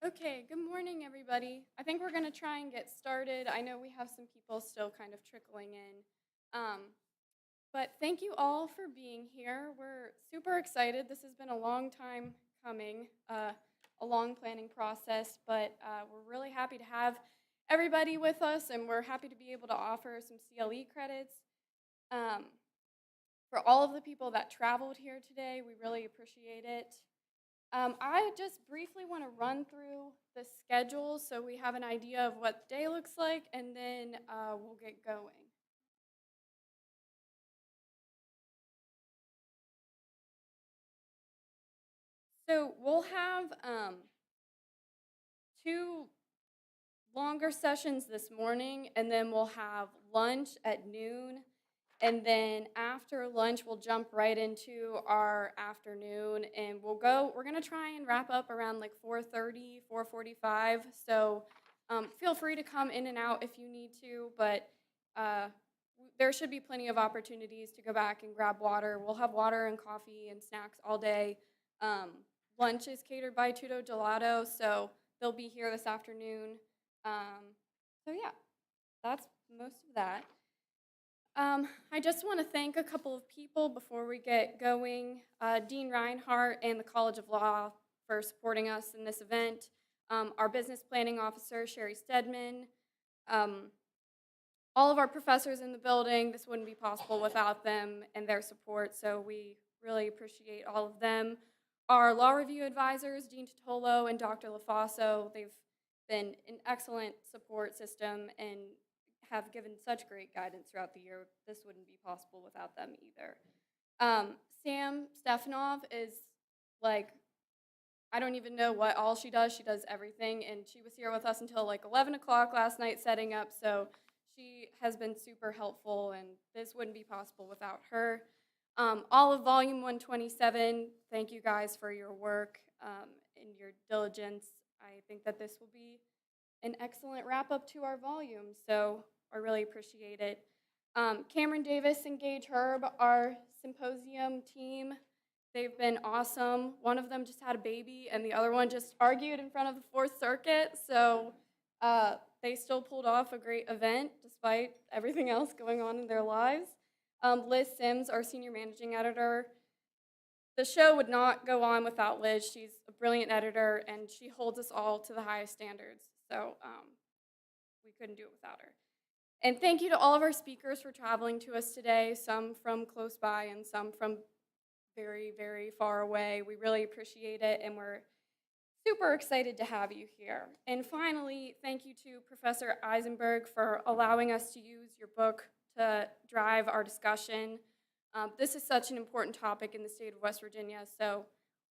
Okay, good morning, everybody. I think we're going to try and get started. I know we have some people still kind of trickling in. But thank you all for being here. We're super excited. This has been a long time coming, a long planning process, but we're really happy to have everybody with us, and we're happy to be able to offer some CLE credits. Um, for all of the people that traveled here today, we really appreciate it. I just briefly want to run through the schedule so we have an idea of what the day looks like, and then we'll get going. So we'll have two longer sessions this morning, and then we'll have lunch at noon. And then after lunch, we'll jump right into our afternoon, and we're going to try and wrap up around like 4:30, 4:45. So feel free to come in and out if you need to, but uh, there should be plenty of opportunities to go back and grab water. We'll have water and coffee and snacks all day. Um, Lunch is catered by Tutto Gelato, so they'll be here this afternoon. So yeah, that's most of that. I just want to thank a couple of people before we get going. Dean Reinhardt and the College of Law for supporting us in this event. Our business planning officer, Sherry Stedman. All of our professors in the building. This wouldn't be possible without them and their support, so we really appreciate all of them. Our law review advisors, Dean Totolo and Dr. LaFaso, they've been an excellent support system and have given such great guidance throughout the year. This wouldn't be possible without them either. Sam Stefanov is like, I don't even know what all she does. She does everything, and she was here with us until like 11 o'clock last night setting up, so she has been super helpful, and this wouldn't be possible without her. All of Volume 127, thank you guys for your work and your diligence. I think that this will be an excellent wrap-up to our volume, so I really appreciate it. Cameron Davis and Gage Herb, our Symposium team, they've been awesome. One of them just had a baby, and the other one just argued in front of the Fourth Circuit, so they still pulled off a great event despite everything else going on in their lives. Liz Sims, our senior managing editor. The show would not go on without Liz. She's a brilliant editor, and she holds us all to the highest standards, so we couldn't do it without her. And thank you to all of our speakers for traveling to us today, some from close by and some from very, very far away. We really appreciate it, and we're super excited to have you here. And finally, thank you to Professor Eisenberg for allowing us to use your book to drive our discussion. This is such an important topic in the state of West Virginia, so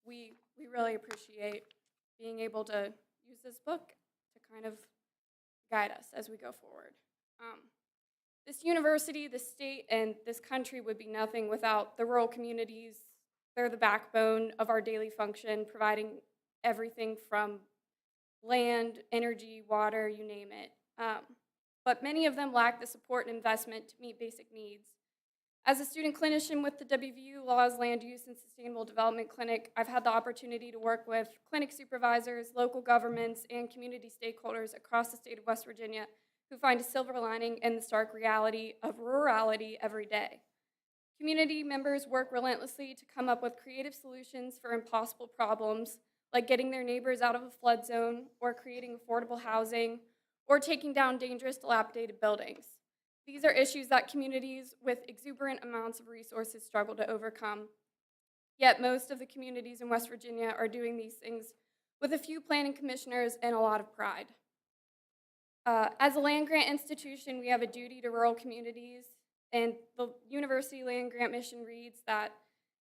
we really appreciate being able to use this book to kind of guide us as we go forward. This university, this state, and this country would be nothing without the rural communities. They're the backbone of our daily function, providing everything from land, energy, water, you name it. But many of them lack the support and investment to meet basic needs. As a student clinician with the WVU Law's Land Use and Sustainable Development Clinic, I've had the opportunity to work with clinic supervisors, local governments, and community stakeholders across the state of West Virginia who find a silver lining in the stark reality of rurality every day. Community members work relentlessly to come up with creative solutions for impossible problems, like getting their neighbors out of a flood zone, or creating affordable housing, or taking down dangerous, dilapidated buildings. These are issues that communities with exuberant amounts of resources struggle to overcome. Yet most of the communities in West Virginia are doing these things with a few planning commissioners and a lot of pride. As a land-grant institution, we have a duty to rural communities, and the university land-grant mission reads that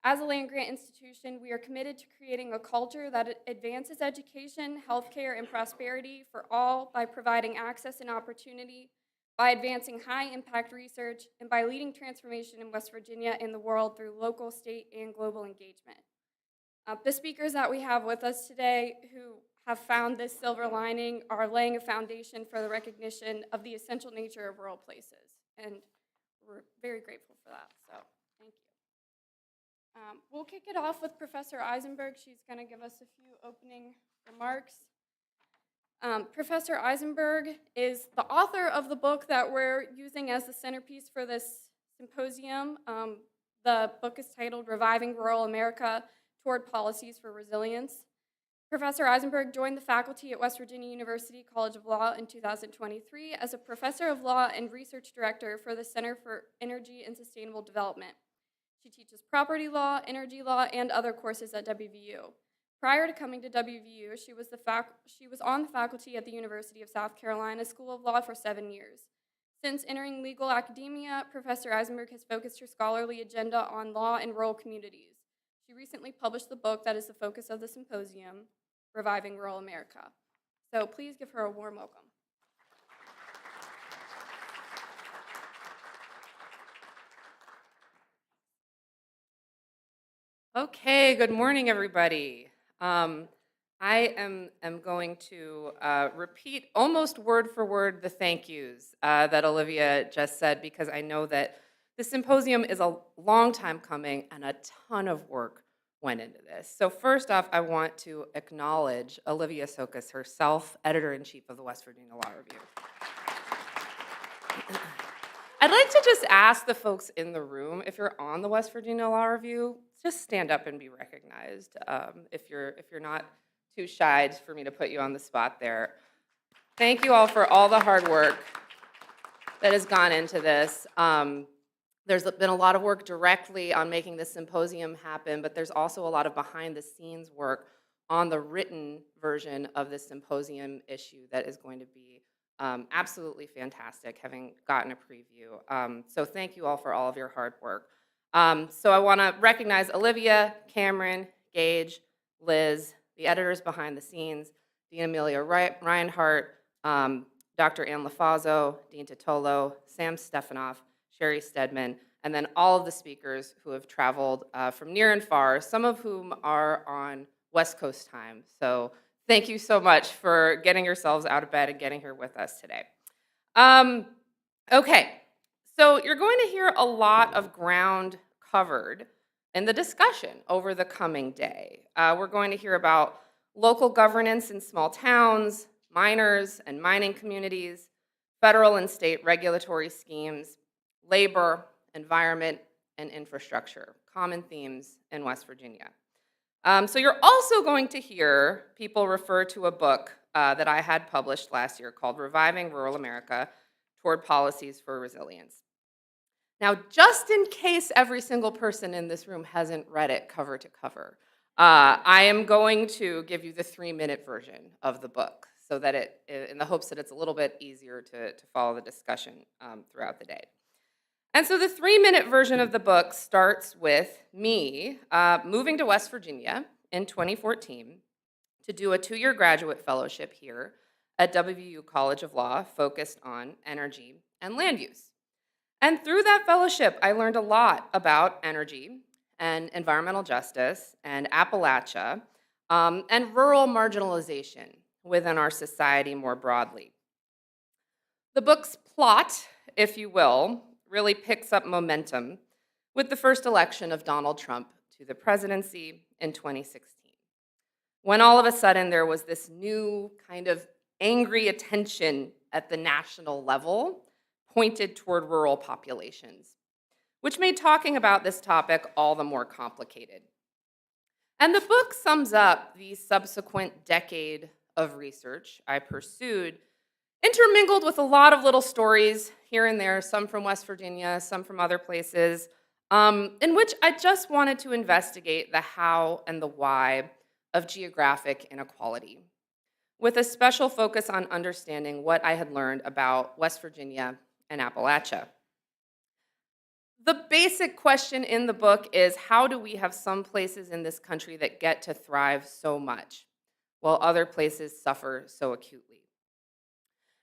as a land-grant institution, we are committed to creating a culture that advances education, healthcare, and prosperity for all by providing access and opportunity, by advancing high-impact research, and by leading transformation in West Virginia and the world through local, state, and global engagement. The speakers that we have with us today who have found this silver lining are laying a foundation for the recognition of the essential nature of rural places, and we're very grateful for that, so thank you. We'll kick it off with Professor Eisenberg. She's going to give us a few opening remarks. Professor Eisenberg is the author of the book that we're using as the centerpiece for this symposium. The book is titled Reviving Rural America Toward Policies for Resilience. Professor Eisenberg joined the faculty at West Virginia University College of Law in 2023 as a professor of law and research director for the Center for Energy and Sustainable Development. She teaches property law, energy law, and other courses at WVU. Prior to coming to WVU, she was on the faculty at the University of South Carolina School of Law for 7 years. Since entering legal academia, Professor Eisenberg has focused her scholarly agenda on law in rural communities. She recently published the book that is the focus of the symposium, Reviving Rural America. So please give her a warm welcome. Okay, good morning, everybody. I am going to repeat almost word for word the thank yous that Olivia just said, because I know that the symposium is a long time coming and a ton of work went into this. So first off, I want to acknowledge Olivia Sokas herself, Editor-in-Chief of the West Virginia Law Review. I'd like to just ask the folks in the room, if you're on the West Virginia Law Review, just stand up and be recognized. If you're not too shy for me to put you on the spot there. Thank you all for all the hard work that has gone into this. There's been a lot of work directly on making this symposium happen, but there's also a lot of behind-the-scenes work on the written version of this symposium issue that is going to be absolutely fantastic, having gotten a preview. So thank you all for all of your hard work. So I want to recognize Olivia, Cameron, Gage, Liz, the editors behind the scenes, Dean Amelia Reinhardt, Dr. Ann Lafazzo, Dean Titolo, Sam Stefanoff, Sherry Stedman, and then all of the speakers who have traveled from near and far, some of whom are on West Coast time. So thank you so much for getting yourselves out of bed and getting here with us today. Okay, so you're going to hear a lot of ground covered in the discussion over the coming day. We're going to hear about local governance in small towns, miners and mining communities, federal and state regulatory schemes, labor, environment, and infrastructure, common themes in West Virginia. So you're also going to hear people refer to a book that I had published last year called Reviving Rural America Toward Policies for Resilience. Now, just in case every single person in this room hasn't read it cover to cover, I am going to give you the 3-minute version of the book so that in the hopes that it's a little bit easier to follow the discussion throughout the day. And so the 3-minute version of the book starts with me moving to West Virginia in 2014 to do a 2-year graduate fellowship here at WVU College of Law focused on energy and land use. And through that fellowship, I learned a lot about energy and environmental justice and Appalachia and rural marginalization within our society more broadly. The book's plot, if you will, really picks up momentum with the first election of Donald Trump to the presidency in 2016, when all of a sudden there was this new kind of angry attention at the national level pointed toward rural populations, which made talking about this topic all the more complicated. And the book sums up the subsequent decade of research I pursued, intermingled with a lot of little stories here and there, some from West Virginia, some from other places, in which I just wanted to investigate the how and the why of geographic inequality, with a special focus on understanding what I had learned about West Virginia and Appalachia. The basic question in the book is, how do we have some places in this country that get to thrive so much, while other places suffer so acutely?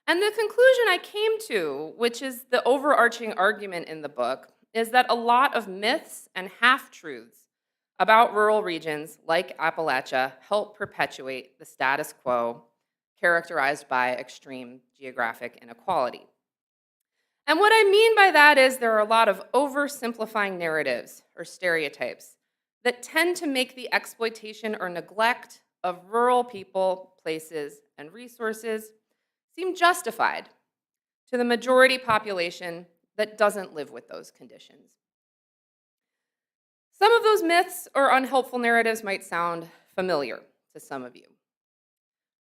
And the conclusion I came to, which is the overarching argument in the book, is that a lot of myths and half-truths about rural regions like Appalachia help perpetuate the status quo characterized by extreme geographic inequality. And what I mean by that is there are a lot of oversimplifying narratives or stereotypes that tend to make the exploitation or neglect of rural people, places, and resources seem justified to the majority population that doesn't live with those conditions. Some of those myths or unhelpful narratives might sound familiar to some of you.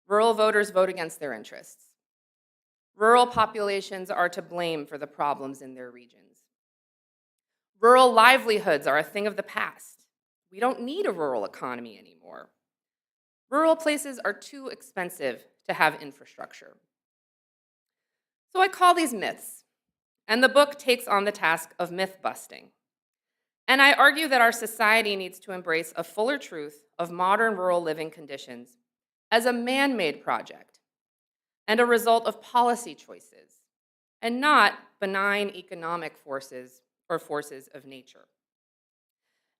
Rural voters vote against their interests. Rural populations are to blame for the problems in their regions. Rural livelihoods are a thing of the past. We don't need a rural economy anymore. Rural places are too expensive to have infrastructure. So I call these myths, and the book takes on the task of myth busting. And I argue that our society needs to embrace a fuller truth of modern rural living conditions as a man-made project and a result of policy choices, and not benign economic forces or forces of nature.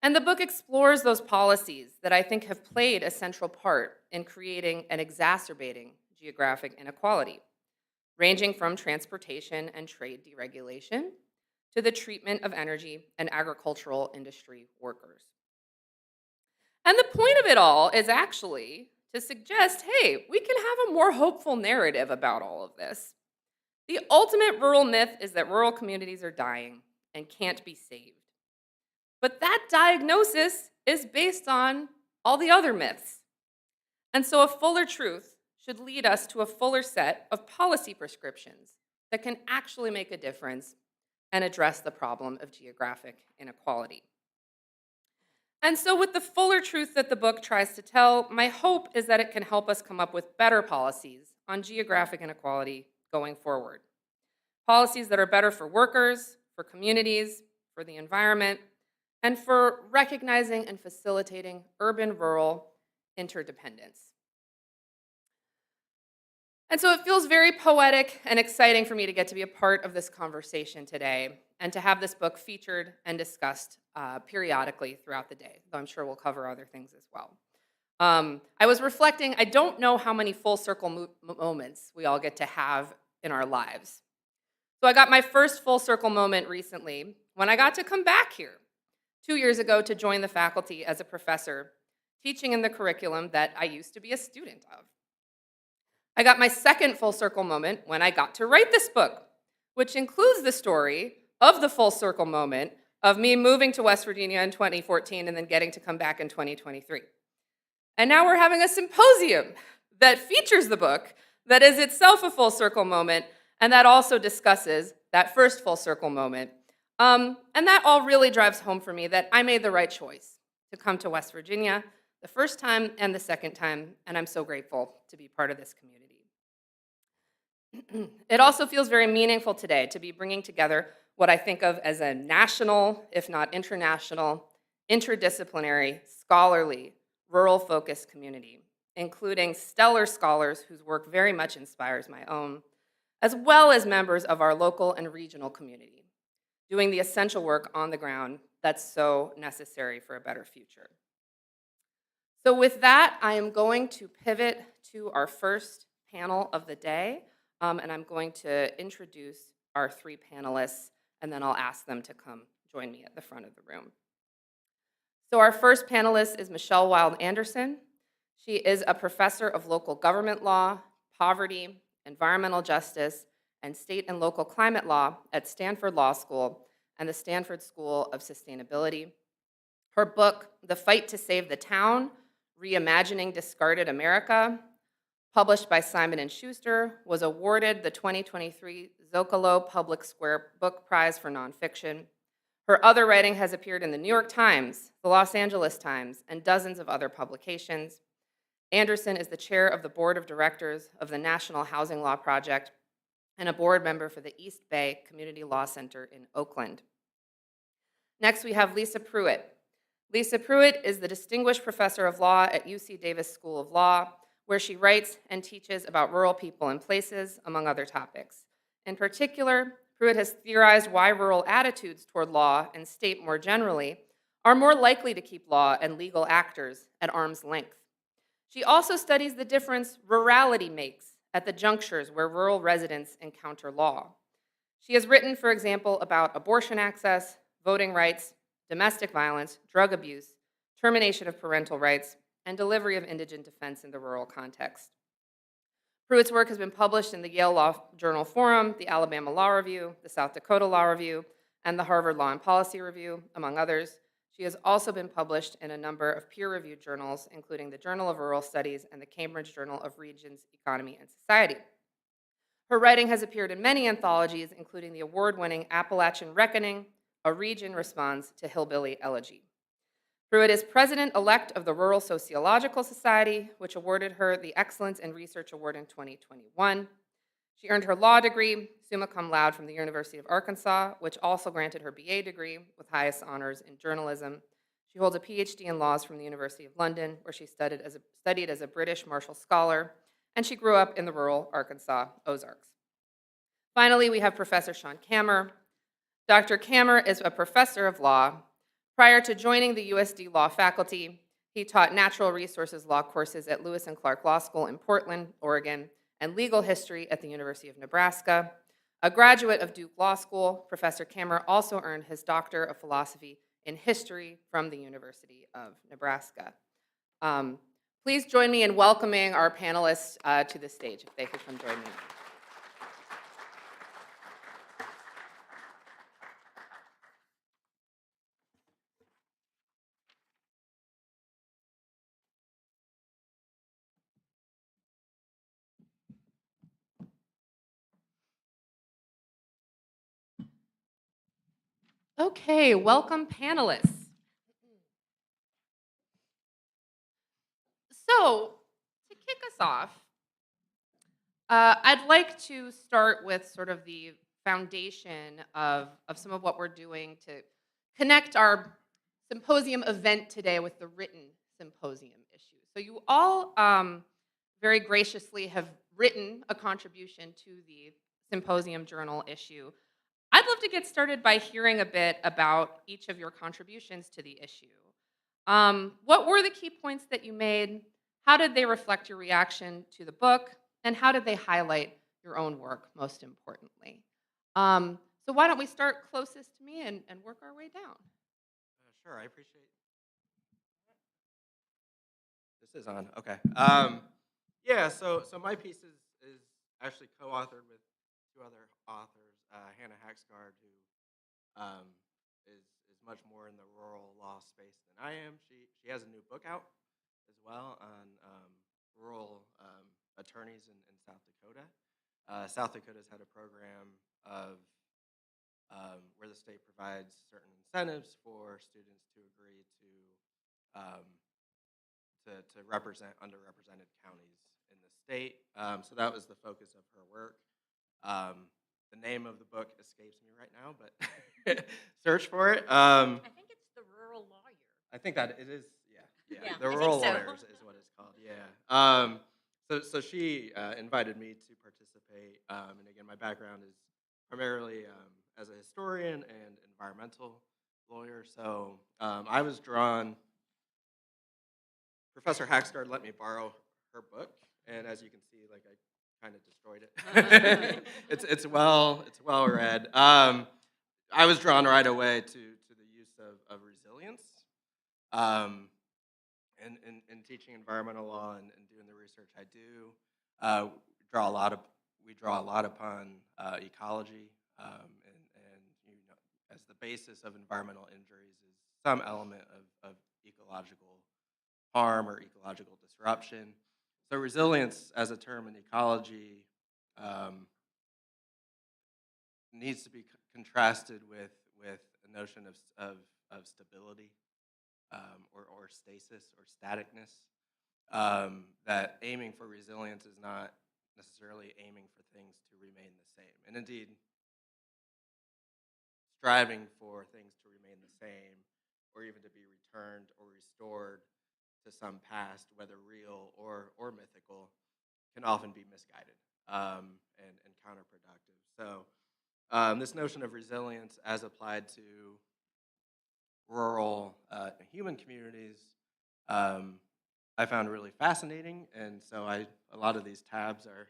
And the book explores those policies that I think have played a central part in creating and exacerbating geographic inequality, ranging from transportation and trade deregulation to the treatment of energy and agricultural industry workers. And the point of it all is actually to suggest, hey, we can have a more hopeful narrative about all of this. The ultimate rural myth is that rural communities are dying and can't be saved. But that diagnosis is based on all the other myths. And so a fuller truth should lead us to a fuller set of policy prescriptions that can actually make a difference and address the problem of geographic inequality. And so with the fuller truth that the book tries to tell, my hope is that it can help us come up with better policies on geographic inequality going forward. Policies that are better for workers, for communities, for the environment, and for recognizing and facilitating urban-rural interdependence. And so it feels very poetic and exciting for me to get to be a part of this conversation today and to have this book featured and discussed periodically throughout the day, though I'm sure we'll cover other things as well. I was reflecting, I don't know how many full circle moments we all get to have in our lives. So I got my first full circle moment recently when I got to come back here 2 years ago to join the faculty as a professor, teaching in the curriculum that I used to be a student of. I got my second full circle moment when I got to write this book, which includes the story of the full circle moment of me moving to West Virginia in 2014 and then getting to come back in 2023. And now we're having a symposium that features the book that is itself a full circle moment and that also discusses that first full circle moment. And that all really drives home for me that I made the right choice to come to West Virginia the first time and the second time, and I'm so grateful to be part of this community. It also feels very meaningful today to be bringing together what I think of as a national, if not international, interdisciplinary, scholarly, rural-focused community, including stellar scholars whose work very much inspires my own, as well as members of our local and regional community, doing the essential work on the ground that's so necessary for a better future. So with that, I am going to pivot to our first panel of the day, and I'm going to introduce our three panelists, and then I'll ask them to come join me at the front of the room. So our first panelist is Michelle Wild Anderson. She is a professor of local government law, poverty, environmental justice, and state and local climate law at Stanford Law School and the Stanford School of Sustainability. Her book, The Fight to Save the Town, Reimagining Discarded America, published by Simon & Schuster, was awarded the 2023 Zocalo Public Square Book Prize for Nonfiction. Her other writing has appeared in the New York Times, the Los Angeles Times, and dozens of other publications. Anderson is the chair of the board of directors of the National Housing Law Project and a board member for the East Bay Community Law Center in Oakland. Next, we have Lisa Pruitt. Lisa Pruitt is the Distinguished Professor of Law at UC Davis School of Law, where she writes and teaches about rural people and places, among other topics. In particular, Pruitt has theorized why rural attitudes toward law and state more generally are more likely to keep law and legal actors at arm's length. She also studies the difference rurality makes at the junctures where rural residents encounter law. She has written, for example, about abortion access, voting rights, domestic violence, drug abuse, termination of parental rights, and delivery of indigent defense in the rural context. Pruitt's work has been published in the Yale Law Journal Forum, the Alabama Law Review, the South Dakota Law Review, and the Harvard Law and Policy Review, among others. She has also been published in a number of peer-reviewed journals, including the Journal of Rural Studies and the Cambridge Journal of Regions, Economy, and Society. Her writing has appeared in many anthologies, including the award-winning Appalachian Reckoning, A Region Responds to Hillbilly Elegy. Pruitt is president-elect of the Rural Sociological Society, which awarded her the Excellence in Research Award in 2021. She earned her law degree, summa cum laude, from the University of Arkansas, which also granted her BA degree with highest honors in journalism. She holds a PhD in laws from the University of London, where she studied as a British Marshall Scholar, and she grew up in the rural Arkansas Ozarks. Finally, we have Professor Sean Kammer. Dr. Kammer is a professor of law. Prior to joining the USD Law faculty, he taught natural resources law courses at Lewis and Clark Law School in Portland, Oregon, and legal history at the University of Nebraska. A graduate of Duke Law School, Professor Kammer also earned his Doctor of Philosophy in History from the University of Nebraska. Please join me in welcoming our panelists to the stage, if they could come join me. Okay, welcome panelists. So, to kick us off, I'd like to start with sort of the foundation of some of what we're doing to connect our symposium event today with the written symposium issue. So you all very graciously have written a contribution to the symposium journal issue. I'd love to get started by hearing a bit about each of your contributions to the issue. What were the key points that you made? How did they reflect your reaction to the book? And how did they highlight your own work, most importantly? So why don't we start closest to me and work our way down? Sure, I appreciate. This is on. Okay. Yeah. So my piece is actually co-authored with two other authors, Hannah Haxgard, who is much more in the rural law space than I am. She has a new book out as well on rural attorneys in South Dakota. South Dakota's had a program of where the state provides certain incentives for students to agree to represent underrepresented counties in the state. So that was the focus of her work. The name of the book escapes me right now, but search for it. I think it's The Rural Lawyer. I think that it is. Yeah. Yeah, The I think Rural so. Lawyers is what it's called. Yeah. So she invited me to participate, and again, my background is primarily as a historian and environmental lawyer. So I was drawn. Professor Haxgard let me borrow her book, and as you can see, like I kind of destroyed it. it's well read. I was drawn right away to the use of resilience. In teaching environmental law and doing the research I do, we draw a lot upon ecology, and as the basis of environmental injuries is some element of ecological harm or ecological disruption. So resilience as a term in ecology needs to be contrasted with a notion of stability. Or stasis or staticness, that aiming for resilience is not necessarily aiming for things to remain the same. And indeed, striving for things to remain the same or even to be returned or restored to some past, whether real or mythical, can often be misguided and counterproductive. So this notion of resilience as applied to rural human communities, I found really fascinating, and so a lot of these tabs are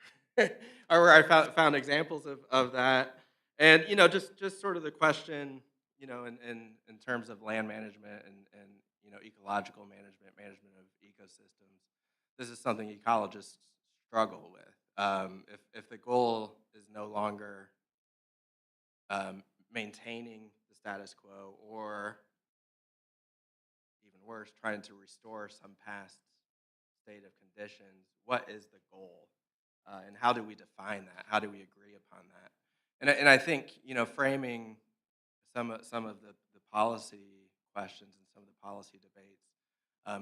are where I found examples of that, and just sort of the question, in terms of land management and ecological management of ecosystems. This is something ecologists struggle with. if the goal is no longer maintaining the status quo, or even worse, trying to restore some past state of conditions, what is the goal? And how do we define that? How do we agree upon that? And I think, framing some of the policy questions and some of the policy debates,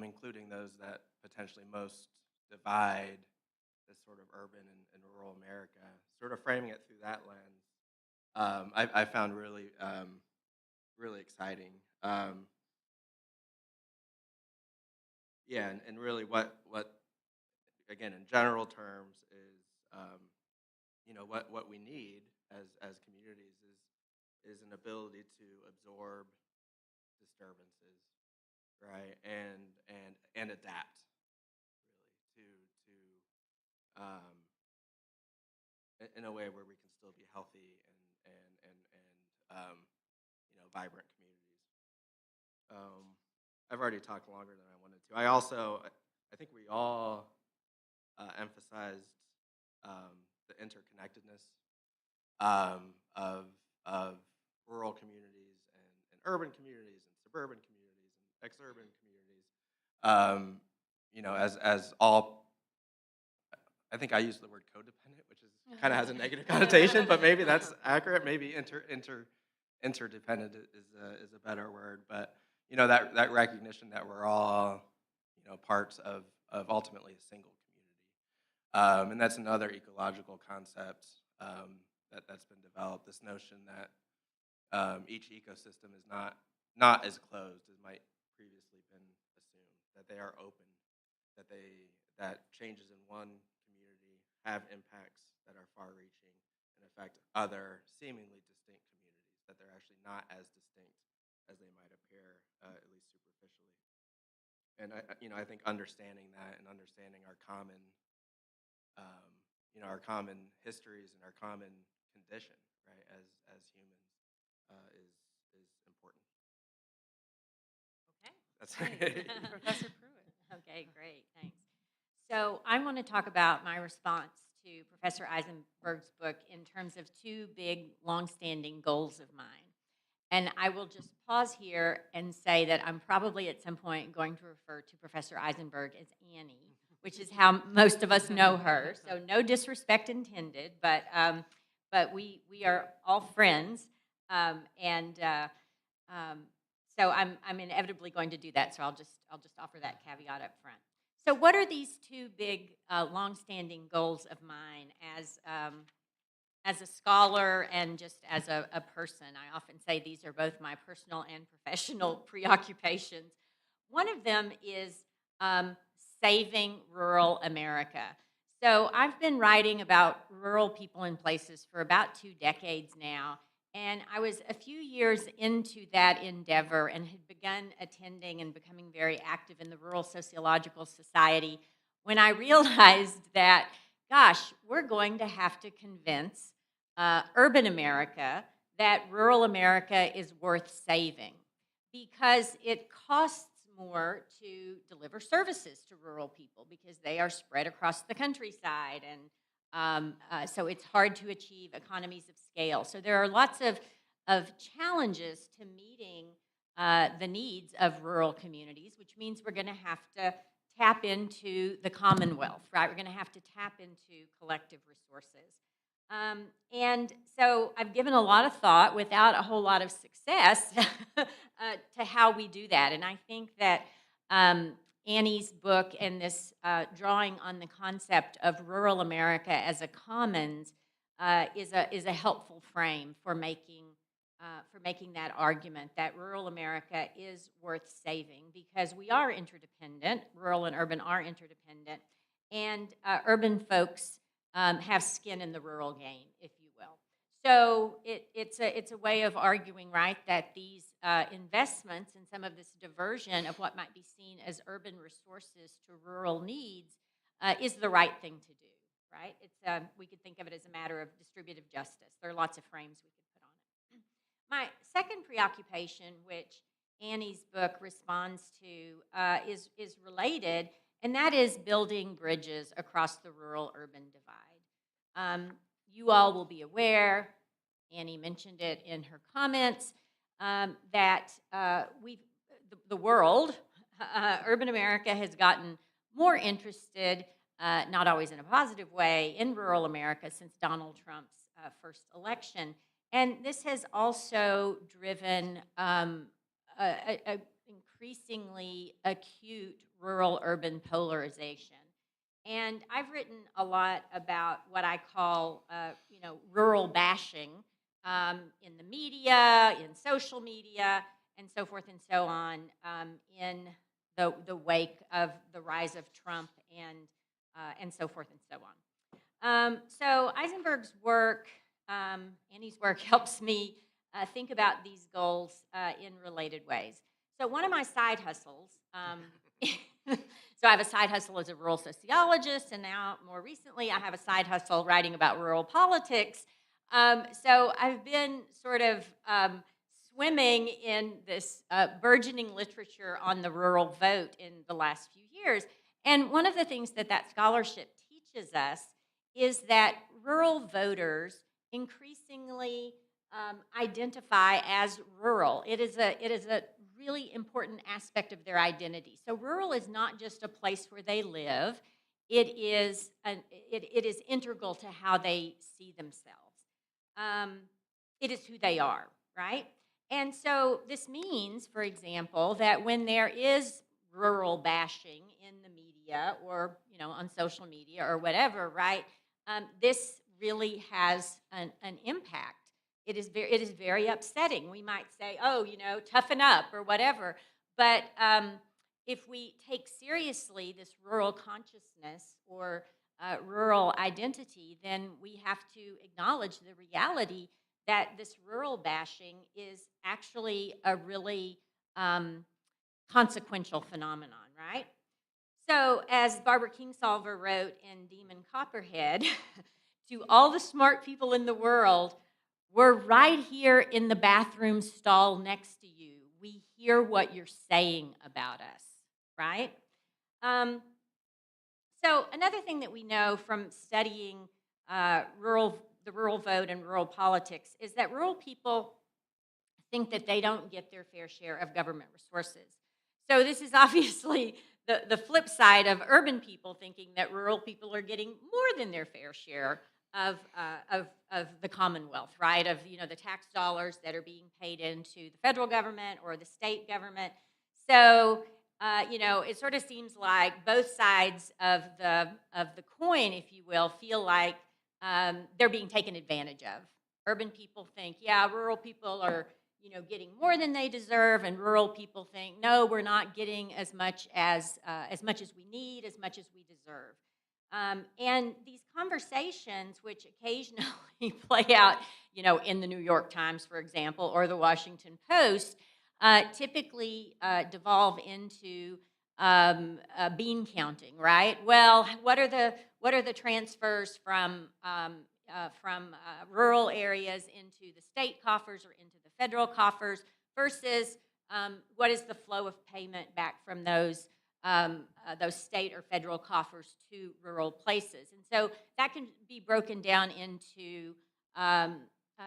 including those that potentially most divide this sort of urban and rural America, sort of framing it through that lens, I found really, really exciting. Yeah, and really what again, in general terms, is what we need as communities is an ability to absorb disturbances, right, and adapt, really, in a way where we can still be healthy and vibrant communities. I've already talked longer than I wanted to. I think we all emphasized the interconnectedness of rural communities and urban communities and suburban communities and exurban communities. As all, I think I used the word codependent, which is kind of has a negative connotation, but maybe that's accurate. Maybe interdependent is a better word. But that recognition that we're all parts of ultimately a single community, and that's another ecological concept that's been developed. This notion that each ecosystem is not as closed as might previously been assumed. That they are open. That changes in one community have impacts that are far-reaching and affect other seemingly distinct communities. That they're actually not as distinct as they might appear, at least superficially. And I think understanding that and understanding our common histories and our common condition, right, as humans, is important. Okay. That's Professor Pruitt. Okay, great, thanks. So I want to talk about my response to Professor Eisenberg's book in terms of two big, long-standing goals of mine. And I will just pause here and say that I'm probably at some point going to refer to Professor Eisenberg as Annie, which is how most of us know her. So no disrespect intended, but we are all friends, so I'm inevitably going to do that. So I'll just offer that caveat up front. So what are these two big, long-standing goals of mine as a scholar and just as a person? I often say these are both my personal and professional preoccupations. One of them is saving rural America. So I've been writing about rural people and places for about 2 decades now, and I was a few years into that endeavor and had begun attending and becoming very active in the Rural Sociological Society when I realized that, gosh, we're going to have to convince urban America that rural America is worth saving because it costs more to deliver services to rural people because they are spread across the countryside, and so it's hard to achieve economies of scale. So there are lots of challenges to meeting the needs of rural communities, which means we're going to have to tap into the Commonwealth, right? We're going to have to tap into collective resources. And so I've given a lot of thought without a whole lot of success to how we do that. And I think that Annie's book and this drawing on the concept of rural America as a commons is a helpful frame for making that argument that rural America is worth saving because we are interdependent. Rural and urban are interdependent, and urban folks have skin in the rural game, if you will. So it's a way of arguing, right, that these investments and some of this diversion of what might be seen as urban resources to rural needs is the right thing to do, right? We could think of it as a matter of distributive justice. There are lots of frames we could put on it. My second preoccupation, which Annie's book responds to, is related, and that is building bridges across the rural-urban divide. You all will be aware, Annie mentioned it in her comments, that the world, urban America has gotten more interested, not always in a positive way, in rural America since Donald Trump's first election. And this has also driven a increasingly acute rural-urban polarization. And I've written a lot about what I call, rural bashing in the media, in social media, and so forth and so on, in the wake of the rise of Trump and so forth and so on. So Eisenberg's work, Annie's work, helps me think about these goals in related ways. So one of my side hustles, so I have a side hustle as a rural sociologist, and now more recently I have a side hustle writing about rural politics. So I've been sort of swimming in this burgeoning literature on the rural vote in the last few years. And one of the things that scholarship teaches us is that rural voters increasingly identify as rural. It is a really important aspect of their identity. So rural is not just a place where they live. It is integral to how they see themselves. It is who they are, right? And so this means, for example, that when there is rural bashing in the media or on social media or whatever, right? This really has an impact. It is very upsetting. We might say, oh, toughen up or whatever. But if we take seriously this rural consciousness or rural identity, then we have to acknowledge the reality that this rural bashing is actually a really consequential phenomenon, right? So as Barbara Kingsolver wrote in Demon Copperhead, to all the smart people in the world, we're right here in the bathroom stall next to you. We hear what you're saying about us, right? So another thing that we know from studying the rural vote and rural politics is that rural people think that they don't get their fair share of government resources. So this is obviously the flip side of urban people thinking that rural people are getting more than their fair share of the Commonwealth, right? Of the tax dollars that are being paid into the federal government or the state government. So it sort of seems like both sides of the coin, if you will, feel like they're being taken advantage of. Urban people think, yeah, rural people are getting more than they deserve, and rural people think, no, we're not getting as much as we need, as much as we deserve. And these conversations, which occasionally play out, in the New York Times, for example, or the Washington Post, typically devolve into bean counting, right? Well, what are the transfers from rural areas into the state coffers or into the federal coffers versus what is the flow of payment back from those state or federal coffers to rural places? And so that can be broken down into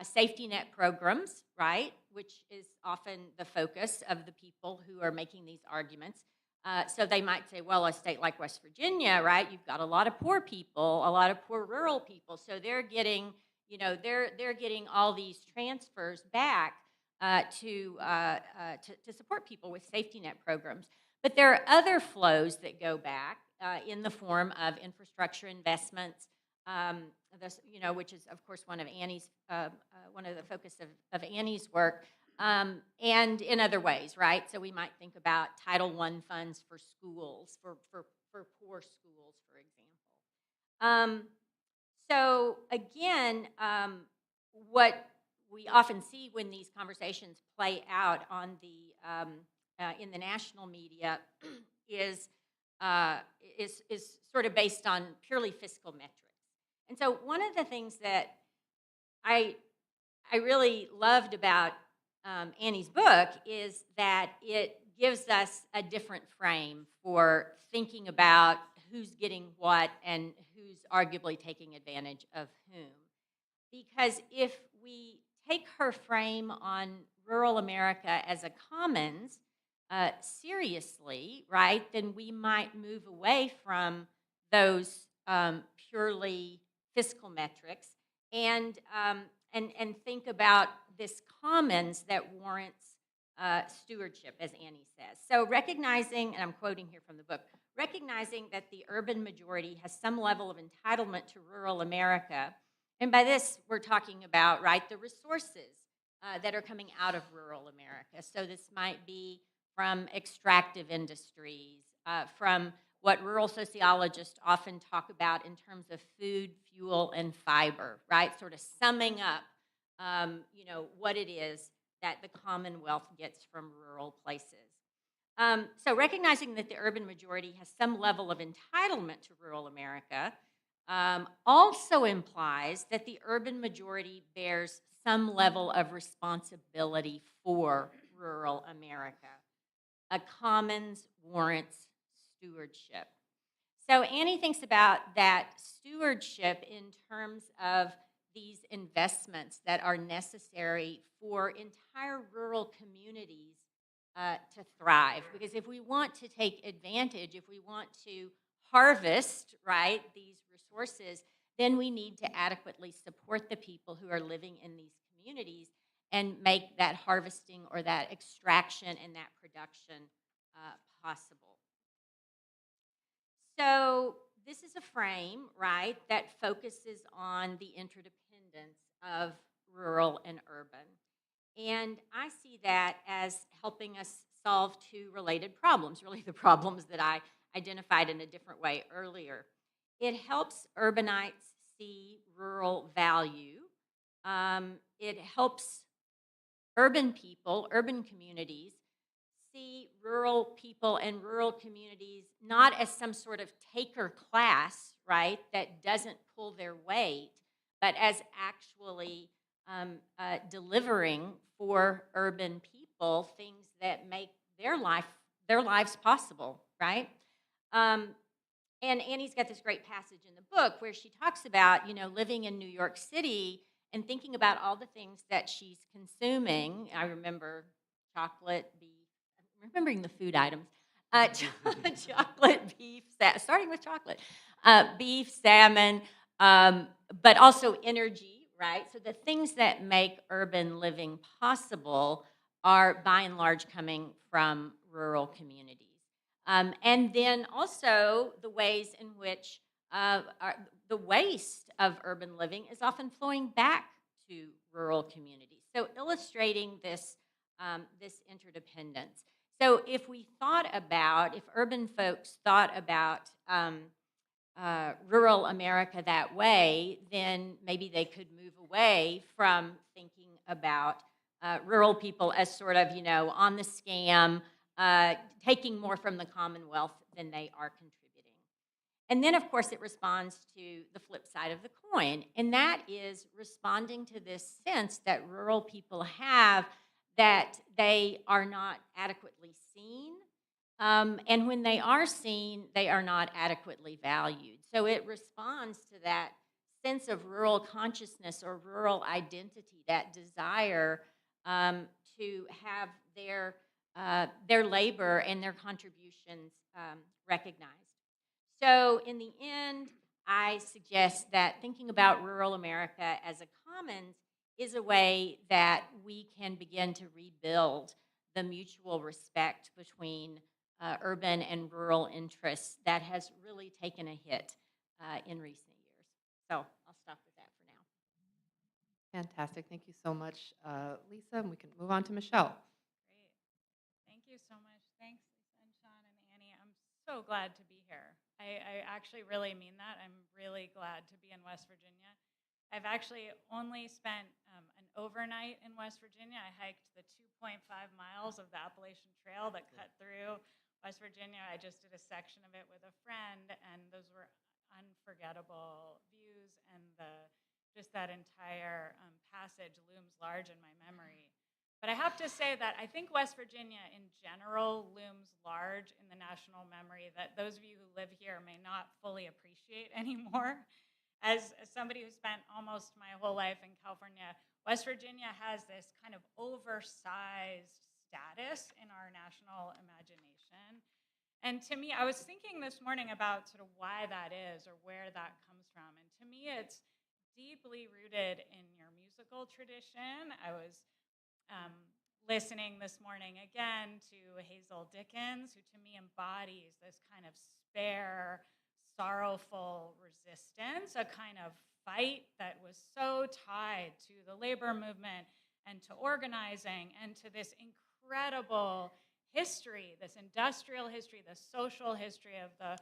safety net programs, right, which is often the focus of the people who are making these arguments. So they might say, well, a state like West Virginia, right, you've got a lot of poor people, a lot of poor rural people, so they're getting, they're getting all these transfers back to support people with safety net programs. But there are other flows that go back in the form of infrastructure investments, which is, of course, one of the focus of Annie's work, and in other ways, right? So we might think about Title I funds for schools, for poor schools, for example. So again, what we often see when these conversations play out on in the national media is sort of based on purely fiscal metrics. And so one of the things that I really loved about Annie's book is that it gives us a different frame for thinking about who's getting what and who's arguably taking advantage of whom. Because if we take her frame on rural America as a commons seriously, right, then we might move away from those purely fiscal metrics and think about this commons that warrants stewardship, as Annie says. So recognizing, and I'm quoting here from the book, recognizing that the urban majority has some level of entitlement to rural America, and by this we're talking about, right, the resources that are coming out of rural America. So this might be from extractive industries, from what rural sociologists often talk about in terms of food, fuel, and fiber, right? Sort of summing up, what it is that the Commonwealth gets from rural places. So recognizing that the urban majority has some level of entitlement to rural America also implies that the urban majority bears some level of responsibility for rural America. A commons warrants stewardship. So Annie thinks about that stewardship in terms of these investments that are necessary for entire rural communities to thrive. Because if we want to take advantage, if we want to harvest, right, these resources, then we need to adequately support the people who are living in these communities and make that harvesting or that extraction and that production possible. So this is a frame, right, that focuses on the interdependence of rural and urban. And I see that as helping us solve two related problems, really the problems that I identified in a different way earlier. It helps urbanites see rural value. It helps urban people, urban communities, see rural people and rural communities not as some sort of taker class, right, that doesn't pull their weight, but as actually delivering for urban people things that make their lives possible, right? And Annie's got this great passage in the book where she talks about, living in New York City and thinking about all the things that she's consuming. I remember chocolate, beef, I'm remembering the food items. Chocolate, beef, starting with chocolate, beef, salmon, but also energy, right? So the things that make urban living possible are by and large coming from rural communities. And then also the ways in which the waste of urban living is often flowing back to rural communities. So illustrating this interdependence. So if urban folks thought about rural America that way, then maybe they could move away from thinking about rural people as sort of, on the scam, taking more from the Commonwealth than they are contributing. And then, of course, it responds to the flip side of the coin, and that is responding to this sense that rural people have that they are not adequately seen, and when they are seen, they are not adequately valued. So it responds to that sense of rural consciousness or rural identity, that desire to have their labor and their contributions recognized. So in the end, I suggest that thinking about rural America as a commons is a way that we can begin to rebuild the mutual respect between urban and rural interests that has really taken a hit in recent years. So I'll stop with that for now. Fantastic. Thank you so much, Lisa. And we can move on to Michelle. Great. Thank you so much. Thanks, Lisa and Sean and Annie. I'm so glad to be here. I actually really mean that. I'm really glad to be in West Virginia. I've actually only spent an overnight in West Virginia. I hiked the 2.5 miles of the Appalachian Trail that cut through West Virginia. I just did a section of it with a friend, and those were unforgettable views, and just that entire passage looms large in my memory. But I have to say that I think West Virginia in general looms large large in the national memory that those of you who live here may not fully appreciate anymore. As somebody who spent almost my whole life in California, West Virginia has this kind of oversized status in our national imagination. And to me, I was thinking this morning about sort of why that is or where that comes from. And to me, it's deeply rooted in your musical tradition. I was listening this morning again to Hazel Dickens, who to me embodies this kind of spare, sorrowful resistance, a kind of fight that was so tied to the labor movement and to organizing and to this incredible history, this industrial history, the social history of the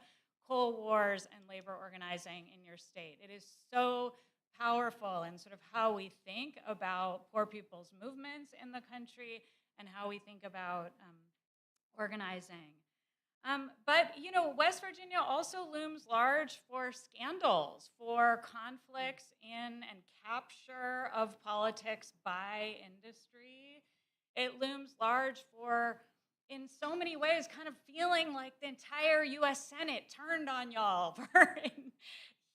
coal wars and labor organizing in your state. It is so powerful in sort of how we think about poor people's movements in the country and how we think about organizing. But, you know, West Virginia also looms large for scandals, for conflicts in and capture of politics by industry. It looms large for, in so many ways, kind of feeling like the entire US Senate turned on y'all for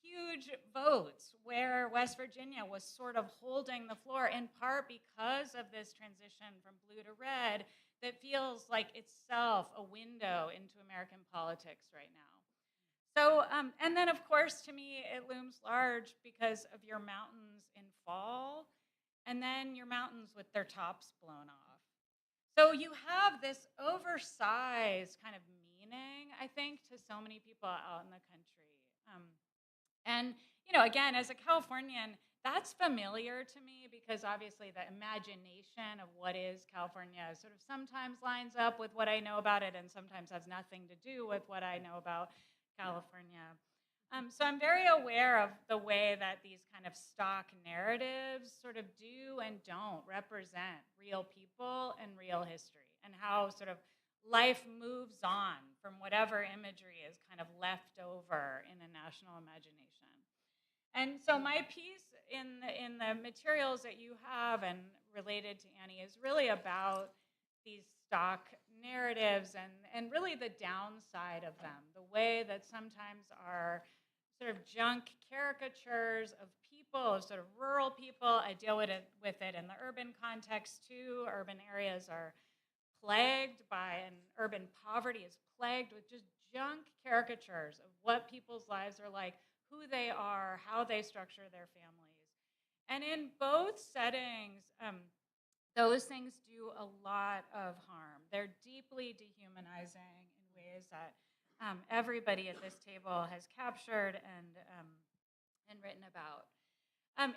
huge votes, where West Virginia was sort of holding the floor, in part because of this transition from blue to red that feels like itself a window into American politics right now. So, and then of course, to me, it looms large because of your mountains in fall, and then your mountains with their tops blown off. So you have this oversized kind of meaning, I think, to so many people out in the country. And, you know, again, as a Californian, that's familiar to me because obviously the imagination of what is California sort of sometimes lines up with what I know about it and sometimes has nothing to do with what I know about California. So I'm very aware of the way that these kind of stock narratives sort of do and don't represent real people and real history, and how sort of life moves on from whatever imagery is kind of left over in a national imagination. And so my piece in the materials that you have and related to Annie is really about these stock narratives and really the downside of them, the way that sometimes are sort of junk caricatures of people, of sort of rural people. I deal with it in the urban context too. Urban areas are plagued by, and urban poverty is plagued with just junk caricatures of what people's lives are like, who they are, how they structure their families. And in both settings, those things do a lot of harm. They're deeply dehumanizing in ways that everybody at this table has captured and written about.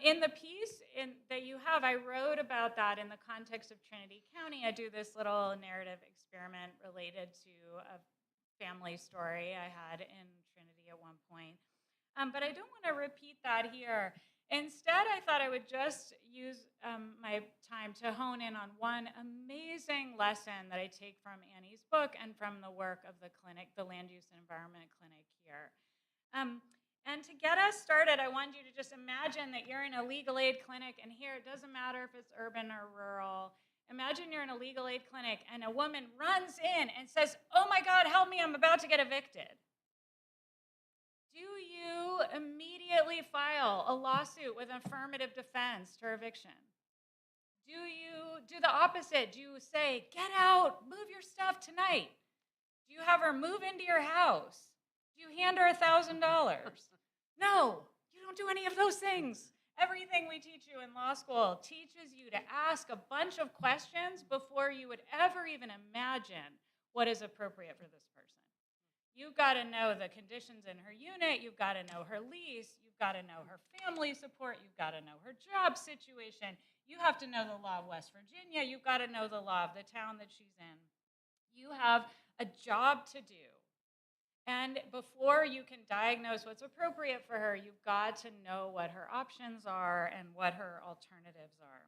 In the piece that you have, I wrote about that in the context of Trinity County. I do this little narrative experiment related to a family story I had in Trinity at one point. But I don't want to repeat that here. Instead, I thought I would just use my time to hone in on one amazing lesson that I take from Annie's book and from the work of the clinic, the Land Use and Environment Clinic here. And to get us started, I want you to just imagine that you're in a legal aid clinic, and here it doesn't matter if it's urban or rural. Imagine you're in a legal aid clinic and a woman runs in and says, "Oh my God, help me, I'm about to get evicted." Do you immediately file a lawsuit with affirmative defense to her eviction? Do you do the opposite? Do you say, "Get out, move your stuff tonight"? Do you have her move into your house? Do you hand her $1,000? No, you don't do any of those things. Everything we teach you in law school teaches you to ask a bunch of questions before you would ever even imagine what is appropriate for this person. You've got to know the conditions in her unit. You've got to know her lease. You've got to know her family support. You've got to know her job situation. You have to know the law of West Virginia. You've got to know the law of the town that she's in. You have a job to do. And before you can diagnose what's appropriate for her, you've got to know what her options are and what her alternatives are.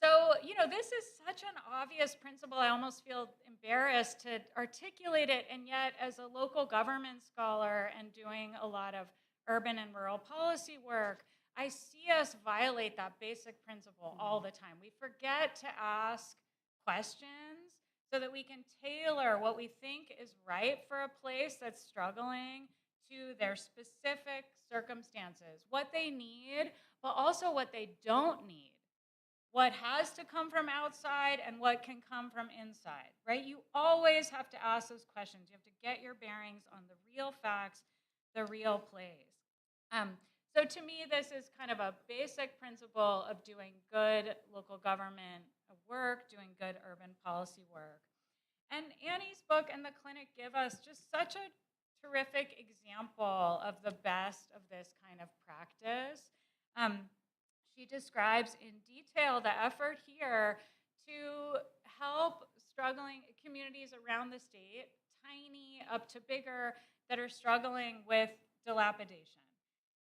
So, you know, this is such an obvious principle. I almost feel embarrassed to articulate it. And yet, as a local government scholar and doing a lot of urban and rural policy work, I see us violate that basic principle all the time. We forget to ask questions so that we can tailor what we think is right for a place that's struggling to their specific circumstances, what they need, but also what they don't need. What has to come from outside and what can come from inside, right? You always have to ask those questions. You have to get your bearings on the real facts, the real plays. So to me, this is kind of a basic principle of doing good local government work, doing good urban policy work. And Annie's book and the clinic give us just such a terrific example of the best of this kind of practice. She describes in detail the effort here to help struggling communities around the state, tiny up to bigger, that are struggling with dilapidation.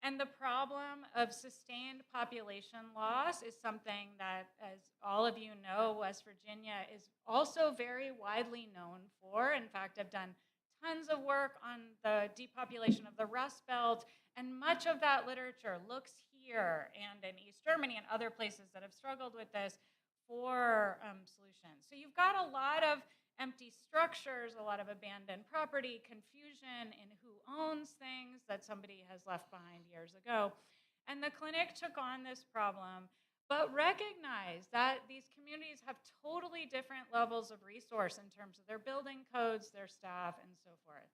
And the problem of sustained population loss is something that, as all of you know, West Virginia is also very widely known for. In fact, I've done tons of work on the depopulation of the Rust Belt, and much of that literature looks here and in East Germany and other places that have struggled with this for solutions. So you've got a lot of empty structures, a lot of abandoned property, confusion in who owns things that somebody has left behind years ago. And the clinic took on this problem, but recognized that these communities have totally different levels of resource in terms of their building codes, their staff, and so forth.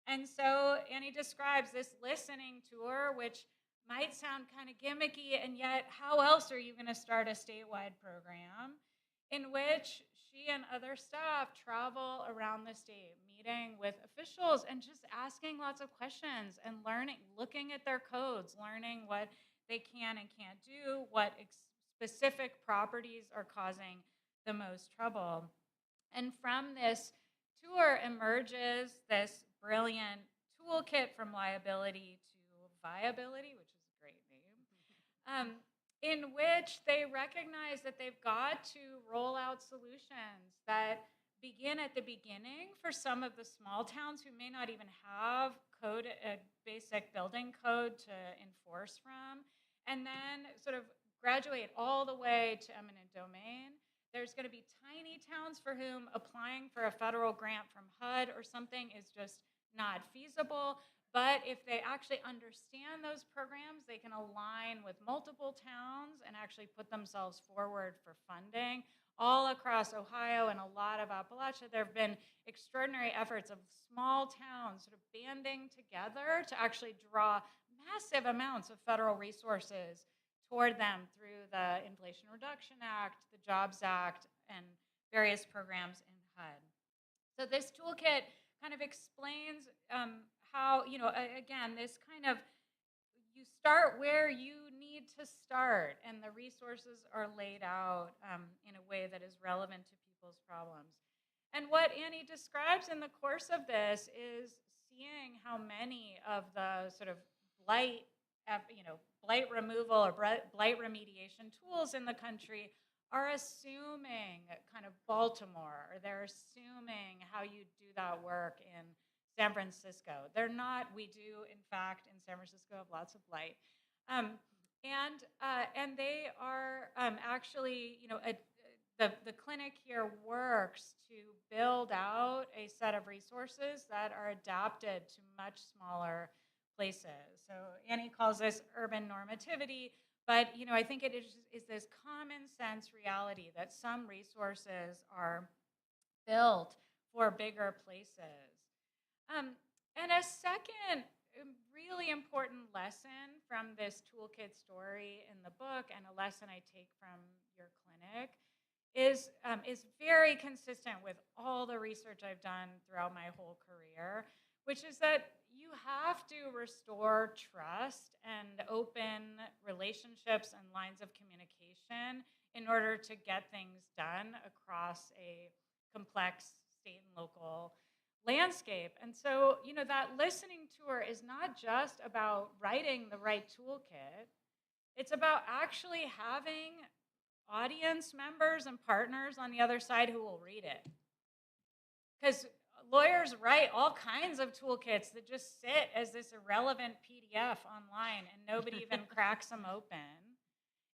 And so Annie describes this listening tour, which might sound kind of gimmicky, and yet how else are you going to start a statewide program in which she and other staff travel around the state, meeting with officials and just asking lots of questions and learning, looking at their codes, learning what they can and can't do, what specific properties are causing the most trouble. And from this tour emerges this brilliant toolkit from liability to viability, which is a great name, in which they recognize that they've got to roll out solutions that begin at the beginning for some of the small towns who may not even have a basic building code to enforce from, and then sort of graduate all the way to eminent domain. There's going to be tiny towns for whom applying for a federal grant from HUD or something is just not feasible. But if they actually understand those programs, they can align with multiple towns and actually put themselves forward for funding. All across Ohio and a lot of Appalachia, there have been extraordinary efforts of small towns sort of banding together to actually draw massive amounts of federal resources toward them through the Inflation Reduction Act, the Jobs Act, and various programs in HUD. So this toolkit kind of explains how, again, this kind of, you start where you need to start, and the resources are laid out in a way that is relevant to people's problems. And what Annie describes in the course of this is seeing how many of the sort of blight removal or blight remediation tools in the country are assuming kind of Baltimore, or they're assuming how you do that work in San Francisco. They're not. We do, in fact, in San Francisco have lots of blight. And they are actually, the clinic here works to build out a set of resources that are adapted to much smaller places. So Annie calls this urban normativity, but I think it is this common sense reality that some resources are built for bigger places. And a second really important lesson from this toolkit story in the book, and a lesson I take from your clinic, is very consistent with all the research I've done throughout my whole career, which is that you have to restore trust and open relationships and lines of communication in order to get things done across a complex state and local landscape. And so, that listening tour is not just about writing the right toolkit. It's about actually having audience members and partners on the other side who will read it. Because lawyers write all kinds of toolkits that just sit as this irrelevant PDF online and nobody even cracks them open.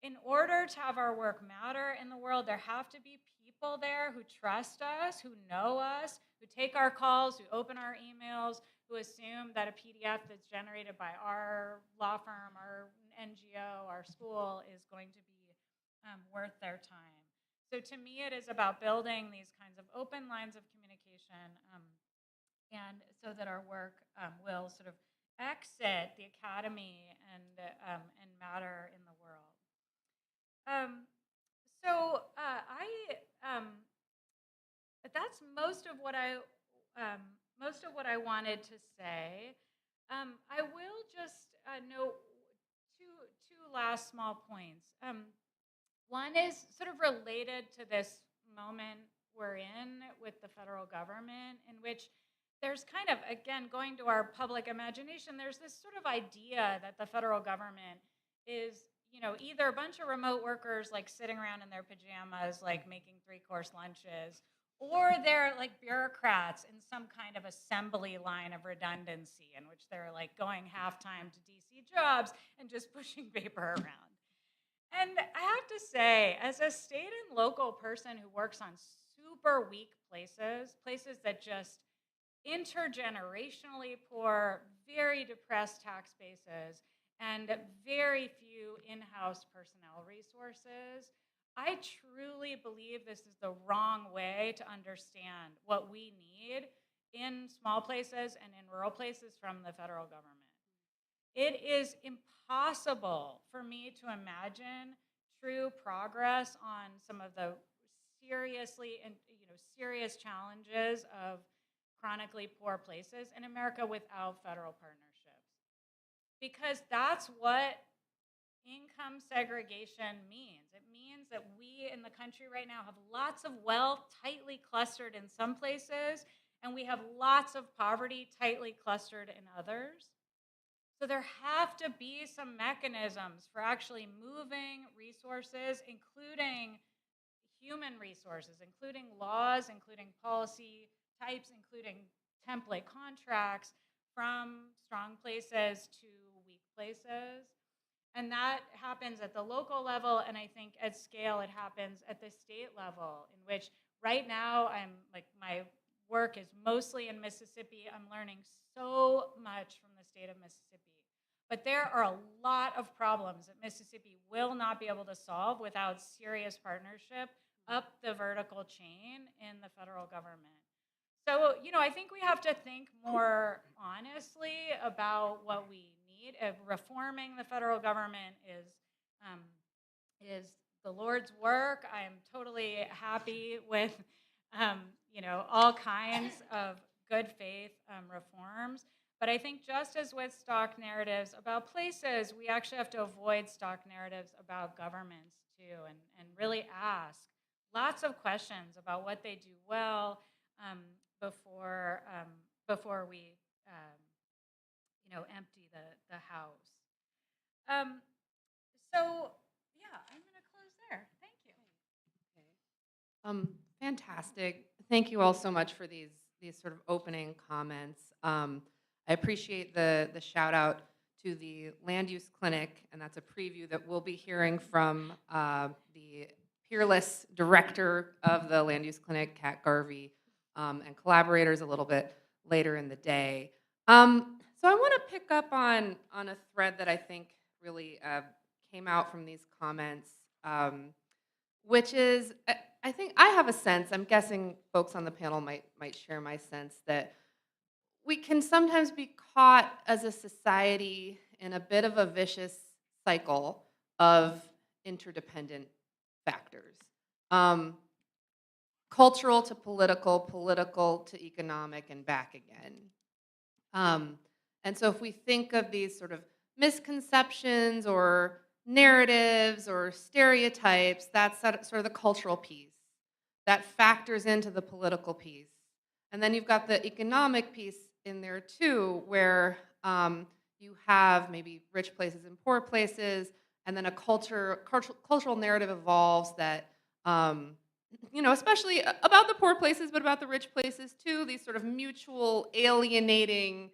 In order to have our work matter in the world, there have to be people there who trust us, who know us, who take our calls, who open our emails, who assume that a PDF that's generated by our law firm, our NGO, our school is going to be worth their time. So to me, it is about building these kinds of open lines of communication, and so that our work will sort of exit the academy and matter in the world. That's most of what I wanted to say. I will just note two last small points. One is sort of related to this moment we're in with the federal government, in which there's kind of, again, going to our public imagination, there's this sort of idea that the federal government is, either a bunch of remote workers like sitting around in their pajamas, like making 3-course lunches, or they're like bureaucrats in some kind of assembly line of redundancy in which they're like going half-time to DC jobs and just pushing paper around. And I have to say, as a state and local person who works on super weak places that just intergenerationally poor, very depressed tax bases, and very few in-house personnel resources, I truly believe this is the wrong way to understand what we need in small places and in rural places from the federal government. It is impossible for me to imagine true progress on some of the serious challenges of chronically poor places in America without federal partnerships. Because that's what income segregation means. It means that we in the country right now have lots of wealth tightly clustered in some places, and we have lots of poverty tightly clustered in others. So there have to be some mechanisms for actually moving resources, including human resources, including laws, including policy types, including template contracts, from strong places to weak places. And that happens at the local level, and I think at scale it happens at the state level, in which right now my work is mostly in Mississippi. I'm learning so much from the state of Mississippi. But there are a lot of problems that Mississippi will not be able to solve without serious partnership up the vertical chain in the federal government. So, I think we have to think more honestly about what we need. Reforming the federal government is the Lord's work. I am totally happy with, all kinds of good faith reforms. But I think just as with stock narratives about places, we actually have to avoid stock narratives about governments too, and really ask lots of questions about what they do well before we empty the house. So yeah, I'm going to close there. Thank you. Fantastic. Thank you all so much for these sort of opening comments. I appreciate the shout out to the land use clinic, and that's a preview that we'll be hearing from the peerless director of the land use clinic, Kat Garvey, and collaborators a little bit later in the day. So I want to pick up on a thread that I think really came out from these comments, which is, I think I have a sense, I'm guessing folks on the panel might share my sense, that we can sometimes be caught as a society in a bit of a vicious cycle of interdependent factors. Cultural to political, political to economic, and back again. And so if we think of these sort of misconceptions or narratives or stereotypes, that's sort of the cultural piece that factors into the political piece. And then you've got the economic piece in there too, where you have maybe rich places and poor places, and then a cultural narrative evolves that, especially about the poor places, but about the rich places too, these sort of mutual alienating,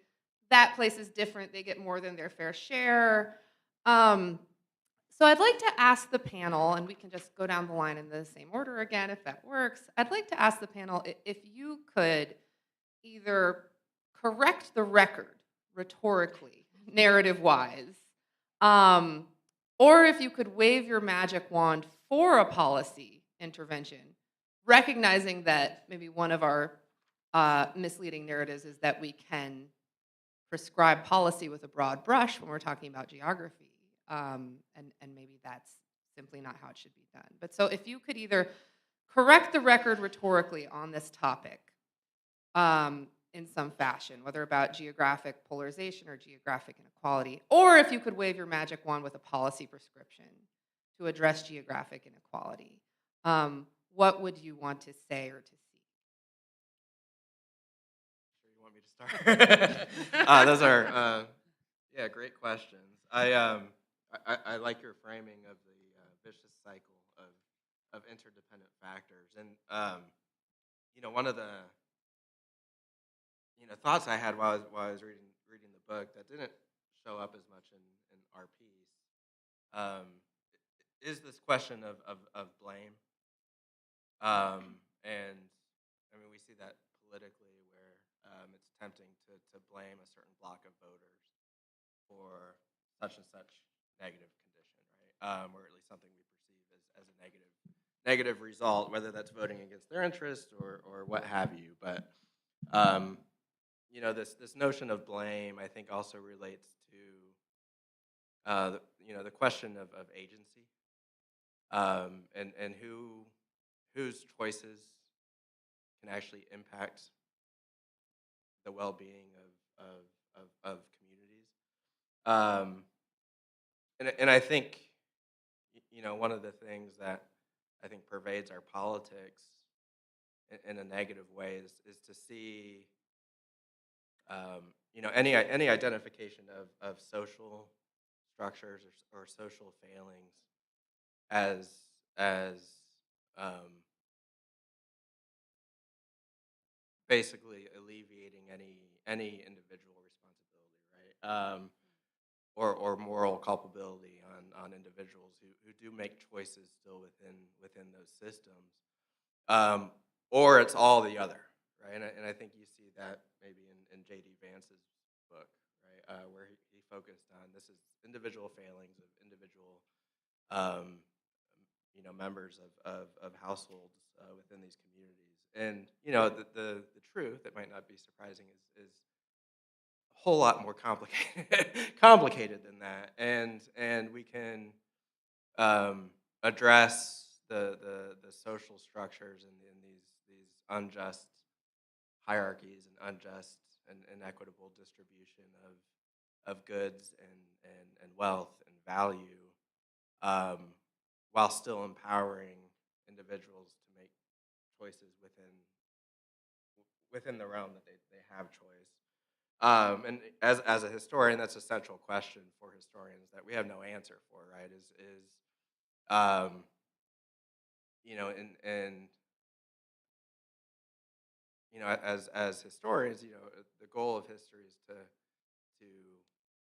that place is different, they get more than their fair share. So I'd like to ask the panel, and we can just go down the line in the same order again if that works. I'd like to ask the panel if you could either correct the record rhetorically, narrative-wise, um, or if you could wave your magic wand for a policy intervention, recognizing that maybe one of our misleading narratives is that we can prescribe policy with a broad brush when we're talking about geography. And maybe that's simply not how it should be done. But so if you could either correct the record rhetorically on this topic in some fashion, whether about geographic polarization or geographic inequality, or if you could wave your magic wand with a policy prescription to address geographic inequality, what would you want to say or to see? Sure you want me to start? Those are yeah, great questions. I like your framing of the vicious cycle of interdependent factors, and one of the thoughts I had while I was reading the book that didn't show up as much in our piece um, is this question of blame. And I mean, we see that politically where it's tempting to blame a certain block of voters for such and such negative condition, right? Or at least something we perceive as a negative result, whether that's voting against their interest or what have you. But this notion of blame, I think, also relates to the question of agency, and whose choices can actually impact the well-being of communities. And I think one of the things that I think pervades our politics in a negative way is to see any identification of social structures or social failings as basically alleviating any individual responsibility, right? Or moral culpability on individuals who do make choices still within those systems, or it's all the other, right? And I think you see that maybe in J.D. Vance's book, right, where he focused on this is individual failings of individual members of households within these communities. And the truth, that might not be surprising, is a whole lot more complicated than that. And we can address the social structures and these unjust hierarchies and unjust and inequitable distribution of goods and wealth and value, while still empowering individuals to make choices within the realm that they have choice. And as a historian, that's a central question for historians that we have no answer for, right? As historians, the goal of history is to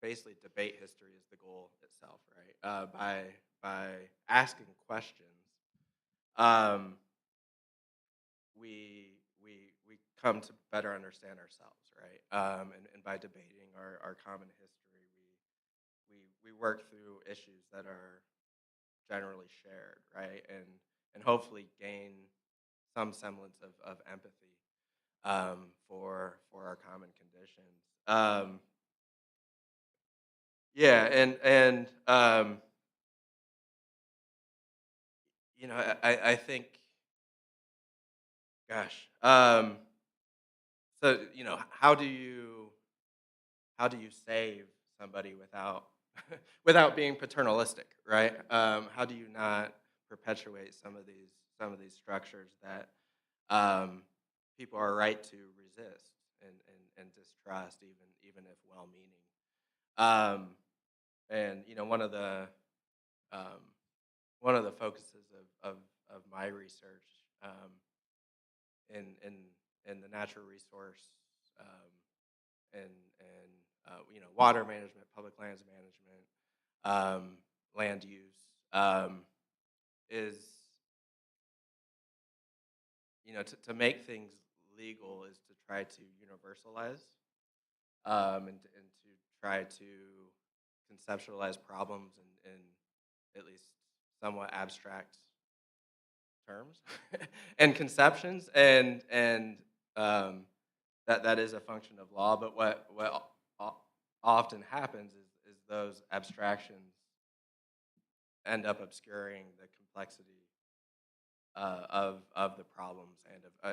basically debate history is the goal itself, right? By asking questions, we come to better understand ourselves, right? And by debating our common history, we work through issues that are generally shared, right? And hopefully gain some semblance of empathy for our common conditions. Yeah, and I think, gosh, so how do you save somebody without without being paternalistic, right? How do you not perpetuate some of these structures that people are right to resist and distrust, even if well-meaning? And one of the focuses of my research in the natural resource and water management, public lands management, land use is, to make things legal is to try to universalize and to try to conceptualize problems in at least somewhat abstract terms and conceptions, and that is a function of law. But what often happens is those abstractions end up obscuring the complexity of the problems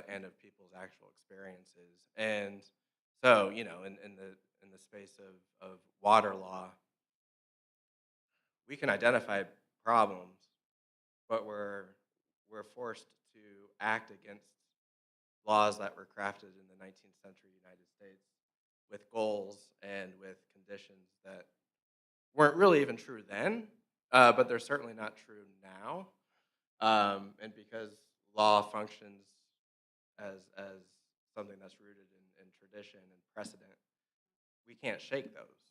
and of people's actual experiences. And so, in the space of water law, we can identify problems, but we're forced to act against laws that were crafted in the 19th century United States with goals and with conditions that weren't really even true then, but they're certainly not true now. And because law functions as something that's rooted in tradition and precedent, we can't shake those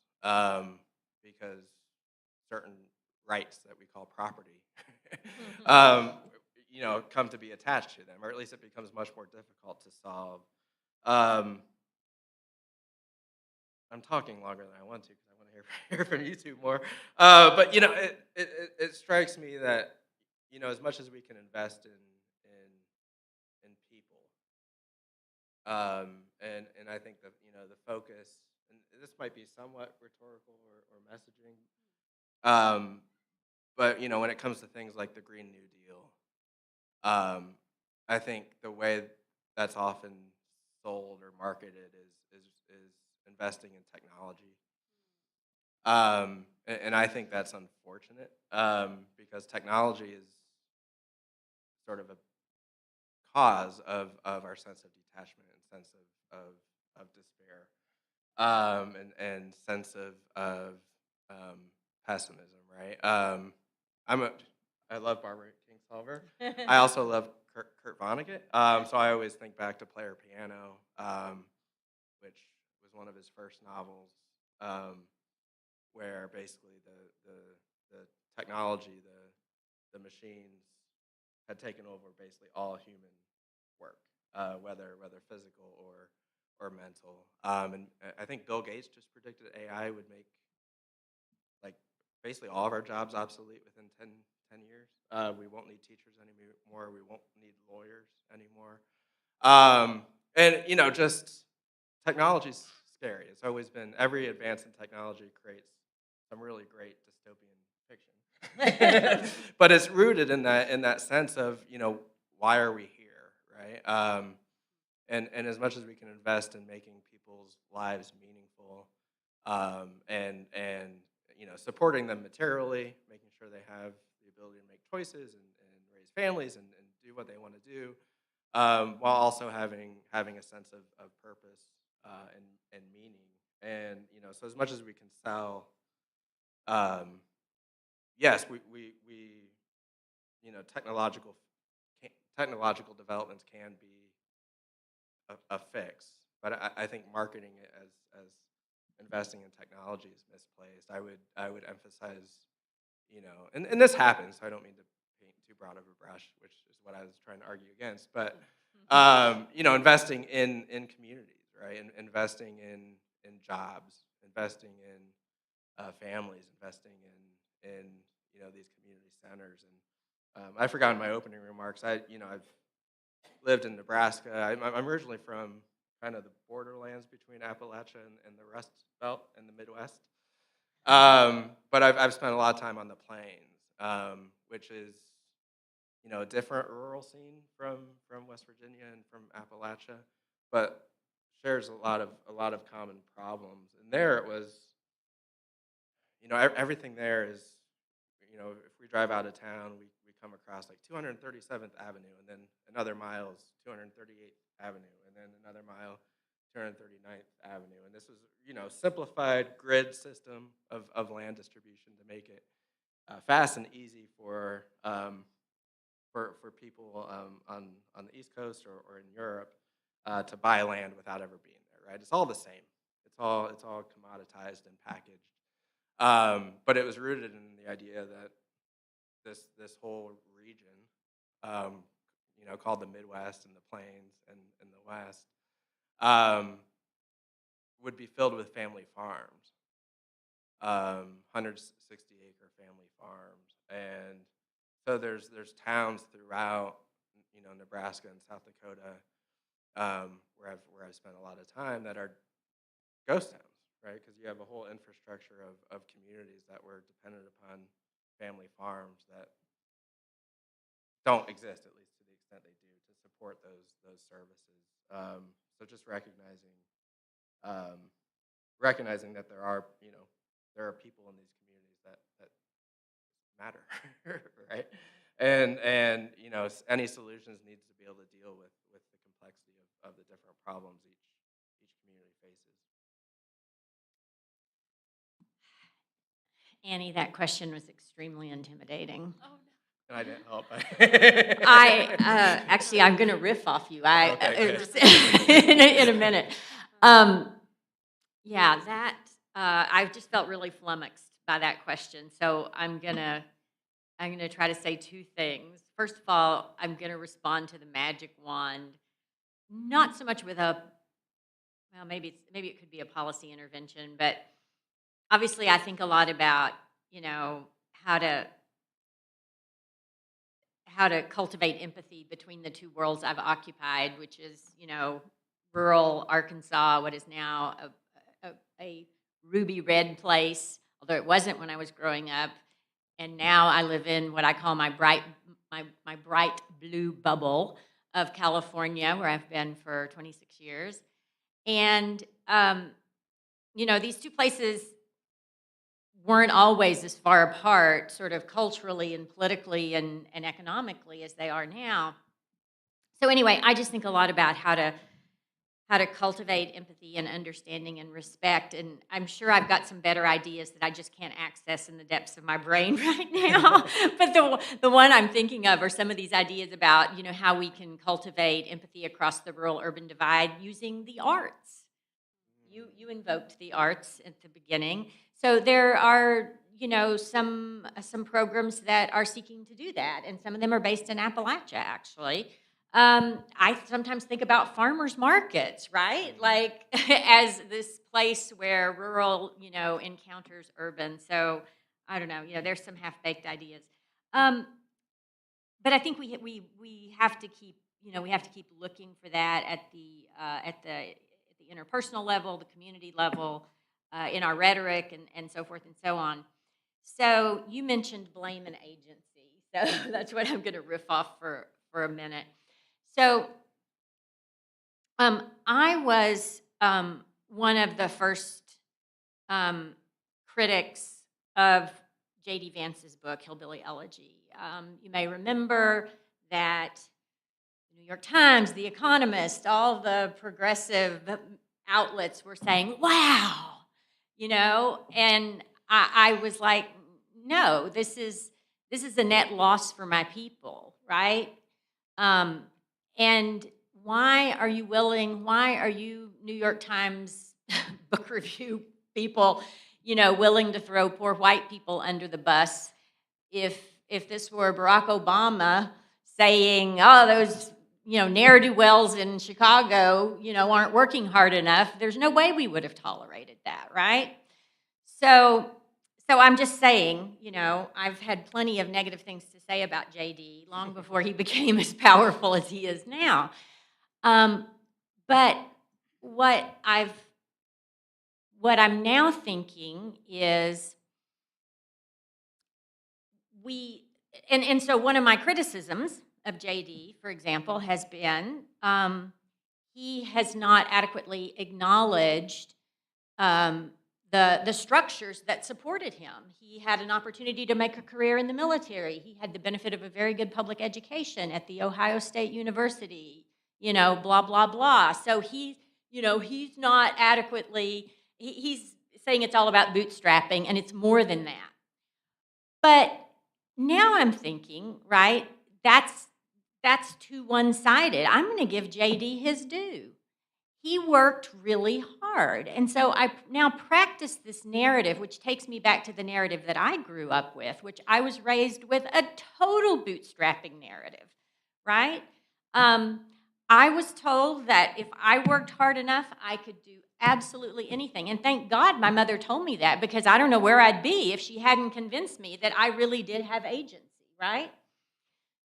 because certain rights that we call property, um, come to be attached to them, or at least it becomes much more difficult to solve. Um, I'm talking longer than I want to because I want to hear from you two more. But it strikes me that as much as we can invest in people, and I think that the focus, and this might be somewhat rhetorical or messaging, but when it comes to things like the Green New Deal, I think the way that's often sold or marketed is investing in technology. And I think that's unfortunate because technology is sort of a cause of our sense of detachment and sense of despair and sense of pessimism, right? I love Barbara Kingsolver. I also love Kurt Vonnegut. So I always think back to Player Piano, which was one of his first novels, where basically the technology, the machines had taken over basically all human work, whether physical or mental. And I think Bill Gates just predicted AI would make like basically all of our jobs obsolete within 10 years. We won't need teachers anymore. We won't need lawyers anymore. And just technology's scary. It's always been, every advance in technology creates some really great dystopian fiction. But it's rooted in that sense of, why are we here, right? And as much as we can invest in making people's lives meaningful, and supporting them materially, making sure they have the ability to make choices and raise families and do what they want to do, while also having a sense of purpose and meaning. And so as much as we can sell, yes, we technological developments can be a fix, but I think marketing it as investing in technology is misplaced. I would emphasize, and this happens, so I don't mean to paint too broad of a brush, which is what I was trying to argue against, but investing in communities, right? And investing in jobs, investing in families, investing in these community centers. And I forgot in my opening remarks, I've lived in Nebraska. I'm originally from kind of the borderlands between Appalachia and the Rust Belt in the Midwest. But I've spent a lot of time on the plains, which is a different rural scene from West Virginia and from Appalachia, but shares a lot of common problems. And there it was, everything there is, if we drive out of town, we come across like 237th Avenue, and then another mile is 238th Avenue, and then another mile, 239th Avenue. And this was, simplified grid system of land distribution to make it fast and easy for people on the East Coast or in Europe to buy land without ever being there, right? It's all the same. It's all commoditized and packaged. But it was rooted in the idea that this whole region, called the Midwest and the Plains and the West, would be filled with family farms, 160-acre family farms, and so there's towns throughout, Nebraska and South Dakota, where I've spent a lot of time, that are ghost towns, right? Because you have a whole infrastructure of communities that were dependent upon family farms that don't exist, at least to the extent they do, to support those services. So just recognizing that there are people in these communities that matter, right? And any solutions needs to be able to deal with the complexity of the different problems each community faces. Annie, that question was extremely intimidating. Oh, no. And I didn't help. Actually, I'm going to riff off you. Okay, In a minute. Yeah, that I just felt really flummoxed by that question. So I'm gonna try to say two things. First of all, I'm gonna respond to the magic wand, not so much with maybe it could be a policy intervention, but obviously I think a lot about how to cultivate empathy between the two worlds I've occupied, which is rural Arkansas, what is now a ruby red place, although it wasn't when I was growing up, and now I live in what I call my bright blue bubble of California, where I've been for 26 years. And these two places weren't always as far apart, sort of culturally and politically and economically, as they are now. So anyway, I just think a lot about how to cultivate empathy and understanding and respect. And I'm sure I've got some better ideas that I just can't access in the depths of my brain right now. But the one I'm thinking of are some of these ideas about, how we can cultivate empathy across the rural-urban divide using the arts. You invoked the arts at the beginning. So there are, some programs that are seeking to do that. And some of them are based in Appalachia, actually. I sometimes think about farmers markets, right? Like as this place where rural, encounters urban. So I don't know, there's some half-baked ideas. But I think we have to keep, looking for that at the interpersonal level, the community level, in our rhetoric and so forth and so on. So you mentioned blame and agency. So that's what I'm going to riff off for a minute. So I was one of the first critics of J.D. Vance's book, Hillbilly Elegy. You may remember that the New York Times, The Economist, all the progressive outlets were saying, wow, and I was like, no, this is a net loss for my people, right? And why are you New York Times book review people, willing to throw poor white people under the bus if this were Barack Obama saying, oh, those, ne'er-do-wells in Chicago, aren't working hard enough, there's no way we would have tolerated that, right? So I'm just saying, I've had plenty of negative things to say about JD long before he became as powerful as he is now. But what I'm now thinking is so one of my criticisms of JD, for example, has been he has not adequately acknowledged the structures that supported him. He had an opportunity to make a career in the military. He had the benefit of a very good public education at the Ohio State University, blah, blah, blah. So he's not adequately, he's saying it's all about bootstrapping, and it's more than that. But now I'm thinking, right, that's too one-sided. I'm going to give JD his due. he worked really hard. And so I now practice this narrative, which takes me back to the narrative that I grew up with, which I was raised with a total bootstrapping narrative, right? I was told that if I worked hard enough, I could do absolutely anything. And thank God my mother told me that, because I don't know where I'd be if she hadn't convinced me that I really did have agency, right?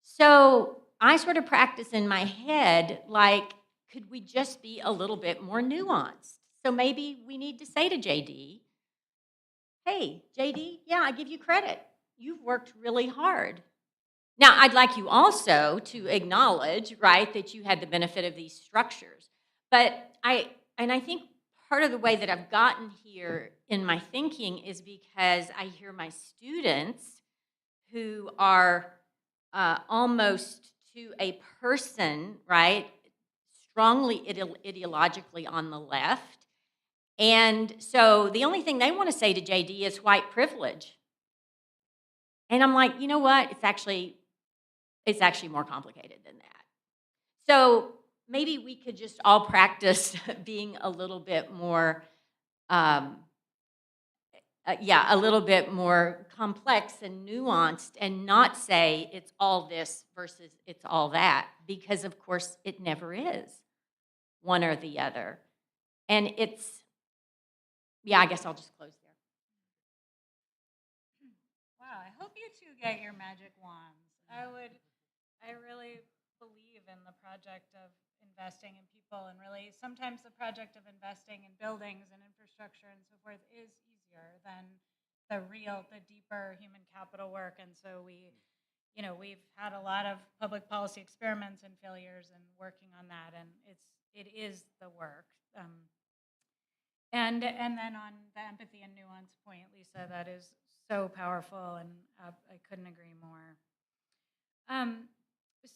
So I sort of practice in my head, like, could we just be a little bit more nuanced? So maybe we need to say to JD, hey, JD, yeah, I give you credit. You've worked really hard. Now, I'd like you also to acknowledge, right, that you had the benefit of these structures. But I think part of the way that I've gotten here in my thinking is because I hear my students who are almost to a person, right, strongly ideologically on the left. And so the only thing they want to say to JD is white privilege. And I'm like, you know what? It's actually more complicated than that. So maybe we could just all practice being a little bit more, a little bit more complex and nuanced, and not say it's all this versus it's all that, because of course it never is one or the other. And I guess I'll just close there. Wow, I hope you two get your magic wands. I really believe in the project of investing in people, and really sometimes the project of investing in buildings and infrastructure and so forth is easier than the deeper human capital work. And so we've had a lot of public policy experiments and failures and working on that, and it is the work. And then on the empathy and nuance point, Lisa, that is so powerful, and I couldn't agree more.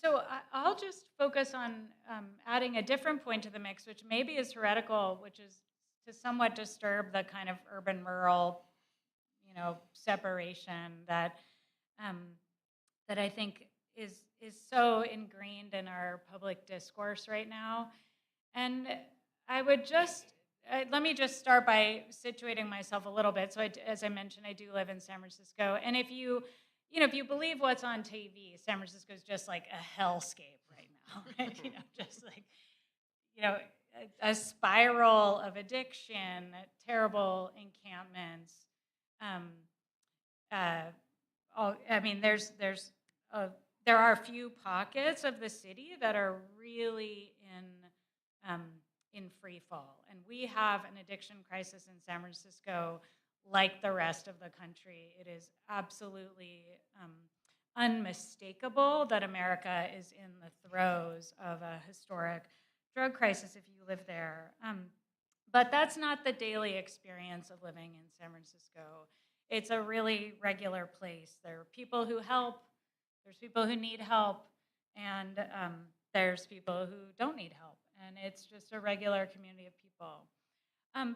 So I'll just focus on adding a different point to the mix, which maybe is heretical, which is to somewhat disturb the kind of urban-rural, separation that I think is so ingrained in our public discourse right now. And I would let me just start by situating myself a little bit. So as I mentioned, I do live in San Francisco. And if you believe what's on TV, San Francisco is just like a hellscape right now, right? Just like, a spiral of addiction, terrible encampments. There are a few pockets of the city that are really in free fall, and we have an addiction crisis in San Francisco like the rest of the country. It is absolutely unmistakable that America is in the throes of a historic drug crisis if you live there. But that's not the daily experience of living in San Francisco. It's a really regular place. There are people who help, there's people who need help, and there's people who don't need help. And it's just a regular community of people.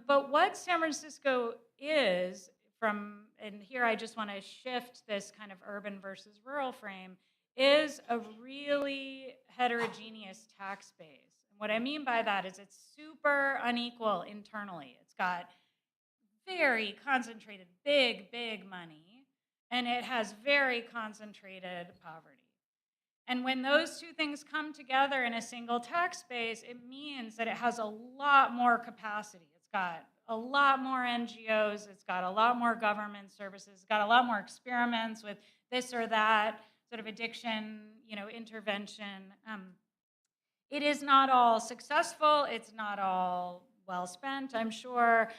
But what San Francisco is, and here I just want to shift this kind of urban versus rural frame, is a really heterogeneous tax base. And what I mean by that is it's super unequal internally. It's got very concentrated, big money, and it has very concentrated poverty. And when those two things come together in a single tax base, it means that it has a lot more capacity. It's got a lot more NGOs, it's got a lot more government services, it's got a lot more experiments with this or that sort of addiction, intervention. It is not all successful, it's not all well spent, I'm sure.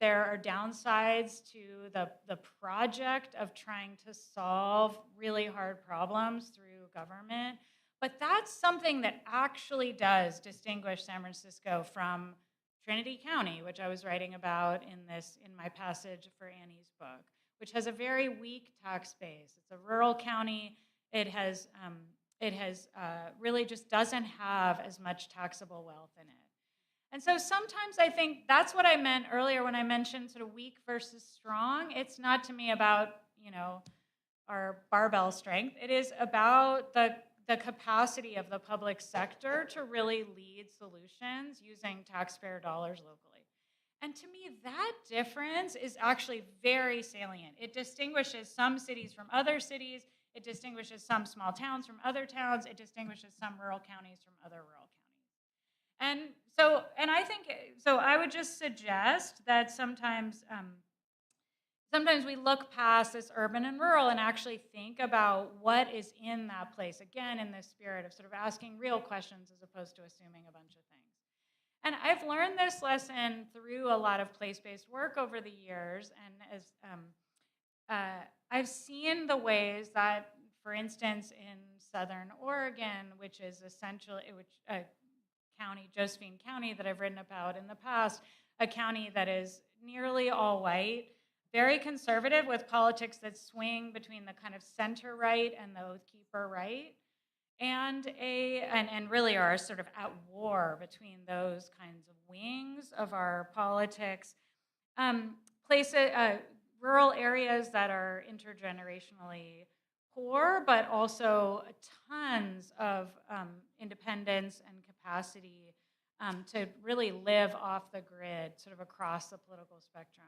There are downsides to the project of trying to solve really hard problems through government, but that's something that actually does distinguish San Francisco from Trinity County, which I was writing about in my passage for Annie's book, which has a very weak tax base. It's a rural county. It has really just doesn't have as much taxable wealth in it. And so sometimes I think that's what I meant earlier when I mentioned sort of weak versus strong. It's not to me about, our barbell strength. It is about the the capacity of the public sector to really lead solutions using taxpayer dollars locally. And to me, that difference is actually very salient. It distinguishes some cities from other cities. It distinguishes some small towns from other towns. It distinguishes some rural counties from other rural counties. And I think, so I would just suggest that sometimes we look past this urban and rural and actually think about what is in that place, again, in the spirit of sort of asking real questions as opposed to assuming a bunch of things. And I've learned this lesson through a lot of place-based work over the years, and as I've seen the ways that, for instance, in Southern Oregon, which is essentially county, Josephine County, that I've written about in the past, a county that is nearly all white, very conservative with politics that swing between the kind of center right and the Oath Keeper right, and really are sort of at war between those kinds of wings of our politics. Rural areas that are intergenerationally poor, but also tons of independence and capacity to really live off the grid, sort of across the political spectrum.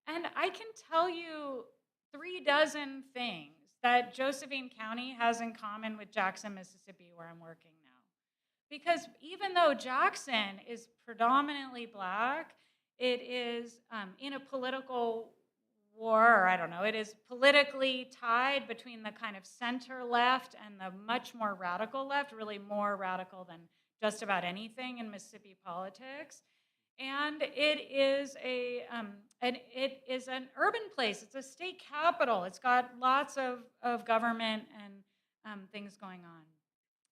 And I can tell you 36 things that Josephine County has in common with Jackson, Mississippi, where I'm working now. Because even though Jackson is predominantly Black, it is in a political war, or I don't know, it is politically tied between the kind of center left and the much more radical left, really more radical than just about anything in Mississippi politics. And it is an urban place. It's a state capital. It's got lots of government and things going on.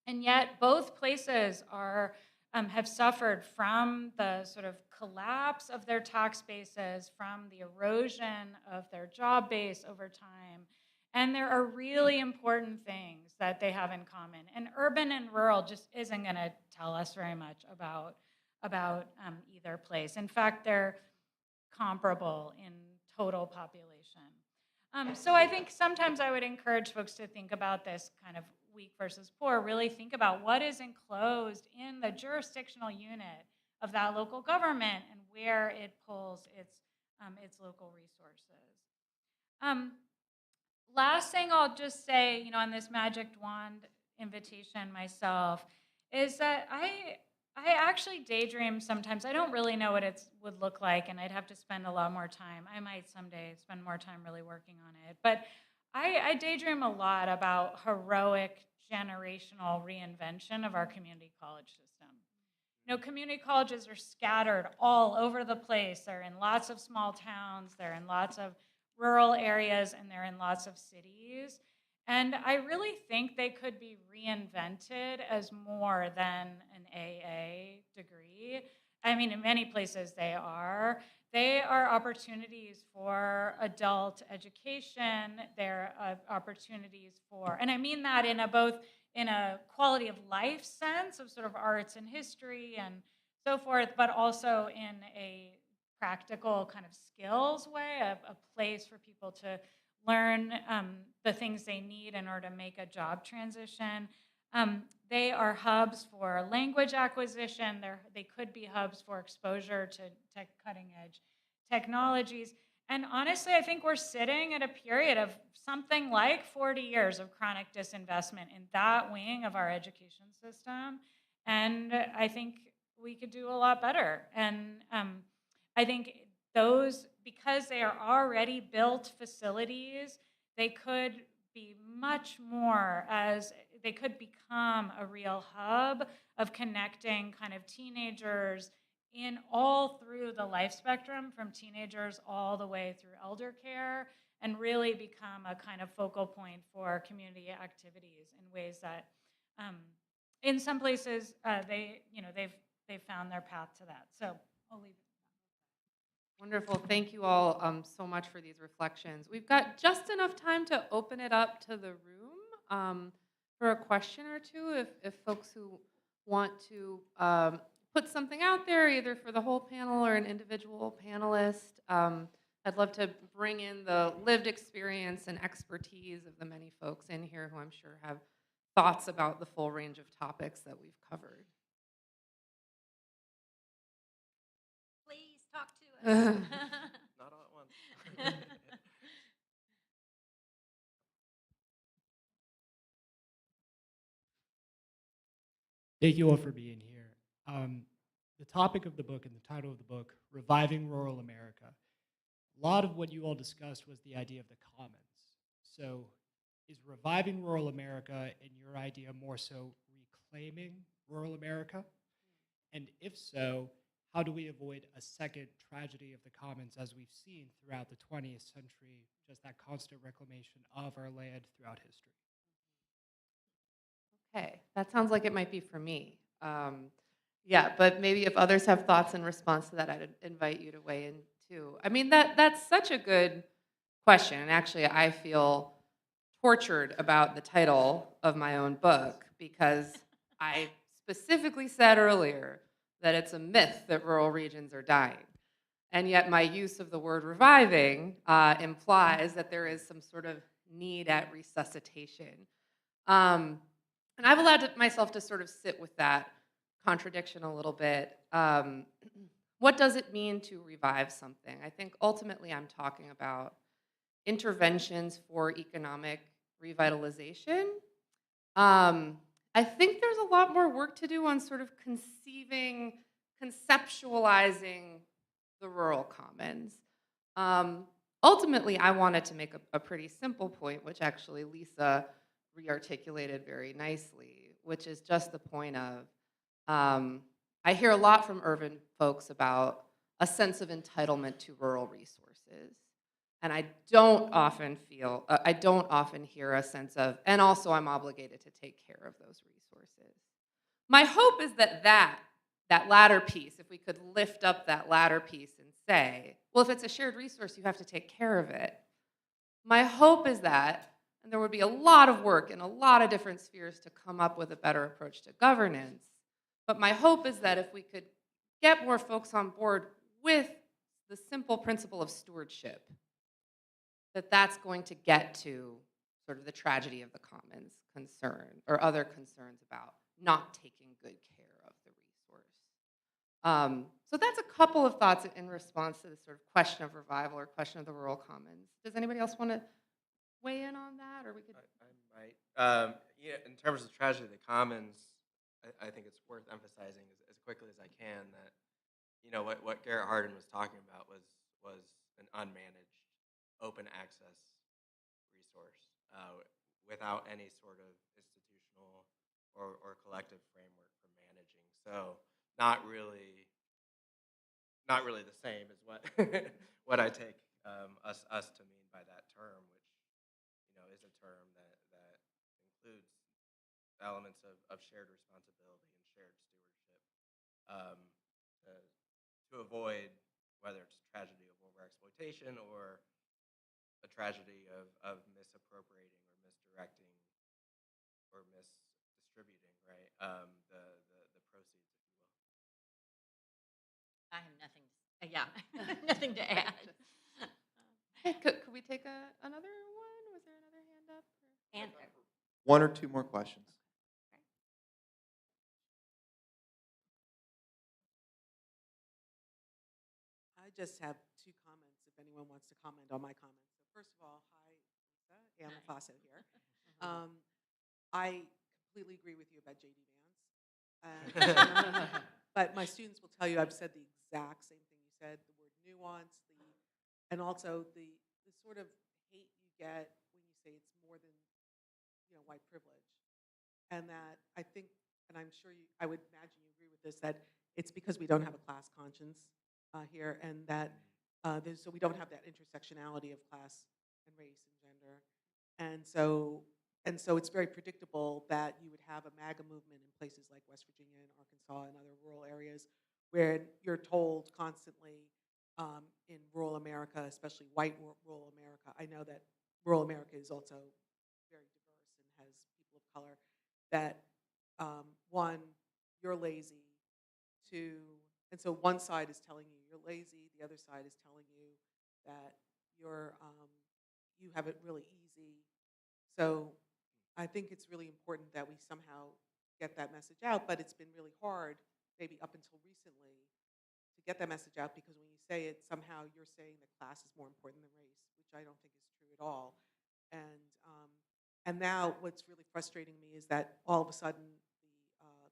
And yet both places have suffered from the sort of collapse of their tax bases, from the erosion of their job base over time. And there are really important things that they have in common. And urban and rural just isn't going to tell us very much about either place. In fact, they're comparable in total population. So I think sometimes I would encourage folks to think about this kind of weak versus poor, really think about what is enclosed in the jurisdictional unit of that local government and where it pulls its local resources. Last thing I'll just say, on this magic wand invitation myself, is that I actually daydream sometimes. I don't really know what it would look like, and I'd have to spend a lot more time. I might someday spend more time really working on it. But I daydream a lot about heroic generational reinvention of our community college system. Community colleges are scattered all over the place. They're in lots of small towns. They're in lots of rural areas, and they're in lots of cities. And I really think they could be reinvented as more than an AA degree. I mean, in many places they are. They are opportunities for adult education. They're opportunities for, and I mean that both in a quality of life sense of sort of arts and history and so forth, but also in a practical kind of skills way, a place for people to learn the things they need in order to make a job transition. They are hubs for language acquisition. They could be hubs for exposure to cutting edge technologies. And honestly, I think we're sitting at a period of something like 40 years of chronic disinvestment in that wing of our education system. And I think we could do a lot better. And I think because they are already built facilities, they could be much more they could become a real hub of connecting kind of teenagers in all through the life spectrum, from teenagers all the way through elder care, and really become a kind of focal point for community activities in ways that, in some places, they've found their path to that. So I'll leave it. Wonderful. Thank you all so much for these reflections. We've got just enough time to open it up to the room for a question or two if folks who want to put something out there, either for the whole panel or an individual panelist. I'd love to bring in the lived experience and expertise of the many folks in here who I'm sure have thoughts about the full range of topics that we've covered. Please talk to us. Not all at once. Thank you all for being here. The topic of the book and the title of the book, Reviving Rural America. A lot of what you all discussed was the idea of the commons. So is reviving rural America, in your idea, more so reclaiming rural America? And if so, how do we avoid a second tragedy of the commons as we've seen throughout the 20th century, just that constant reclamation of our land throughout history? Okay, that sounds like it might be for me. Yeah, but maybe if others have thoughts in response to that, I'd invite you to weigh in too. I mean, that's such a good question. And actually, I feel tortured about the title of my own book because I specifically said earlier that it's a myth that rural regions are dying. And yet my use of the word reviving implies that there is some sort of need at resuscitation. And I've allowed myself to sort of sit with that contradiction a little bit. What does it mean to revive something? I think ultimately I'm talking about interventions for economic revitalization. I think there's a lot more work to do on sort of conceptualizing the rural commons. Ultimately, I wanted to make a pretty simple point, which actually Lisa re-articulated very nicely, which is just the point of, I hear a lot from urban folks about a sense of entitlement to rural resources. And I don't often hear a sense of, and also I'm obligated to take care of those resources. My hope is that latter piece, if we could lift up that latter piece and say, well, if it's a shared resource, you have to take care of it. My hope is that, and there would be a lot of work in a lot of different spheres to come up with a better approach to governance, but my hope is that if we could get more folks on board with the simple principle of stewardship, that's going to get to sort of the tragedy of the commons concern or other concerns about not taking good care of the resource. So that's a couple of thoughts in response to this sort of question of revival or question of the rural commons. Does anybody else want to weigh in on that, or we could? I might. Yeah, in terms of tragedy of the commons, I think it's worth emphasizing as quickly as I can that what Garrett Hardin was talking about was an unmanaged, open access resource without any sort of institutional or collective framework for managing. So not really the same as what what I take us to mean by that term, which is a term that includes elements of shared responsibility and shared stewardship to avoid whether it's a tragedy of overexploitation or a tragedy of misappropriating or misdirecting or misdistributing, right? The proceeds, if you will. I have nothing. Yeah, nothing to add. Hey, could we take another one? Was there another hand up? And One or two more questions. I just have two comments if anyone wants to comment on my comments. So first of all, hi, Lisa, Ann Hi. Lafaso here. I completely agree with you about J.D. Vance. But my students will tell you I've said the exact same thing you said, the word nuance, and also the sort of hate you get when you say it's more than white privilege. And that I think, and I'm sure I would imagine you agree with this, that it's because we don't have a class conscience here, and that so we don't have that intersectionality of class and race and gender, and so it's very predictable that you would have a MAGA movement in places like West Virginia and Arkansas and other rural areas where you're told constantly in rural America, especially white rural America. I know that rural America is also very diverse and has people of color. That one, you're lazy. Two, and so one side is telling you you're lazy. The other side is telling you that you have it really easy. So I think it's really important that we somehow get that message out, but it's been really hard, maybe up until recently, to get that message out because when you say it, somehow you're saying that class is more important than race, which I don't think is true at all. And now what's really frustrating me is that all of a sudden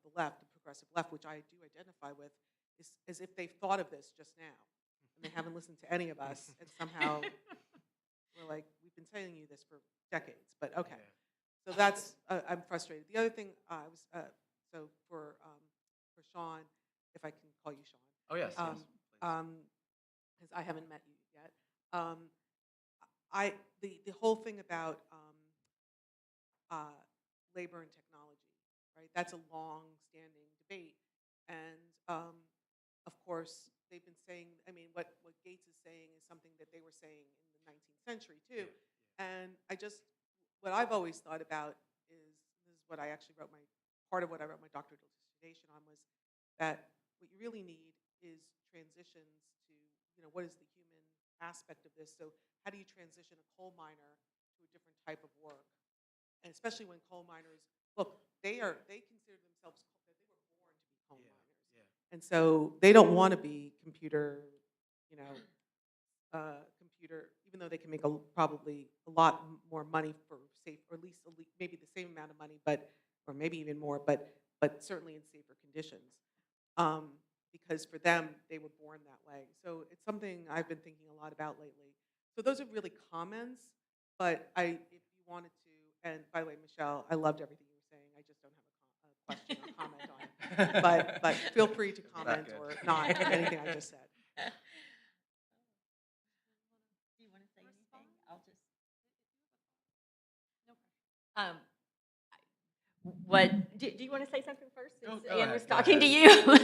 the left, the progressive left, which I do identify with, is as if they've thought of this just now. And they haven't listened to any of us, and somehow we're like, we've been telling you this for decades, but okay. So that's, I'm frustrated. The other thing, so for Sean, if I can call you Sean. Oh, yes, yes, please. Because I haven't met you yet. The whole thing about labor and technology, right? That's a long-standing debate, and of course they've been saying. I mean, what Gates is saying is something that they were saying in the 19th century too. And what I've always thought about is this is what I actually wrote part of what I wrote my doctoral dissertation on was that what you really need is transitions to what is the human aspect of this. So how do you transition a coal miner to a different type of work? And especially when coal miners they consider themselves that they were born to be coal miners, and so they don't want to be computer, even though they can make probably a lot more money for safe, or at least maybe the same amount of money, or maybe even more, but certainly in safer conditions. Because for them, they were born that way. So it's something I've been thinking a lot about lately. So those are really comments, but if you wanted to, and by the way, Michelle, I loved everything you were saying. I just don't have a question or comment on it. But feel free to comment or not anything I just said. Do you want to say anything? I'll just. Do you want to say something first? Since Go Ann ahead, was go talking to ahead. you.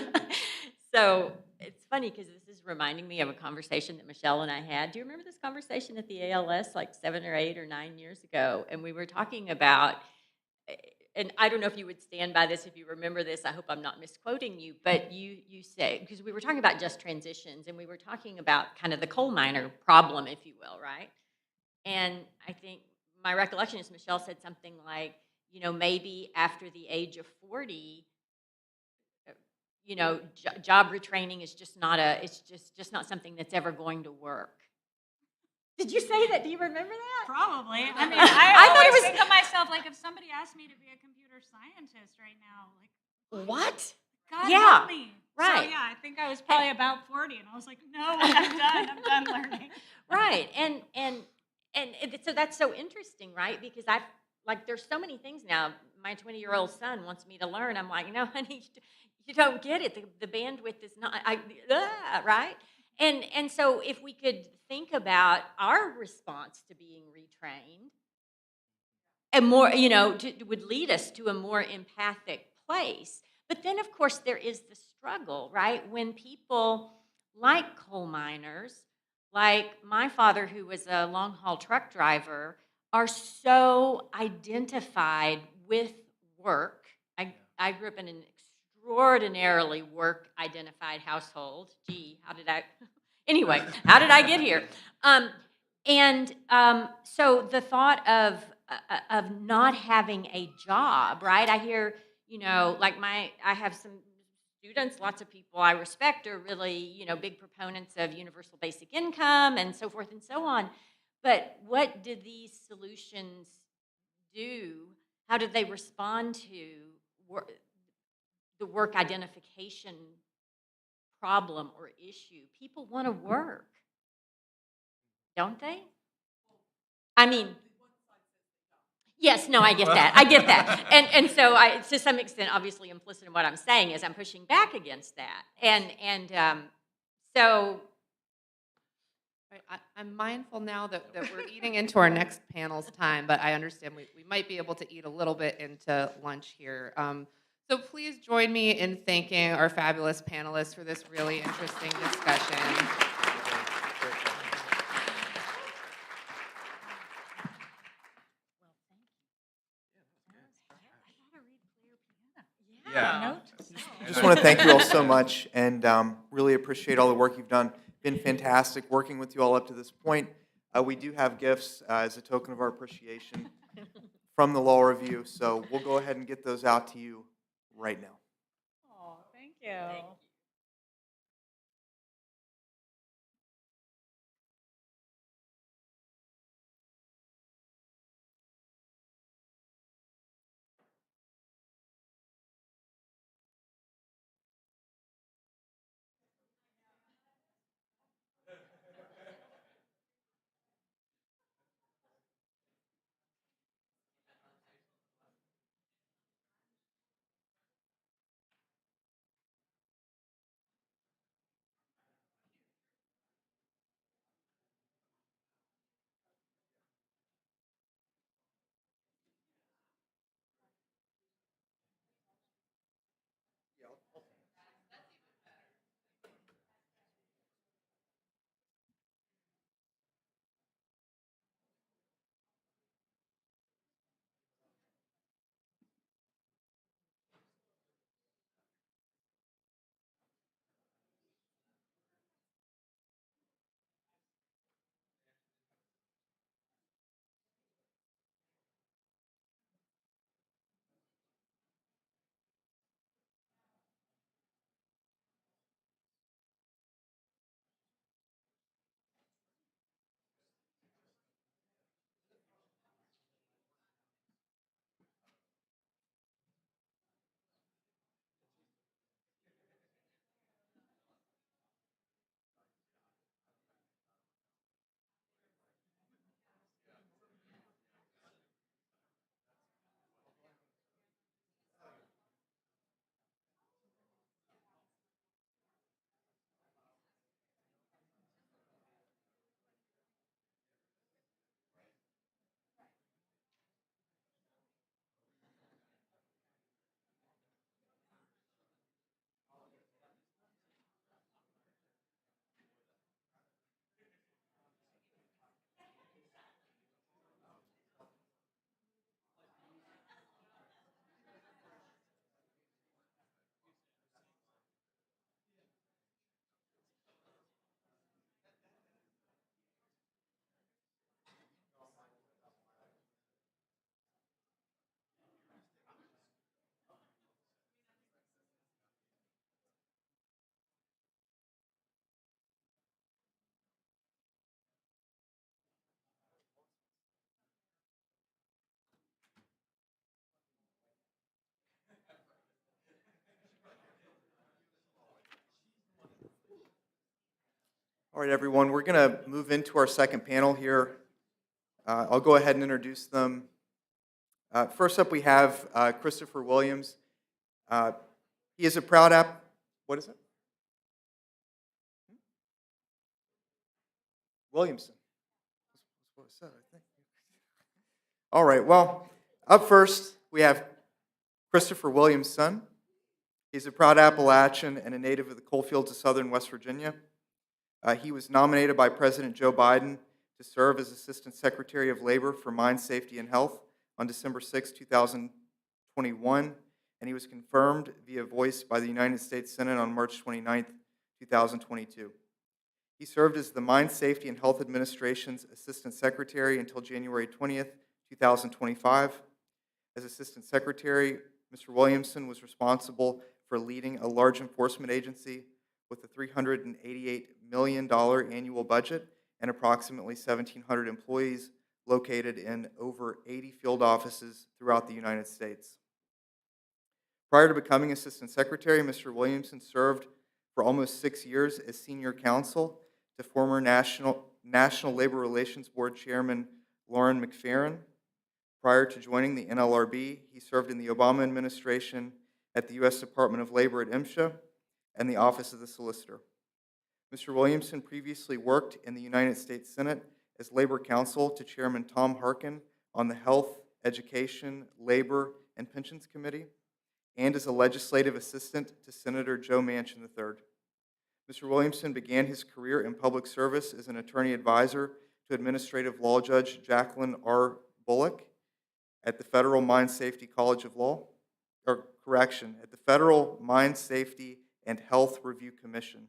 So it's funny because this is reminding me of a conversation that Michelle and I had. Do you remember this conversation at the ALS like 7 or 8 or 9 years ago? And we were talking about, and I don't know if you would stand by this if you remember this. I hope I'm not misquoting you, but you say, because we were talking about just transitions, and we were talking about kind of the coal miner problem, if you will, right? And I think my recollection is Michelle said something like, maybe after the age of 40, job retraining is just not it's just not something that's ever going to work. Did you say that? Do you remember that? Probably. I mean, I thought it always was- think of myself like if somebody asked me to be a computer scientist right now, like, What? God Yeah, help me. right. So yeah, I think I was probably about 40, and I was like, no, I'm done learning. Right. And so that's so interesting, right? Because there's so many things now. My 20-year-old son wants me to learn. I'm like, no, honey, you don't get it. The bandwidth is not, right? And so if we could think about our response to being retrained, and more, would lead us to a more empathic place. But then, of course, there is the struggle, right? When people like coal miners, like my father, who was a long-haul truck driver, are so identified with work. I grew up in an extraordinarily work-identified household. Gee, anyway, how did I get here? So the thought of not having a job, right? I hear, I have some students, lots of people I respect are really, big proponents of universal basic income and so forth and so on. But what did these solutions do? How did they respond to the work identification problem or issue? People want to work, don't they? I mean, yes, no, I get that. I get that. And so to some extent, obviously implicit in what I'm saying is I'm pushing back against that. So I'm mindful now that we're eating into our next panel's time, but I understand we might be able to eat a little bit into lunch here. So please join me in thanking our fabulous panelists for this really interesting discussion. Yeah. I just want to thank you all so much and really appreciate all the work you've done. Been fantastic working with you all up to this point. We do have gifts as a token of our appreciation from the Law Review. So we'll go ahead and get those out to you right now. Oh, thank you. All right, everyone, we're going to move into our second panel here. I'll go ahead and introduce them. First up, we have Christopher Williams. He is a proud what is it? Williamson. That's what it said, I think. All right, well, up first, we have Christopher Williamson. He's a proud Appalachian and a native of the coalfields of southern West Virginia. He was nominated by President Joe Biden to serve as Assistant Secretary of Labor for Mine Safety and Health on December 6, 2021, and he was confirmed via voice by the United States Senate on March 29, 2022. He served as the Mine Safety and Health Administration's Assistant Secretary until January 20th, 2025. As Assistant Secretary, Mr. Williamson was responsible for leading a large enforcement agency with a $388 million annual budget and approximately 1,700 employees located in over 80 field offices throughout the United States. Prior to becoming Assistant Secretary, Mr. Williamson served for almost 6 years as Senior Counsel to former National Labor Relations Board Chairman Lauren McFerrin. Prior to joining the NLRB, he served in the Obama administration at the U.S. Department of Labor at MSHA and the Office of the Solicitor. Mr. Williamson previously worked in the United States Senate as Labor Counsel to Chairman Tom Harkin on the Health, Education, Labor, and Pensions Committee, and as a legislative assistant to Senator Joe Manchin III. Mr. Williamson began his career in public service as an attorney advisor to Administrative Law Judge Jacqueline R. Bullock at the Federal Mine Safety College of Law, at the Federal Mine Safety and Health Review Commission.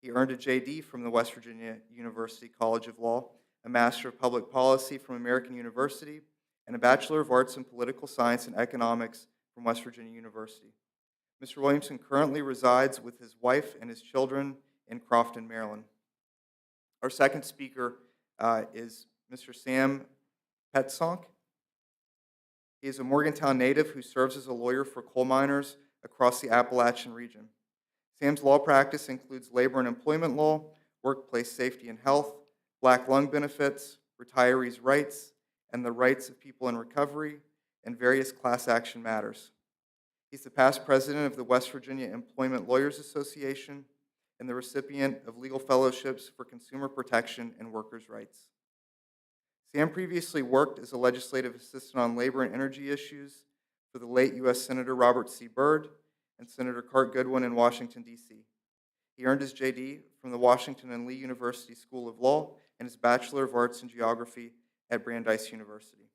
He earned a JD from the West Virginia University College of Law, a Master of Public Policy from American University, and a Bachelor of Arts in Political Science and Economics from West Virginia University. Mr. Williamson currently resides with his wife and his children in Crofton, Maryland. Our second speaker is Mr. Sam Petsonk. He is a Morgantown native who serves as a lawyer for coal miners across the Appalachian region. Sam's law practice includes labor and employment law, workplace safety and health, black lung benefits, retirees' rights, and the rights of people in recovery, and various class action matters. He's the past president of the West Virginia Employment Lawyers Association and the recipient of legal fellowships for consumer protection and workers' rights. Sam previously worked as a legislative assistant on labor and energy issues for the late U.S. Senator Robert C. Byrd and Senator Cart Goodwin in Washington, D.C. He earned his J.D. from the Washington and Lee University School of Law and his Bachelor of Arts in Geography at Brandeis University.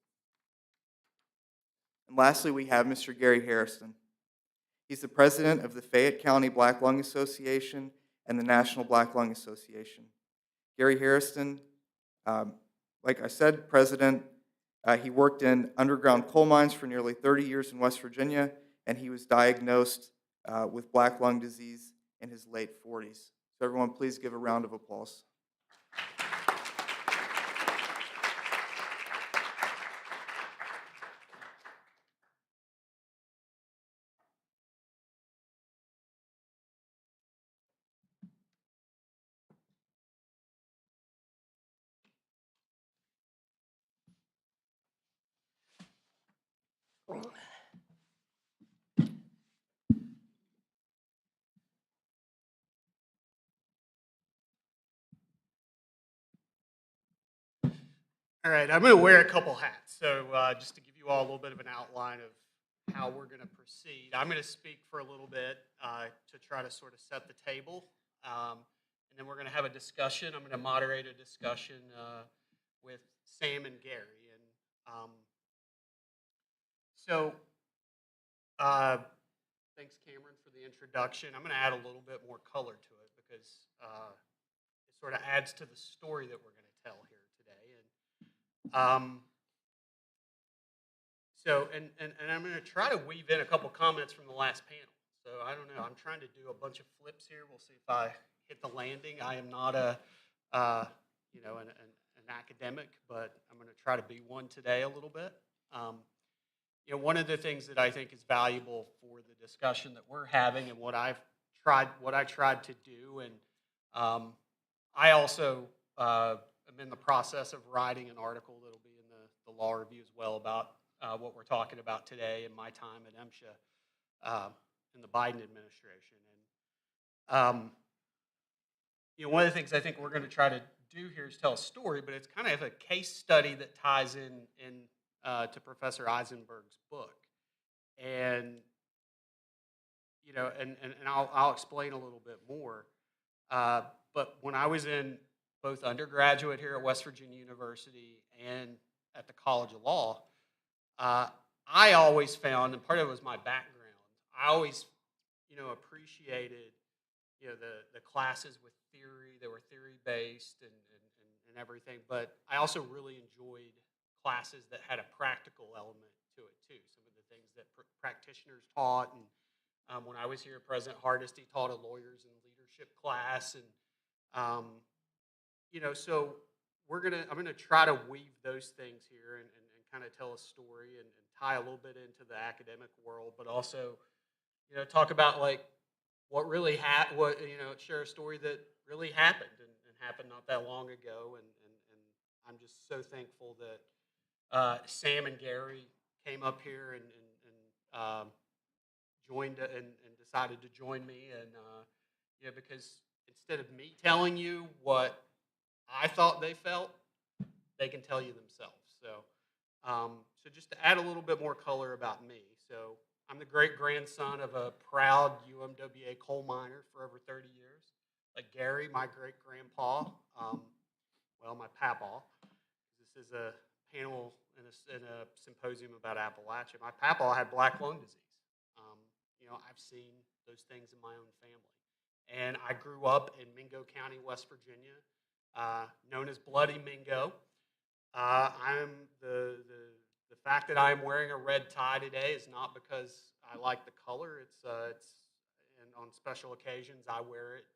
And lastly, we have Mr. Gary Harrison. He's the president of the Fayette County Black Lung Association and the National Black Lung Association. Gary Harrison, like I said, president, he worked in underground coal mines for nearly 30 years in West Virginia, and he was diagnosed with black lung disease in his late 40s. So everyone, please give a round of applause. All right, I'm going to wear a couple hats. So just to give you all a little bit of an outline of how we're going to proceed, I'm going to speak for a little bit to try to sort of set the table. And then we're going to have a discussion. I'm going to moderate a discussion with Sam and Gary. And thanks, Cameron, for the introduction. I'm going to add a little bit more color to it because it sort of adds to the story that we're going to tell here today. And I'm going to try to weave in a couple comments from the last panel. So I don't know. I'm trying to do a bunch of flips here. We'll see if I hit the landing. I am not an academic, but I'm going to try to be one today a little bit. One of the things that I think is valuable for the discussion that we're having, and what I tried to do, and I also am in the process of writing an article that'll be in the Law Review as well about what we're talking about today and my time at MSHA in the Biden administration. And one of the things I think we're going to try to do here is tell a story, but it's kind of a case study that ties in to Professor Eisenberg's book. And I'll explain a little bit more. But when I was in both undergraduate here at West Virginia University and at the College of Law, I always found, and part of it was my background, I always, appreciated, the classes with theory. They were theory-based and everything, but I also really enjoyed classes that had a practical element to it too. Some of the things that practitioners taught, and when I was here, President Hardesty taught a lawyers and leadership class, and so I'm gonna try to weave those things here and kind of tell a story and tie a little bit into the academic world, but also, talk about like what really happened, share a story that really happened and happened not that long ago, and I'm just so thankful that Sam and Gary came up here and joined and decided to join me, and because instead of me telling you what I thought they felt, they can tell you themselves. So just to add a little bit more color about me. So I'm the great-grandson of a proud UMWA coal miner for over 30 years. Like Gary, my great-grandpa, my papaw. This is a panel in a symposium about Appalachia. My papaw had black lung disease. I've seen those things in my own family. And I grew up in Mingo County, West Virginia, known as Bloody Mingo. I'm the the fact that I am wearing a red tie today is not because I like the color. And on special occasions I wear it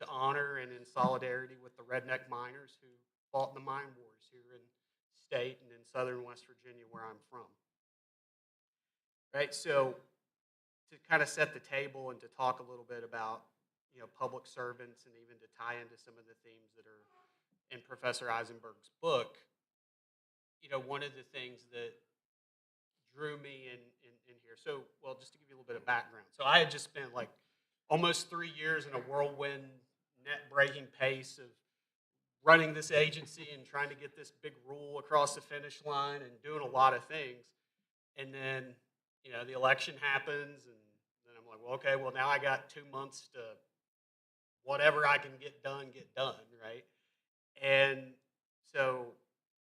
to honor and in solidarity with the redneck miners who fought in the mine wars here in state and in southern West Virginia, where I'm from. Right, so to kind of set the table and to talk a little bit about public servants and even to tie into some of the themes that are in Professor Eisenberg's book, one of the things that drew me in here. So, well, just to give you a little bit of background. So I had just spent like almost 3 years in a whirlwind, net-breaking pace of running this agency and trying to get this big rule across the finish line and doing a lot of things. And then, the election happens, and then I'm like, well, okay, well, now I got 2 months to whatever I can get done, right? And so,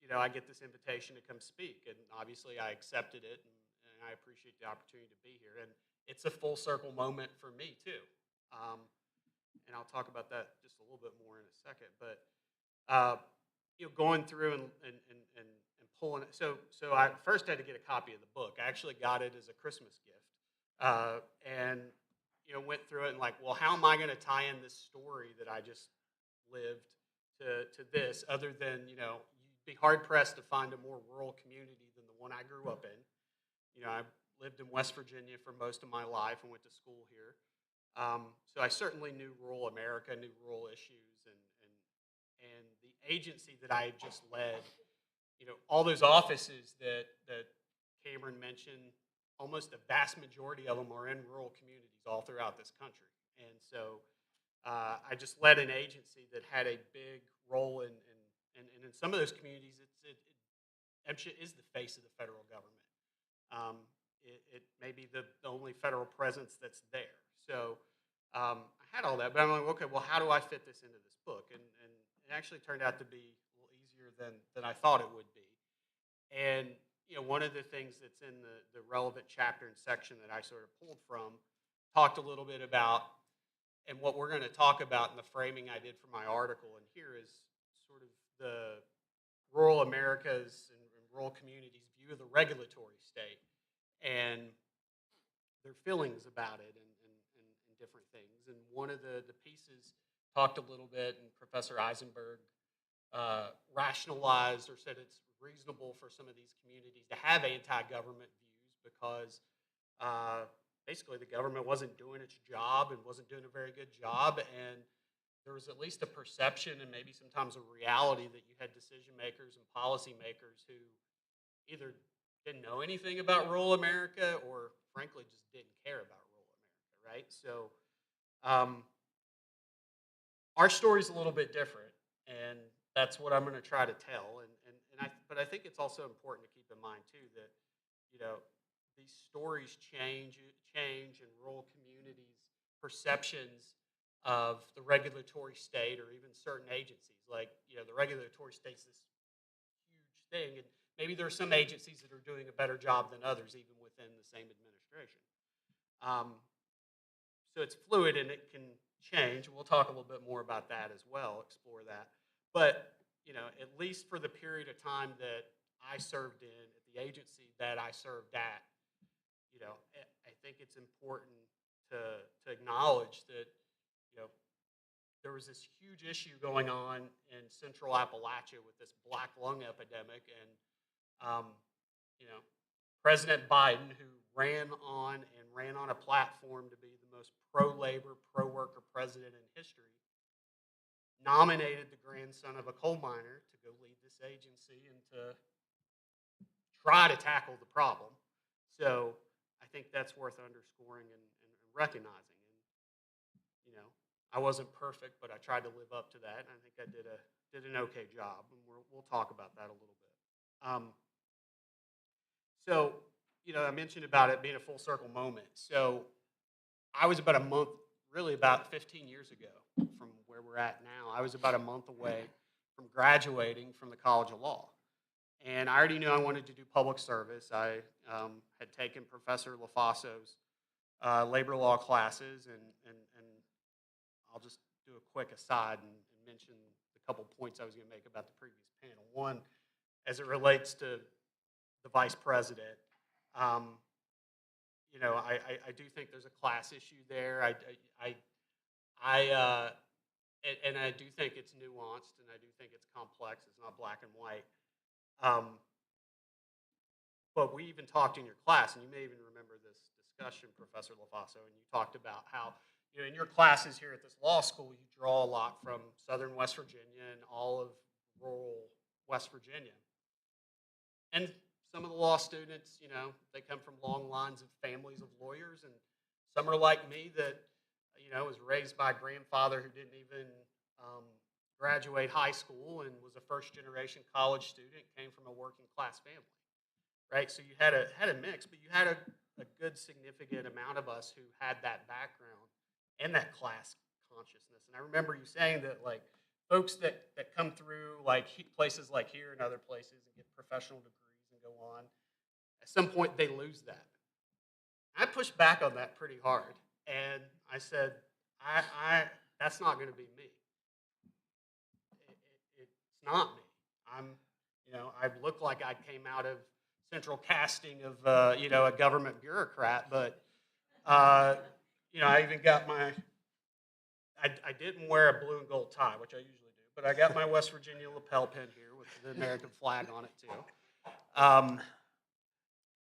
I get this invitation to come speak, and obviously I accepted it, and I appreciate the opportunity to be here. And it's a full circle moment for me too. And I'll talk about that just a little bit more in a second. But going through and pulling it. So I first had to get a copy of the book. I actually got it as a Christmas gift, and went through it and like, well, how am I going to tie in this story that I just lived to this, other than you'd be hard pressed to find a more rural community than the one I grew up in. I lived in West Virginia for most of my life and went to school here. So I certainly knew rural America, knew rural issues, and the agency that I had just led, all those offices that Cameron mentioned, almost a vast majority of them are in rural communities all throughout this country. And so I just led an agency that had a big role in some of those communities. MSHA is the face of the federal government. It may be the only federal presence that's there. So I had all that, but I'm like, okay, well, how do I fit this into this book? And it actually turned out to be a little easier than I thought it would be. And one of the things that's in the relevant chapter and section that I sort of pulled from talked a little bit about, and what we're going to talk about in the framing I did for my article. And here is sort of the rural Americas and rural communities' view of the regulatory state and their feelings about it and different things. And one of the pieces talked a little bit, and Professor Eisenberg rationalized or said it's reasonable for some of these communities to have anti-government views because basically the government wasn't doing its job and wasn't doing a very good job, and there was at least a perception and maybe sometimes a reality that you had decision makers and policy makers who either didn't know anything about rural America or frankly just didn't care about rural America, right? So our story's a little bit different, and that's what I'm going to try to tell. But I think it's also important to keep in mind too that these stories change in rural communities' perceptions of the regulatory state or even certain agencies. Like the regulatory state's this huge thing, and maybe there are some agencies that are doing a better job than others, even within the same administration. So it's fluid and it can change. We'll talk a little bit more about that as well, explore that. But at least for the period of time that I served in at the agency that I served at, I think it's important to acknowledge that there was this huge issue going on in central Appalachia with this black lung epidemic, and President Biden, who ran on a platform to be the most pro-labor, pro-worker president in history, nominated the grandson of a coal miner to go lead this agency and to try to tackle the problem. So I think that's worth underscoring and recognizing. And I wasn't perfect, but I tried to live up to that, and I think I did an okay job. And we'll talk about that a little bit. So I mentioned about it being a full circle moment. So I was about a month, really about 15 years ago from where we're at now. I was about a month away from graduating from the College of Law. And I already knew I wanted to do public service. I had taken Professor LaFosso's labor law classes, and I'll just do a quick aside and mention the couple points I was going to make about the previous panel. One, as it relates to the vice president. You know, I do think there's a class issue there. And I do think it's nuanced, and I do think it's complex. It's not black and white. But we even talked in your class, and you may even remember this discussion, Professor LaFaso, and you talked about how, you know, in your classes here at this law school, you draw a lot from southern West Virginia and all of rural West Virginia. And some of the law students, you know, they come from long lines of families of lawyers, and some are like me that, you know, was raised by a grandfather who didn't even graduate high school and was a first-generation college student, came from a working-class family, right? So you had a mix, but you had a good significant amount of us who had that background and that class consciousness. And I remember you saying that, like, folks that come through, like, places like here and other places and get professional degrees and go on, at some point they lose that. I pushed back on that pretty hard, and I said, that's not going to be me. It's not me. You know, I look like I came out of central casting of, you know, a government bureaucrat, but, you know, I even got I didn't wear a blue and gold tie, which I usually do, but I got my West Virginia lapel pin here with the American flag on it too.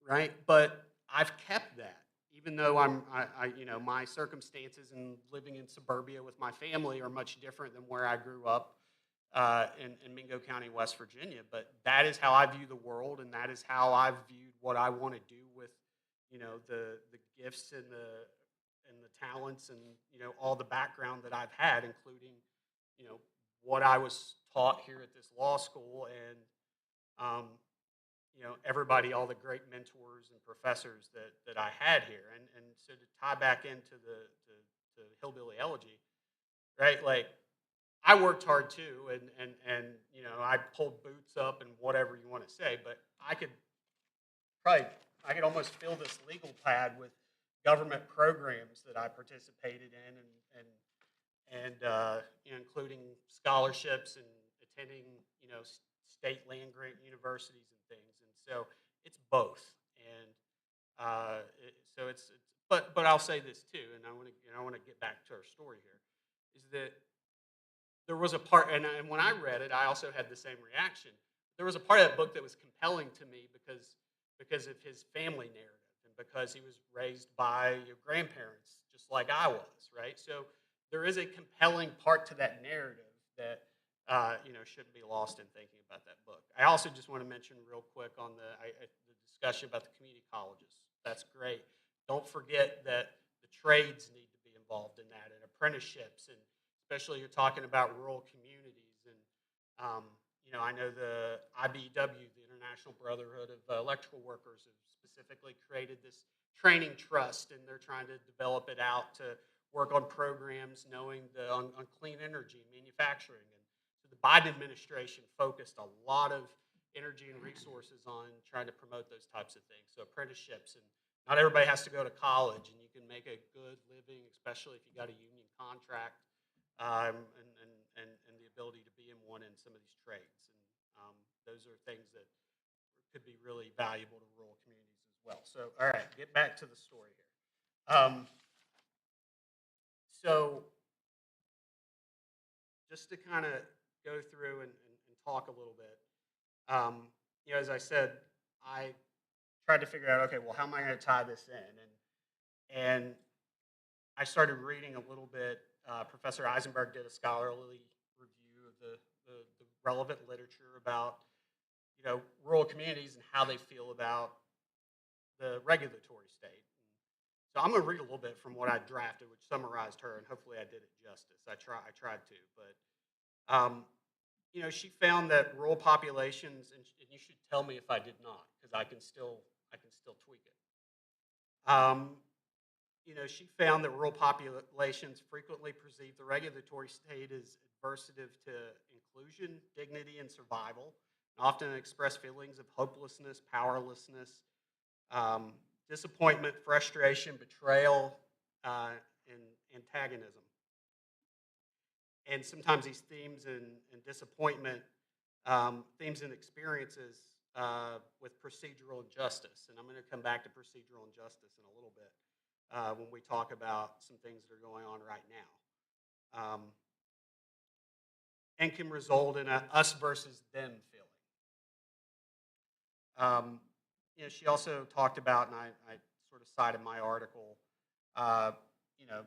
Right? But I've kept that, even though you know, my circumstances and living in suburbia with my family are much different than where I grew up in Mingo County, West Virginia. But that is how I view the world, and that is how I've viewed what I want to do with, you know, the gifts and the talents and, you know, all the background that I've had, including, you know, what I was taught here at this law school, and you know, everybody, all the great mentors and professors that I had here. And so to tie back into the hillbilly elegy, right? Like, I worked hard too, and you know, I pulled boots up and whatever you want to say, but I could almost fill this legal pad with government programs that I participated in, and you know, including scholarships and attending, you know, state land grant universities and things. And so it's both. And so but I'll say this too, and I want to get back to our story here, is that there was a part, and when I read it, I also had the same reaction. There was a part of that book that was compelling to me because of his family narrative, and because he was raised by your grandparents, just like I was, right? So there is a compelling part to that narrative that you know, shouldn't be lost in thinking about that book. I also just want to mention real quick on the discussion about the community colleges. That's great. Don't forget that the trades need to be involved in that, and apprenticeships, and especially you're talking about rural communities. And you know, I know the IBEW, the International Brotherhood of Electrical Workers, have specifically created this training trust, and they're trying to develop it out to work on programs knowing on clean energy manufacturing. And so the Biden administration focused a lot of energy and resources on trying to promote those types of things. So apprenticeships, and not everybody has to go to college, and you can make a good living, especially if you got a union contract, and the ability to be in one in some of these trades. And those are things that could be really valuable to rural communities as well. So, all right, get back to the story here. So just to kind of go through and talk a little bit, you know, as I said, I tried to figure out, okay, well, how am I going to tie this in? And I started reading a little bit. Professor Eisenberg did a scholarly review of the relevant literature about, you know, rural communities and how they feel about the regulatory state. So I'm going to read a little bit from what I drafted, which summarized her, and hopefully I did it justice. I tried to, but you know, she found that rural populations, and you should tell me if I did not, because I can still tweak it. You know, she found that rural populations frequently perceive the regulatory state as adversative to inclusion, dignity, and survival, and often express feelings of hopelessness, powerlessness, disappointment, frustration, betrayal, and antagonism. And sometimes these themes and disappointment, themes and experiences with procedural injustice. And I'm going to come back to procedural injustice in a little bit when we talk about some things that are going on right now. And can result in a us versus them feeling. She also talked about, and I sort of cited my article, you know,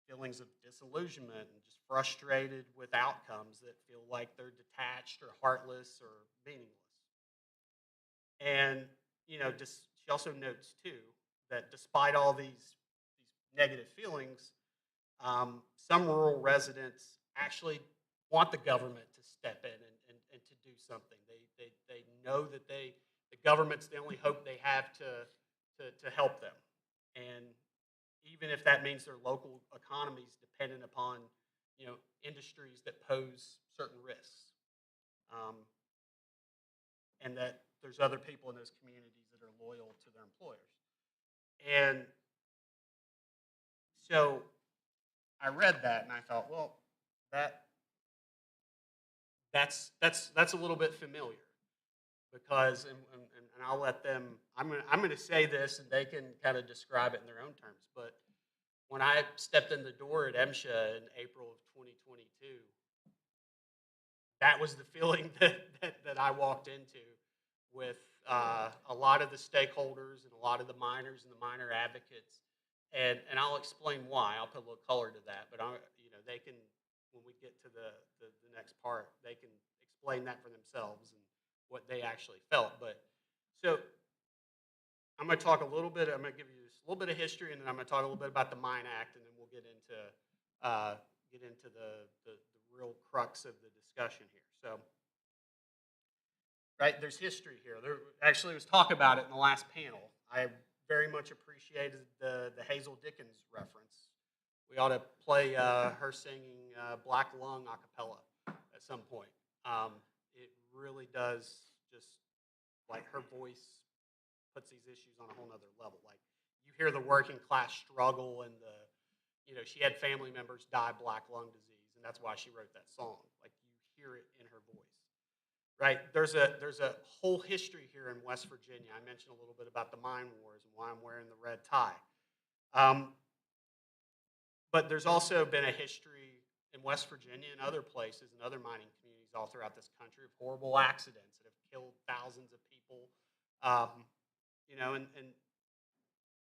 feelings of disillusionment and just frustrated with outcomes that feel like they're detached or heartless or meaningless. And, she also notes too that despite all these negative feelings, some rural residents actually want the government to step in and to do something. They know that the government's the only hope they have to help them. And even if that means their local economies dependent upon, industries that pose certain risks. And that there's other people in those communities that are loyal to their employers. And so I read that and I thought, well, that's a little bit familiar because, and I'll let them. I'm going to say this and they can kind of describe it in their own terms. But when I stepped in the door at MSHA in April of 2022, that was the feeling that I walked into with a lot of the stakeholders and a lot of the miners and the miner advocates. And I'll explain why. I'll put a little color to that. But they can, when we get to the next part, they can explain that for themselves and what they actually felt. But so I'm going to talk a little bit. I'm going to give you just a little bit of history, and then I'm going to talk a little bit about the Mine Act, and then we'll get into the real crux of the discussion here. So, right, there's history here. There actually was talk about it in the last panel. I very much appreciated the Hazel Dickens reference. We ought to play her singing Black Lung a cappella at some point. It really does just, like, her voice puts these issues on a whole nother level. Like, you hear the working class struggle and she had family members die of black lung disease, and that's why she wrote that song. Like, you hear it in her voice. Right, there's a whole history here in West Virginia. I mentioned a little bit about the mine wars and why I'm wearing the red tie. But there's also been a history in West Virginia and other places and other mining communities all throughout this country of horrible accidents that have killed thousands of people.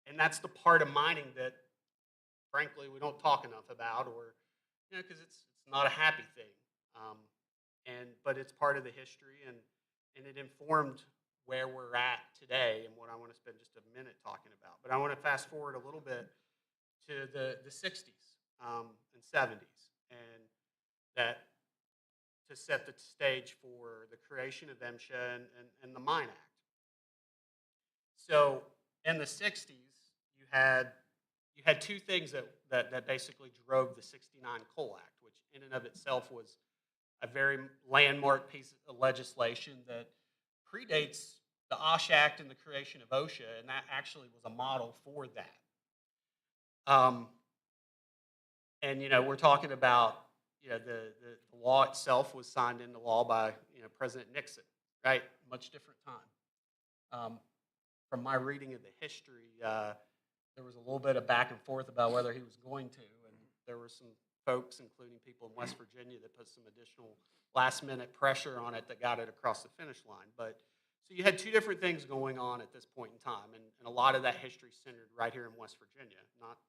And that's the part of mining that, frankly, we don't talk enough about, or because it's not a happy thing. But it's part of the history, and it informed where we're at today and what I want to spend just a minute talking about. But I want to fast forward a little bit to the 60s and 70s, and that to set the stage for the creation of MSHA and the Mine Act. So in the 60s, you had two things that basically drove the 69 Coal Act, which in and of itself was a very landmark piece of legislation that predates the OSH Act and the creation of OSHA, and that actually was a model for that. We're talking about, the law itself was signed into law by, President Nixon, right? Much different time. From my reading of the history, there was a little bit of back and forth about whether he was going to, and there were some folks, including people in West Virginia, that put some additional last-minute pressure on it that got it across the finish line. But so you had two different things going on at this point in time, and a lot of that history centered right here in West Virginia, not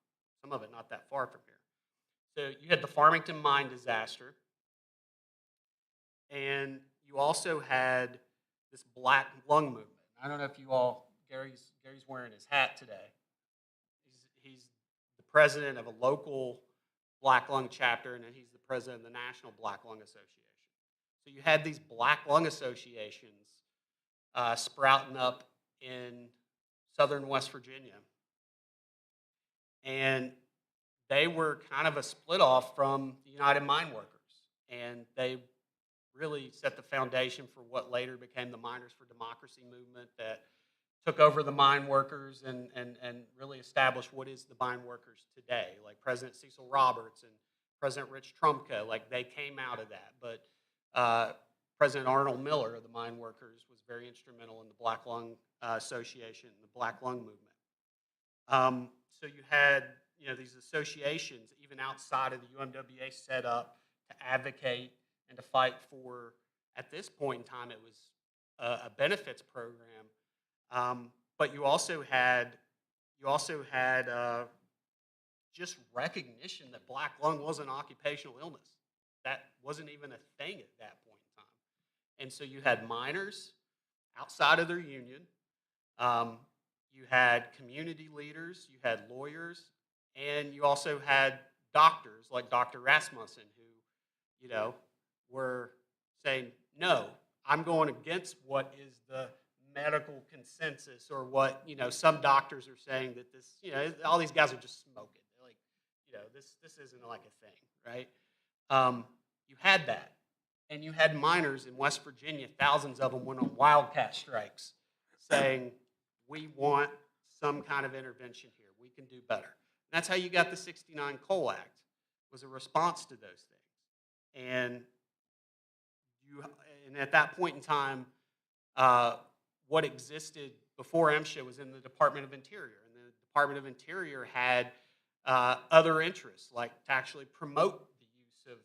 some of it not that far from here. So you had the Farmington mine disaster, and you also had this black lung movement. I don't know if you all, Gary's wearing his hat today. He's the president of a local black lung chapter, and then he's the president of the National Black Lung Association. So you had these black lung associations sprouting up in southern West Virginia. And they were kind of a split off from the United Mine Workers. And they really set the foundation for what later became the Miners for Democracy movement that took over the mine workers and really established what is the mine workers today. Like President Cecil Roberts and President Rich Trumka, like they came out of that. But President Arnold Miller of the mine workers was very instrumental in the Black Lung Association and the Black Lung movement. So you had, these associations, even outside of the UMWA, set up to advocate and to fight for. At this point in time, it was a benefits program, but you also had just recognition that black lung was an occupational illness. That wasn't even a thing at that point in time. And so you had miners outside of their union. You had community leaders, you had lawyers, and you also had doctors like Dr. Rasmussen who, were saying, no, I'm going against what is the medical consensus or what, some doctors are saying that this, all these guys are just smoking. They're like, this isn't like a thing, right? You had that. And you had miners in West Virginia, thousands of them went on wildcat strikes saying, we want some kind of intervention here. We can do better. And that's how you got the 69 Coal Act, was a response to those things. And at that point in time, what existed before MSHA was in the Department of Interior. And the Department of Interior had other interests, like to actually promote the use of,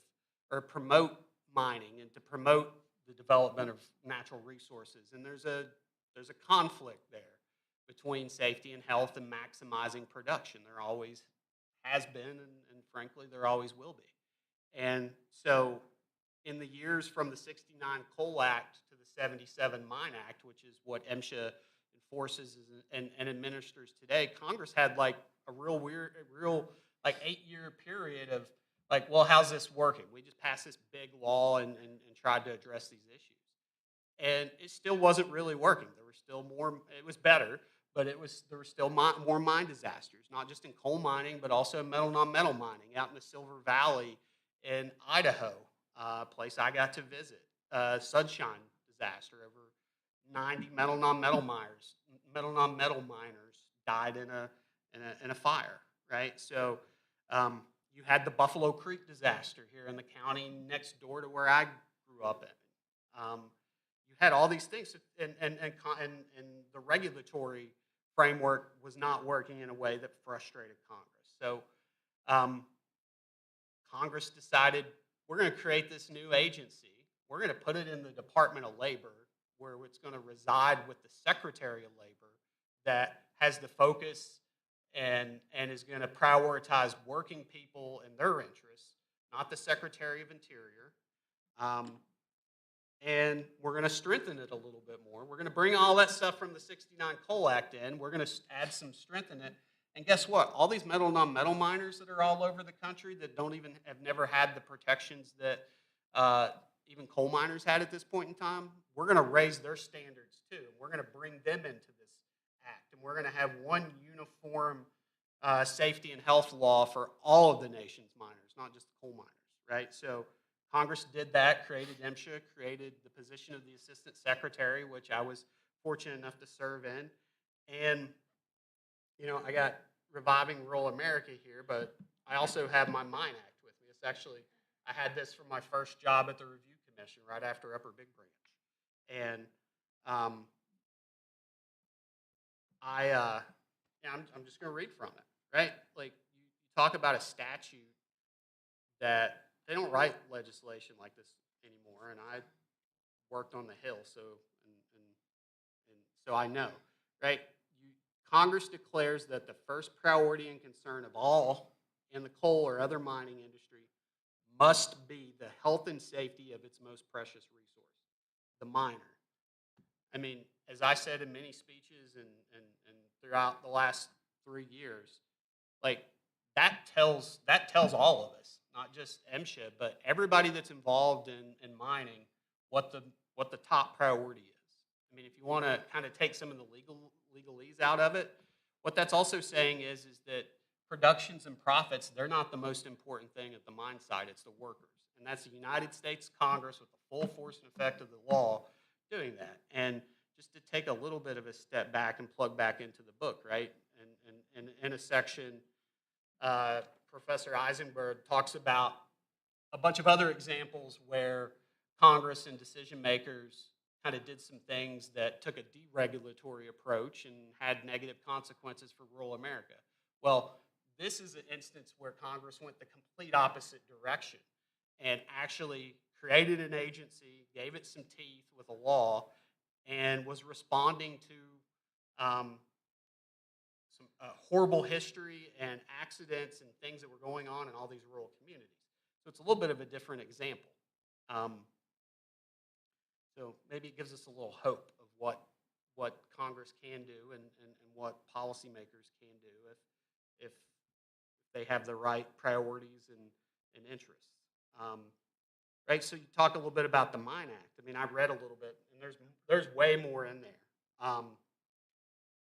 or promote mining and to promote the development of natural resources. And there's a conflict there between safety and health and maximizing production. There always has been, and frankly, there always will be. And so in the years from the 69 Coal Act to the 77 Mine Act, which is what MSHA enforces and administers today, Congress had like a real 8-year period of like, well, how's this working? We just passed this big law and tried to address these issues. And it still wasn't really working. There were still more, it was better, but there were still more mine disasters, not just in coal mining, but also metal non-metal mining out in the Silver Valley in Idaho, a place I got to visit. Sunshine disaster, over 90 metal non-metal miners died in a fire, right? So you had the Buffalo Creek disaster here in the county next door to where I grew up in. You had all these things, and the regulatory framework was not working in a way that frustrated Congress. So Congress decided, we're going to create this new agency. We're going to put it in the Department of Labor, where it's going to reside with the Secretary of Labor that has the focus and is going to prioritize working people and their interests, not the Secretary of Interior. And we're going to strengthen it a little bit more. We're going to bring all that stuff from the 69 Coal Act in. We're going to add some strength in it. And guess what? All these metal non-metal miners that are all over the country that have never had the protections that even coal miners had at this point in time, we're going to raise their standards too. We're going to bring them into this act. And we're going to have one uniform safety and health law for all of the nation's miners, not just the coal miners, right? So Congress did that, created MSHA, created the position of the Assistant Secretary, which I was fortunate enough to serve in. And, I got Reviving Rural America here, but I also have my Mine Act with me. It's actually, I had this for my first job at the Review Commission right after Upper Big Branch. And I'm just going to read from it, right? Like, you talk about a statute that they don't write legislation like this anymore, and I worked on the Hill, so so I know, right? Congress declares that the first priority and concern of all in the coal or other mining industry must be the health and safety of its most precious resource, the miner. I mean, as I said in many speeches and throughout the last 3 years, like that tells all of us, not just MSHA, but everybody that's involved in mining, what the top priority is. I mean, if you want to kind of take some of the legalese out of it, what that's also saying is that productions and profits, they're not the most important thing at the mine site, it's the workers. And that's the United States Congress with the full force and effect of the law doing that. And just to take a little bit of a step back and plug back into the book, right? And in a section, Professor Eisenberg talks about a bunch of other examples where Congress and decision makers kind of did some things that took a deregulatory approach and had negative consequences for rural America. Well, this is an instance where Congress went the complete opposite direction and actually created an agency, gave it some teeth with a law, and was responding to some horrible history and accidents and things that were going on in all these rural communities. So it's a little bit of a different example. So maybe it gives us a little hope of what Congress can do and what policymakers can do if they have the right priorities and interests. Right, so you talk a little bit about the Mine Act. I mean, I read a little bit, and there's way more in there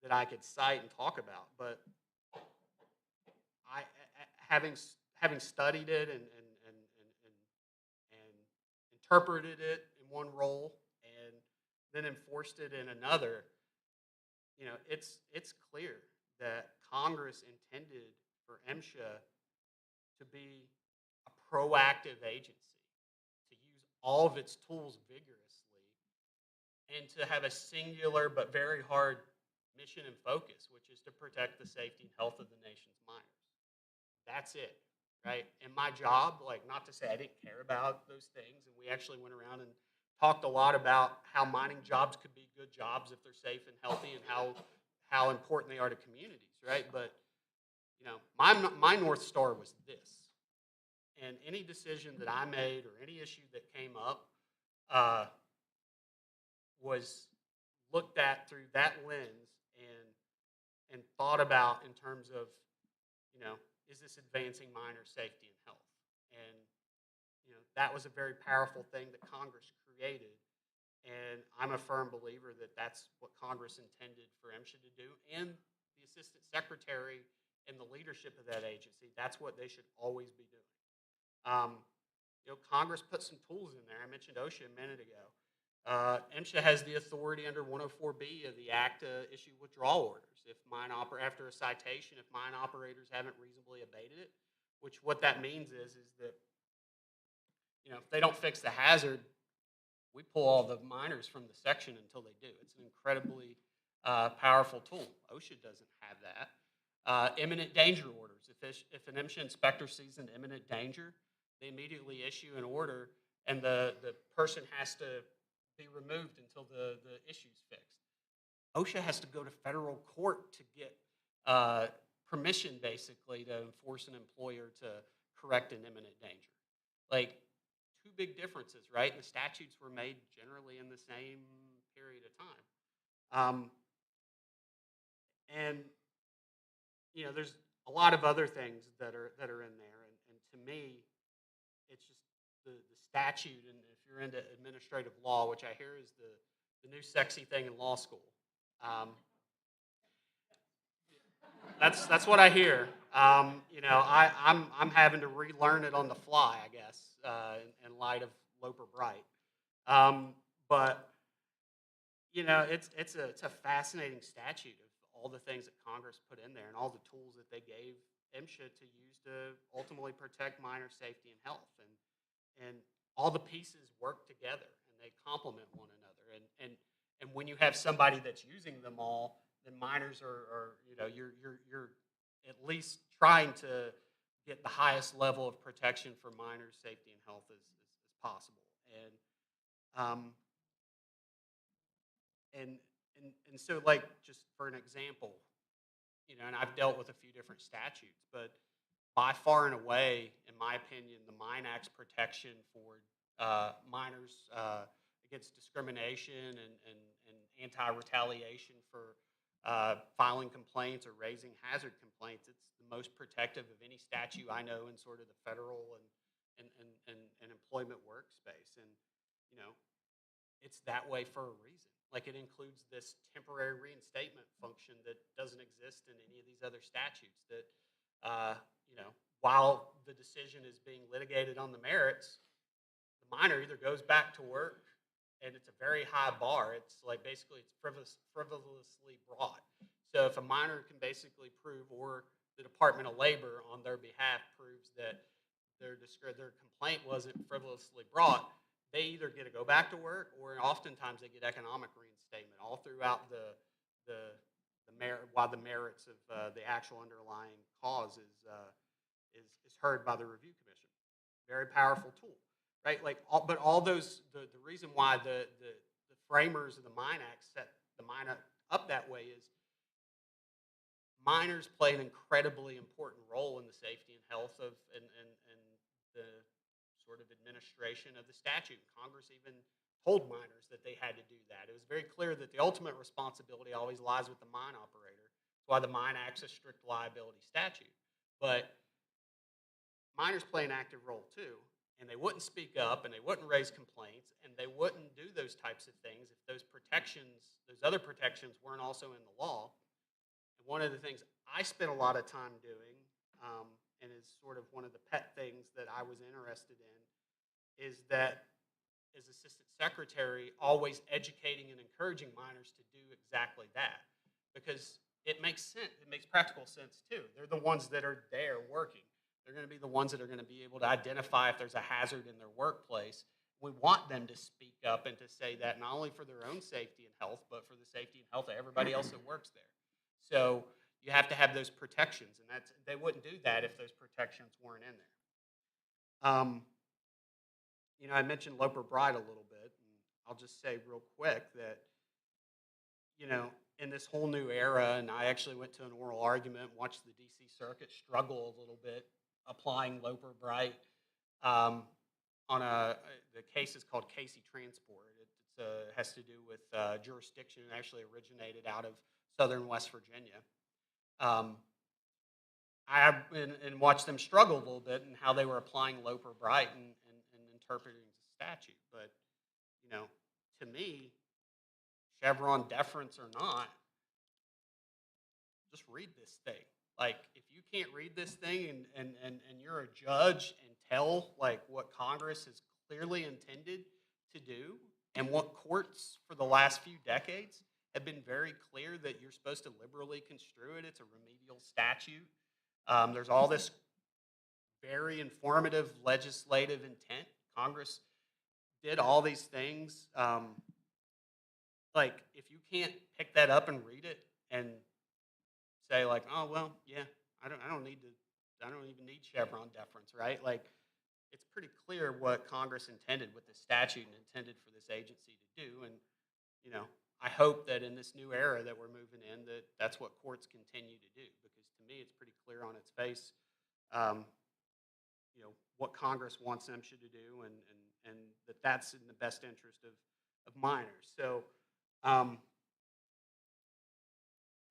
that I could cite and talk about. But having studied it and interpreted it in one role and then enforced it in another, it's clear that Congress intended for MSHA to be a proactive agency, to use all of its tools vigorously, and to have a singular but very hard mission and focus, which is to protect the safety and health of the nation's miners. That's it, right? And my job, like, not to say I didn't care about those things, and we actually went around and talked a lot about how mining jobs could be good jobs if they're safe and healthy, and how important they are to communities, right? But my North Star was this. And any decision that I made or any issue that came up was looked at through that lens and thought about in terms of, is this advancing miner safety and health? And, that was a very powerful thing that Congress created. And I'm a firm believer that that's what Congress intended for MSHA to do. And the Assistant Secretary and the leadership of that agency, that's what they should always be doing. Congress put some tools in there. I mentioned OSHA a minute ago. MSHA has the authority under 104B of the Act to issue withdrawal orders after a citation, if mine operators haven't reasonably abated it. Which what that means is that if they don't fix the hazard, we pull all the miners from the section until they do. It's an incredibly powerful tool. OSHA doesn't have that. Imminent danger orders. If an MSHA inspector sees an imminent danger, they immediately issue an order, and the person has to be removed until the issue's fixed. OSHA has to go to federal court to get permission, basically, to enforce an employer to correct an imminent danger. Like, two big differences, right? And the statutes were made generally in the same period of time. And there's a lot of other things that are in there, and to me, it's just the statute. And if you're into administrative law, which I hear is the new sexy thing in law school, that's what I hear. I'm having to relearn it on the fly, I guess, in light of Loper Bright. But it's a fascinating statute of all the things that Congress put in there and all the tools that they gave MSHA to use to ultimately protect miner safety and health, and all the pieces work together and they complement one another. And when you have somebody that's using them all, then miners are you're at least trying to get the highest level of protection for miners' safety and health as possible. And so, like, just for an example, and I've dealt with a few different statutes, but by far and away, in my opinion, the Mine Act's protection for miners against discrimination and anti-retaliation for filing complaints or raising hazard complaints, it's the most protective of any statute I know in sort of the federal and employment workspace. And it's that way for a reason. Like, it includes this temporary reinstatement function that doesn't exist in any of these other statutes. That while the decision is being litigated on the merits, the miner either goes back to work, and it's a very high bar. It's like basically it's frivolously brought. So if a miner can basically prove, or the Department of Labor on their behalf proves that their complaint wasn't frivolously brought, they either get to go back to work, or oftentimes they get economic reinstatement all throughout while the merits of the actual underlying cause is heard by the review commission. Very powerful tool, right? But all those, the reason why the framers of the Mine Act set the Mine Act up that way is minors play an incredibly important role in the safety and health of and the sort of administration of the statute. Congress even told miners that they had to do that. It was very clear that the ultimate responsibility always lies with the mine operator. That's why the Mine Act's a strict liability statute. But miners play an active role too, and they wouldn't speak up, and they wouldn't raise complaints, and they wouldn't do those types of things if those protections, those other protections, weren't also in the law. And one of the things I spent a lot of time doing, and is sort of one of the pet things that I was interested in, is that as assistant secretary, always educating and encouraging miners to do exactly that, because it makes sense. It makes practical sense too. They're the ones that are there working. They're going to be the ones that are going to be able to identify if there's a hazard in their workplace. We want them to speak up and to say that not only for their own safety and health, but for the safety and health of everybody else that works there. So you have to have those protections, and they wouldn't do that if those protections weren't in there. I mentioned Loper Bright a little bit, and I'll just say real quick that, in this whole new era, and I actually went to an oral argument, watched the D.C. Circuit struggle a little bit applying Loper Bright on the case is called Casey Transport. It has to do with jurisdiction. It actually originated out of southern West Virginia. I and watched them struggle a little bit in how they were applying Loper Bright and interpreting the statute. But, to me, Chevron deference or not, just read this thing. Like, if you can't read this thing and you're a judge and tell, what Congress has clearly intended to do, and what courts for the last few decades have been very clear that you're supposed to liberally construe it. It's a remedial statute. There's all this very informative legislative intent. Congress did all these things. If you can't pick that up and read it and say oh well, yeah, I don't even need Chevron deference, right? It's pretty clear what Congress intended with this statute and intended for this agency to do. And I hope that in this new era that we're moving in, that's what courts continue to do, because to me it's pretty clear on its face, what Congress wants them to do, and that's in the best interest of minors. So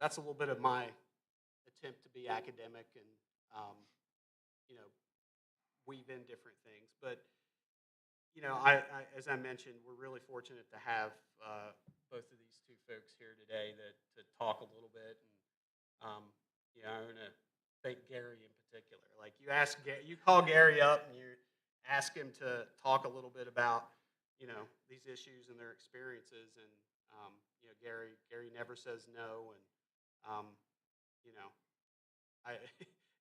that's a little bit of my attempt to be academic and weave in different things. But I as I mentioned, we're really fortunate to have both of these two folks here today to talk a little bit. And I'm going to thank Gary in particular. You call Gary up and you ask him to talk a little bit about these issues and their experiences, and Gary never says no. And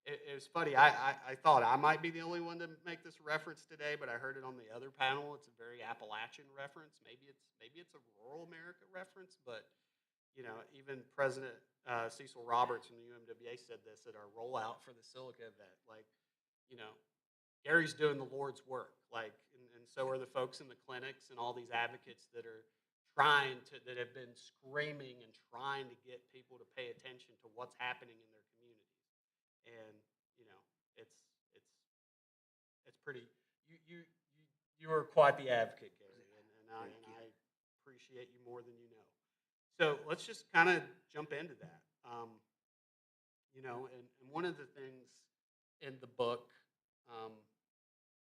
it was funny. I thought I might be the only one to make this reference today, but I heard it on the other panel. It's a very Appalachian reference. Maybe it's a rural America reference, but even President Cecil Roberts from the UMWA said this at our rollout for the Silica event. Gary's doing the Lord's work, and so are the folks in the clinics and all these advocates that are that have been screaming and trying to get people to pay attention to what's happening in their communities. And it's pretty. You are quite the advocate, Gary, and I appreciate you more than you know. So let's just kind of jump into that. And one of the things in the book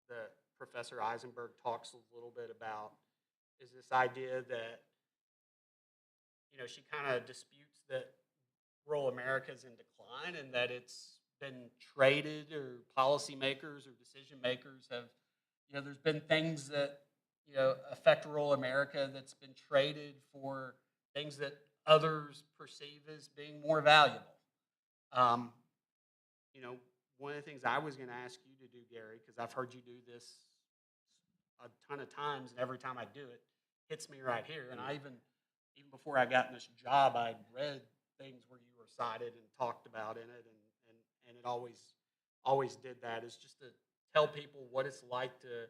that Professor Eisenberg talks a little bit about is this idea that she kind of disputes that rural America is in decline, and that it's been traded, or policymakers or decision makers have, there's been things that affect rural America that's been traded for things that others perceive as being more valuable. One of the things I was going to ask you to do, Gary, because I've heard you do this a ton of times, and every time I do it, hits me right here. And I even before I got in this job, I'd read things where you were cited and talked about in it, and it always did that, is just to tell people what it's like to,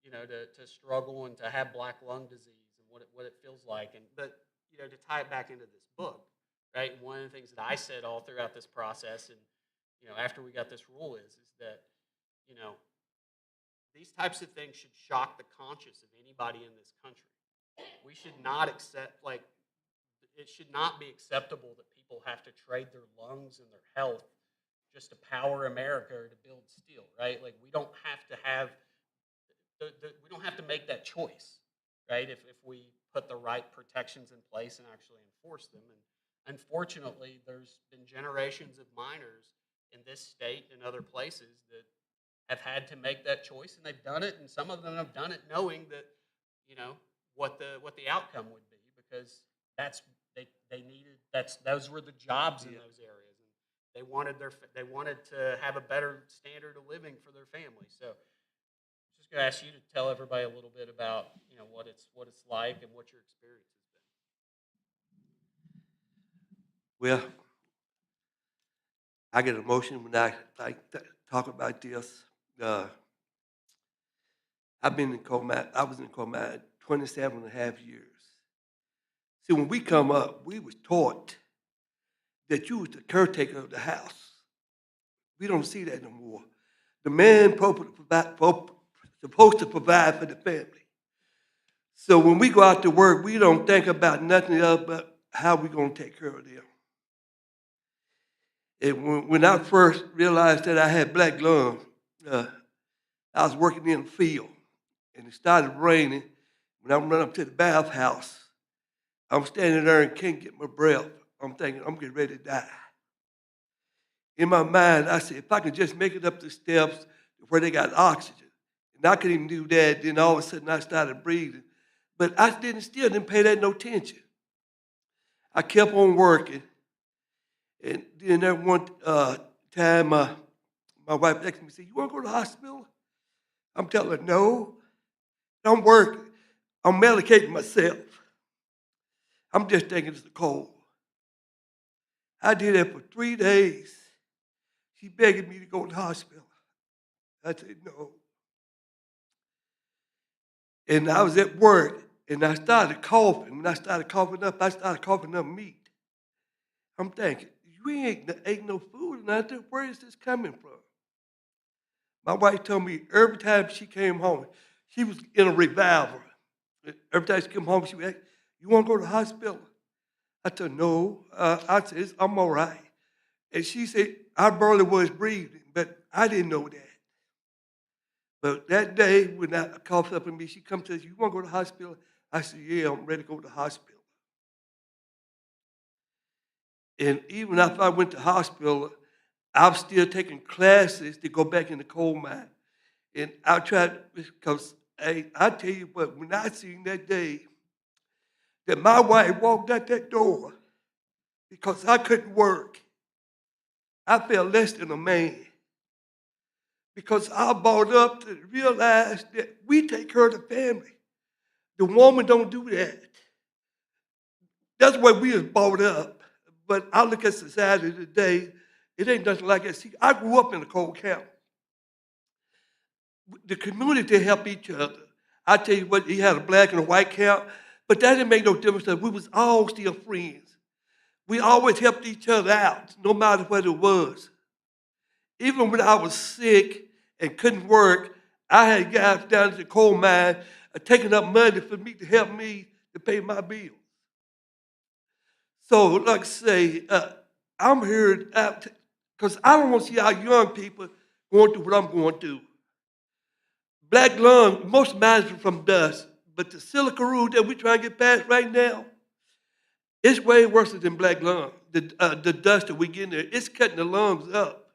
to struggle and to have black lung disease and what it feels like. But to tie it back into this book, right? One of the things that I said all throughout this process, and after we got this rule, is that these types of things should shock the conscience of anybody in this country. We should not accept, it should not be acceptable that people have to trade their lungs and their health just to power America or to build steel, right? Like, we don't have to have, we don't have to make that choice, right? If we put the right protections in place and actually enforce them. And unfortunately, there's been generations of miners in this state and other places that have had to make that choice, and they've done it, and some of them have done it knowing that, what the outcome would be, because those were the jobs in those areas, and they wanted to have a better standard of living for their family. So I'm just going to ask you to tell everybody a little bit about what it's like and what your experience has been. Well, I get emotional when I talk about this. I've been in coal mine. I was in coal mine 27 and a half years. See, when we come up, we was taught that you was the caretaker of the house. We don't see that no more. The man supposed to provide for the family. So when we go out to work, we don't think about nothing else but how we going to take care of them. And when I first realized that I had black lung, I was working in the field, and it started raining. When I run up to the bathhouse, I'm standing there and can't get my breath. I'm thinking, I'm getting ready to die. In my mind, I said, if I can just make it up the steps where they got oxygen, and I couldn't even do that, then all of a sudden I started breathing. But I still didn't pay that no attention. I kept on working. And then that one time, my wife asked me, said, you want to go to the hospital? I'm telling her, no, I'm working. I'm medicating myself. I'm just thinking it's a cold. I did that for 3 days. She begged me to go to the hospital. I said, no. And I was at work, and I started coughing. When I started coughing up meat. I'm thinking, you ain't ate no food, and I said, where is this coming from? My wife told me every time she came home, she was in a revival. Every time she came home, she would ask, you want to go to the hospital? I said, no. I said, I'm all right. And she said, I barely was breathing, but I didn't know that. But that day, when I coughed up in me, she come to us, you want to go to the hospital? I said, yeah, I'm ready to go to the hospital. And even after I went to the hospital, I was still taking classes to go back in the coal mine. And I tried, because I tell you what, when I seen that day that my wife walked out that door because I couldn't work, I felt less than a man. Because I brought up to realize that we take care of the family. The woman don't do that. That's why we was brought up. But I look at society today, it ain't nothing like that. See, I grew up in a coal camp. The community helped each other. I tell you what, you had a black and a white camp, but that didn't make no difference. We was all still friends. We always helped each other out, no matter what it was. Even when I was sick and couldn't work, I had guys down at the coal mine taking up money for me to help me to pay my bills. So, like I say, I'm here because I don't want to see our young people going through what I'm going through. Black lung, most of mine is from dust, but the silica that we're trying to get past right now, it's way worse than black lung. The dust that we get in there, it's cutting the lungs up.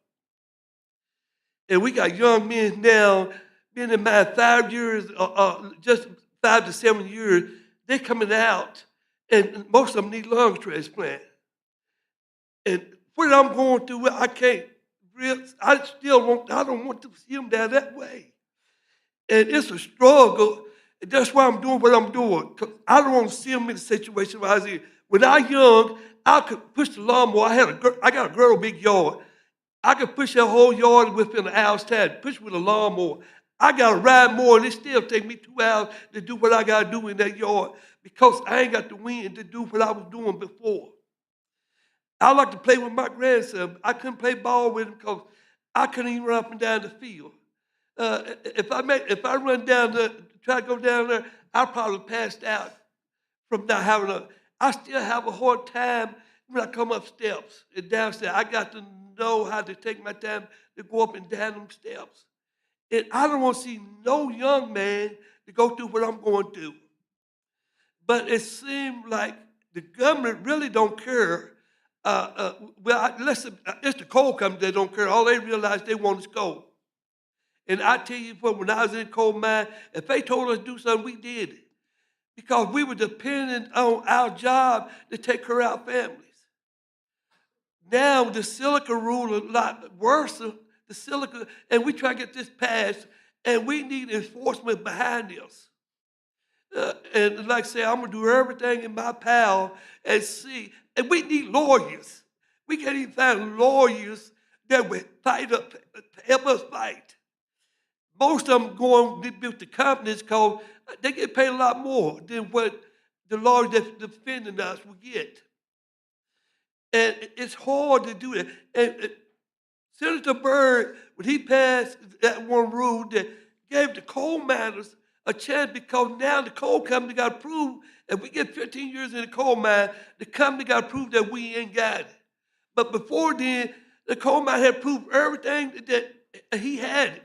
And we got young men now, been in mine 5 years, just 5 to 7 years, they're coming out, and most of them need lung transplant. And what I'm going through, I don't want to see them down that way. And it's a struggle. And that's why I'm doing what I'm doing. 'Cause I don't want to see them in a situation where I was in. When I was young, I could push the lawnmower. I got a girl big yard. I could push that whole yard within an hour's time, push with a lawnmower. I got to ride more, and it still take me 2 hours to do what I got to do in that yard because I ain't got the wind to do what I was doing before. I like to play with my grandson. I couldn't play ball with him because I couldn't even run up and down the field. If I run down there, try to go down there, I probably passed out from not having a. I still have a hard time when I come up steps and downstairs. I got to know how to take my time to go up and down them steps. And I don't want to see no young man to go through what I'm going through. But it seemed like the government really don't care. Listen, it's the coal company that don't care. All they realize they want is coal. And I tell you what, when I was in coal mine, if they told us to do something, we did it. Because we were dependent on our job to take care of our families. Now the silica rule is a lot worse. The silica, and we try to get this passed, and we need enforcement behind this. And like I say, I'm gonna do everything in my power and see. And we need lawyers. We can't even find lawyers that will help us fight. Most of them going with the companies because they get paid a lot more than what the lawyers that's defending us will get. And it's hard to do that. And Senator Byrd, when he passed that one rule that gave the coal miners a chance because now the coal company got to prove, if we get 15 years in the coal mine, the company got to prove that we ain't got it. But before then, the coal mine had proved everything that he had it.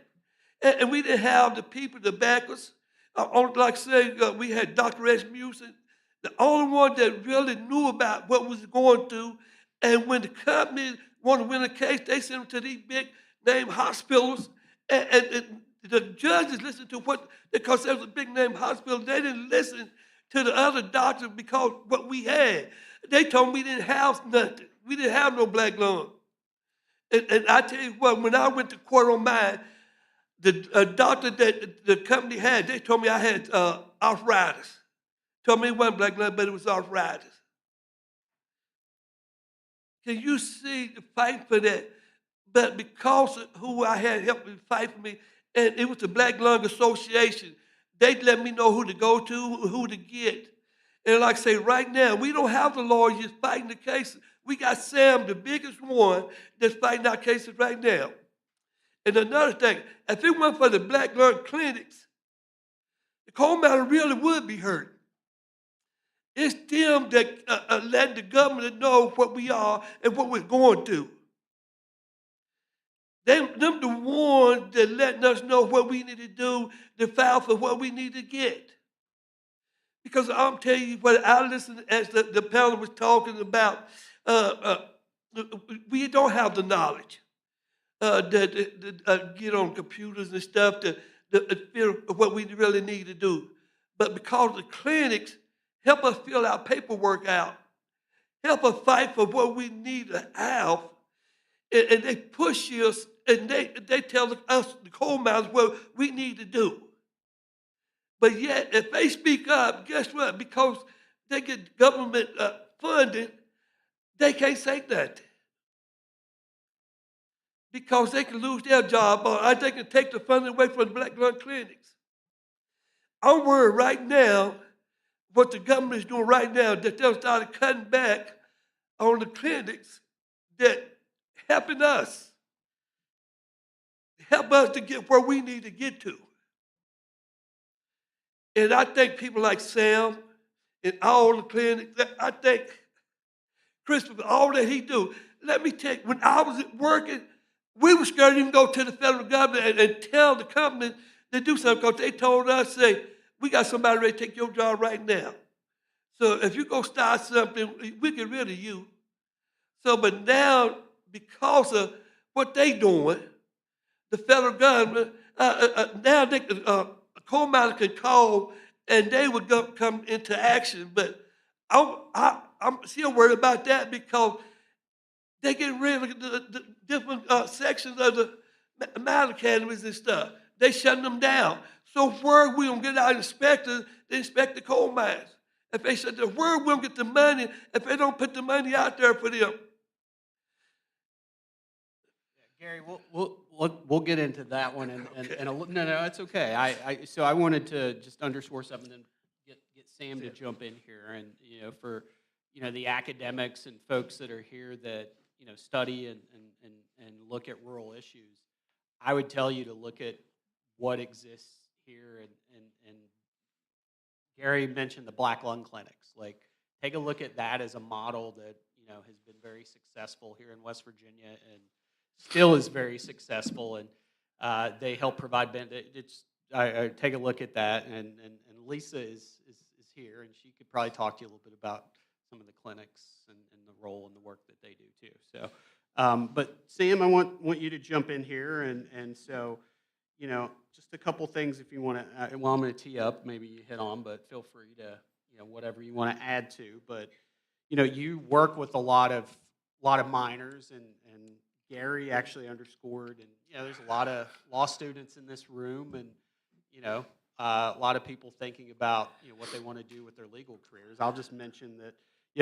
And we didn't have the people to back us. Like I said, we had Dr. Rasmussen, the only one that really knew about what was going through. And when the company wanted to win a case, they sent them to these big name hospitals. And the judges listened to what, because there was a big name hospital, they didn't listen to the other doctors because what we had. They told me we didn't have nothing. We didn't have no black lung. And I tell you what, when I went to court on mine, the doctor that the company had, they told me I had arthritis. Told me it wasn't black lung, but it was arthritis. Can you see the fight for that? But because of who I had helped me fight for me, and it was the Black Lung Association, they let me know who to go to, who to get. And like I say, right now, we don't have the lawyers fighting the cases. We got Sam, the biggest one, that's fighting our cases right now. And another thing, if it weren't for the black lung clinics, the coal miner really would be hurt. It's them that let the government know what we are and what we're going through. Them the ones that letting us know what we need to do to file for what we need to get. Because I'm telling you what I listened as the panel was talking about. We don't have the knowledge that get on computers and stuff to feel what we really need to do. But because the clinics help us fill our paperwork out, help us fight for what we need to have, and they push us and they tell us, the coal miners, what we need to do. But yet, if they speak up, guess what? Because they get government funding, they can't say nothing. Because they can lose their job, or they can take the funding away from the black lung clinics. I'm worried right now what the government is doing right now, that they'll start cutting back on the clinics that helping us, help us to get where we need to get to. And I think people like Sam and all the clinics, I think Christopher, all that he do. Let me tell you, when I was working, we were scared to even go to the federal government and tell the company to do something because they told us, say, we got somebody ready to take your job right now. So if you go start something, we get rid of you. So, but now, because of what they doing, the federal government, now they a coal miner can call and they would come into action. But I'm still worried about that because they get rid of the different sections of the mine academies and stuff. They shutting them down. So where are we gonna get our inspectors to inspect the coal mines? If they said, where are we gonna get the money if they don't put the money out there for them? Gary, we'll get into that one, no, it's okay. So I wanted to just underscore something, and get Sam to jump in here, and for the academics and folks that are here that study and look at rural issues, I would tell you to look at what exists here, and Gary mentioned the black lung clinics. Like, take a look at that as a model that has been very successful here in West Virginia, and still is very successful, and they help provide benefits. I take a look at that, and Lisa is here, and she could probably talk to you a little bit about some of the clinics and the role and the work that they do too. So, but Sam, I want you to jump in here, and so just a couple things if you want to. Well, I'm going to tee up. Maybe you hit on, but feel free to whatever you want to add to. But you work with a lot of minors, and Gary actually underscored, and there's a lot of law students in this room, and a lot of people thinking about what they want to do with their legal careers. I'll just mention that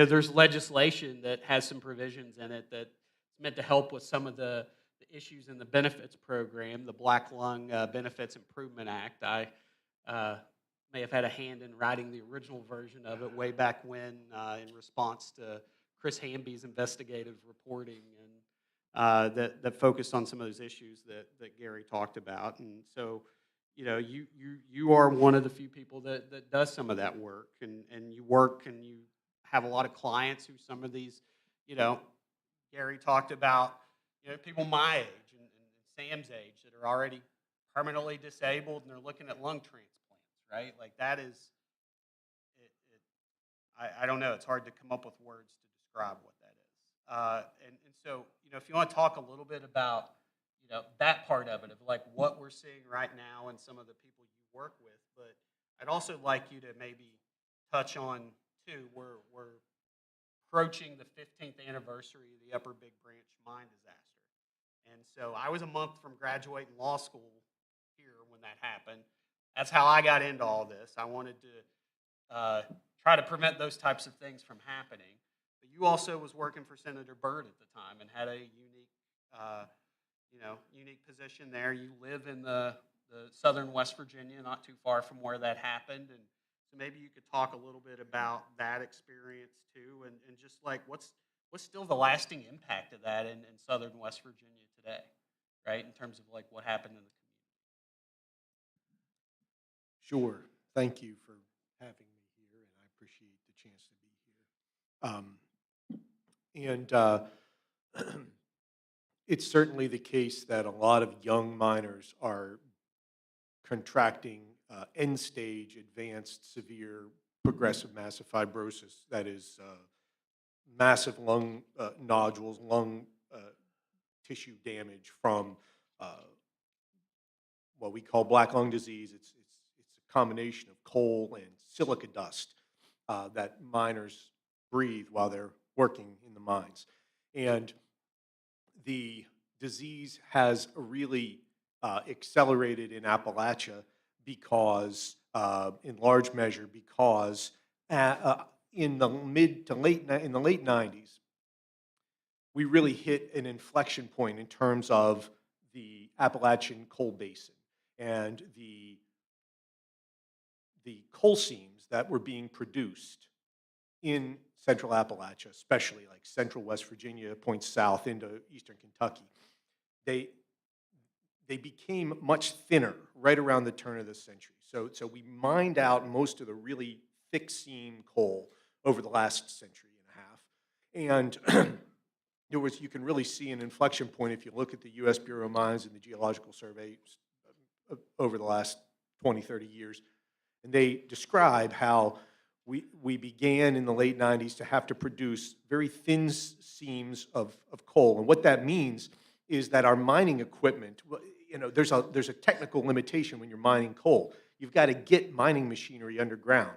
there's legislation that has some provisions in it that's meant to help with some of the issues in the benefits program, the Black Lung Benefits Improvement Act. I may have had a hand in writing the original version of it way back when, in response to Chris Hamby's investigative reporting, and that focused on some of those issues that Gary talked about. And so, you are one of the few people that does some of that work, and you work, and you have a lot of clients who some of these, Gary talked about, people my age and Sam's age that are already permanently disabled, and they're looking at lung transplants, right? Like, that is, I don't know, it's hard to come up with words to describe what that is. And so, if you want to talk a little bit about, that part of it, of like what we're seeing right now and some of the people you work with, but I'd also like you to maybe touch on, too, we're approaching the 15th anniversary of the Upper Big Branch mine disaster. And so I was a month from graduating law school here when that happened. That's how I got into all this. I wanted to try to prevent those types of things from happening. But you also was working for Senator Byrd at the time and had a unique position there. You live in the southern West Virginia, not too far from where that happened. And so maybe you could talk a little bit about that experience too, and just like what's still the lasting impact of that in southern West Virginia today, right? In terms of like what happened in the community. Sure. Thank you for having me here, and I appreciate the chance to be here. It's certainly the case that a lot of young miners are contracting end-stage, advanced, severe, progressive massive fibrosis, that is massive lung nodules, lung tissue damage from what we call black lung disease. It's a combination of coal and silica dust that miners breathe while they're working in the mines. And the disease has really accelerated in Appalachia because, in large measure, because in the late 90s, we really hit an inflection point in terms of the Appalachian coal basin and the coal seams that were being produced in central Appalachia, especially like central West Virginia, points south into eastern Kentucky. They became much thinner right around the turn of the century. So we mined out most of the really thick seam coal over the last century and a half. And you can really see an inflection point if you look at the U.S. Bureau of Mines and the Geological Survey over the last 20, 30 years. And they describe how we began in the late 90s to have to produce very thin seams of coal. And what that means is that our mining equipment, there's a technical limitation when you're mining coal. You've got to get mining machinery underground.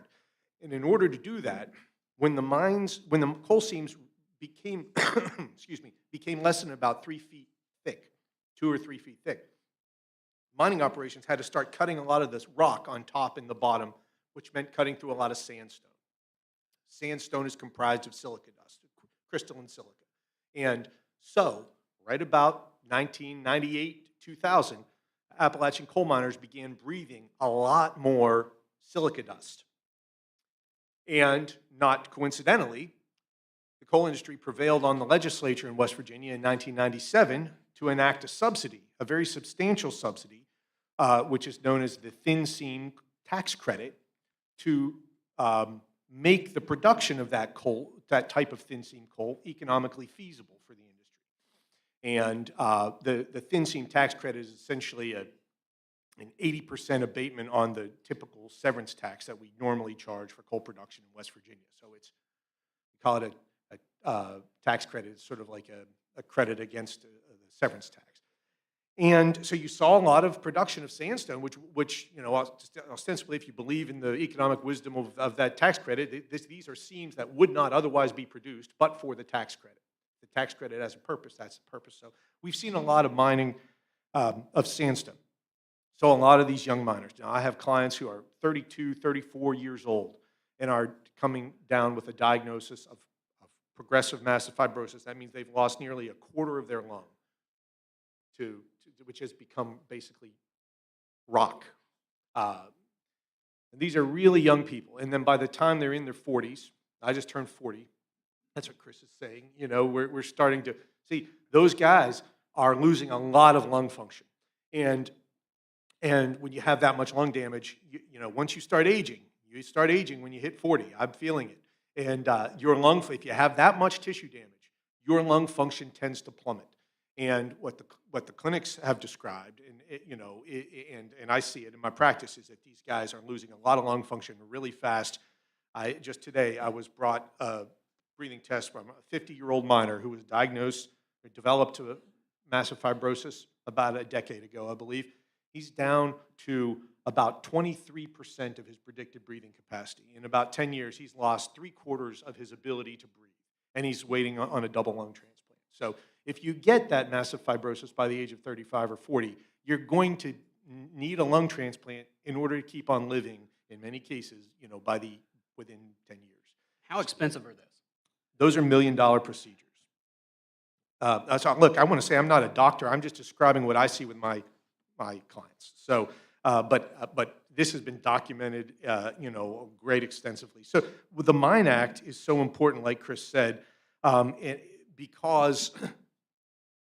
And in order to do that, when the coal seams became, became less than about 3 feet thick, 2 or 3 feet thick, mining operations had to start cutting a lot of this rock on top and the bottom, which meant cutting through a lot of sandstone. Sandstone is comprised of silica dust, crystalline silica. And so, right about 1998, 2000, Appalachian coal miners began breathing a lot more silica dust. And not coincidentally, the coal industry prevailed on the legislature in West Virginia in 1997 to enact a subsidy, a very substantial subsidy, which is known as the thin seam tax credit, to make the production of that coal, that type of thin seam coal, economically feasible for the industry. And the thin seam tax credit is essentially an 80% abatement on the typical severance tax that we normally charge for coal production in West Virginia. So we call it a tax credit. It's sort of like a credit against the severance tax. And so you saw a lot of production of sandstone, which ostensibly, if you believe in the economic wisdom of that tax credit, these are seams that would not otherwise be produced but for the tax credit. The tax credit has a purpose. That's the purpose. So we've seen a lot of mining of sandstone. So a lot of these young miners. Now, I have clients who are 32, 34 years old and are coming down with a diagnosis of progressive massive fibrosis. That means they've lost nearly a quarter of their lung, which has become basically rock. And these are really young people. And then by the time they're in their 40s, I just turned 40. That's what Chris is saying. We're starting to see those guys are losing a lot of lung function. And when you have that much lung damage, once you start aging when you hit 40. I'm feeling it. And your lung, if you have that much tissue damage, your lung function tends to plummet. And what the clinics have described, and I see it in my practice, is that these guys are losing a lot of lung function really fast. Just today, I was brought a breathing test from a 50-year-old miner who was diagnosed or developed to massive fibrosis about a decade ago, I believe. He's down to about 23% of his predicted breathing capacity. In about 10 years, he's lost 3/4 of his ability to breathe, and he's waiting on a double lung transplant. So if you get that massive fibrosis by the age of 35 or 40, you're going to need a lung transplant in order to keep on living, in many cases, within 10 years. How expensive are those? Those are $1 million procedures. So look, I want to say I'm not a doctor. I'm just describing what I see with my clients. So, but this has been documented, great extensively. So the Mine Act is so important, like Chris said, because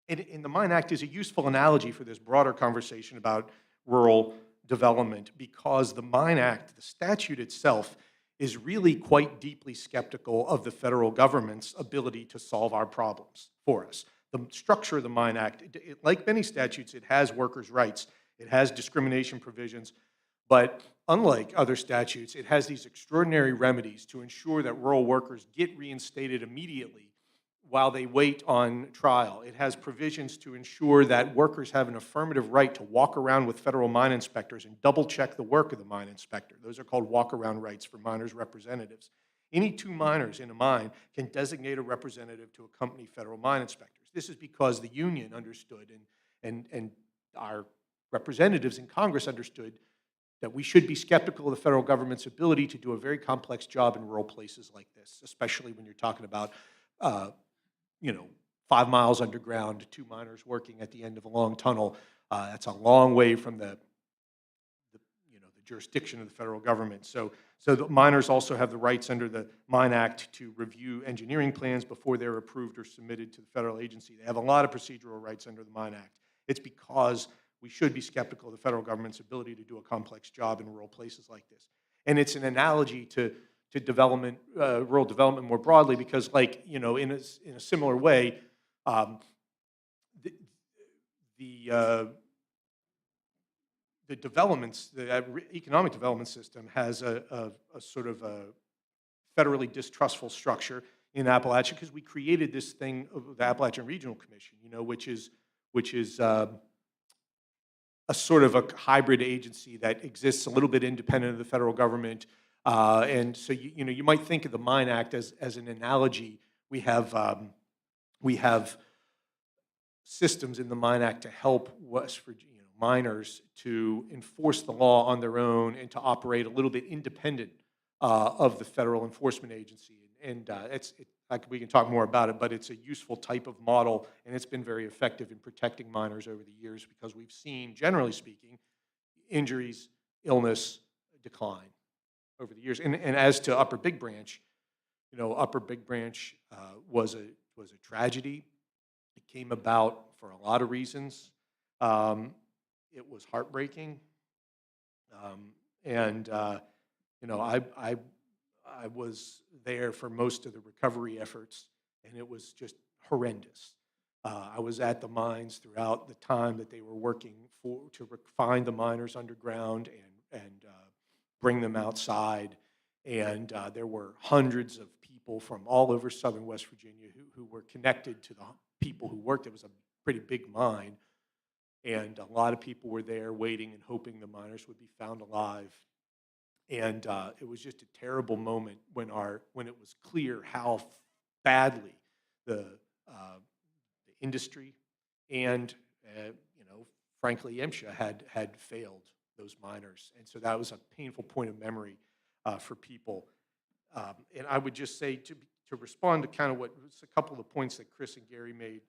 and the Mine Act is a useful analogy for this broader conversation about rural development, because the Mine Act, the statute itself, is really quite deeply skeptical of the federal government's ability to solve our problems for us. The structure of the Mine Act, like many statutes, it has workers' rights, it has discrimination provisions, but unlike other statutes, it has these extraordinary remedies to ensure that rural workers get reinstated immediately while they wait on trial. It has provisions to ensure that workers have an affirmative right to walk around with federal mine inspectors and double-check the work of the mine inspector. Those are called walk-around rights for miners' representatives. Any two miners in a mine can designate a representative to accompany federal mine inspectors. This is because the union understood and our representatives in Congress understood that we should be skeptical of the federal government's ability to do a very complex job in rural places like this, especially when you're talking about 5 miles underground, 2 miners working at the end of a long tunnel. That's a long way from the jurisdiction of the federal government. So the miners also have the rights under the Mine Act to review engineering plans before they're approved or submitted to the federal agency. They have a lot of procedural rights under the Mine Act. It's because we should be skeptical of the federal government's ability to do a complex job in rural places like this. And it's an analogy to development, rural development more broadly, because, in a similar way, the developments, the economic development system has a sort of a federally distrustful structure in Appalachia, because we created this thing of the Appalachian Regional Commission, which is a sort of a hybrid agency that exists a little bit independent of the federal government. And so you might think of the Mine Act as an analogy. We have systems in the Mine Act to help miners to enforce the law on their own and to operate a little bit independent of the federal enforcement agency. And we can talk more about it, but it's a useful type of model, and it's been very effective in protecting miners over the years because we've seen, generally speaking, injuries, illness decline over the years. And as to Upper Big Branch, Upper Big Branch was a tragedy. It came about for a lot of reasons. It was heartbreaking, I was there for most of the recovery efforts, and it was just horrendous. I was at the mines throughout the time that they were working to find the miners underground and bring them outside. And there were hundreds of people from all over southern West Virginia who were connected to the people who worked. It was a pretty big mine, and a lot of people were there waiting and hoping the miners would be found alive. And it was just a terrible moment when it was clear how badly the industry and frankly MSHA had failed those miners, and so that was a painful point of memory for people. And I would just say to respond to kind of a couple of the points that Chris and Gary made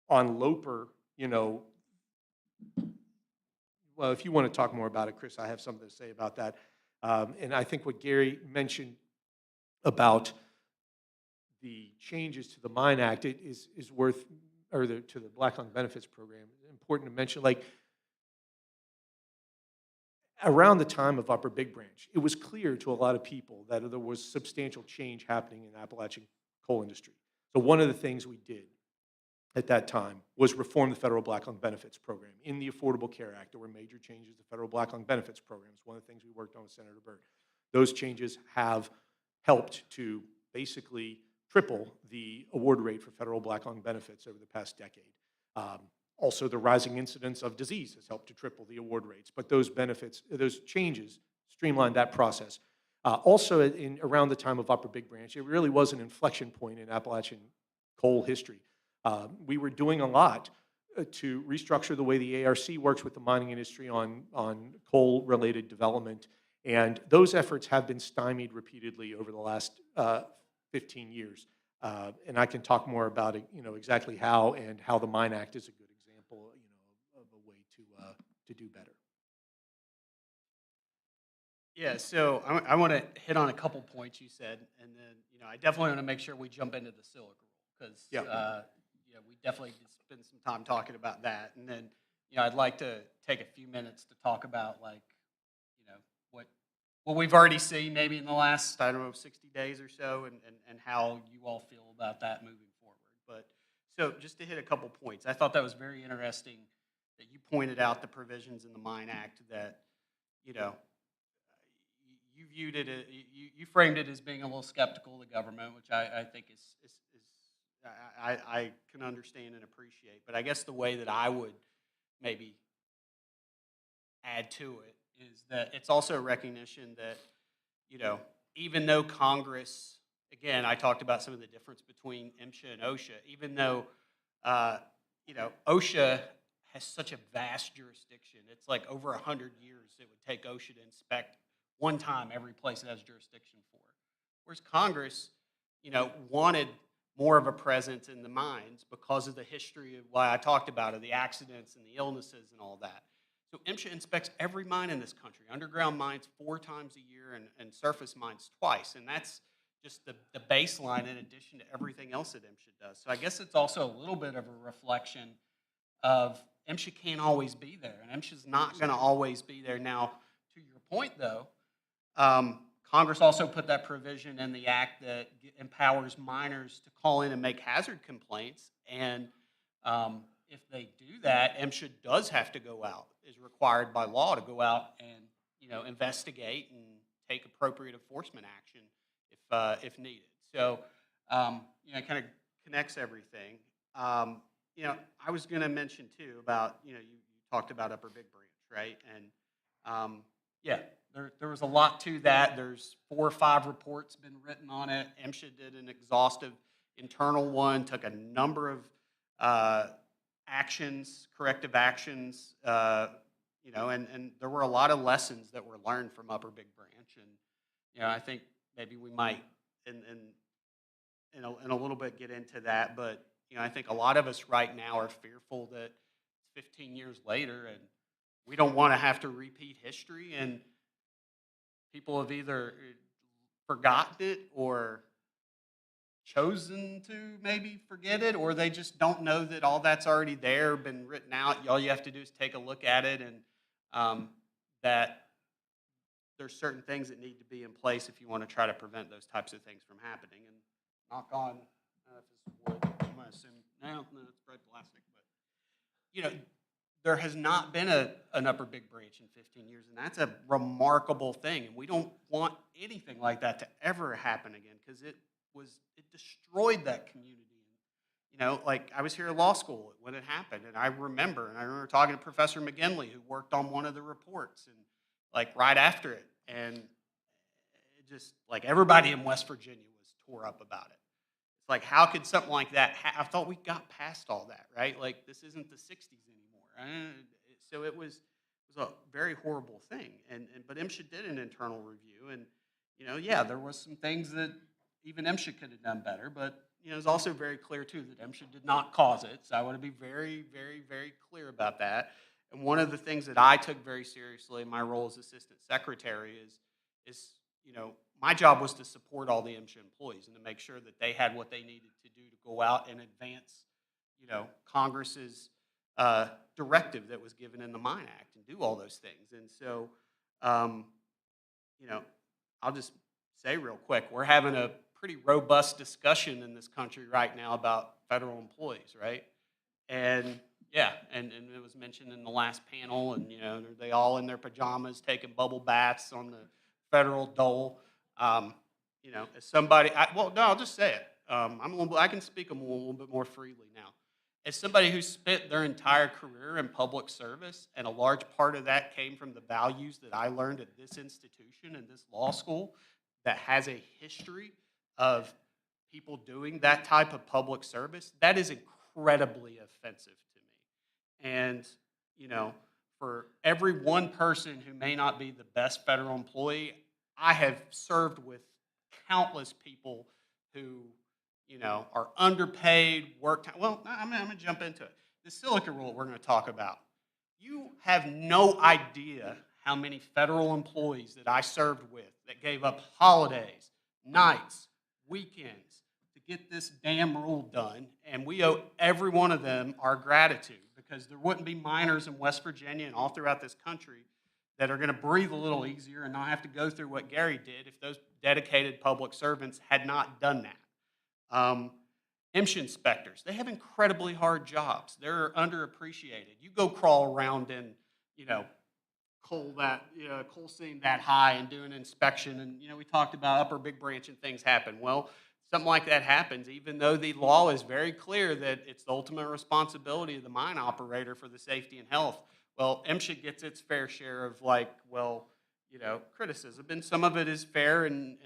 on Loper, well, if you want to talk more about it, Chris, I have something to say about that. And I think what Gary mentioned about the changes to the Mine Act is worth, or to the Black Lung Benefits Program, important to mention. Like, around the time of Upper Big Branch, it was clear to a lot of people that there was substantial change happening in the Appalachian coal industry. So one of the things we did at that time was reform the federal Black Lung Benefits Program. In the Affordable Care Act, there were major changes to the federal Black Lung Benefits Program. It's one of the things we worked on with Senator Byrd. Those changes have helped to basically triple the award rate for federal Black Lung benefits over the past decade. Also, the rising incidence of disease has helped to triple the award rates, but those changes streamlined that process. Also, around the time of Upper Big Branch, it really was an inflection point in Appalachian coal history. We were doing a lot to restructure the way the ARC works with the mining industry on coal-related development, and those efforts have been stymied repeatedly over the last 15 years. And I can talk more about it, exactly how, and how the Mine Act is a good example, of a way to do better. Yeah, so I want to hit on a couple points you said, and then I definitely want to make sure we jump into the silica rule because we definitely need to spend some time talking about that, and then I'd like to take a few minutes to talk about what we've already seen maybe in the last 60 days or so, and how you all feel about that moving forward. But so just to hit a couple points, I thought that was very interesting that you pointed out the provisions in the Mine Act that you viewed it, you framed it as being a little skeptical of the government, which I think I can understand and appreciate. But I guess the way that I would maybe add to it is that it's also a recognition that, even though Congress, again, I talked about some of the difference between MSHA and OSHA, even though, OSHA has such a vast jurisdiction. It's like over 100 years it would take OSHA to inspect one time every place it has jurisdiction for. Whereas Congress, wanted more of a presence in the mines because of the history of why I talked about it, the accidents and the illnesses and all that. So MSHA inspects every mine in this country, underground mines 4 times a year and surface mines twice. And that's just the baseline in addition to everything else that MSHA does. So I guess it's also a little bit of a reflection of MSHA can't always be there. And MSHA's not going to always be there. Now, to your point, though, Congress also put that provision in the act that empowers miners to call in and make hazard complaints. And if they do that, MSHA does have to go out, is required by law to go out and investigate and take appropriate enforcement action if needed. So it kind of connects everything. I was going to mention too about you talked about Upper Big Branch, right? And there was a lot to that. There's 4 or 5 reports been written on it. MSHA did an exhaustive internal one, took a number of actions, corrective actions, you know, and there were a lot of lessons that were learned from Upper Big Branch, and you know, I think maybe we might in a little bit get into that, but you know, I think a lot of us right now are fearful that 15 years later, and we don't want to have to repeat history, and people have either forgotten it or chosen to maybe forget it, or they just don't know that all that's already there, been written out. All you have to do is take a look at it, and that there's certain things that need to be in place if you want to try to prevent those types of things from happening. And knock on, if it's wood, I'm going to assume, no, it's bright plastic, but you know, there has not been an Upper Big Branch in 15 years, and that's a remarkable thing. And we don't want anything like that to ever happen again, because it destroyed that community. You know, like I was here at law school when it happened, and I remember talking to Professor McGinley, who worked on one of the reports, and like right after it, and it just like everybody in West Virginia was tore up about it. It's like, how could something like that? I thought we got past all that, right? Like this isn't the '60s anymore. So it was a very horrible thing, but MSHA did an internal review, and you know, yeah, there was some things that even MSHA could have done better, but you know, it's also very clear too that MSHA did not cause it. So I want to be very, very, very clear about that. And one of the things that I took very seriously in my role as assistant secretary is you know, my job was to support all the MSHA employees and to make sure that they had what they needed to do to go out and advance, you know, Congress's directive that was given in the Mine Act and do all those things. And so, you know, I'll just say real quick, we're having a pretty robust discussion in this country right now about federal employees, right? And yeah, and it was mentioned in the last panel, and you know, are they all in their pajamas taking bubble baths on the federal dole? You know, as somebody, well, no, I'll just say it. I can speak a little bit more freely now. As somebody who spent their entire career in public service, and a large part of that came from the values that I learned at this institution and this law school that has a history of people doing that type of public service, that is incredibly offensive to me. And, you know, for every one person who may not be the best federal employee, I have served with countless people who, you know, are underpaid, work time. Well, I'm going to jump into it. The silica rule we're going to talk about. You have no idea how many federal employees that I served with that gave up holidays, nights, weekends to get this damn rule done, and we owe every one of them our gratitude, because there wouldn't be miners in West Virginia and all throughout this country that are going to breathe a little easier and not have to go through what Gary did if those dedicated public servants had not done that. MSHA inspectors, they have incredibly hard jobs. They're underappreciated. You go crawl around in, you know, coal seam that high and do an inspection, and you know, we talked about Upper Big Branch and things happen. Well, something like that happens, even though the law is very clear that it's the ultimate responsibility of the mine operator for the safety and health. Well, MSHA gets its fair share of like, well, you know, criticism, and some of it is fair, and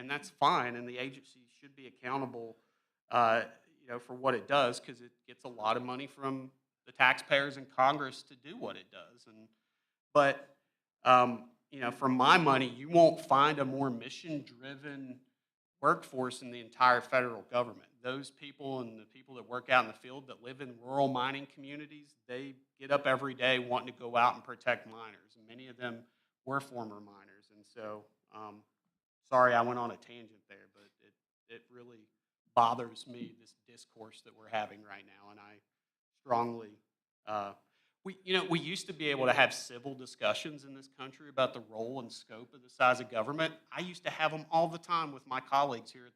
that's fine, and the agency should be accountable, you know, for what it does, because it gets a lot of money from the taxpayers and Congress to do what it does. But you know, for my money, you won't find a more mission-driven workforce in the entire federal government. Those people and the people that work out in the field that live in rural mining communities, they get up every day wanting to go out and protect miners, and many of them were former miners. And so, sorry I went on a tangent there, but it really bothers me, this discourse that we're having right now, and I strongly, we used to be able to have civil discussions in this country about the role and scope of the size of government. I used to have them all the time with my colleagues here at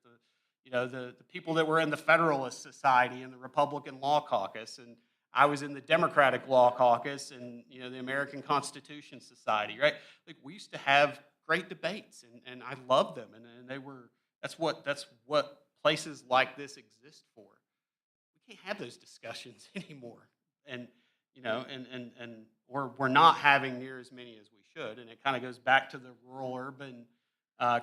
the people that were in the Federalist Society and the Republican Law Caucus, and I was in the Democratic Law Caucus and, you know, the American Constitution Society, right? Like, we used to have great debates, and I loved them, and that's what places like this exist for. We can't have those discussions anymore, and you know, and we're not having near as many as we should, and it kind of goes back to the rural-urban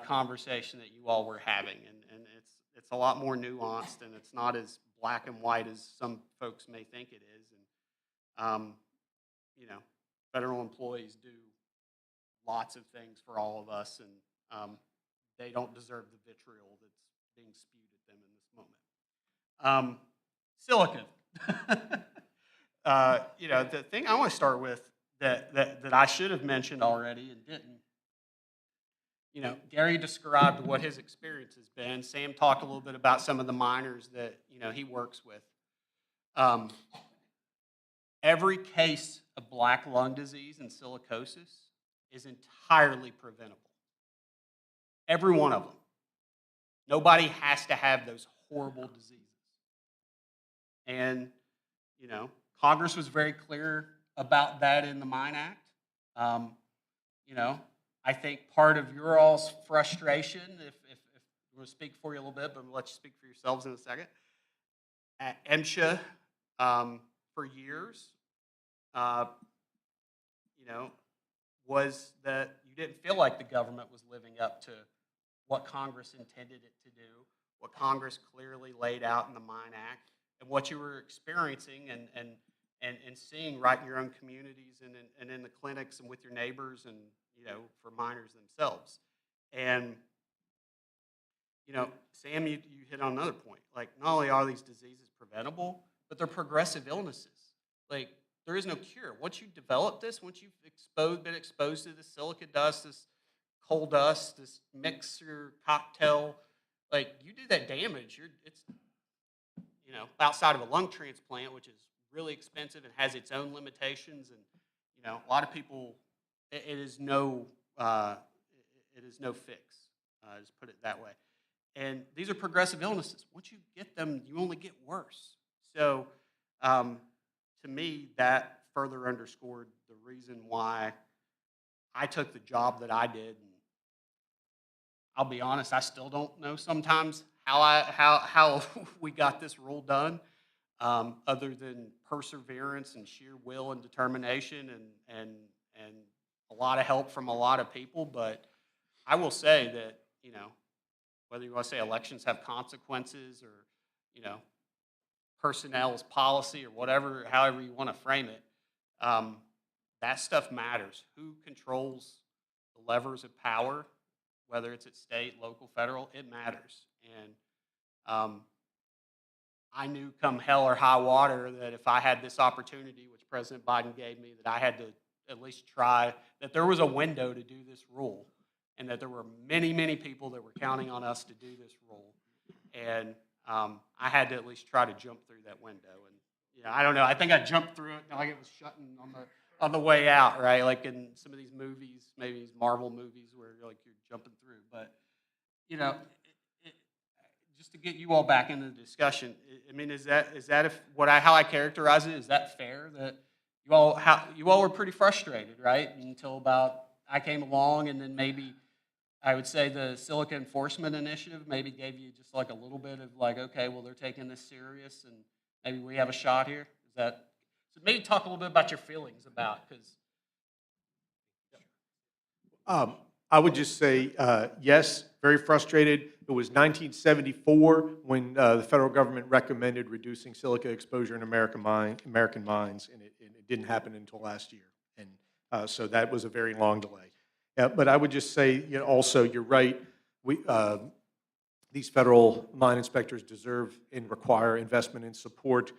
conversation that you all were having, and it's a lot more nuanced, and it's not as black and white as some folks may think it is. And you know, federal employees do lots of things for all of us, and they don't deserve the vitriol that's being spewed at them in this moment. Silicon. You know, the thing I want to start with that I should have mentioned already and didn't. You know, Gary described what his experience has been. Sam talked a little bit about some of the minors that, you know, he works with. Every case of black lung disease and silicosis is entirely preventable. Every one of them. Nobody has to have those horrible diseases. And, you know, Congress was very clear about that in the Mine Act. You know, I think part of your all's frustration, if I'm going to speak for you a little bit, but I'm going to let you speak for yourselves in a second. At MSHA, for years, you know, was that you didn't feel like the government was living up to what Congress intended it to do, what Congress clearly laid out in the Mine Act, and what you were experiencing and seeing right in your own communities and in the clinics and with your neighbors and, you know, for minors themselves. And, you know, Sam, you hit on another point. Like, not only are these diseases preventable, but they're progressive illnesses. Like, there is no cure. Once you develop this, once you've been exposed to this silica dust, this coal dust, this mixer cocktail, like, you do that damage, it's, you know, outside of a lung transplant, which is really expensive and has its own limitations, and, you know, a lot of people, it is no fix. Just put it that way. And these are progressive illnesses. Once you get them, you only get worse. So, to me, that further underscored the reason why I took the job that I did. And I'll be honest, I still don't know sometimes how we got this rule done, other than perseverance and sheer will and determination and a lot of help from a lot of people. But I will say that, you know, whether you want to say elections have consequences or, you know, personnel's policy or whatever, however you want to frame it, that stuff matters. Who controls the levers of power, whether it's at state, local, federal, it matters. And I knew come hell or high water that if I had this opportunity, which President Biden gave me, that I had to at least try, that there was a window to do this rule, and that there were many, many people that were counting on us to do this rule. And I had to at least try to jump through that window. And, you know, I don't know, I think I jumped through it like it was shutting on the way out, right? Like in some of these movies, maybe these Marvel movies where you're jumping through. But, you know, just to get you all back into the discussion, I mean, is that if how I characterize it, is that fair that you all were pretty frustrated, right? Until about I came along, and then maybe I would say the Silica Enforcement Initiative maybe gave you just like a little bit of like, okay, well, they're taking this serious, and maybe we have a shot here. Is that so? Maybe talk a little bit about your feelings about, because. I would just say yes, very frustrated. It was 1974 when the federal government recommended reducing silica exposure in American mines, and it didn't happen until last year. And so that was a very long delay. But I would just say, you know, also, you're right. These federal mine inspectors deserve and require investment and support.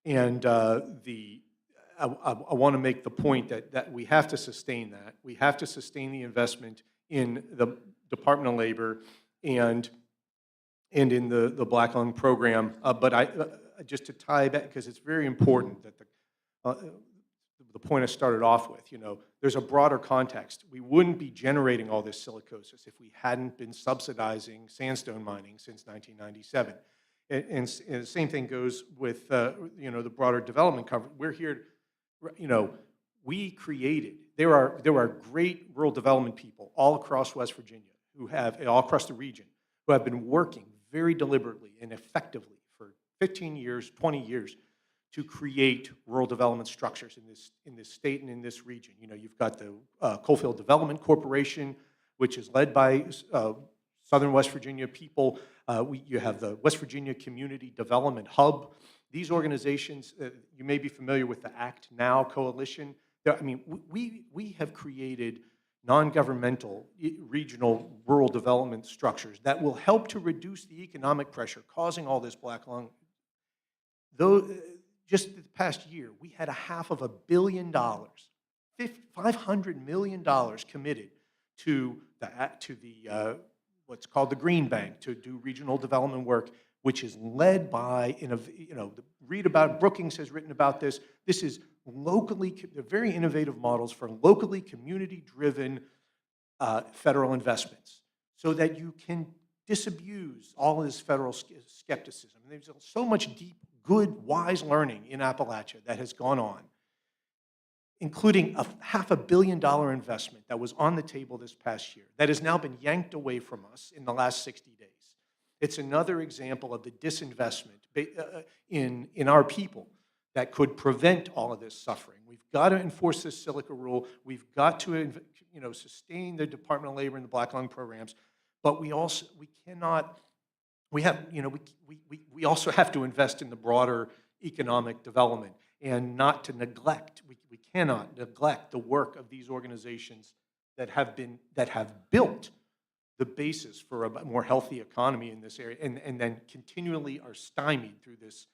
And I want to make the point that we have to sustain that. We have to sustain the investment in the Department of Labor and in the Black Lung program. But just to tie back, because it's very important that the point I started off with, you know, there's a broader context. We wouldn't be generating all this silicosis if we hadn't been subsidizing sandstone mining since 1997. And the same thing goes with, you know, the broader development coverage. We're here, you know, we created, there are great rural development people all across West Virginia all across the region, who have been working very deliberately and effectively for 15 years, 20 years, to create rural development structures in this state and in this region. You know, you've got the Coalfield Development Corporation, which is led by Southern West Virginia people. You have the West Virginia Community Development Hub. These organizations, you may be familiar with the Act Now Coalition. I mean, we have created non-governmental regional rural development structures that will help to reduce the economic pressure causing all this black lung. Though, just the past year, we had $500 million, $500 million committed to the what's called the Green Bank to do regional development work, which is led by, read about, Brookings has written about this. This is they're very innovative models for locally community-driven federal investments so that you can disabuse all of this federal skepticism. There's so much deep, good, wise learning in Appalachia that has gone on, including a $500 million investment that was on the table this past year that has now been yanked away from us in the last 60 days. It's another example of the disinvestment in our people that could prevent all of this suffering. We've got to enforce this silica rule. We've got to sustain the Department of Labor and the black lung programs, but we also have to invest in the broader economic development and not to neglect. We cannot neglect the work of these organizations that have built the basis for a more healthy economy in this area, and then continually are stymied through this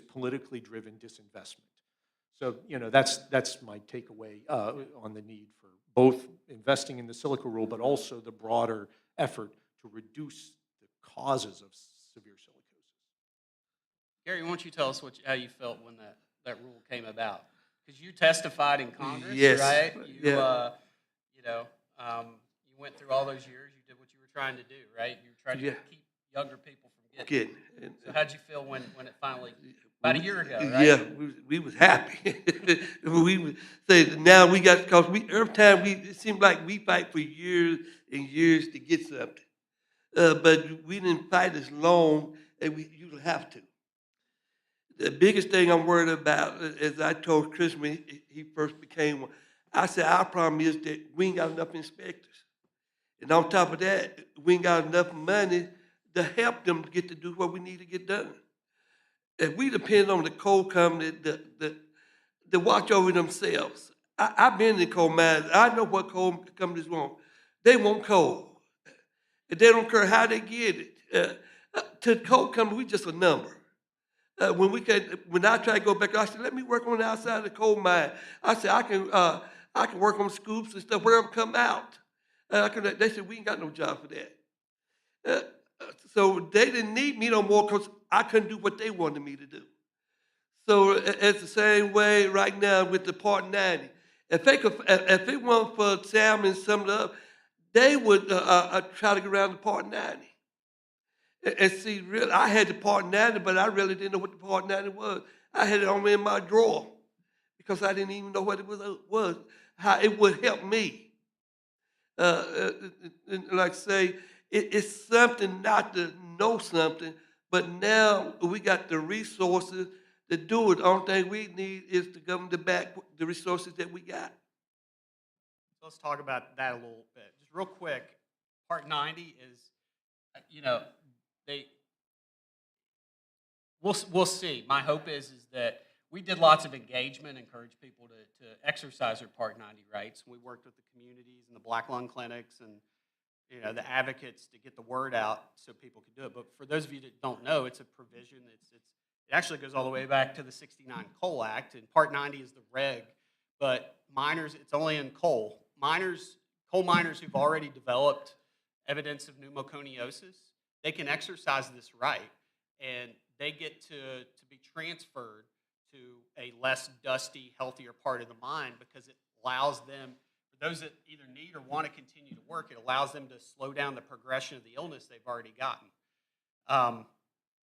politically driven disinvestment. So that's my takeaway on the need for both investing in the silica rule, but also the broader effort to reduce the causes of severe silicosis. Gary, why don't you tell us how you felt when that rule came about? Because you testified in Congress, Yes. right? Yeah. You went through all those years. You did what you were trying to do, right? You were trying to keep younger people from getting it. So how'd you feel when it finally, about a year ago, right? Yeah, we was happy. We would say now we got, because every time it seemed like we fight for years and years to get something. But we didn't fight as long as we usually have to. The biggest thing I'm worried about, as I told Chris when he first became one, I said our problem is that we ain't got enough inspectors. And on top of that, we ain't got enough money to help them to get to do what we need to get done. And we depend on the coal company to watch over themselves. I've been in the coal mines. I know what coal companies want. They want coal. And they don't care how they get it. To the coal company, we just a number. When I try to go back, I said, let me work on the outside of the coal mine. I said, I can work on scoops and stuff, wherever come out. They said, we ain't got no job for that. So they didn't need me no more because I couldn't do what they wanted me to do. So it's the same way right now with the Part 90. If it weren't for Sam and some of the others, they would try to get around the Part 90. And see, really, I had the Part 90, but I really didn't know what the Part 90 was. I had it only in my drawer because I didn't even know what it was, how it would help me. Like I say, it's something not to know something, but now we got the resources to do it. The only thing we need is the government to back the resources that we got. Let's talk about that a little bit. Just real quick, Part 90 is, we'll see. My hope is that we did lots of engagement, encourage people to exercise their Part 90 rights. We worked with the communities and the black lung clinics and the advocates to get the word out so people could do it. But for those of you that don't know, it's a provision. It actually goes all the way back to the '69 Coal Act, and Part 90 is the reg. But miners, it's only in coal. Coal miners who've already developed evidence of pneumoconiosis, they can exercise this right, and they get to be transferred to a less dusty, healthier part of the mine because it allows them, for those that either need or want to continue to work, it allows them to slow down the progression of the illness they've already gotten.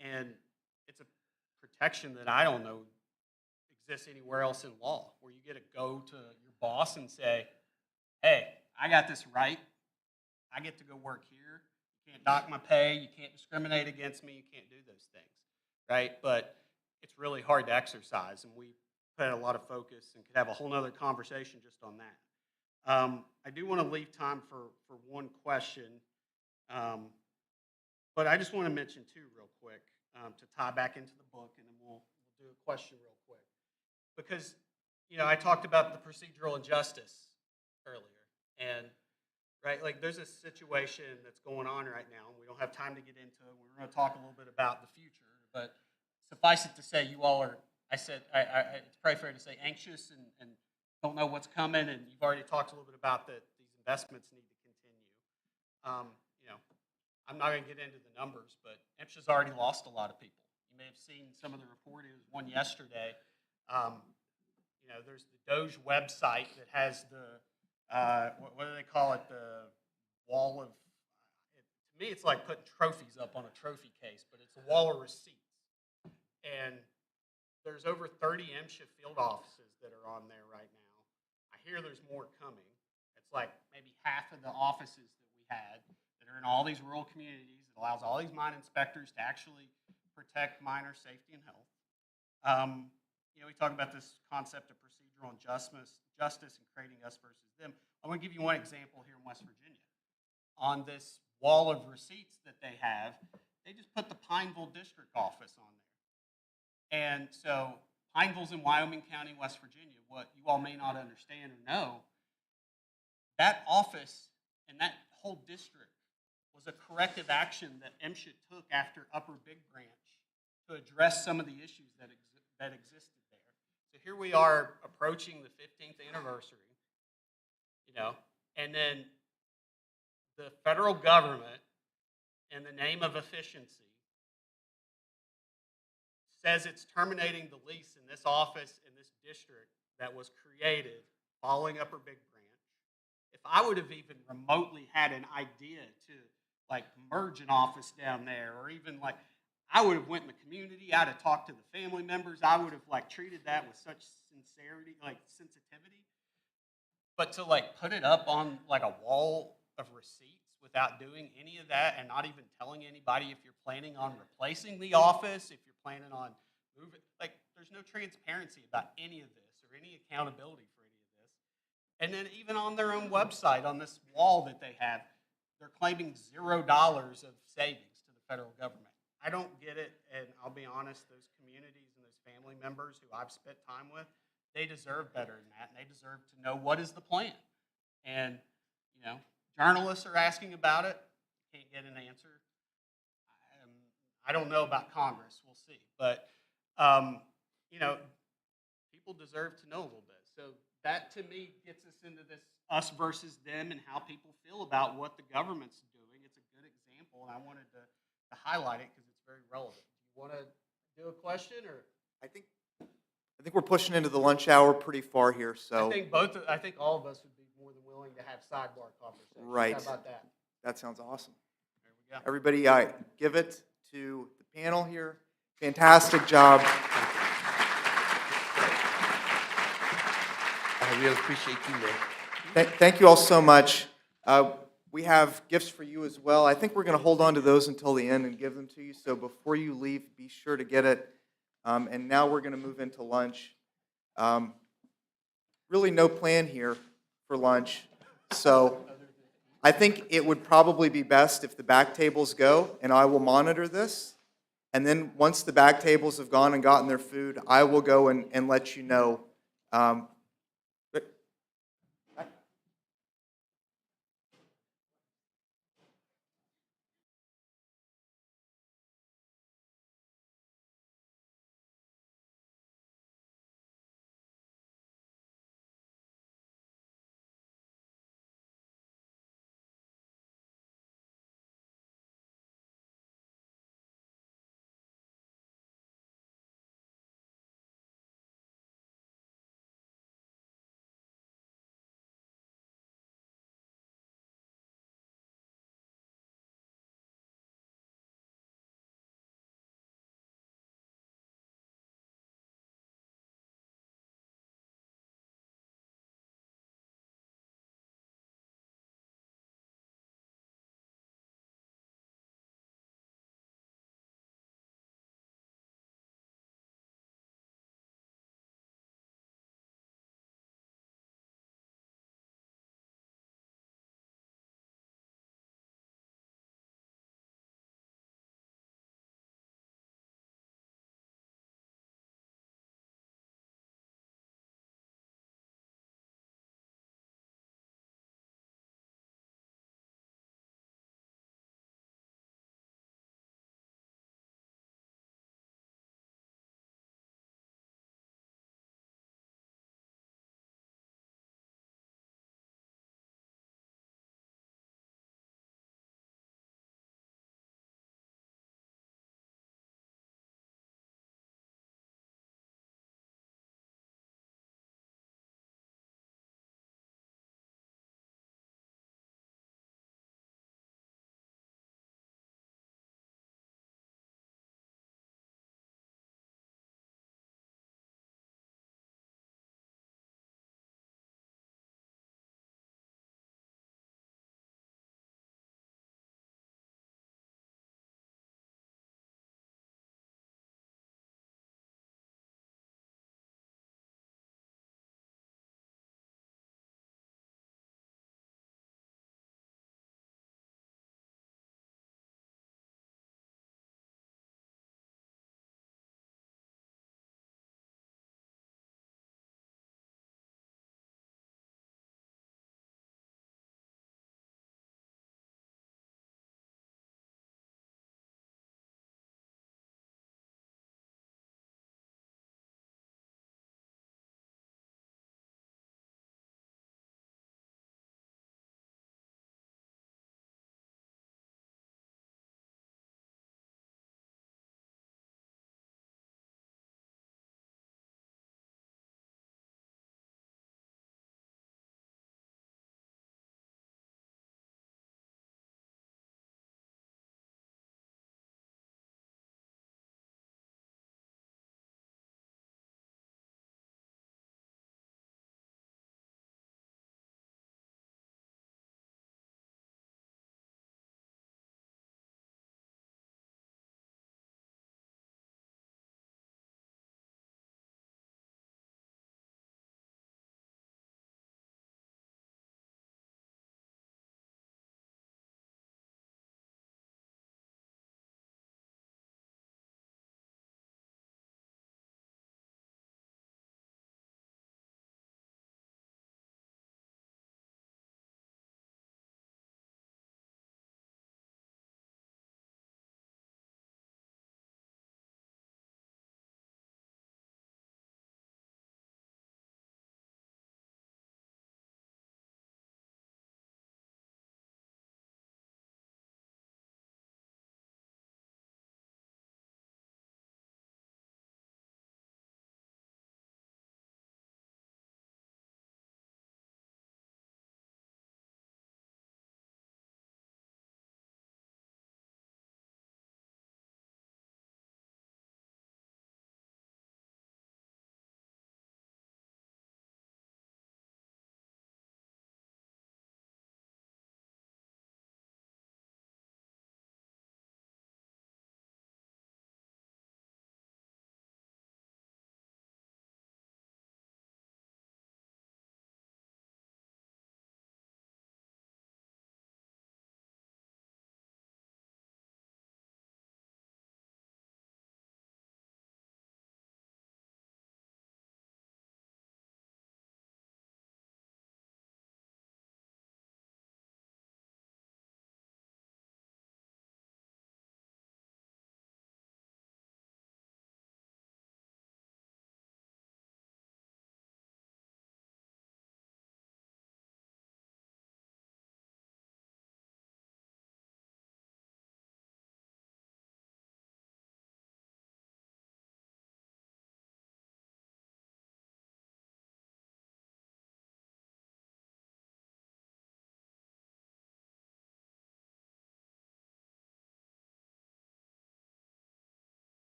And it's a protection that I don't know exists anywhere else in law, where you get to go to your boss and say, hey, I got this right. I get to go work here. You can't dock my pay. You can't discriminate against me. You can't do those things, right? But it's really hard to exercise, and we put a lot of focus and could have a whole nother conversation just on that. I do want to leave time for one question, But I just want to mention too, real quick, to tie back into the book, and then we'll do a question real quick. Because, I talked about the procedural injustice earlier. And, right, like there's a situation that's going on right now, and we don't have time to get into it. We're going to talk a little bit about the future. But suffice it to say, you all are, it's probably fair to say, anxious and don't know what's coming. And you've already talked a little bit about that these investments need to continue. I'm not going to get into the numbers, but MSHA's already lost a lot of people. You may have seen some of the reporting. There was one yesterday. There's the Doge website that has the, what do they call it, the wall of, to me it's like putting trophies up on a trophy case, but it's a wall of receipts. And there's over 30 MSHA field offices that are on there right now. I hear there's more coming. It's like maybe half of the offices that we had that are in all these rural communities. It allows all these mine inspectors to actually protect miner safety and health. We talk about this concept of procedural justice and creating us versus them. I'm going to give you one example here in West Virginia. On this wall of receipts that they have, they just put the Pineville District Office on there. And so Pineville's in Wyoming County, West Virginia. What you all may not understand or know, that office and that whole district was a corrective action that MSHA took after Upper Big Branch to address some of the issues that existed there. So here we are approaching the 15th anniversary, and then the federal government, in the name of efficiency, says it's terminating the lease in this office in this district that was created following Upper Big Branch. If I would have even remotely had an idea to merge an office down there, or even I would have went in the community, I'd have talked to the family members, I would have treated that with such sincerity, sensitivity. But to put it up on a wall of receipts without doing any of that and not even telling anybody if you're planning on replacing the office, if you're planning on moving, there's no transparency about any of this or any accountability for any of this. And then even on their own website, on this wall that they have, they're claiming $0 of savings to the federal government. I don't get it, and I'll be honest, those communities and those family members who I've spent time with, they deserve better than that, and they deserve to know what is the plan. And, journalists are asking about it, can't get an answer. I don't know about Congress, we'll see. But, people deserve to know a little bit. So that, to me, gets us into this us versus them and how people feel about what the government's doing. It's a good example, and I wanted to highlight it because it's very relevant. Do you want to do a question, or? I think we're pushing into the lunch hour pretty far here, so. I think all of us would be more than willing to have sidebar conversations. Right. How about that? That sounds awesome. There we go. Everybody, give it to the panel here. Fantastic job. I really appreciate you, man. Thank you all so much. We have gifts for you as well. I think we're going to hold on to those until the end and give them to you. So before you leave, be sure to get it. And now we're going to move into lunch. Really no plan here for lunch. So I think it would probably be best if the back tables go, and I will monitor this. And then once the back tables have gone and gotten their food, I will go and let you know.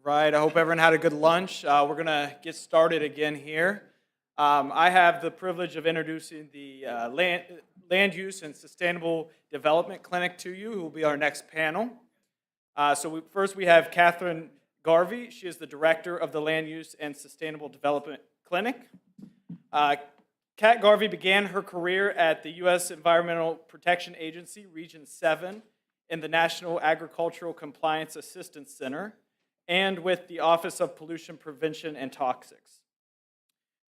Right, I hope everyone had a good lunch. We're going to get started again here. I have the privilege of introducing the Land Use and Sustainable Development Clinic to you, who will be our next panel. First we have Catherine Garvey. She is the director of the Land Use and Sustainable Development Clinic. Kat Garvey began her career at the U.S. Environmental Protection Agency, Region 7, in the National Agricultural Compliance Assistance Center, and with the Office of Pollution Prevention and Toxics.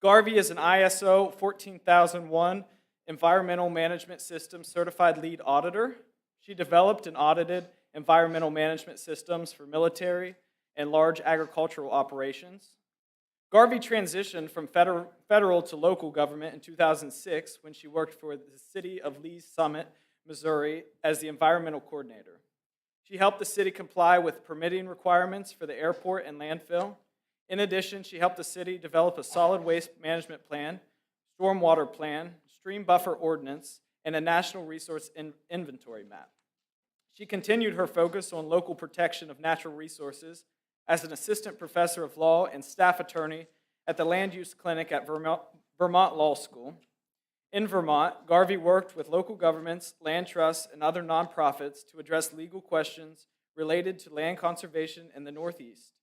Garvey is an ISO 14001 Environmental Management System Certified Lead Auditor. She developed and audited environmental management systems for military and large agricultural operations. Garvey transitioned from federal to local government in 2006 when she worked for the city of Lee's Summit, Missouri, as the environmental coordinator. She helped the city comply with permitting requirements for the airport and landfill. In addition, she helped the city develop a solid waste management plan, stormwater plan, stream buffer ordinance, and a national resource inventory map. She continued her focus on local protection of natural resources as an assistant professor of law and staff attorney at the Land Use Clinic at Vermont Law School. In Vermont, Garvey worked with local governments, land trusts, and other nonprofits to address legal questions related to land conservation in the Northeast.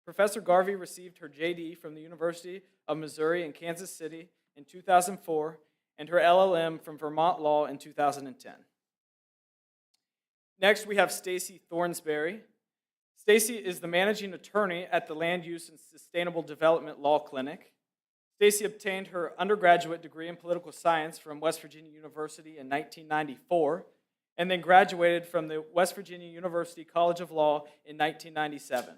Professor Garvey received her JD from the University of Missouri in Kansas City in 2004 and her LLM from Vermont Law in 2010. Next, we have Stacy Thornsberry. Stacy is the managing attorney at the Land Use and Sustainable Development Law Clinic. Stacy obtained her undergraduate degree in political science from West Virginia University in 1994, and then graduated from the West Virginia University College of Law in 1997.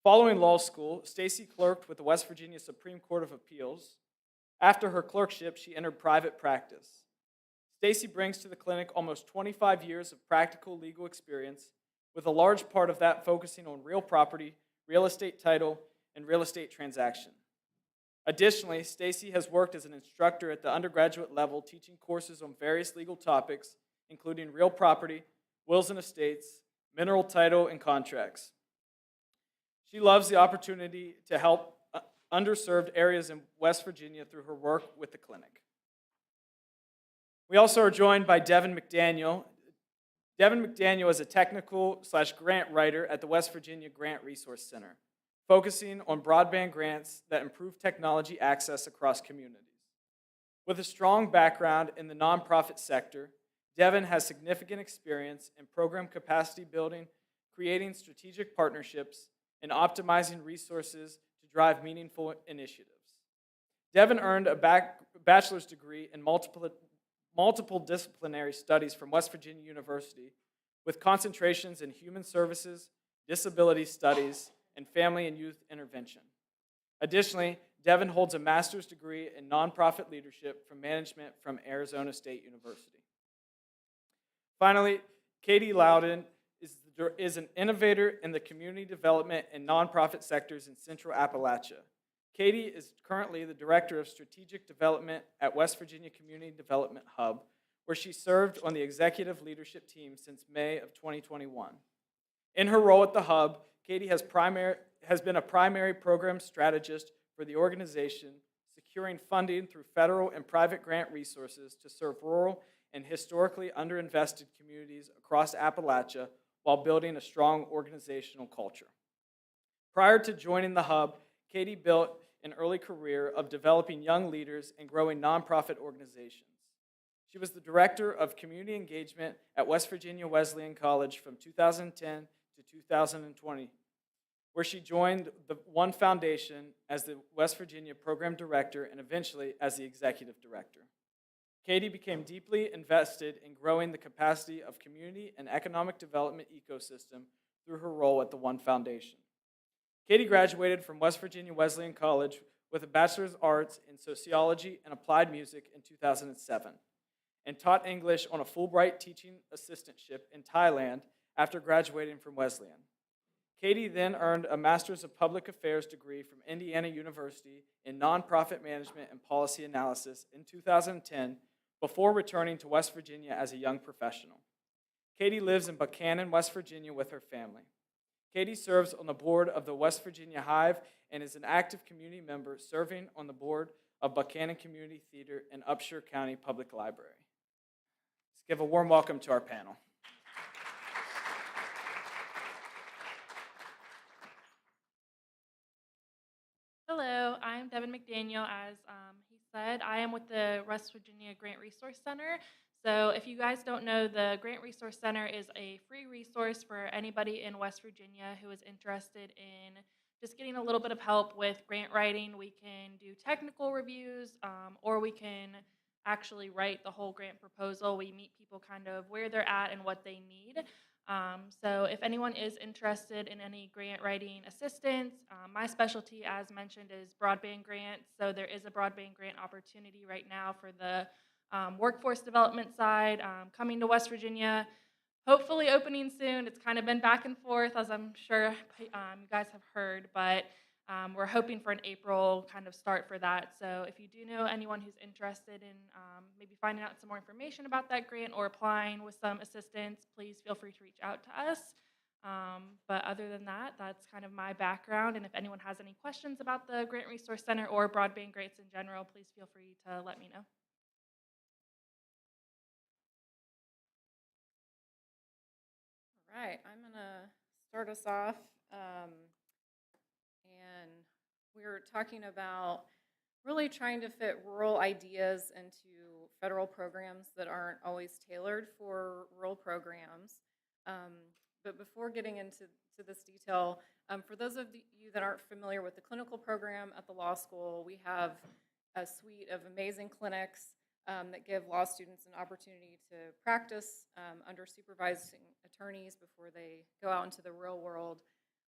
Following law school, Stacy clerked with the West Virginia Supreme Court of Appeals. After her clerkship, she entered private practice. Stacy brings to the clinic almost 25 years of practical legal experience, with a large part of that focusing on real property, real estate title, and real estate transaction. Additionally, Stacy has worked as an instructor at the undergraduate level, teaching courses on various legal topics, including real property, wills and estates, mineral title, and contracts. She loves the opportunity to help underserved areas in West Virginia through her work with the clinic. We also are joined by Devin McDaniel. Devin McDaniel is a technical/grant writer at the West Virginia Grant Resource Center, focusing on broadband grants that improve technology access across communities. With a strong background in the nonprofit sector, Devin has significant experience in program capacity building, creating strategic partnerships, and optimizing resources to drive meaningful initiatives. Devin earned a bachelor's degree in multiple disciplinary studies from West Virginia University, with concentrations in human services, disability studies, and family and youth intervention. Additionally, Devin holds a master's degree in nonprofit leadership from management from Arizona State University. Finally, Katie Loudon is an innovator in the community development and nonprofit sectors in Central Appalachia. Katie is currently the Director of Strategic Development at West Virginia Community Development Hub, where she served on the executive leadership team since May of 2021. In her role at the Hub, Katie has been a primary program strategist for the organization, securing funding through federal and private grant resources to serve rural and historically underinvested communities across Appalachia while building a strong organizational culture. Prior to joining the Hub, Katie built an early career of developing young leaders and growing nonprofit organizations. She was the Director of Community Engagement at West Virginia Wesleyan College from 2010 to 2020, where she joined the One Foundation as the West Virginia Program Director and eventually as the Executive Director. Katie became deeply invested in growing the capacity of community and economic development ecosystem through her role at the One Foundation. Katie graduated from West Virginia Wesleyan College with a Bachelor's of Arts in Sociology and Applied Music in 2007, and taught English on a Fulbright teaching assistantship in Thailand after graduating from Wesleyan. Katie then earned a Master's of Public Affairs degree from Indiana University in Nonprofit Management and Policy Analysis in 2010 before returning to West Virginia as a young professional. Katie lives in Buchanan, West Virginia with her family. Katie serves on the board of the West Virginia Hive and is an active community member serving on the board of Buchanan Community Theater and Upshur County Public Library. Let's give a warm welcome to our panel. Hello, I'm Devin McDaniel. As he said, I am with the West Virginia Grant Resource Center. So if you guys don't know, the Grant Resource Center is a free resource for anybody in West Virginia who is interested in just getting a little bit of help with grant writing. We can do technical reviews, or we can actually write the whole grant proposal. We meet people kind of where they're at and what they need. So if anyone is interested in any grant writing assistance, my specialty, as mentioned, is broadband grants. So there is a broadband grant opportunity right now for the workforce development side coming to West Virginia. Hopefully opening soon. It's kind of been back and forth, as I'm sure you guys have heard, but we're hoping for an April kind of start for that. So if you do know anyone who's interested in maybe finding out some more information about that grant or applying with some assistance, please feel free to reach out to us. But other than that, that's kind of my background. And if anyone has any questions about the Grant Resource Center or broadband grants in general, please feel free to let me know. All right, I'm going to start us off. And we're talking about really trying to fit rural ideas into federal programs that aren't always tailored for rural programs. But before getting into this detail, for those of you that aren't familiar with the clinical program at the law school, we have a suite of amazing clinics that give law students an opportunity to practice under supervising attorneys before they go out into the real world.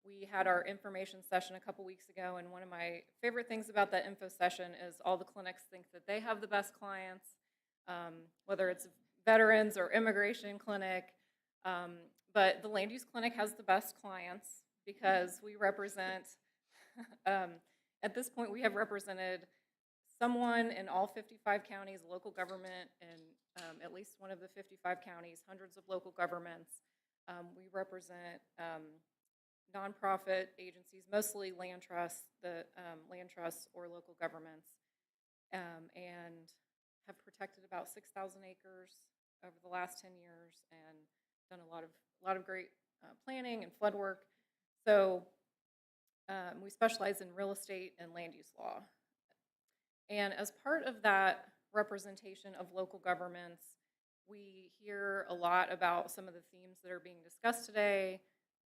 We had our information session a couple weeks ago, and one of my favorite things about that info session is all the clinics think that they have the best clients, whether it's veterans or immigration clinic. But the land use clinic has the best clients because we represent, at this point, we have represented someone in all 55 counties, local government, and at least one of the 55 counties, hundreds of local governments. We represent nonprofit agencies, mostly land trusts, land trusts or local governments, and have protected about 6,000 acres over the last 10 years and done a lot of great planning and flood work. So we specialize in real estate and land use law. And as part of that representation of local governments, we hear a lot about some of the themes that are being discussed today,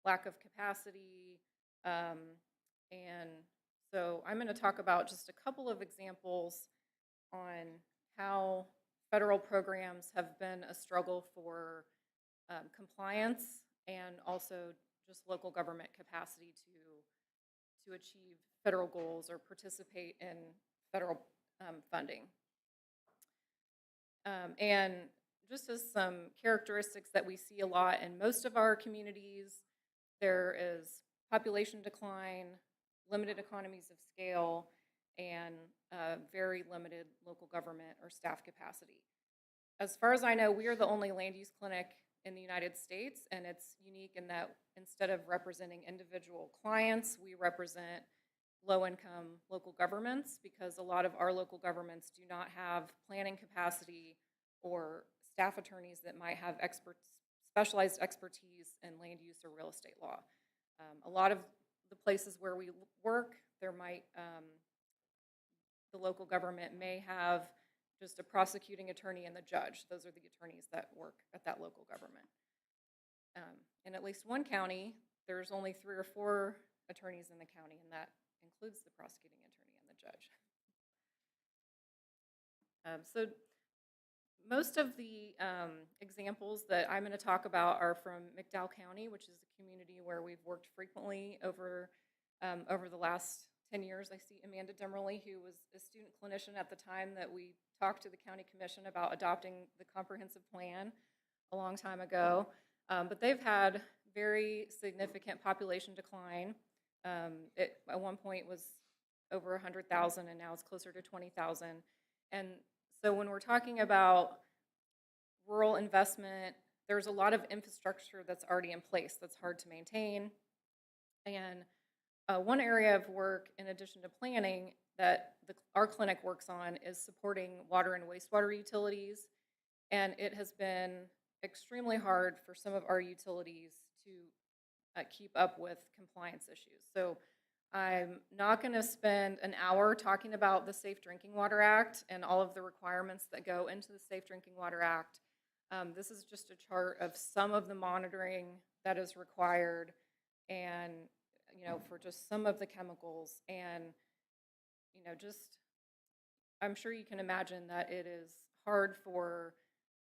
lack of capacity, and so I'm going to talk about just a couple of examples on how federal programs have been a struggle for compliance and also just local government capacity to achieve federal goals or participate in federal funding. And just as some characteristics that we see a lot in most of our communities, there is population decline, limited economies of scale, and very limited local government or staff capacity. As far as I know, we are the only land use clinic in the United States, and it's unique in that instead of representing individual clients, we represent low-income local governments because a lot of our local governments do not have planning capacity or staff attorneys that might have specialized expertise in land use or real estate law. A lot of the places where we work, there might, the local government may have just a prosecuting attorney and the judge. Those are the attorneys that work at that local government. In at least one county, there's only 3 or 4 attorneys in the county, and that includes the prosecuting attorney and the judge. So most of the examples that I'm going to talk about are from McDowell County, which is a community where we've worked frequently over the last 10 years. I see Amanda Demerly, who was a student clinician at the time that we talked to the county commission about adopting the comprehensive plan a long time ago. But they've had very significant population decline. It at one point was over 100,000, and now it's closer to 20,000. And so when we're talking about rural investment, there's a lot of infrastructure that's already in place that's hard to maintain. And one area of work, in addition to planning, that our clinic works on is supporting water and wastewater utilities. And it has been extremely hard for some of our utilities to keep up with compliance issues. So I'm not going to spend an hour talking about the Safe Drinking Water Act and all of the requirements that go into the Safe Drinking Water Act. This is just a chart of some of the monitoring that is required, and for just some of the chemicals. And just I'm sure you can imagine that it is hard for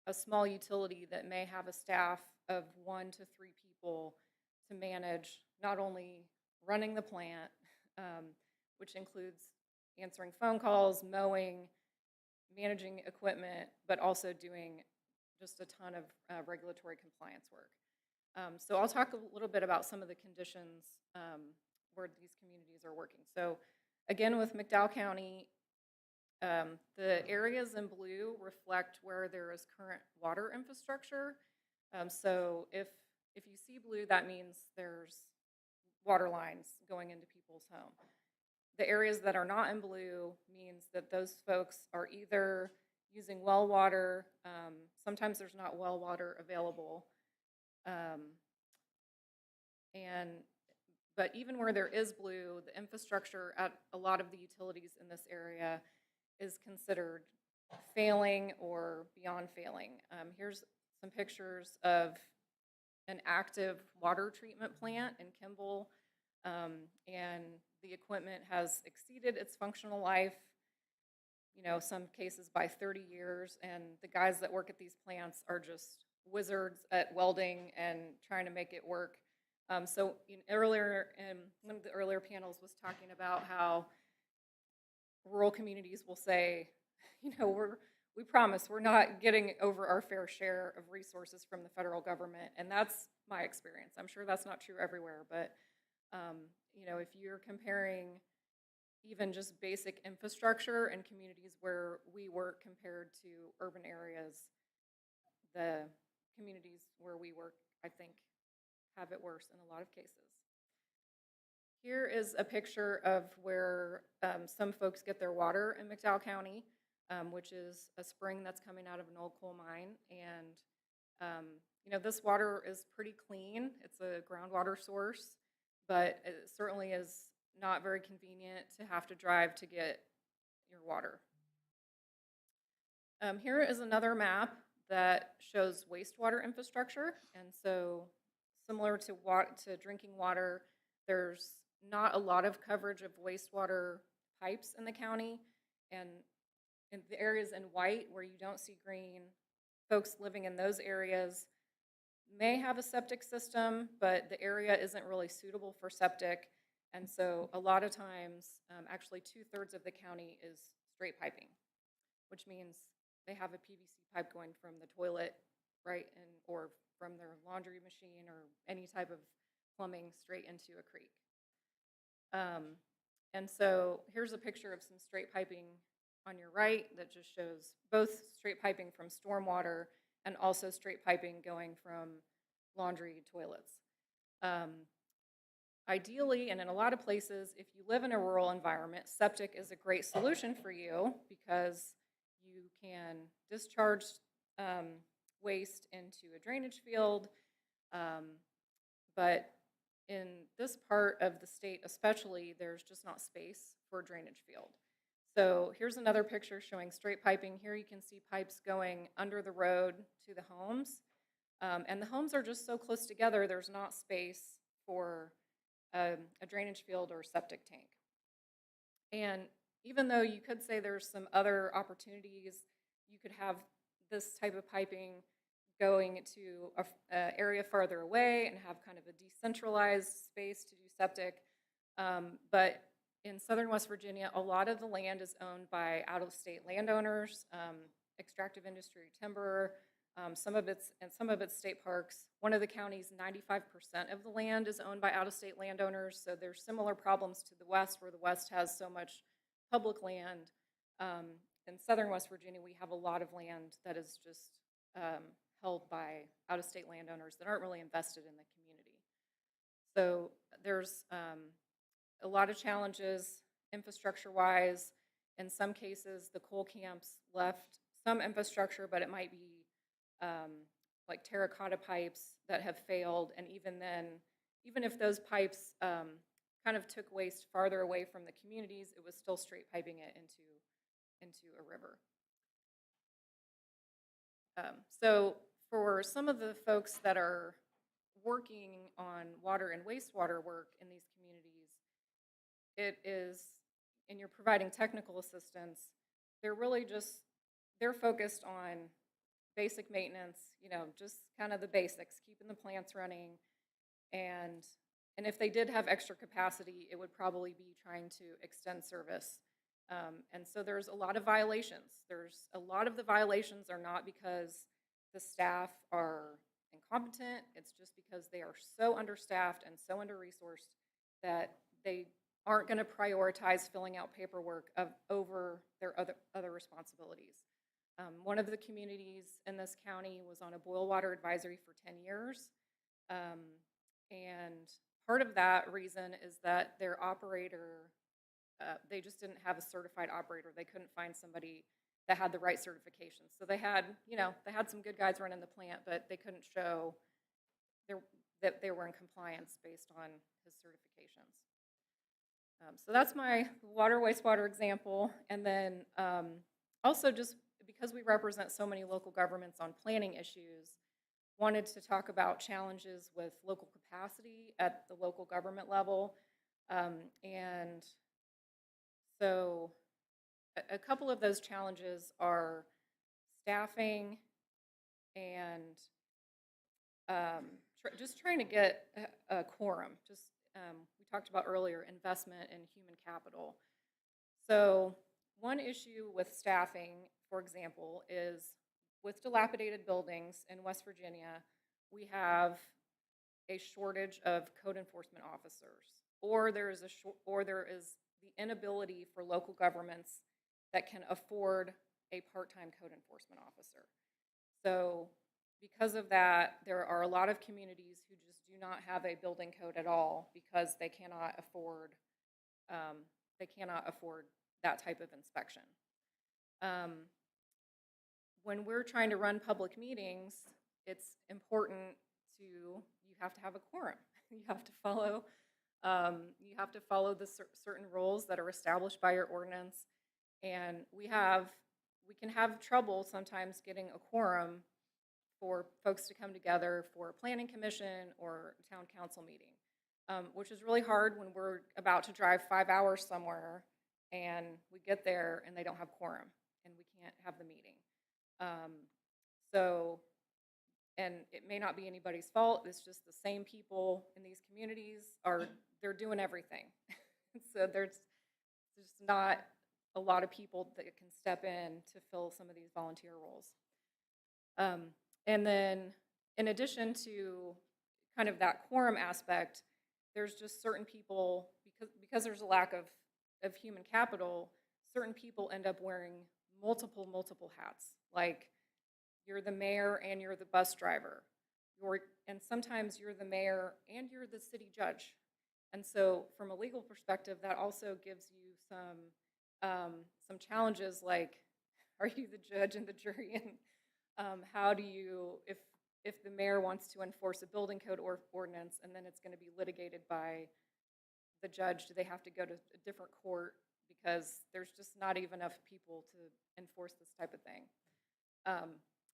a small utility that may have a staff of 1 to 3 people to manage not only running the plant, which includes answering phone calls, mowing, managing equipment, but also doing just a ton of regulatory compliance work. So I'll talk a little bit about some of the conditions where these communities are working. So again, with McDowell County, the areas in blue reflect where there is current water infrastructure. So if you see blue, that means there's water lines going into people's home. The areas that are not in blue means that those folks are either using well water, sometimes there's not well water available, but even where there is blue, the infrastructure at a lot of the utilities in this area is considered failing or beyond failing. Here's some pictures of an active water treatment plant in Kimball, and the equipment has exceeded its functional life, some cases by 30 years, and the guys that work at these plants are just wizards at welding and trying to make it work. So earlier, in one of the earlier panels was talking about how rural communities will say, we promise we're not getting over our fair share of resources from the federal government, and that's my experience. I'm sure that's not true everywhere, but if you're comparing even just basic infrastructure in communities where we work compared to urban areas, the communities where we work, I think, have it worse in a lot of cases. Here is a picture of where some folks get their water in McDowell County, which is a spring that's coming out of an old coal mine. And, this water is pretty clean. It's a groundwater source, but it certainly is not very convenient to have to drive to get your water. Here is another map that shows wastewater infrastructure. And so similar to drinking water, there's not a lot of coverage of wastewater pipes in the county. And in the areas in white where you don't see green, folks living in those areas may have a septic system, but the area isn't really suitable for septic. And so a lot of times, actually 2/3 of the county is straight piping, which means they have a PVC pipe going from the toilet, right, or from their laundry machine or any type of plumbing straight into a creek. And so here's a picture of some straight piping on your right that just shows both straight piping from stormwater and also straight piping going from laundry toilets. Ideally, and in a lot of places, if you live in a rural environment, septic is a great solution for you because you can discharge waste into a drainage field. But in this part of the state especially, there's just not space for a drainage field. So here's another picture showing straight piping. Here you can see pipes going under the road to the homes. And the homes are just so close together, there's not space for a drainage field or septic tank. And even though you could say there's some other opportunities, you could have this type of piping going to an area farther away and have kind of a decentralized space to do septic. But in southern West Virginia, a lot of the land is owned by out-of-state landowners, extractive industry, timber, some of it's state parks. One of the counties, 95% of the land is owned by out-of-state landowners, so there's similar problems to the West, where the West has so much public land. In southern West Virginia, we have a lot of land that is just held by out-of-state landowners that aren't really invested in the community. So there's a lot of challenges infrastructure-wise. In some cases, the coal camps left some infrastructure, but it might be like terracotta pipes that have failed. And even then, even if those pipes kind of took waste farther away from the communities, it was still straight piping it into a river. So for some of the folks that are working on water and wastewater work in these communities, it is, and you're providing technical assistance, they're really just, they're focused on basic maintenance, you know, just kind of the basics, keeping the plants running. And if they did have extra capacity, it would probably be trying to extend service. And so there's a lot of violations. There's a lot of the violations are not because the staff are incompetent. It's just because they are so understaffed and so under-resourced that they aren't going to prioritize filling out paperwork over their other responsibilities. One of the communities in this county was on a boil water advisory for 10 years. And part of that reason is that their operator, they just didn't have a certified operator. They couldn't find somebody that had the right certifications. So they had, you know, they had some good guys running the plant, but they couldn't show that they were in compliance based on his certifications. So that's my water, wastewater example. And then also just because we represent so many local governments on planning issues, wanted to talk about challenges with local capacity at the local government level. And so a couple of those challenges are staffing and just trying to get a quorum. Just we talked about earlier, investment in human capital. So one issue with staffing, for example, is with dilapidated buildings in West Virginia, we have a shortage of code enforcement officers, or there is the inability for local governments that can afford a part-time code enforcement officer. So because of that, there are a lot of communities who just do not have a building code at all because they cannot afford that type of inspection. When we're trying to run public meetings, it's important you have to have a quorum. You have to follow the certain rules that are established by your ordinance. And we can have trouble sometimes getting a quorum for folks to come together for a planning commission or town council meeting, which is really hard when we're about to drive 5 hours somewhere and we get there and they don't have quorum and we can't have the meeting. And it may not be anybody's fault. It's just the same people in these communities they're doing everything. So there's just not a lot of people that can step in to fill some of these volunteer roles. And then in addition to kind of that quorum aspect, there's just certain people, because there's a lack of human capital, certain people end up wearing multiple hats. Like you're the mayor and you're the bus driver. And sometimes you're the mayor and you're the city judge. And so from a legal perspective, that also gives you some challenges like, are you the judge and the jury? And how do you, if the mayor wants to enforce a building code or ordinance and then it's going to be litigated by the judge, do they have to go to a different court because there's just not even enough people to enforce this type of thing?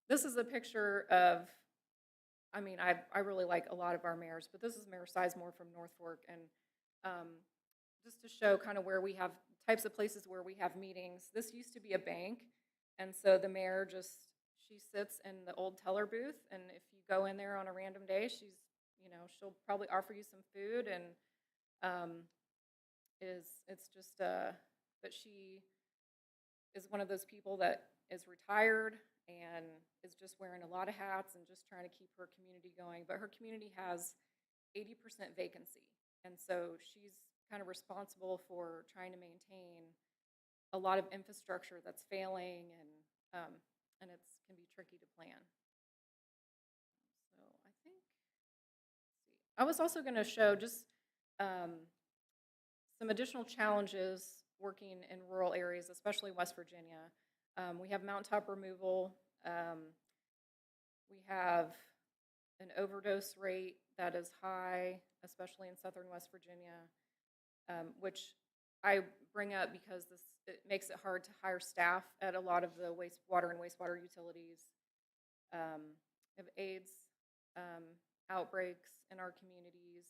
This is a picture of, I mean, I really like a lot of our mayors, but this is Mayor Sizemore from North Fork, and just to show kind of where we have types of places where we have meetings. This used to be a bank, and so the mayor she sits in the old teller booth, and if you go in there on a random day, she'll probably offer you some food, and but she is one of those people that is retired and is just wearing a lot of hats and just trying to keep her community going. But her community has 80% vacancy, and so she's kind of responsible for trying to maintain a lot of infrastructure that's failing, and it can be tricky to plan. So I think, let's see, I was also going to show just some additional challenges working in rural areas, especially West Virginia. We have mountaintop removal. We have an overdose rate that is high, especially in southern West Virginia, which I bring up because it makes it hard to hire staff at a lot of the wastewater and wastewater utilities. We have AIDS outbreaks in our communities,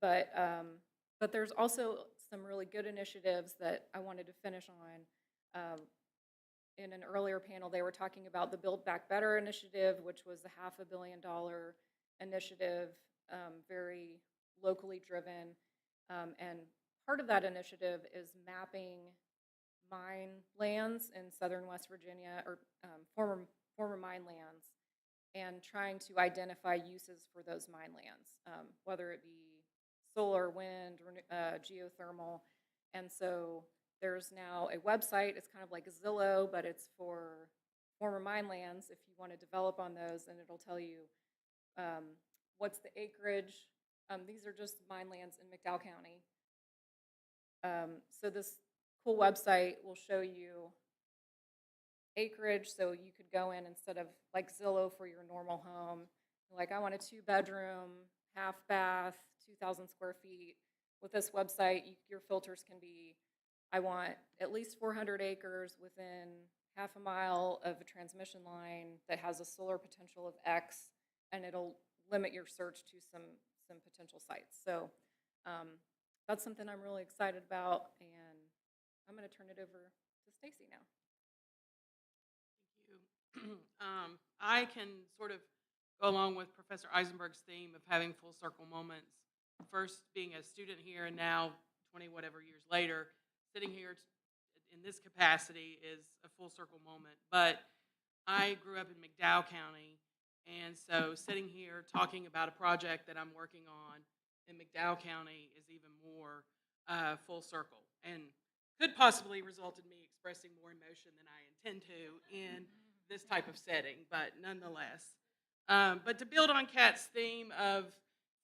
but there's also some really good initiatives that I wanted to finish on. In an earlier panel, they were talking about the Build Back Better initiative, which was a $500 million initiative, very locally driven. And part of that initiative is mapping mine lands in southern West Virginia, or former mine lands, and trying to identify uses for those mine lands, whether it be solar, wind, geothermal. And so there's now a website. It's kind of like Zillow, but it's for former mine lands. If you want to develop on those, and it'll tell you what's the acreage. These are just mine lands in McDowell County. So this cool website will show you acreage, so you could go in instead of like Zillow for your normal home. Like, I want a 2-bedroom, half bath, 2,000 square feet. With this website, your filters can be, I want at least 400 acres within half a mile of a transmission line that has a solar potential of X, and it'll limit your search to some potential sites. So that's something I'm really excited about, and I'm going to turn it over to Stacy now. Thank you. I can sort of go along with Professor Eisenberg's theme of having full circle moments. First, being a student here, and now 20 whatever years later, sitting here in this capacity is a full circle moment. But I grew up in McDowell County, and so sitting here talking about a project that I'm working on in McDowell County is even more full circle, and could possibly result in me expressing more emotion than I intend to in this type of setting, but nonetheless. But to build on Kat's theme of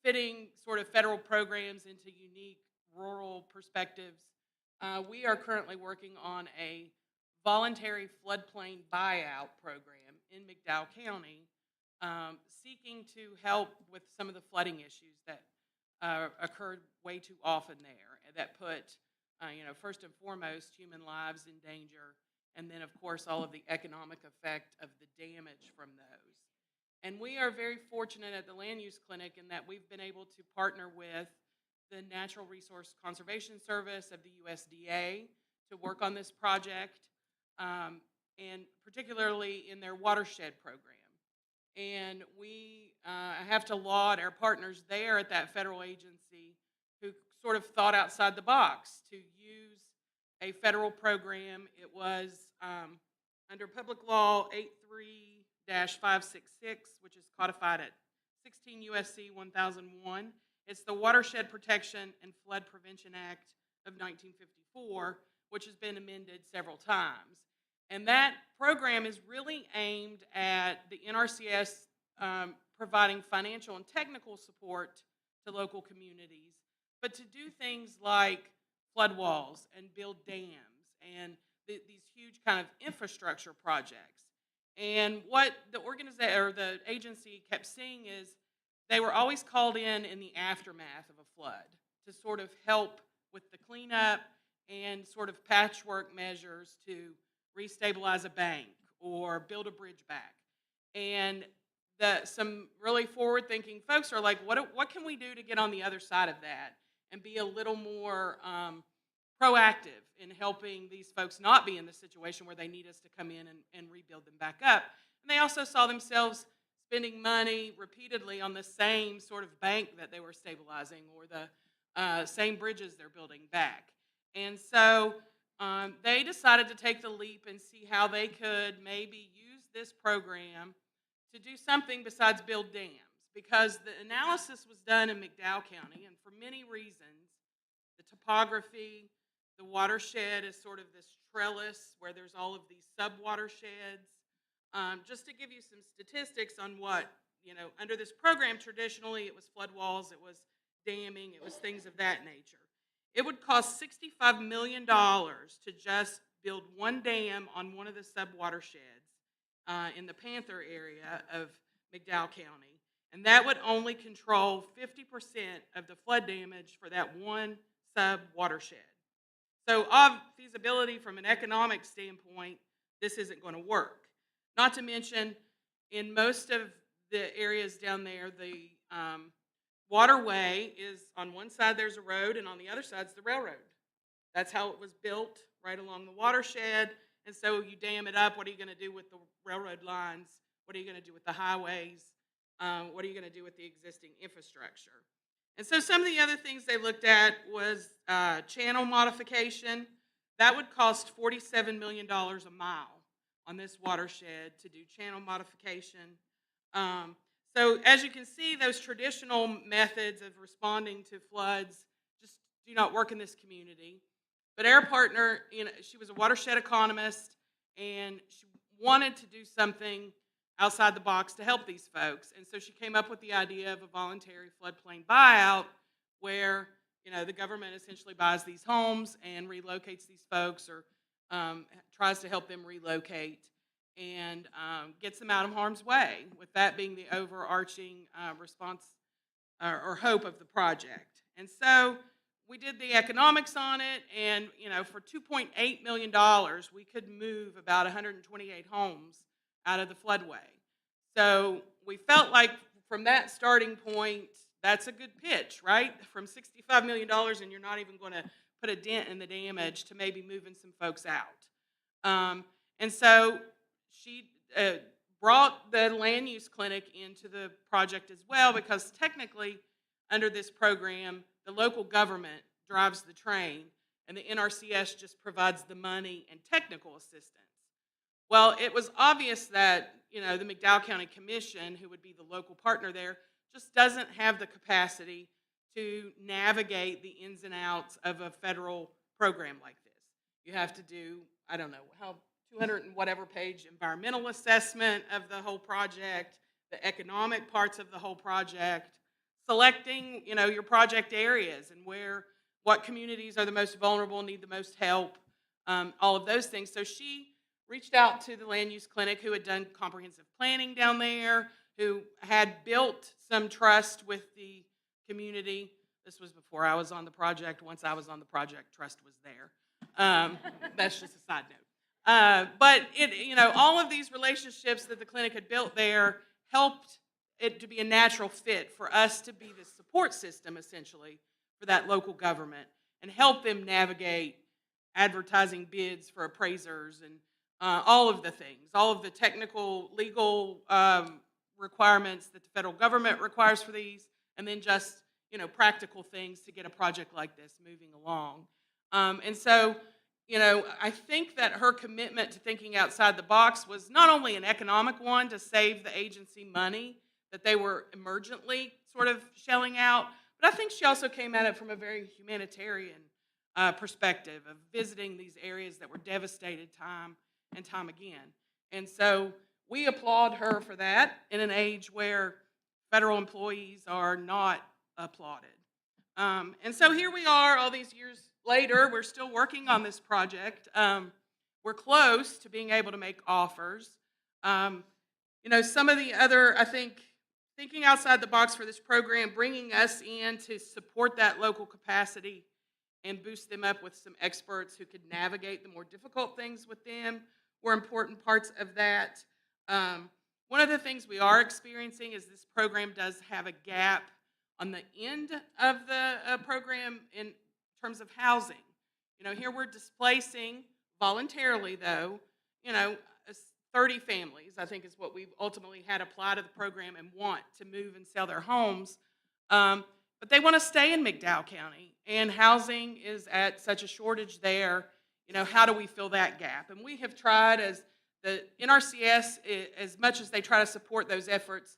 fitting sort of federal programs into unique rural perspectives, we are currently working on a voluntary floodplain buyout program in McDowell County, seeking to help with some of the flooding issues that occurred way too often there, that put, first and foremost, human lives in danger, and then, of course, all of the economic effect of the damage from those. And we are very fortunate at the Land Use Clinic in that we've been able to partner with the Natural Resource Conservation Service of the USDA to work on this project, and particularly in their watershed program. And we have to laud our partners there at that federal agency who sort of thought outside the box to use a federal program. It was under Public Law 83-566, which is codified at 16 U.S.C. 1001. It's the Watershed Protection and Flood Prevention Act of 1954, which has been amended several times. And that program is really aimed at the NRCS providing financial and technical support to local communities, but to do things like flood walls and build dams and these huge kind of infrastructure projects. And what the agency kept seeing is they were always called in the aftermath of a flood to sort of help with the cleanup and sort of patchwork measures to restabilize a bank or build a bridge back. And some really forward-thinking folks are like, what can we do to get on the other side of that and be a little more proactive in helping these folks not be in the situation where they need us to come in and rebuild them back up. And they also saw themselves spending money repeatedly on the same sort of bank that they were stabilizing or the same bridges they're building back. And so they decided to take the leap and see how they could maybe use this program to do something besides build dams, because the analysis was done in McDowell County, and for many reasons, the topography, the watershed is sort of this trellis where there's all of these sub-watersheds. Just to give you some statistics on what under this program, traditionally it was flood walls, it was damming, it was things of that nature. It would cost $65 million to just build one dam on one of the sub-watersheds in the Panther area of McDowell County. And that would only control 50% of the flood damage for that one sub-watershed. So of feasibility from an economic standpoint, this isn't going to work. Not to mention, in most of the areas down there, the waterway is on one side there's a road and on the other side's the railroad. That's how it was built, right along the watershed. And so you dam it up. What are you going to do with the railroad lines? What are you going to do with the highways? What are you going to do with the existing infrastructure? And so some of the other things they looked at was channel modification. That would cost $47 million a mile on this watershed to do channel modification. So as you can see, those traditional methods of responding to floods just do not work in this community. But our partner, she was a watershed economist, and she wanted to do something outside the box to help these folks. And so she came up with the idea of a voluntary floodplain buyout where, the government essentially buys these homes and relocates these folks or tries to help them relocate and gets them out of harm's way, with that being the overarching response or hope of the project. And so we did the economics on it, and for $2.8 million, we could move about 128 homes out of the floodway. So we felt like from that starting point, that's a good pitch, right? From $65 million, and you're not even going to put a dent in the damage to maybe moving some folks out. And so she brought the land use clinic into the project as well, because technically under this program, the local government drives the train and the NRCS just provides the money and technical assistance. Well, it was obvious that, the McDowell County Commission, who would be the local partner there, just doesn't have the capacity to navigate the ins and outs of a federal program like this. You have to do, 200 and whatever page environmental assessment of the whole project, the economic parts of the whole project, selecting, your project areas and what communities are the most vulnerable, need the most help, all of those things. So she reached out to the land use clinic, who had done comprehensive planning down there, who had built some trust with the community. This was before I was on the project. Once I was on the project, trust was there. That's just a side note. But all of these relationships that the clinic had built there helped it to be a natural fit for us to be the support system, essentially, for that local government and help them navigate advertising bids for appraisers and all of the things, all of the technical, legal requirements that the federal government requires for these, and then just, practical things to get a project like this moving along. And so, I think that her commitment to thinking outside the box was not only an economic one to save the agency money that they were emergently sort of shelling out, but I think she also came at it from a very humanitarian perspective of visiting these areas that were devastated time and time again. And so we applaud her for that in an age where federal employees are not applauded. And so here we are all these years later. We're still working on this project. We're close to being able to make offers. Some of the other, I think, thinking outside the box for this program, bringing us in to support that local capacity and boost them up with some experts who could navigate the more difficult things with them, were important parts of that. One of the things we are experiencing is this program does have a gap on the end of the program in terms of housing. Here we're displacing voluntarily, though, 30 families, I think, is what we've ultimately had apply to the program and want to move and sell their homes. But they want to stay in McDowell County, and housing is at such a shortage there. How do we fill that gap? And we have tried, as the NRCS, as much as they try to support those efforts,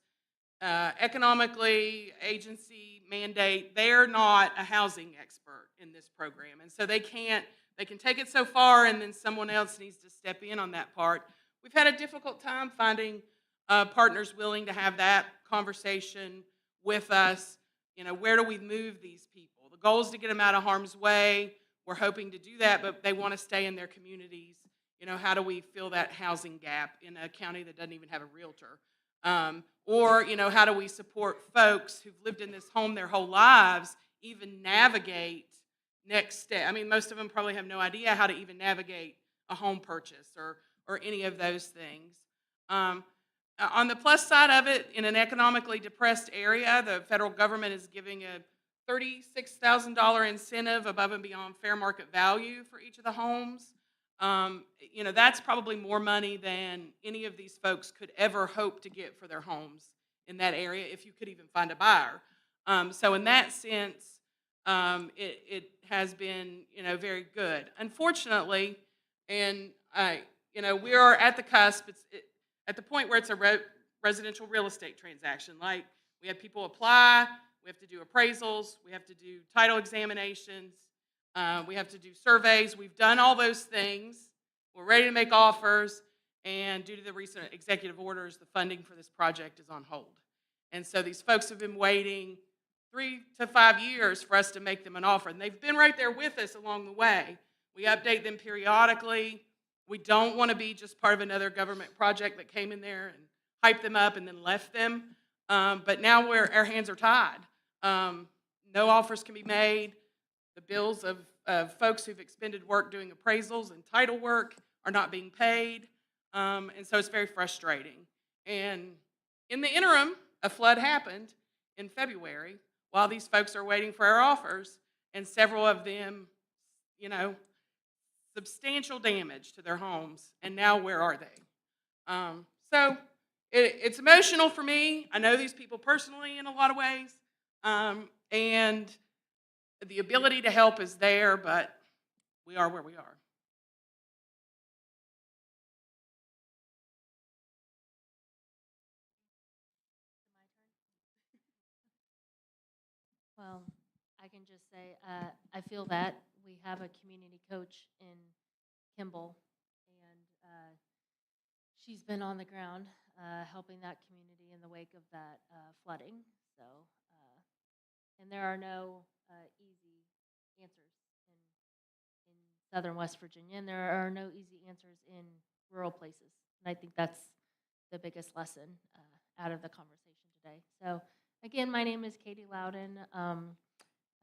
economically, agency mandate, they're not a housing expert in this program. And so they can take it so far, and then someone else needs to step in on that part. We've had a difficult time finding partners willing to have that conversation with us. You know, where do we move these people? The goal is to get them out of harm's way. We're hoping to do that, but they want to stay in their communities. You know, how do we fill that housing gap in a county that doesn't even have a realtor? Or, you know, how do we support folks who've lived in this home their whole lives even navigate next step? I mean, most of them probably have no idea how to even navigate a home purchase or any of those things. On the plus side of it, in an economically depressed area, the federal government is giving a $36,000 incentive above and beyond fair market value for each of the homes. You know, that's probably more money than any of these folks could ever hope to get for their homes in that area, if you could even find a buyer. So in that sense, it has been, you know, very good. Unfortunately, and you know, we are at the cusp. At the point where it's a residential real estate transaction. Like, we have people apply, we have to do appraisals, we have to do title examinations, we have to do surveys. We've done all those things. We're ready to make offers, and due to the recent executive orders, the funding for this project is on hold. And so these folks have been waiting 3 to 5 years for us to make them an offer, and they've been right there with us along the way. We update them periodically. We don't want to be just part of another government project that came in there and hyped them up and then left them. But now our hands are tied. No offers can be made. The bills of folks who've expended work doing appraisals and title work are not being paid. And so it's very frustrating. And in the interim, a flood happened in February while these folks are waiting for our offers, and several of them, you know, substantial damage to their homes, and now where are they? So it's emotional for me. I know these people personally in a lot of ways, and the ability to help is there, but we are where we are. Well, I can just say I feel that we have a community coach in Kimball, and she's been on the ground helping that community in the wake of that flooding. So, and there are no easy answers in southern West Virginia, and there are no easy answers in rural places. And I think that's the biggest lesson out of the conversation today. So, again, my name is Katie Loudon.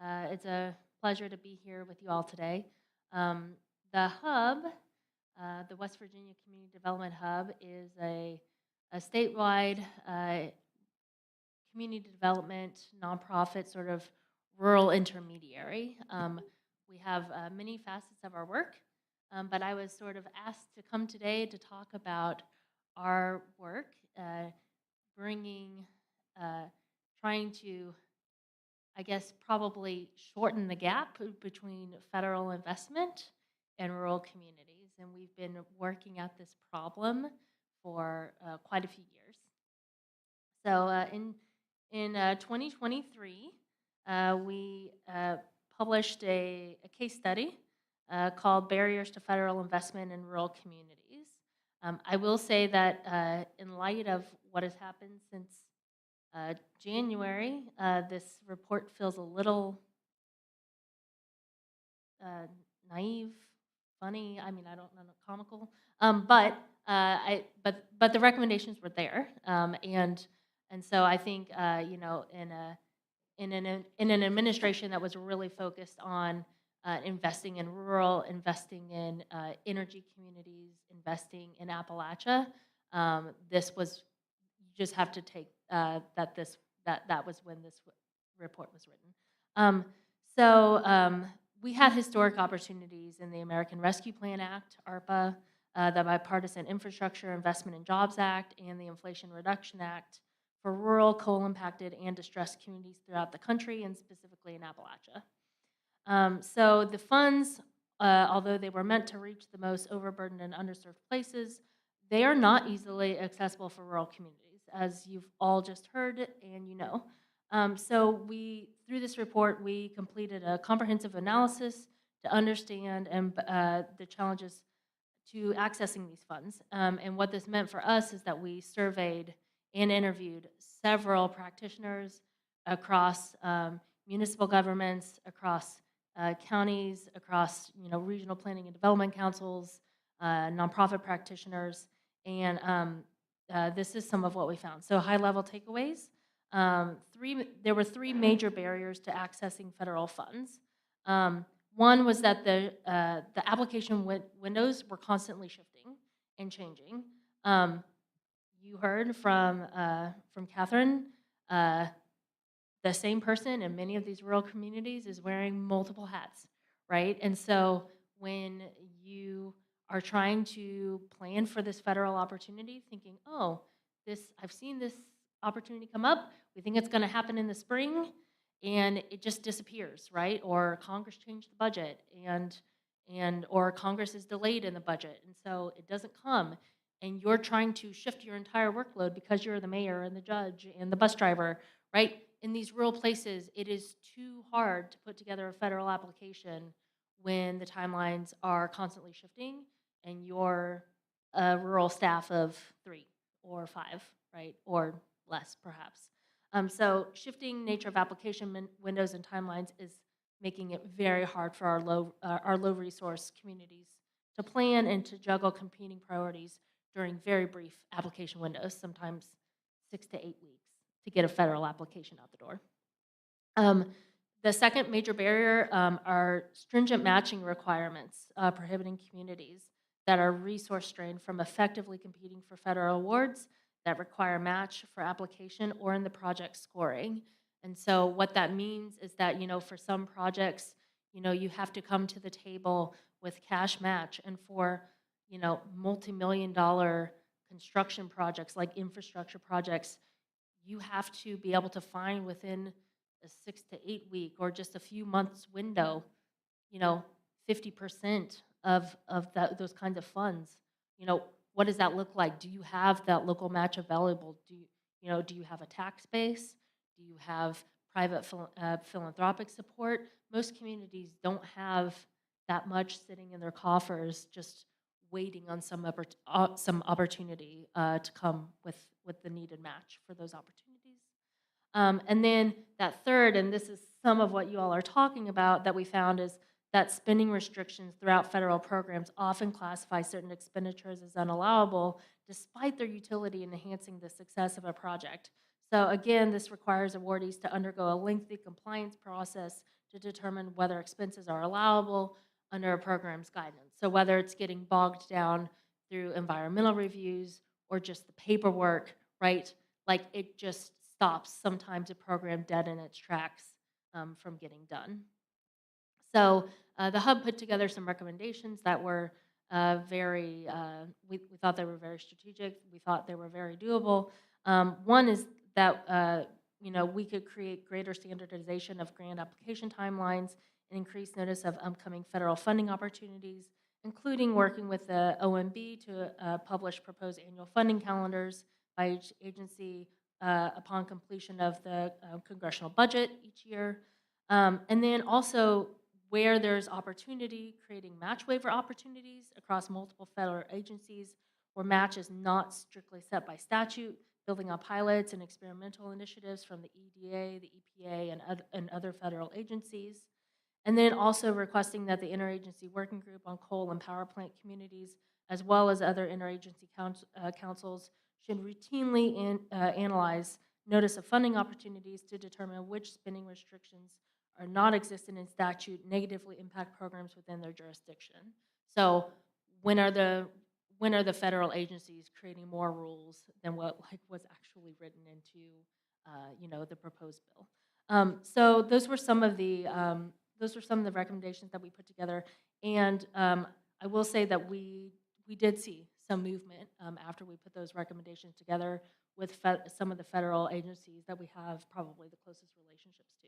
It's a pleasure to be here with you all today. The hub, the West Virginia Community Development Hub, is a statewide community development nonprofit sort of rural intermediary. We have many facets of our work, but I was sort of asked to come today to talk about our work, trying to, I guess, probably shorten the gap between federal investment and rural communities. And we've been working at this problem for quite a few years. So in 2023, we published a case study called Barriers to Federal Investment in Rural Communities. I will say that in light of what has happened since January, this report feels a little naive, funny. I mean, I don't know, comical. But the recommendations were there, and so I think you know, in an administration that was really focused on investing in rural, investing in energy communities, investing in Appalachia, this was, you just have to take that was when this report was written. We had historic opportunities in the American Rescue Plan Act, ARPA, the Bipartisan Infrastructure Investment and Jobs Act, and the Inflation Reduction Act for rural, coal-impacted, and distressed communities throughout the country, and specifically in Appalachia. So the funds, although they were meant to reach the most overburdened and underserved places, they are not easily accessible for rural communities, as you've all just heard and you know. So through this report, we completed a comprehensive analysis to understand the challenges to accessing these funds. And what this meant for us is that we surveyed and interviewed several practitioners across municipal governments, across counties, across regional planning and development councils, nonprofit practitioners, and this is some of what we found. So high-level takeaways. There were three major barriers to accessing federal funds. One was that the application windows were constantly shifting and changing. You heard from Catherine, the same person in many of these rural communities is wearing multiple hats, right? And so when you are trying to plan for this federal opportunity, thinking, oh, I've seen this opportunity come up, we think it's going to happen in the spring, and it just disappears, right? Or Congress changed the budget, or Congress is delayed in the budget, and so it doesn't come. And you're trying to shift your entire workload because you're the mayor and the judge and the bus driver, right? In these rural places, it is too hard to put together a federal application when the timelines are constantly shifting and you're a rural staff of 3 or 5, right? Or less, perhaps. So shifting nature of application windows and timelines is making it very hard for our low resource communities to plan and to juggle competing priorities during very brief application windows, sometimes 6 to 8 weeks, to get a federal application out the door. The second major barrier are stringent matching requirements prohibiting communities that are resource strained from effectively competing for federal awards that require match for application or in the project scoring. And so what that means is that, for some projects, you have to come to the table with cash match, and for multi-million-dollar construction projects like infrastructure projects, you have to be able to find within a 6 to 8 week or just a few months window, 50% of those kinds of funds. What does that look like? Do you have that local match available? Do you have a tax base? Do you have private philanthropic support? Most communities don't have that much sitting in their coffers, just waiting on some opportunity to come with the needed match for those opportunities. And then that third, and this is some of what you all are talking about that we found, is that spending restrictions throughout federal programs often classify certain expenditures as unallowable despite their utility in enhancing the success of a project. So again, this requires awardees to undergo a lengthy compliance process to determine whether expenses are allowable under a program's guidance. So whether it's getting bogged down through environmental reviews or just the paperwork, right? Like, it just stops sometimes a program dead in its tracks from getting done. So the Hub put together some recommendations that were we thought they were very strategic. We thought they were very doable. One is that we could create greater standardization of grant application timelines and increase notice of upcoming federal funding opportunities, including working with the OMB to publish proposed annual funding calendars by each agency upon completion of the congressional budget each year. And then also, where there's opportunity, creating match waiver opportunities across multiple federal agencies where match is not strictly set by statute, building up pilots and experimental initiatives from the EDA, the EPA, and other federal agencies. And then also requesting that the interagency working group on coal and power plant communities, as well as other interagency councils, should routinely analyze notice of funding opportunities to determine which spending restrictions are not existent in statute negatively impact programs within their jurisdiction. So when are the federal agencies creating more rules than what was actually written into the proposed bill? So those were some of the recommendations that we put together, and I will say that we did see some movement after we put those recommendations together with some of the federal agencies that we have probably the closest relationships to.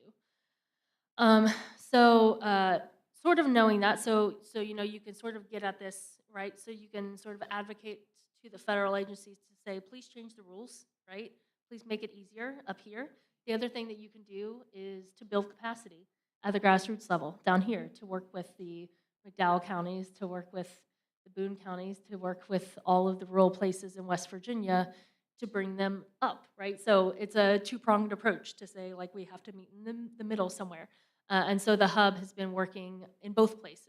Sort of knowing that, so you can sort of get at this, right? So you can sort of advocate to the federal agencies to say, please change the rules, right? Please make it easier up here. The other thing that you can do is to build capacity at the grassroots level down here, to work with the McDowell counties, to work with the Boone counties to work with all of the rural places in West Virginia to bring them up, right? So it's a two-pronged approach to say, like, we have to meet in the middle somewhere. And so the hub has been working in both places.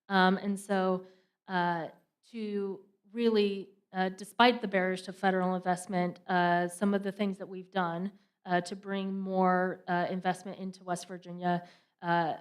And so to really, despite the barriers to federal investment, some of the things that we've done to bring more investment into West Virginia,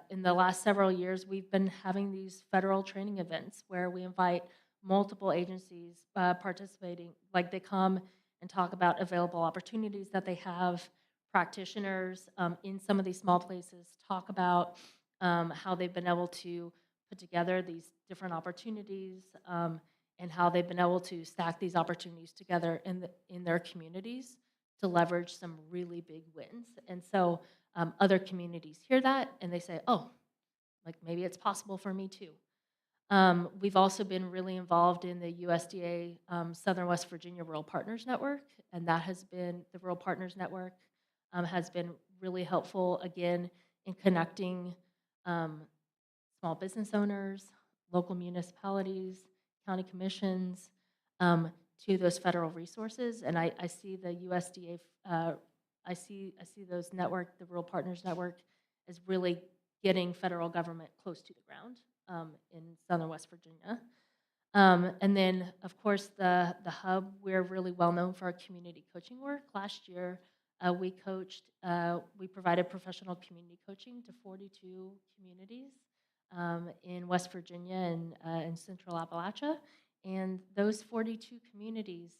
in the last several years, we've been having these federal training events where we invite multiple agencies participating. Like, they come and talk about available opportunities that they have. Practitioners in some of these small places talk about how they've been able to put together these different opportunities and how they've been able to stack these opportunities together in their communities to leverage some really big wins. And so other communities hear that and they say, oh, like, maybe it's possible for me too. We've also been really involved in the USDA Southern West Virginia Rural Partners Network, and that has been, the Rural Partners Network has been really helpful, again, in connecting small business owners, local municipalities, county commissions to those federal resources. And I see the USDA, I see those network, the Rural Partners Network, as really getting federal government close to the ground in Southern West Virginia. And then, of course, the hub, we're really well known for our community coaching work. Last year, we provided professional community coaching to 42 communities in West Virginia and in Central Appalachia. And those 42 communities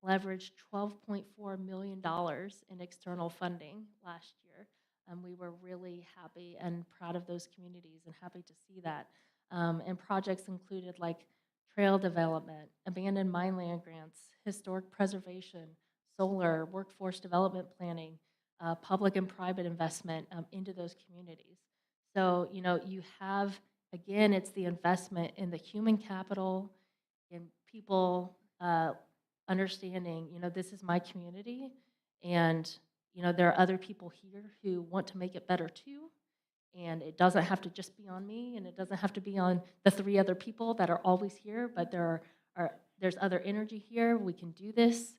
leveraged $12.4 million in external funding last year. We were really happy and proud of those communities and happy to see that. And projects included like trail development, abandoned mine land grants, historic preservation, solar, workforce development planning, public and private investment into those communities. So, you know, you have, again, it's the investment in the human capital, in people understanding, you know, this is my community, and, you know, there are other people here who want to make it better too. And it doesn't have to just be on me, and it doesn't have to be on the 3 other people that are always here, but there's other energy here. We can do this.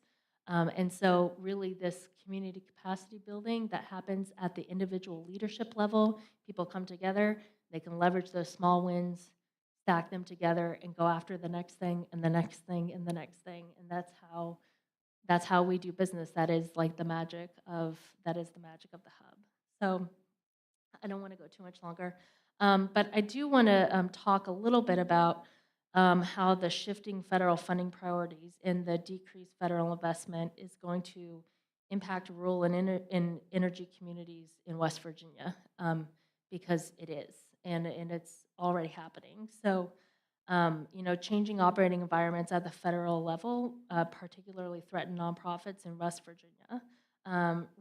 And so really this community capacity building that happens at the individual leadership level, people come together, they can leverage those small wins, stack them together, and go after the next thing and the next thing and the next thing. And that's how we do business. That is like the magic of the hub. So I don't want to go too much longer, but I do want to talk a little bit about how the shifting federal funding priorities and the decreased federal investment is going to impact rural and energy communities in West Virginia, because it is, and it's already happening. So, you know, changing operating environments at the federal level particularly threaten nonprofits in West Virginia.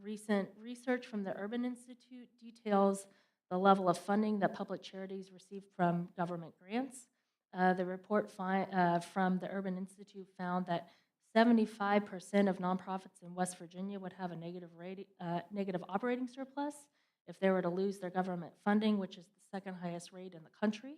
Recent research from the Urban Institute details the level of funding that public charities receive from government grants. The report from the Urban Institute found that 75% of nonprofits in West Virginia would have a negative operating surplus if they were to lose their government funding, which is the second highest rate in the country.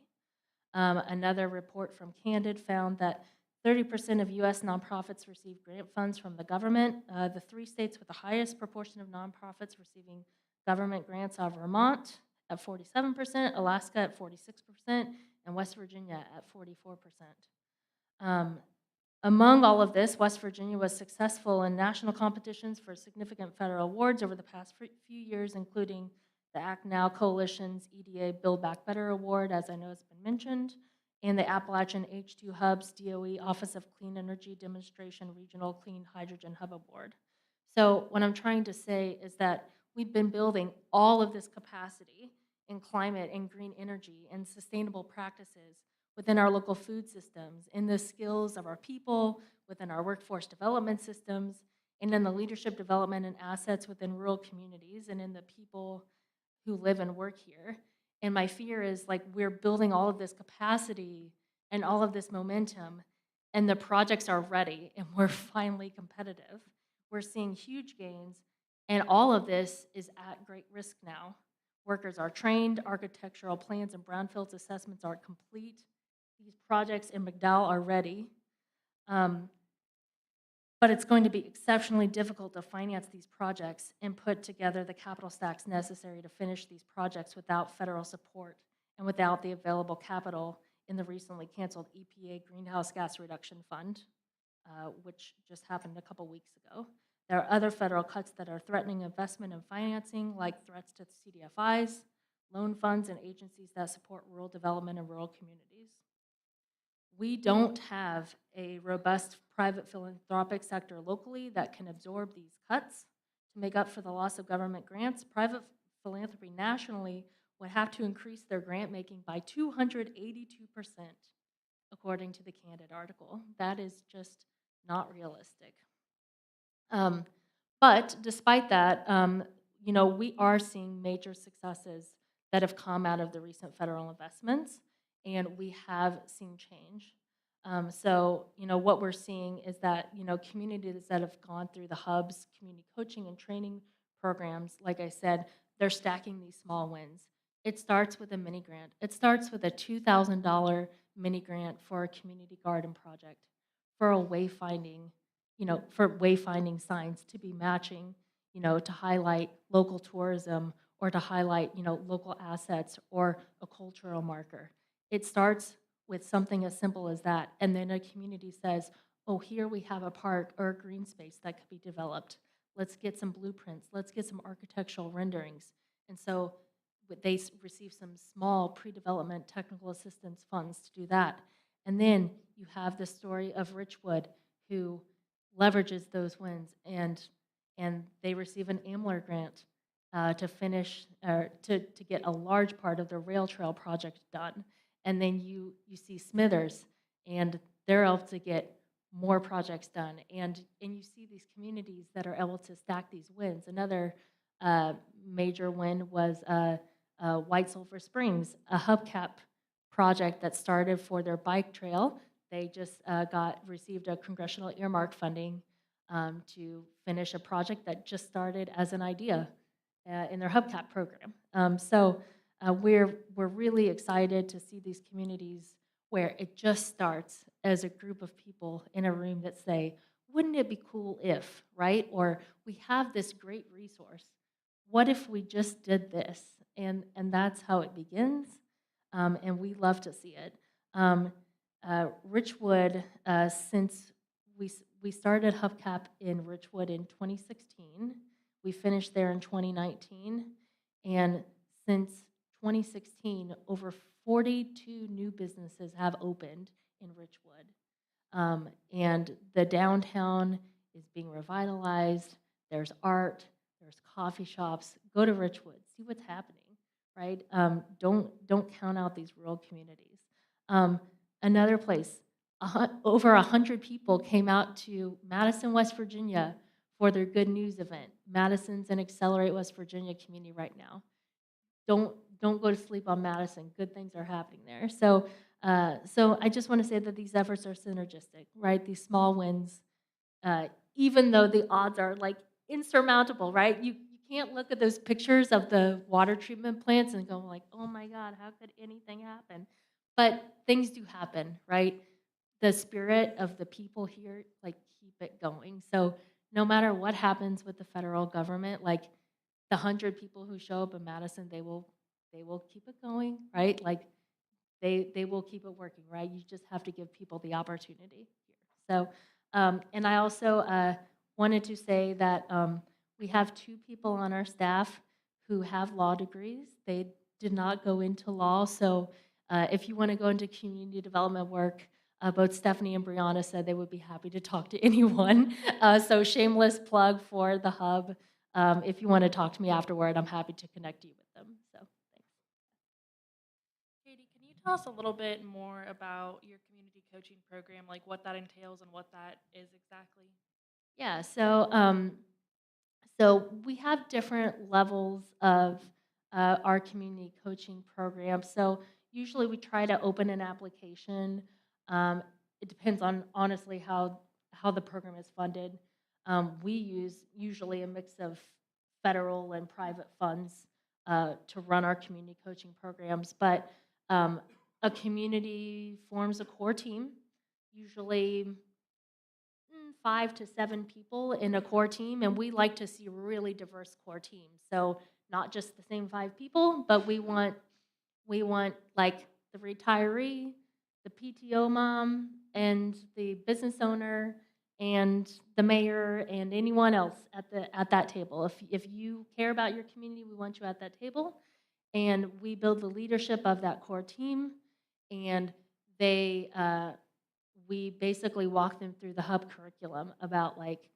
Another report from Candid found that 30% of U.S. nonprofits receive grant funds from the government. The 3 states with the highest proportion of nonprofits receiving government grants are Vermont at 47%, Alaska at 46%, and West Virginia at 44%. Among all of this, West Virginia was successful in national competitions for significant federal awards over the past few years, including the Act Now Coalition's EDA Build Back Better Award, as I know has been mentioned, and the Appalachian H2 Hub's DOE Office of Clean Energy Demonstration Regional Clean Hydrogen Hub Award. So what I'm trying to say is that we've been building all of this capacity in climate and green energy and sustainable practices within our local food systems, in the skills of our people, within our workforce development systems, and in the leadership development and assets within rural communities, and in the people who live and work here. And my fear is, like, we're building all of this capacity and all of this momentum, and the projects are ready, and we're finally competitive. We're seeing huge gains, and all of this is at great risk now. Workers are trained, architectural plans and brownfields assessments are complete. these projects in McDowell are ready. But it's going to be exceptionally difficult to finance these projects and put together the capital stacks necessary to finish these projects without federal support and without the available capital in the recently canceled EPA Greenhouse Gas Reduction Fund, which just happened a couple weeks ago. There are other federal cuts that are threatening investment and financing, like threats to CDFIs, loan funds, and agencies that support rural development and rural communities. We don't have a robust private philanthropic sector locally that can absorb these cuts to make up for the loss of government grants. Private philanthropy nationally would have to increase their grant making by 282%, according to the Candid article. That is just not realistic. But despite that, we are seeing major successes that have come out of the recent federal investments, and we have seen change. So what we're seeing is that, communities that have gone through the hubs, community coaching and training programs, like I said, they're stacking these small wins. It starts with a mini grant. It starts with a $2,000 mini grant for a community garden project, for a wayfinding, for wayfinding signs to be matching, to highlight local tourism or to highlight, local assets or a cultural marker. It starts with something as simple as that, and then a community says, oh, here we have a park or a green space that could be developed. Let's get some blueprints. Let's get some architectural renderings. And so they receive some small pre-development technical assistance funds to do that. And then you have the story of Richwood, who leverages those wins, and they receive an AMLR grant to finish, or to get a large part of the rail trail project done. And then you see Smithers, and they're able to get more projects done. And you see these communities that are able to stack these wins. Another major win was White Sulphur Springs, a hubcap project that started for their bike trail. They just received a congressional earmark funding to finish a project that just started as an idea in their hubcap program. We're really excited to see these communities where it just starts as a group of people in a room that say, wouldn't it be cool if, right? Or we have this great resource. What if we just did this? And that's how it begins, and we love to see it. Richwood, since we started hubcap in Richwood in 2016, we finished there in 2019, and since 2016, over 42 new businesses have opened in Richwood. And the downtown is being revitalized. There's art, there's coffee shops. Go to Richwood, see what's happening, right? Don't count out these rural communities. Another place, over 100 people came out to Madison, West Virginia for their Good News event. Madison's an Accelerate West Virginia community right now. Don't go to sleep on Madison. Good things are happening there. So I just want to say that these efforts are synergistic, right? These small wins, even though the odds are like insurmountable, right? You can't look at those pictures of the water treatment plants and go like, oh my God, how could anything happen? But things do happen, right? The spirit of the people here, like, keep it going. So no matter what happens with the federal government, like the 100 people who show up in Madison, they will keep it going, right? Like they will keep it working, right? You just have to give people the opportunity here. So, and I also wanted to say that we have 2 people on our staff who have law degrees. They did not go into law, so if you want to go into community development work, both Stephanie and Brianna said they would be happy to talk to anyone. So shameless plug for the hub. If you want to talk to me afterward, I'm happy to connect you with them. So thanks. Katie, can you tell us a little bit more about your community coaching program, like what that entails and what that is exactly? Yeah, so we have different levels of our community coaching program. So usually we try to open an application. It depends on, honestly, how the program is funded. We use usually a mix of federal and private funds to run our community coaching programs. But a community forms a core team, usually 5 to 7 people in a core team, and we like to see really diverse core teams. So not just the same 5 people, but we want like the retiree, the PTO mom, and the business owner, and the mayor, and anyone else at that table. If you care about your community, we want you at that table, and we build the leadership of that core team, and we basically walk them through the hub curriculum about like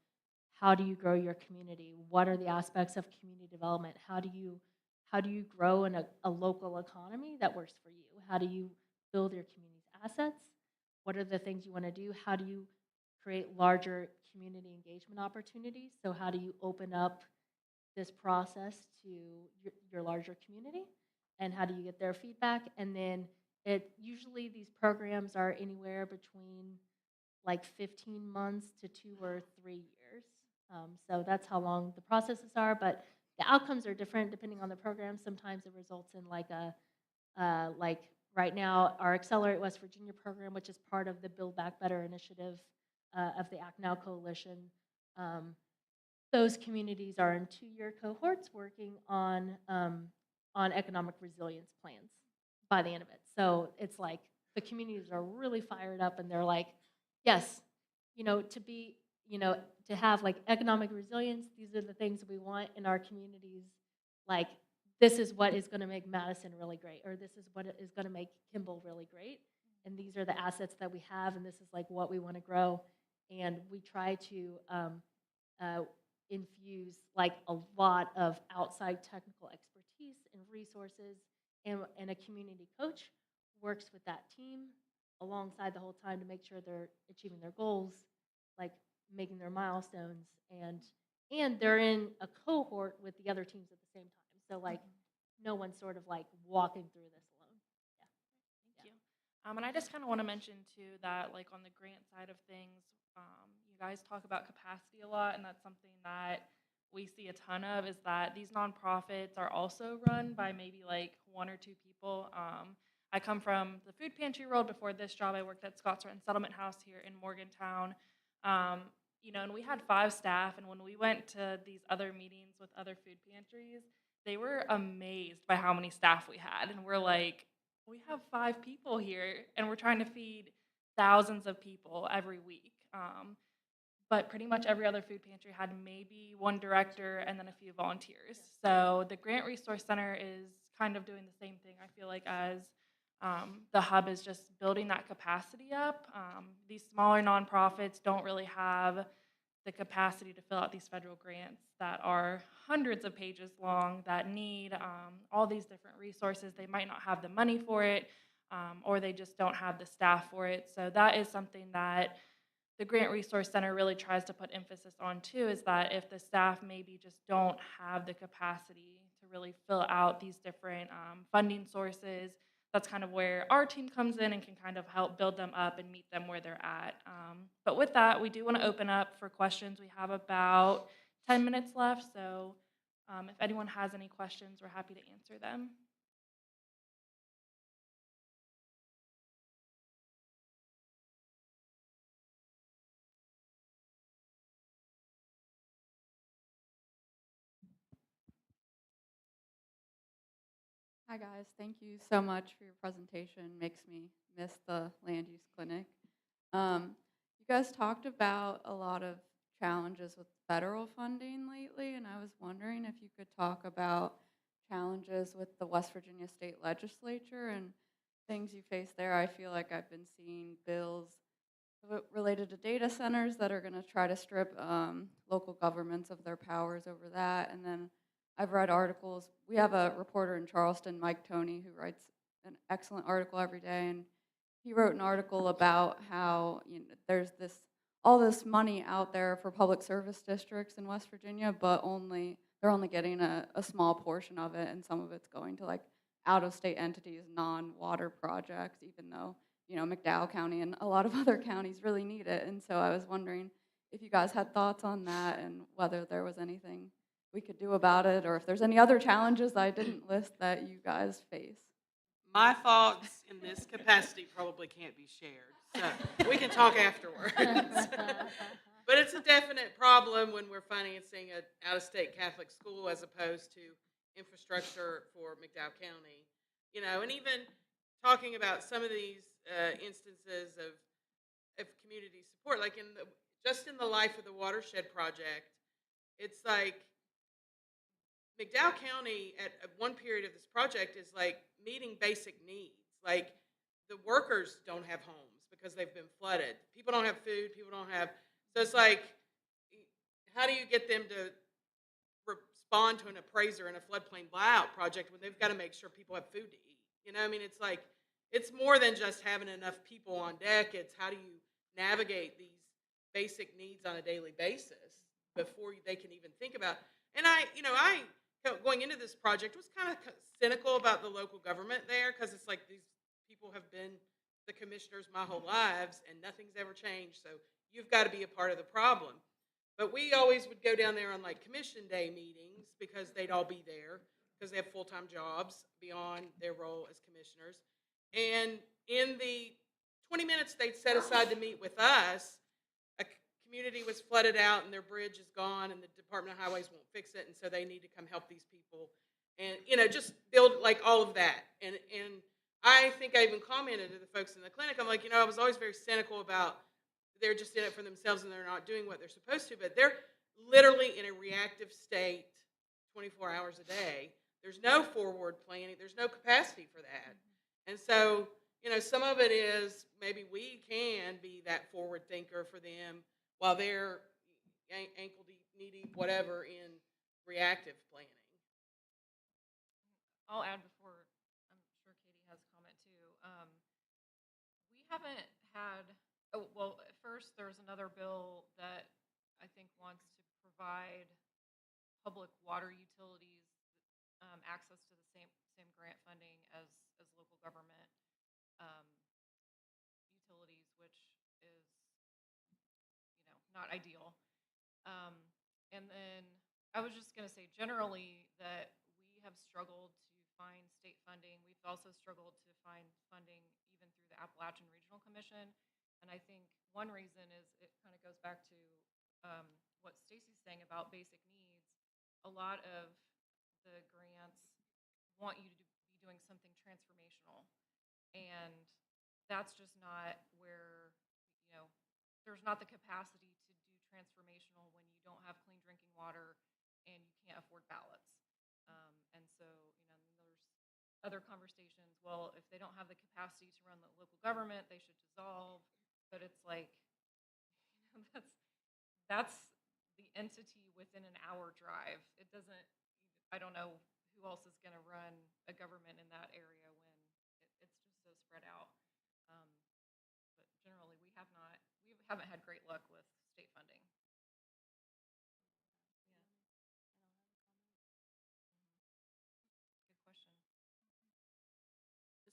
how do you grow your community, what are the aspects of community development, how do you grow in a local economy that works for you, how do you build your community's assets, what are the things you want to do, how do you create larger community engagement opportunities, so how do you open up this process to your larger community, and how do you get their feedback. And then usually these programs are anywhere between like 15 months to 2 or 3 years. So that's how long the processes are, but the outcomes are different depending on the program. Sometimes it results in like like right now, our Accelerate West Virginia program, which is part of the Build Back Better initiative of the Act Now Coalition. Those communities are in 2-year cohorts working on economic resilience plans by the end of it. So it's like the communities are really fired up, and they're like, yes, to have like economic resilience, these are the things we want in our communities. Like, this is what is going to make Madison really great, or this is what is going to make Kimball really great. And these are the assets that we have, and this is like what we want to grow. And we try to infuse like a lot of outside technical expertise and resources, and a community coach works with that team alongside the whole time to make sure they're achieving their goals, like making their milestones, and they're in a cohort with the other teams at the same time. So like no one's sort of like walking through this alone. Thank you. And I just kind of want to mention too that like on the grant side of things, you guys talk about capacity a lot, and that's something that we see a ton of, is that these nonprofits are also run by maybe like 1 or 2 people. I come from the food pantry world. Before this job, I worked at Scott's Run Settlement House here in Morgantown. And we had 5 staff, and when we went to these other meetings with other food pantries, they were amazed by how many staff we had. And we're like, we have 5 people here, and we're trying to feed thousands of people every week. But pretty much every other food pantry had maybe 1 director and then a few volunteers. So the Grant Resource Center is kind of doing the same thing, I feel like, as the hub is just building that capacity up. These smaller nonprofits don't really have the capacity to fill out these federal grants that are hundreds of pages long, that need all these different resources. They might not have the money for it, or they just don't have the staff for it. So that is something that the Grant Resource Center really tries to put emphasis on too, is that if the staff maybe just don't have the capacity to really fill out these different funding sources, that's kind of where our team comes in and can kind of help build them up and meet them where they're at. But with that, we do want to open up for questions. We have about 10 minutes left, so if anyone has any questions, we're happy to answer them. Hi guys, thank you so much for your presentation. Makes me miss the land use clinic. You guys talked about a lot of challenges with federal funding lately, and I was wondering if you could talk about challenges with the West Virginia State Legislature and things you face there. I feel like I've been seeing bills related to data centers that are going to try to strip local governments of their powers over that, and then I've read articles. We have a reporter in Charleston, Mike Toney, who writes an excellent article every day, and he wrote an article about how there's all this money out there for public service districts in West Virginia, but they're only getting a small portion of it, and some of it's going to like out-of-state entities, non-water projects, even though McDowell County and a lot of other counties really need it. And so I was wondering if you guys had thoughts on that and whether there was anything we could do about it, or if there's any other challenges I didn't list that you guys face. my thoughts in this capacity probably can't be shared, so we can talk afterwards. But it's a definite problem when we're financing an out-of-state Catholic school as opposed to infrastructure for McDowell County. You know, and even talking about some of these instances of community support, like just in the Life of the Watershed project, it's like McDowell County at one period of this project is like meeting basic needs. Like the workers don't have homes because they've been flooded. People don't have food. People don't have. So it's like, how do you get them to respond to an appraiser in a floodplain buyout project when they've got to make sure people have food to eat? You know, I mean, it's like, it's more than just having enough people on deck. It's how do you navigate these basic needs on a daily basis before they can even think about. And I going into this project was kind of cynical about the local government there, because it's like these people have been the commissioners my whole lives and nothing's ever changed. So you've got to be a part of the problem. But we always would go down there on like commission day meetings because they'd all be there because they have full-time jobs beyond their role as commissioners. And in the 20 minutes they'd set aside to meet with us, a community was flooded out and their bridge is gone and the Department of Highways won't fix it, and so they need to come help these people. And, you know, just build like all of that. And I think I even commented to the folks in the clinic, I'm like, you know, I was always very cynical about they're just in it for themselves and they're not doing what they're supposed to, but they're literally in a reactive state 24 hours a day. There's no forward planning. There's no capacity for that. And so, you know, some of it is maybe we can be that forward thinker for them while they're ankle deep, knee deep, whatever, in reactive planning. I'll add before, I'm sure Katie has a comment too. We haven't had, well, at first there's another bill that I think wants to provide public water utilities access to the same grant funding as local government utilities, which is, you know, not ideal. And then I was just going to say generally that we have struggled to find state funding. We've also struggled to find funding even through the Appalachian Regional Commission. And I think one reason is it kind of goes back to what Stacy's saying about basic needs. A lot of the grants want you to be doing something transformational. And that's just not where, you know, there's not the capacity to do transformational when you don't have clean drinking water and you can't afford ballots. And so, you know, there's other conversations. Well, if they don't have the capacity to run the local government, they should dissolve. But it's like, you know, that's the entity within an hour drive. It doesn't, I don't know who else is going to run a government in that area when it's just so spread out. But generally, we haven't had great luck with state funding. Good question.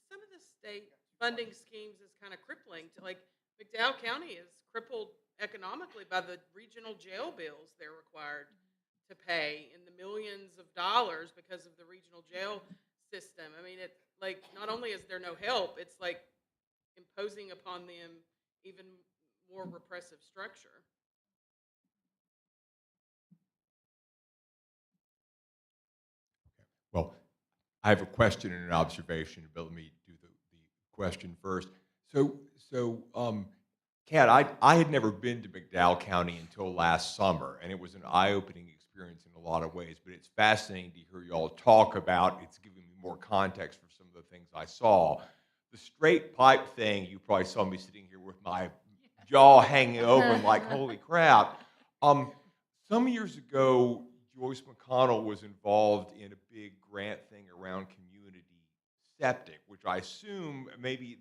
Some of the state funding schemes is kind of crippling. To like McDowell County is crippled economically by the regional jail bills they're required to pay in the millions of dollars because of the regional jail system. I mean, it like not only is there no help, it's like imposing upon them even more repressive structure. Well, I have a question and an observation, but let me do the question first. Kat, I had never been to McDowell County until last summer, and it was an eye-opening experience in a lot of ways, but it's fascinating to hear you all talk about. It's giving me more context for some of the things I saw. The straight pipe thing, you probably saw me sitting here with my jaw hanging open like, holy crap. Some years ago, Joyce McConnell was involved in a big grant thing around community septic, which I assume maybe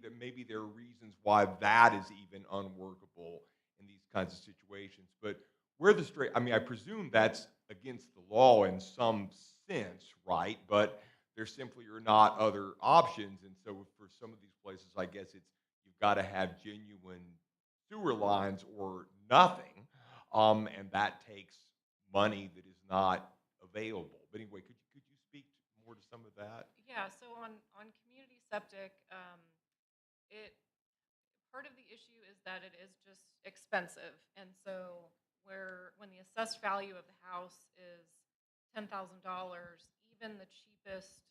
there are reasons why that is even unworkable in these kinds of situations. But where the straight, I mean, I presume that's against the law in some sense, right? But there simply are not other options. And so for some of these places, I guess you've got to have genuine sewer lines or nothing. And that takes money that is not available. But anyway, could you speak more to some of that? Yeah, so on community septic, part of the issue is that it is just expensive. And so when the assessed value of the house is $10,000, even the cheapest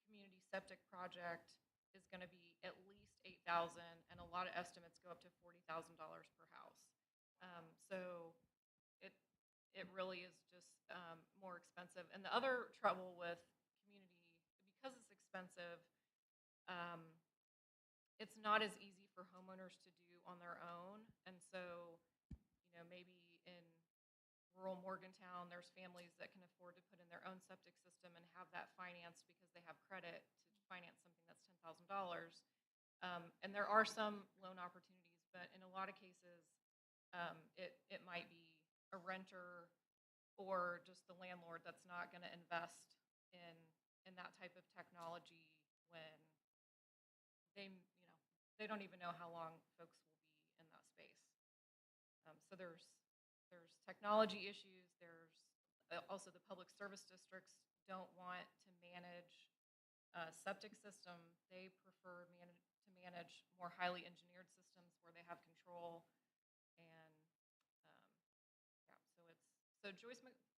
community septic project is going to be at least $8,000, and a lot of estimates go up to $40,000 per house. So it really is just more expensive. And the other trouble with community, because it's expensive, it's not as easy for homeowners to do on their own. And so, maybe in rural Morgantown, there's families that can afford to put in their own septic system and have that financed because they have credit to finance something that's $10,000. And there are some loan opportunities, but in a lot of cases, it might be a renter or just the landlord that's not going to invest in that type of technology when they don't even know how long folks will be in that space. So there's technology issues. There's also the public service districts don't want to manage septic system. They prefer to manage more highly engineered systems where they have control. And so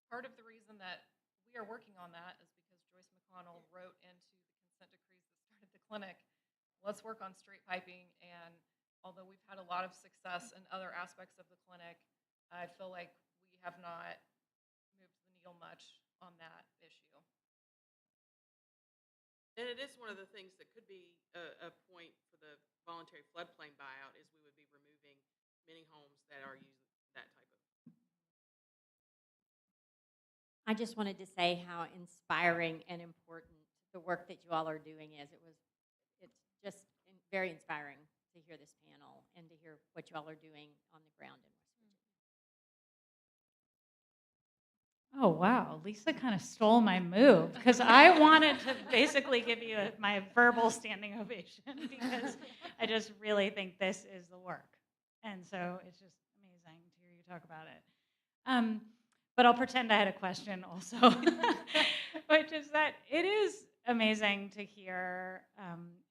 part of the reason that we are working on that is because Joyce McConnell wrote into the consent decrees that started the clinic, let's work on straight piping. And although we've had a lot of success in other aspects of the clinic, I feel like we have not moved the needle much on that issue. And it is one of the things that could be a point for the voluntary floodplain buyout is we would be removing many homes that are using that type of. I just wanted to say how inspiring and important the work that you all are doing is. It's just very inspiring to hear this panel and to hear what you all are doing on the ground in West Virginia. Oh, wow. Lisa kind of stole my move because I wanted to basically give you my verbal standing ovation because I just really think this is the work. And so it's just amazing to hear you talk about it. But I'll pretend I had a question also, which is that it is amazing to hear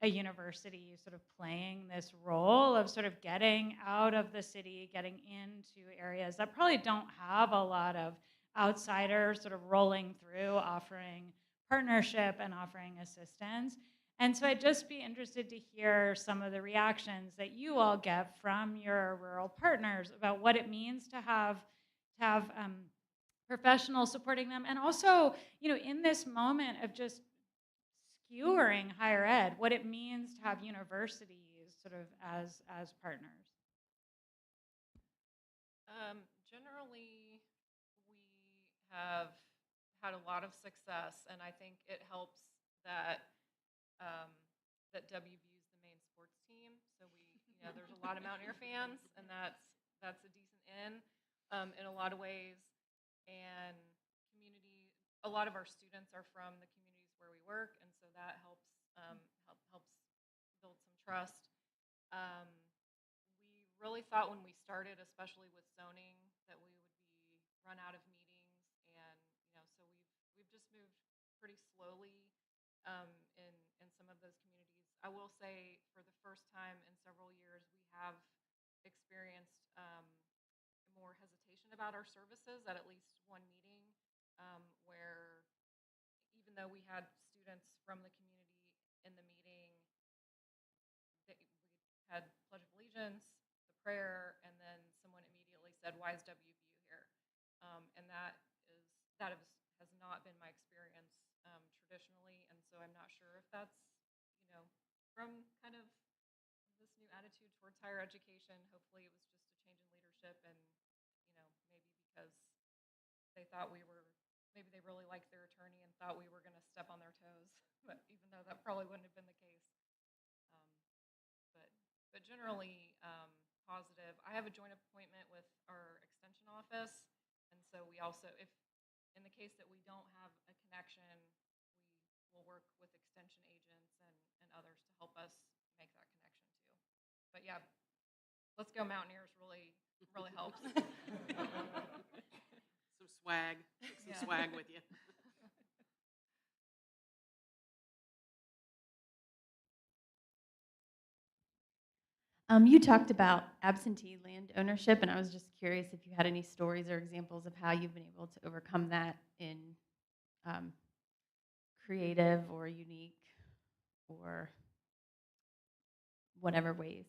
a university sort of playing this role of sort of getting out of the city, getting into areas that probably don't have a lot of outsiders sort of rolling through, offering partnership and offering assistance. And so I'd just be interested to hear some of the reactions that you all get from your rural partners about what it means to have professionals supporting them, and also, in this moment of just skewering higher ed, what it means to have universities sort of as partners. Generally, we have had a lot of success, and I think it helps that WVU is the main sports team. So there's a lot of Mountaineer fans, and that's a decent in a lot of ways. And a lot of our students are from the communities where we work, and so that helps build some trust. We really thought when we started, especially with zoning, that we would be run out of meetings, and so we've just moved pretty slowly in some of those communities. I will say, for the first time in several years, we have experienced more hesitation about our services at least one meeting, where even though we had students from the community in the meeting, we had Pledge of Allegiance, the prayer, and then someone immediately said, "Why is WVU here?" And that has not been my experience traditionally, and so I'm not sure if that's from kind of this new attitude towards higher education. Hopefully, it was just a change in leadership, and maybe because they thought maybe they really liked their attorney and thought we were going to step on their toes, but even though that probably wouldn't have been the case. But generally positive. I have a joint appointment with our extension office, and so we also, if in the case that we don't have a connection, we will work with extension agents and others to help us make that connection too. But yeah, let's go Mountaineers really helps. Some swag with you. You talked about absentee land ownership, and I was just curious if you had any stories or examples of how you've been able to overcome that in um, creative or unique or whatever ways.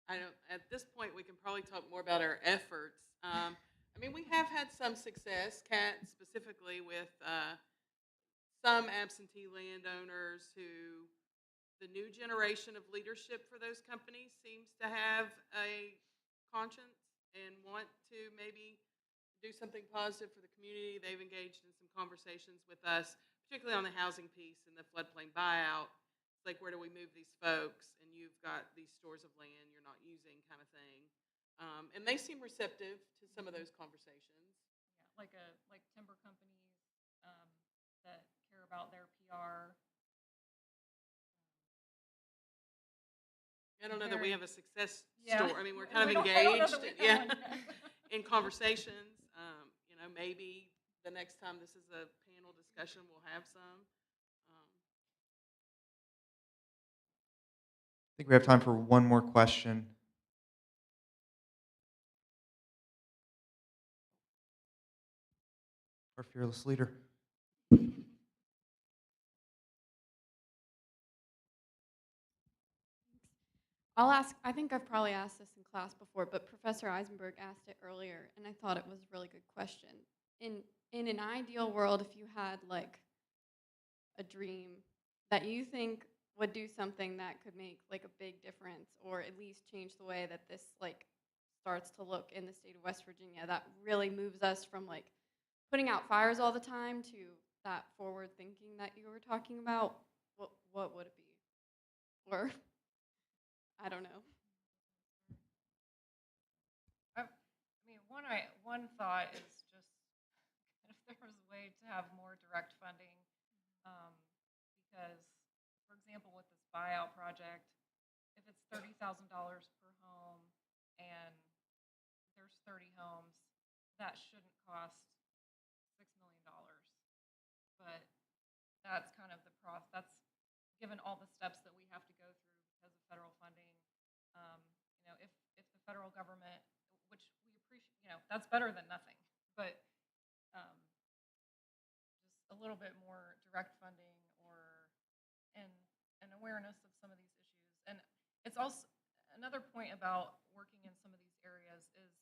I don't, at this point, we can probably talk more about our efforts. I mean, we have had some success, Kat, specifically with some absentee landowners who the new generation of leadership for those companies seems to have a conscience and want to maybe do something positive for the community. They've engaged in some conversations with us, particularly on the housing piece and the floodplain buyout. It's like, where do we move these folks? And you've got these stores of land you're not using, kind of thing. And they seem receptive to some of those conversations. Yeah, like timber companies that care about their PR. I don't know that we have a success Yeah. story. I mean, we're kind of I don't know engaged, that we yeah, have one. in conversations. You know, maybe the next time this is a panel discussion, we'll have some. I think we have time for one more question. Our fearless leader. I'll ask, I think I've probably asked this in class before, but Professor Eisenberg asked it earlier, and I thought it was a really good question. In an ideal world, if you had like a dream that you think would do something that could make like a big difference, or at least change the way that this like starts to look in the state of West Virginia, that really moves us from like putting out fires all the time to that forward thinking that you were talking about, what would it be? Or I don't know. I mean, one thought is just if there was a way to have more direct funding, because, for example, with this buyout project, if it's $30,000 per home and there's 30 homes, that shouldn't cost $6 million. But that's kind of the that's given all the steps that we have to go through because of federal funding. You know, if the federal government, which we appreciate, you know, that's better than nothing, but just a little bit more direct funding or and awareness of some of these issues. And it's also another point about working in some of these areas is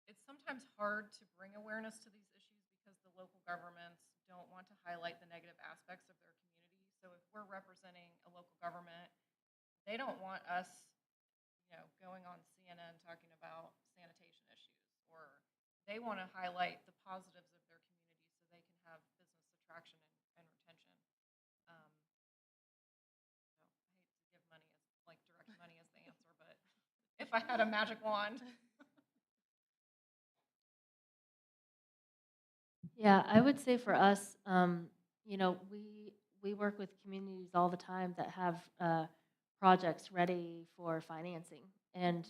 it's sometimes hard to bring awareness to these issues because the local governments don't want to highlight the negative aspects of their community. So if we're representing a local government, they don't want us, you know, going on CNN talking about sanitation issues, or they want to highlight the positives of their community so they can have business attraction and retention. So I hate to give money as like direct money as the answer, but if I had a magic wand. Yeah, I would say for us, you know, we work with communities all the time that have projects ready for financing and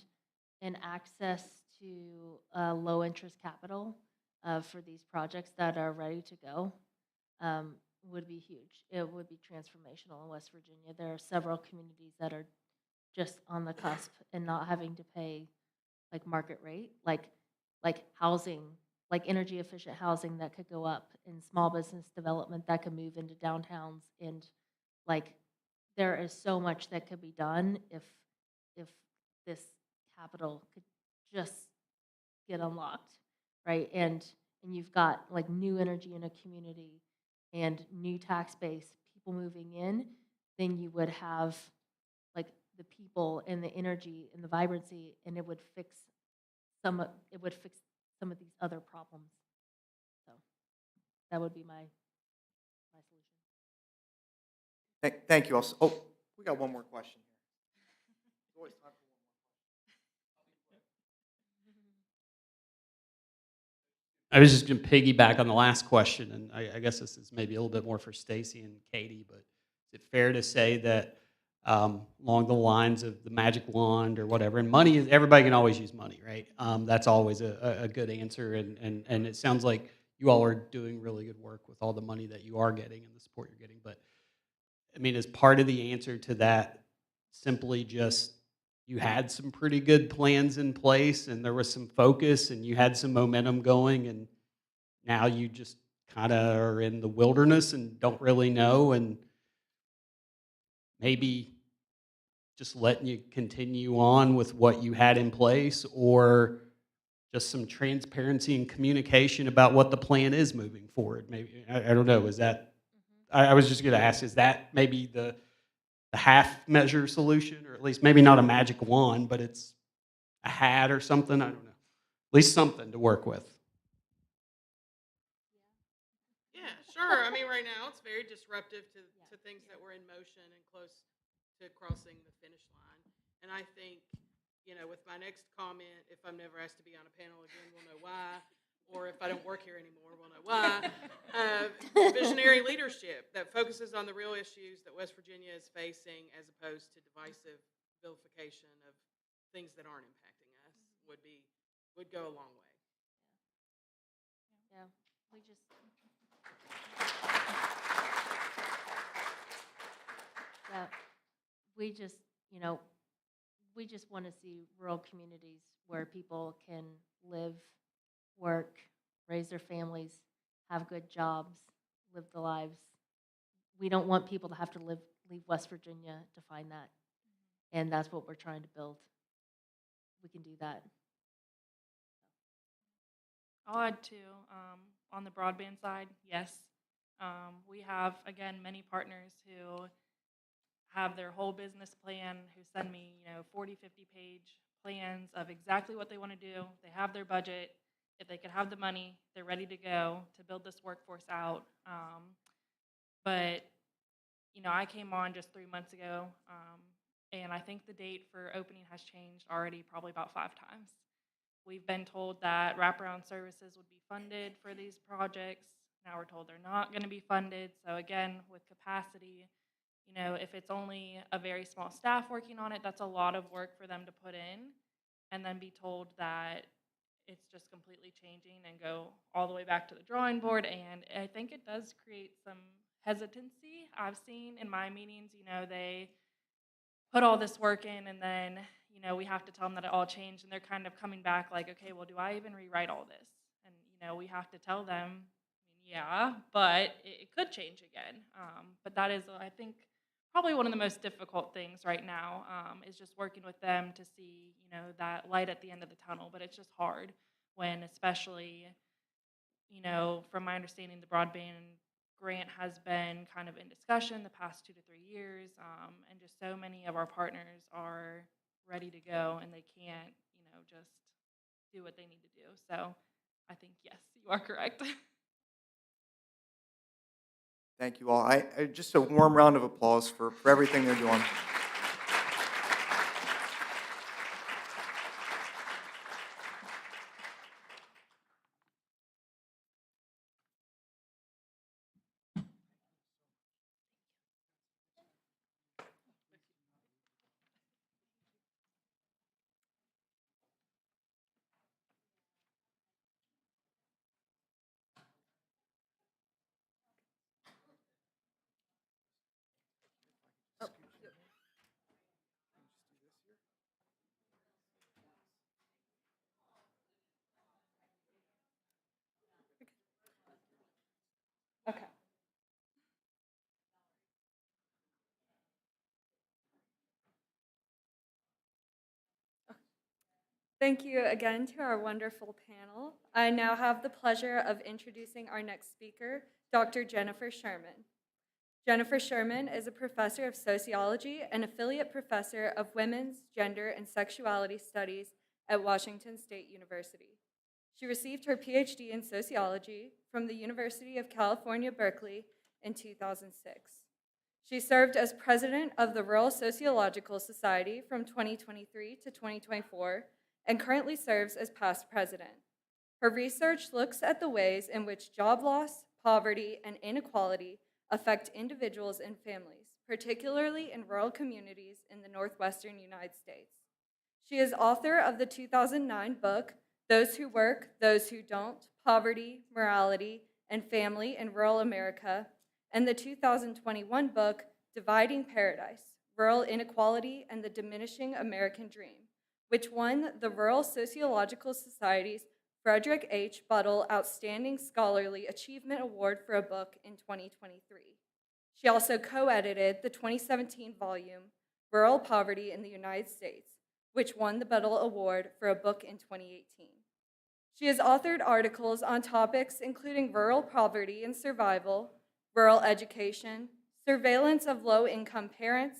access to low interest capital for these projects that are ready to go would be huge. It would be transformational in West Virginia. There are several communities that are just on the cusp and not having to pay like market rate, like housing, like energy efficient housing that could go up in small business development that could move into downtowns. And like there is so much that could be done if this capital could just get unlocked, right? And you've got like new energy in a community and new tax base, people moving in, then you would have like the people and the energy and the vibrancy, and it would fix some of these other problems. So that would be my solution. Thank you all. Oh, we got one more question here. There's always time for one more. I was just going to piggyback on the last question, and I guess this is maybe a little bit more for Stacy and Katie, but is it fair to say that along the lines of the magic wand or whatever, and money is, everybody can always use money, right? That's always a good answer, and it sounds like you all are doing really good work with all the money that you are getting and the support you're getting. But I mean, is part of the answer to that simply just you had some pretty good plans in place and there was some focus and you had some momentum going, and now you just kind of are in the wilderness and don't really know, and maybe just letting you continue on with what you had in place, or just some transparency and communication about what the plan is moving forward. Maybe, I don't know, is that, I was just going to ask, is that maybe the half measure solution, or at least maybe not a magic wand, but it's a hat or something? I don't know. At least something to work with. Yeah, sure. I mean, right now it's very disruptive to things that were in motion and close to crossing the finish line. And I think, with my next comment, if I'm never asked to be on a panel again, we'll know why. Or if I don't work here anymore, we'll know why. Visionary leadership that focuses on the real issues that West Virginia is facing, as opposed to divisive vilification of things that aren't impacting us, would go a long way. Yeah, we just. Yeah, we just want to see rural communities where people can live, work, raise their families, have good jobs, live the lives. We don't want people to have to leave West Virginia to find that. And that's what we're trying to build. We can do that. I'll add too, on the broadband side, yes. We have, again, many partners who have their whole business plan, who send me, 40, 50-page plans of exactly what they want to do. They have their budget. If they could have the money, they're ready to go to build this workforce out. But, I came on just 3 months ago, and I think the date for opening has changed already probably about 5 times. We've been told that wraparound services would be funded for these projects. Now we're told they're not going to be funded. So again, with capacity, if it's only a very small staff working on it, that's a lot of work for them to put in, and then be told that it's just completely changing and go all the way back to the drawing board. And I think it does create some hesitancy. I've seen in my meetings, they put all this work in, and then, we have to tell them that it all changed, and they're kind of coming back like, okay, well, do I even rewrite all this? And, we have to tell them, yeah, but it could change again. But that is, I think, probably one of the most difficult things right now, is just working with them to see, that light at the end of the tunnel. But it's just hard when, especially, from my understanding, the broadband grant has been kind of in discussion the past 2 to 3 years, and just so many of our partners are ready to go, and they can't, just do what they need to do. So I think, yes, you are correct. Thank you all. Just a warm round of applause for everything they're doing. Okay. Thank you again to our wonderful panel. I now have the pleasure of introducing our next speaker, Dr. Jennifer Sherman. Jennifer Sherman is a professor of sociology and affiliate professor of women's, gender, and sexuality studies at Washington State University. She received her PhD in sociology from the University of California, Berkeley in 2006. She served as president of the Rural Sociological Society from 2023 to 2024 and currently serves as past president. Her research looks at the ways in which job loss, poverty, and inequality affect individuals and families, particularly in rural communities in the northwestern United States. She is author of the 2009 book, Those Who Work, Those Who Don't, Poverty, Morality, and Family in Rural America, and the 2021 book, Dividing Paradise, Rural Inequality and the Diminishing American Dream, which won the Rural Sociological Society's Frederick H. Buttle Outstanding Scholarly Achievement Award for a book in 2023. She also co-edited the 2017 volume, Rural Poverty in the United States, which won the Buttle Award for a book in 2018. She has authored articles on topics including rural poverty and survival, rural education, surveillance of low-income parents,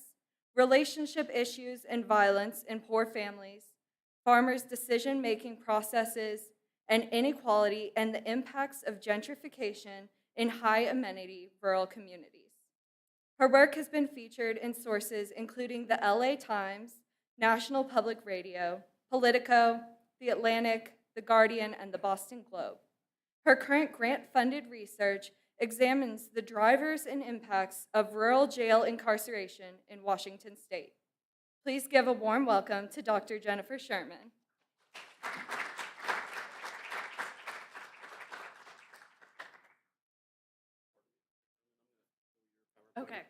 relationship issues and violence in poor families, farmers' decision-making processes, and inequality and the impacts of gentrification in high-amenity rural communities. Her work has been featured in sources including the LA Times, National Public Radio, Politico, The Atlantic, The Guardian, and the Boston Globe. Her current grant-funded research examines the drivers and impacts of rural jail incarceration in Washington state. Please give a warm welcome to Dr. Jennifer Sherman. Okay.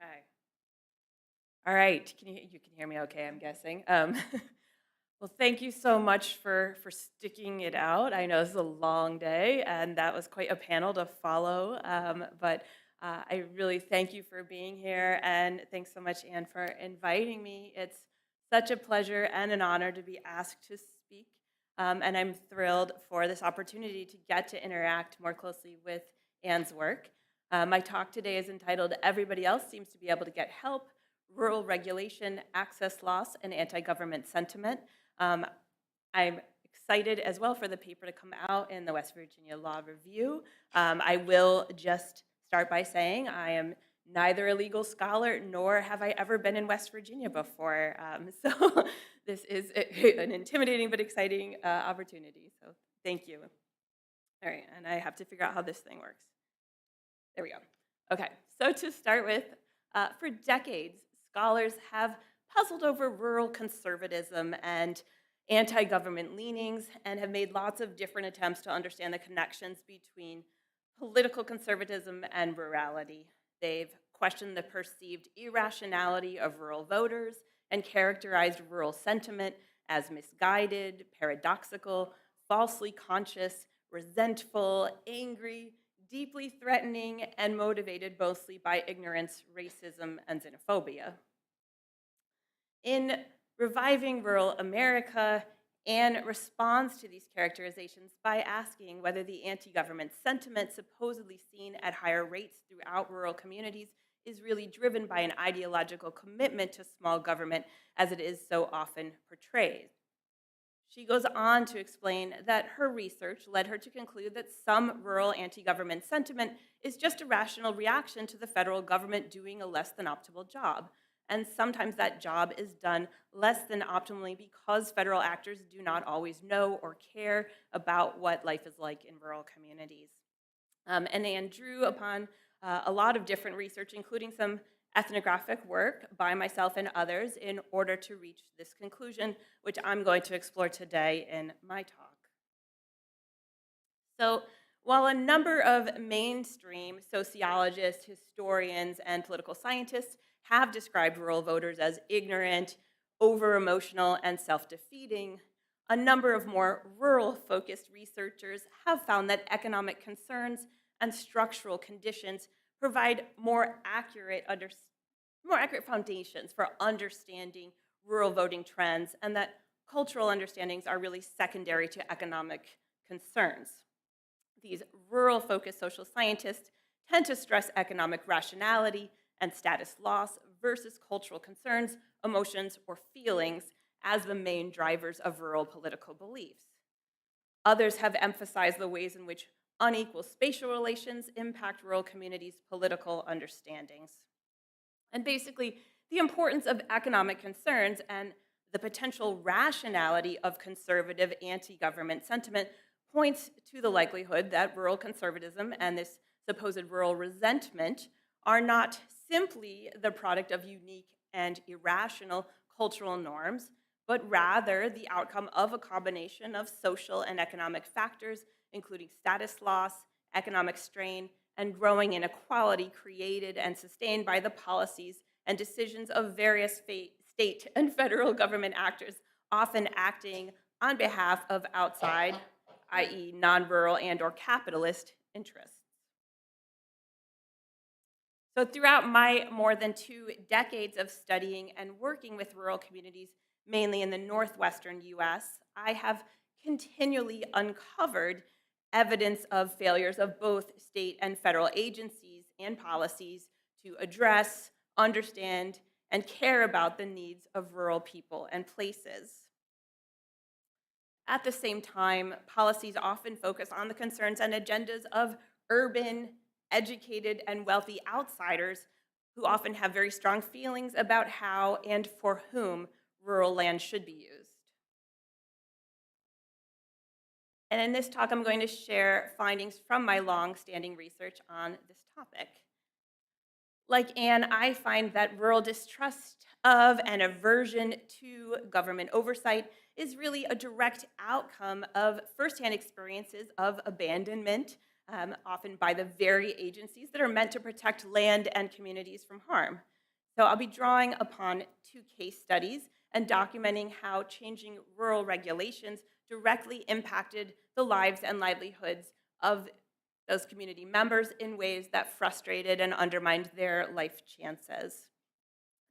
Okay. All right. You can hear me okay, I'm guessing. Well, thank you so much for sticking it out. I know this is a long day, and that was quite a panel to follow. But I really thank you for being here, and thanks so much, Anne, for inviting me. It's such a pleasure and an honor to be asked to speak, and I'm thrilled for this opportunity to get to interact more closely with Anne's work. My talk today is entitled Everybody Else Seems to Be Able to Get Help, Rural Regulation, Access Loss, and Anti-Government Sentiment. I'm excited as well for the paper to come out in the West Virginia Law Review. I will just start by saying I am neither a legal scholar nor have I ever been in West Virginia before. So this is an intimidating but exciting opportunity. So thank you. All right, and I have to figure out how this thing works. There we go. Okay, so to start with, for decades, scholars have puzzled over rural conservatism and anti-government leanings and have made lots of different attempts to understand the connections between political conservatism and rurality. They've questioned the perceived irrationality of rural voters and characterized rural sentiment as misguided, paradoxical, falsely conscious, resentful, angry, deeply threatening, and motivated mostly by ignorance, racism, and xenophobia. In Reviving Rural America, Anne responds to these characterizations by asking whether the anti-government sentiment supposedly seen at higher rates throughout rural communities is really driven by an ideological commitment to small government as it is so often portrayed. She goes on to explain that her research led her to conclude that some rural anti-government sentiment is just a rational reaction to the federal government doing a less than optimal job. And sometimes that job is done less than optimally because federal actors do not always know or care about what life is like in rural communities. And Anne drew upon a lot of different research, including some ethnographic work by myself and others in order to reach this conclusion, which I'm going to explore today in my talk. So while a number of mainstream sociologists, historians, and political scientists have described rural voters as ignorant, over-emotional, and self-defeating, a number of more rural-focused researchers have found that economic concerns and structural conditions provide more accurate foundations for understanding rural voting trends, and that cultural understandings are really secondary to economic concerns. These rural-focused social scientists tend to stress economic rationality and status loss versus cultural concerns, emotions, or feelings as the main drivers of rural political beliefs. Others have emphasized the ways in which unequal spatial relations impact rural communities' political understandings. And basically, the importance of economic concerns and the potential rationality of conservative anti-government sentiment points to the likelihood that rural conservatism and this supposed rural resentment are not simply the product of unique and irrational cultural norms, but rather the outcome of a combination of social and economic factors, including status loss, economic strain, and growing inequality created and sustained by the policies and decisions of various state and federal government actors, often acting on behalf of outside, i.e. non-rural and/or capitalist interests. So throughout my more than 2 decades of studying and working with rural communities, mainly in the northwestern US, I have continually uncovered evidence of failures of both state and federal agencies and policies to address, understand, and care about the needs of rural people and places. At the same time, policies often focus on the concerns and agendas of urban, educated, and wealthy outsiders who often have very strong feelings about how and for whom rural land should be used. And in this talk, I'm going to share findings from my long-standing research on this topic. Like Anne, I find that rural distrust of and aversion to government oversight is really a direct outcome of firsthand experiences of abandonment, often by the very agencies that are meant to protect land and communities from harm. So I'll be drawing upon 2 case studies and documenting how changing rural regulations directly impacted the lives and livelihoods of those community members in ways that frustrated and undermined their life chances.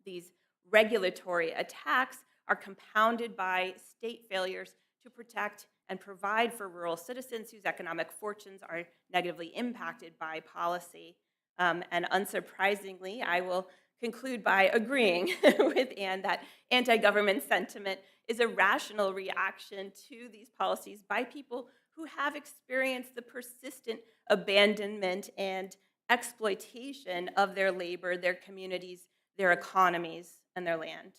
These regulatory attacks are compounded by state failures to protect and provide for rural citizens whose economic fortunes are negatively impacted by policy. And unsurprisingly, I will conclude by agreeing with Anne that anti-government sentiment is a rational reaction to these policies by people who have experienced the persistent abandonment and exploitation of their labor, their communities, their economies, and their land.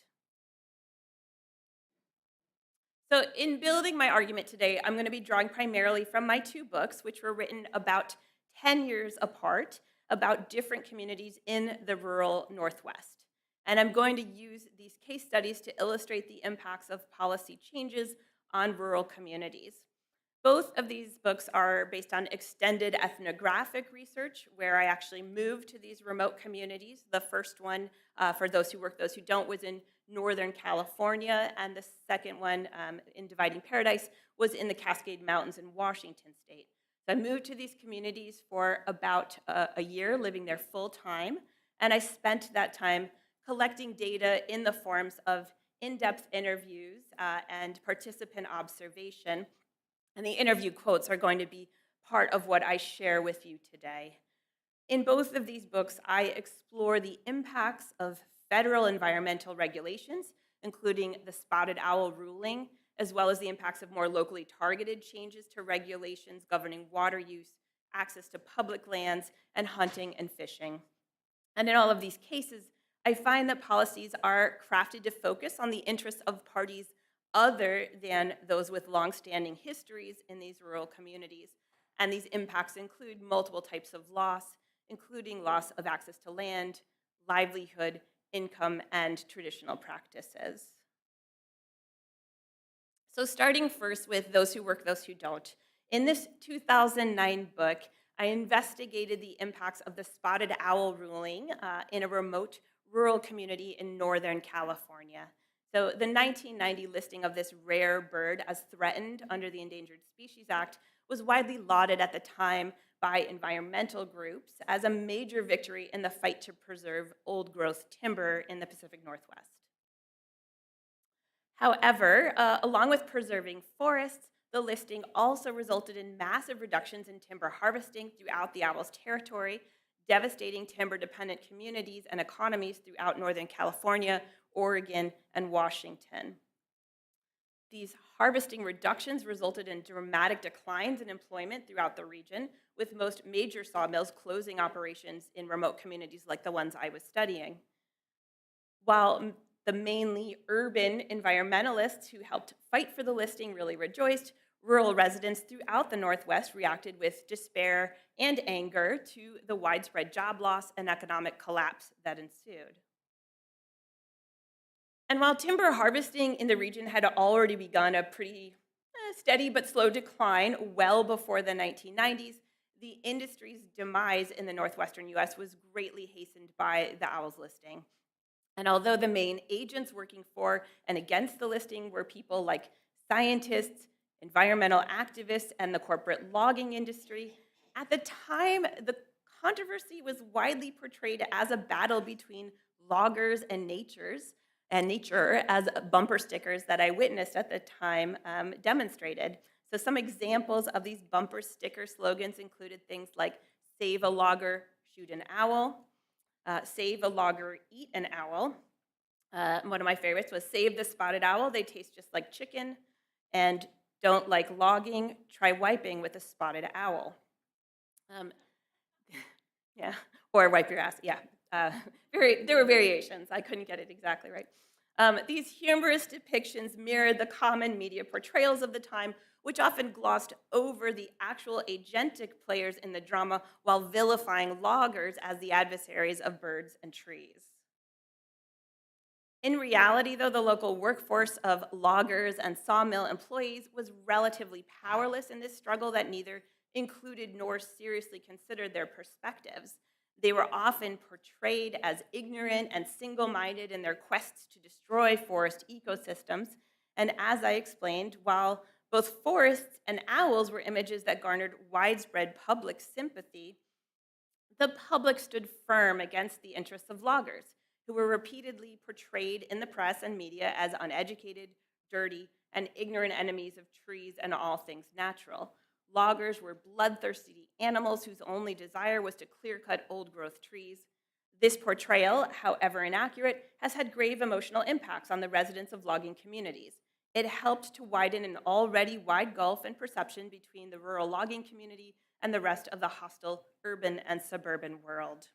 So in building my argument today, I'm going to be drawing primarily from my 2 books, which were written about 10 years apart, about different communities in the rural Northwest. And I'm going to use these case studies to illustrate the impacts of policy changes on rural communities. Both of these books are based on extended ethnographic research, where I actually moved to these remote communities. The first one, for those who work, those who don't, was in Northern California, and the second one, in Dividing Paradise, was in the Cascade Mountains in Washington State. So I moved to these communities for about a year, living there full time, and I spent that time collecting data in the forms of in-depth interviews and participant observation. And the interview quotes are going to be part of what I share with you today. In both of these books, I explore the impacts of federal environmental regulations, including the spotted owl ruling, as well as the impacts of more locally targeted changes to regulations governing water use, access to public lands, and hunting and fishing. And in all of these cases, I find that policies are crafted to focus on the interests of parties other than those with longstanding histories in these rural communities. And these impacts include multiple types of loss, including loss of access to land, livelihood, income, and traditional practices. So starting first with those who work, those who don't. In this 2009 book, I investigated the impacts of the spotted owl ruling in a remote rural community in Northern California. So the 1990 listing of this rare bird as threatened under the Endangered Species Act was widely lauded at the time by environmental groups as a major victory in the fight to preserve old-growth timber in the Pacific Northwest. However, along with preserving forests, the listing also resulted in massive reductions in timber harvesting throughout the owl's territory, devastating timber-dependent communities and economies throughout Northern California, Oregon, and Washington. These harvesting reductions resulted in dramatic declines in employment throughout the region, with most major sawmills closing operations in remote communities like the ones I was studying. While the mainly urban environmentalists who helped fight for the listing really rejoiced, rural residents throughout the Northwest reacted with despair and anger to the widespread job loss and economic collapse that ensued. And while timber harvesting in the region had already begun a pretty steady but slow decline well before the 1990s, the industry's demise in the northwestern US was greatly hastened by the owl's listing. And although the main agents working for and against the listing were people like scientists, environmental activists, and the corporate logging industry, at the time, the controversy was widely portrayed as a battle between loggers and nature, as bumper stickers that I witnessed at the time demonstrated. So some examples of these bumper sticker slogans included things like "Save a logger, shoot an owl," "Save a logger, eat an owl." One of my favorites was "Save the spotted owl, they taste just like chicken," and "Don't like logging, try wiping with a spotted owl." Yeah, or "Wipe your ass," yeah. There were variations, I couldn't get it exactly right. These humorous depictions mirrored the common media portrayals of the time, which often glossed over the actual agentic players in the drama while vilifying loggers as the adversaries of birds and trees. In reality, though, the local workforce of loggers and sawmill employees was relatively powerless in this struggle that neither included nor seriously considered their perspectives. They were often portrayed as ignorant and single-minded in their quests to destroy forest ecosystems. And as I explained, while both forests and owls were images that garnered widespread public sympathy, the public stood firm against the interests of loggers, who were repeatedly portrayed in the press and media as uneducated, dirty, and ignorant enemies of trees and all things natural. Loggers were bloodthirsty animals whose only desire was to clear-cut old-growth trees. This portrayal, however inaccurate, has had grave emotional impacts on the residents of logging communities. It helped to widen an already wide gulf in perception between the rural logging community and the rest of the hostile urban and suburban world.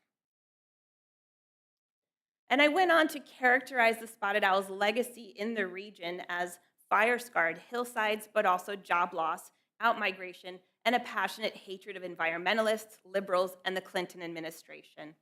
And I went on to characterize the spotted owl's legacy in the region as fire-scarred hillsides, but also job loss, outmigration, and a passionate hatred of environmentalists, liberals, and the Clinton administration.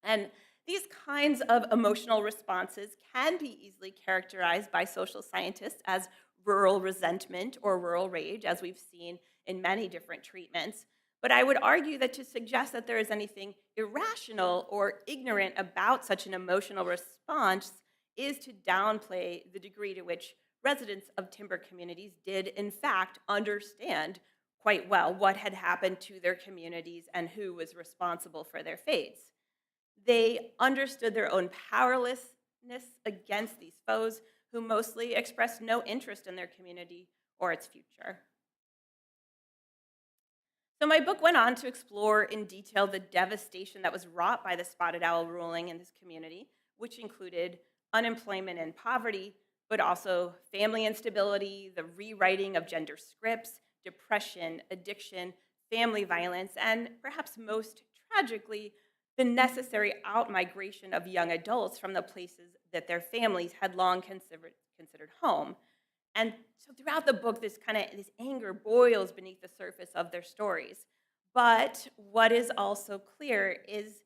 And these kinds of emotional responses can be easily characterized by social scientists as rural resentment or rural rage, as we've seen in many different treatments. But I would argue that to suggest that there is anything irrational or ignorant about such an emotional response is to downplay the degree to which residents of timber communities did, in fact, understand quite well what had happened to their communities and who was responsible for their fates. They understood their own powerlessness against these foes who mostly expressed no interest in their community or its future. So my book went on to explore in detail the devastation that was wrought by the spotted owl ruling in this community, which included unemployment and poverty, but also family instability, the rewriting of gender scripts, depression, addiction, family violence, and perhaps most tragically, the necessary outmigration of young adults from the places that their families had long considered home. And so throughout the book, this anger boils beneath the surface of their stories. But what is also clear is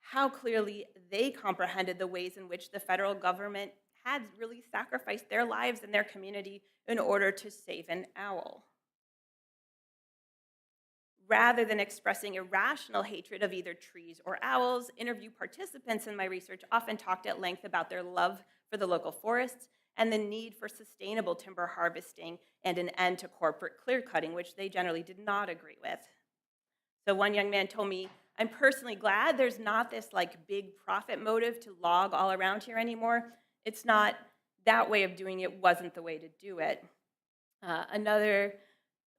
how clearly they comprehended the ways in which the federal government had really sacrificed their lives and their community in order to save an owl. Rather than expressing irrational hatred of either trees or owls, interview participants in my research often talked at length about their love for the local forests and the need for sustainable timber harvesting and an end to corporate clear-cutting, which they generally did not agree with. So one young man told me, "I'm personally glad there's not this big profit motive to log all around here anymore. It's not, that way of doing it wasn't the way to do it." Another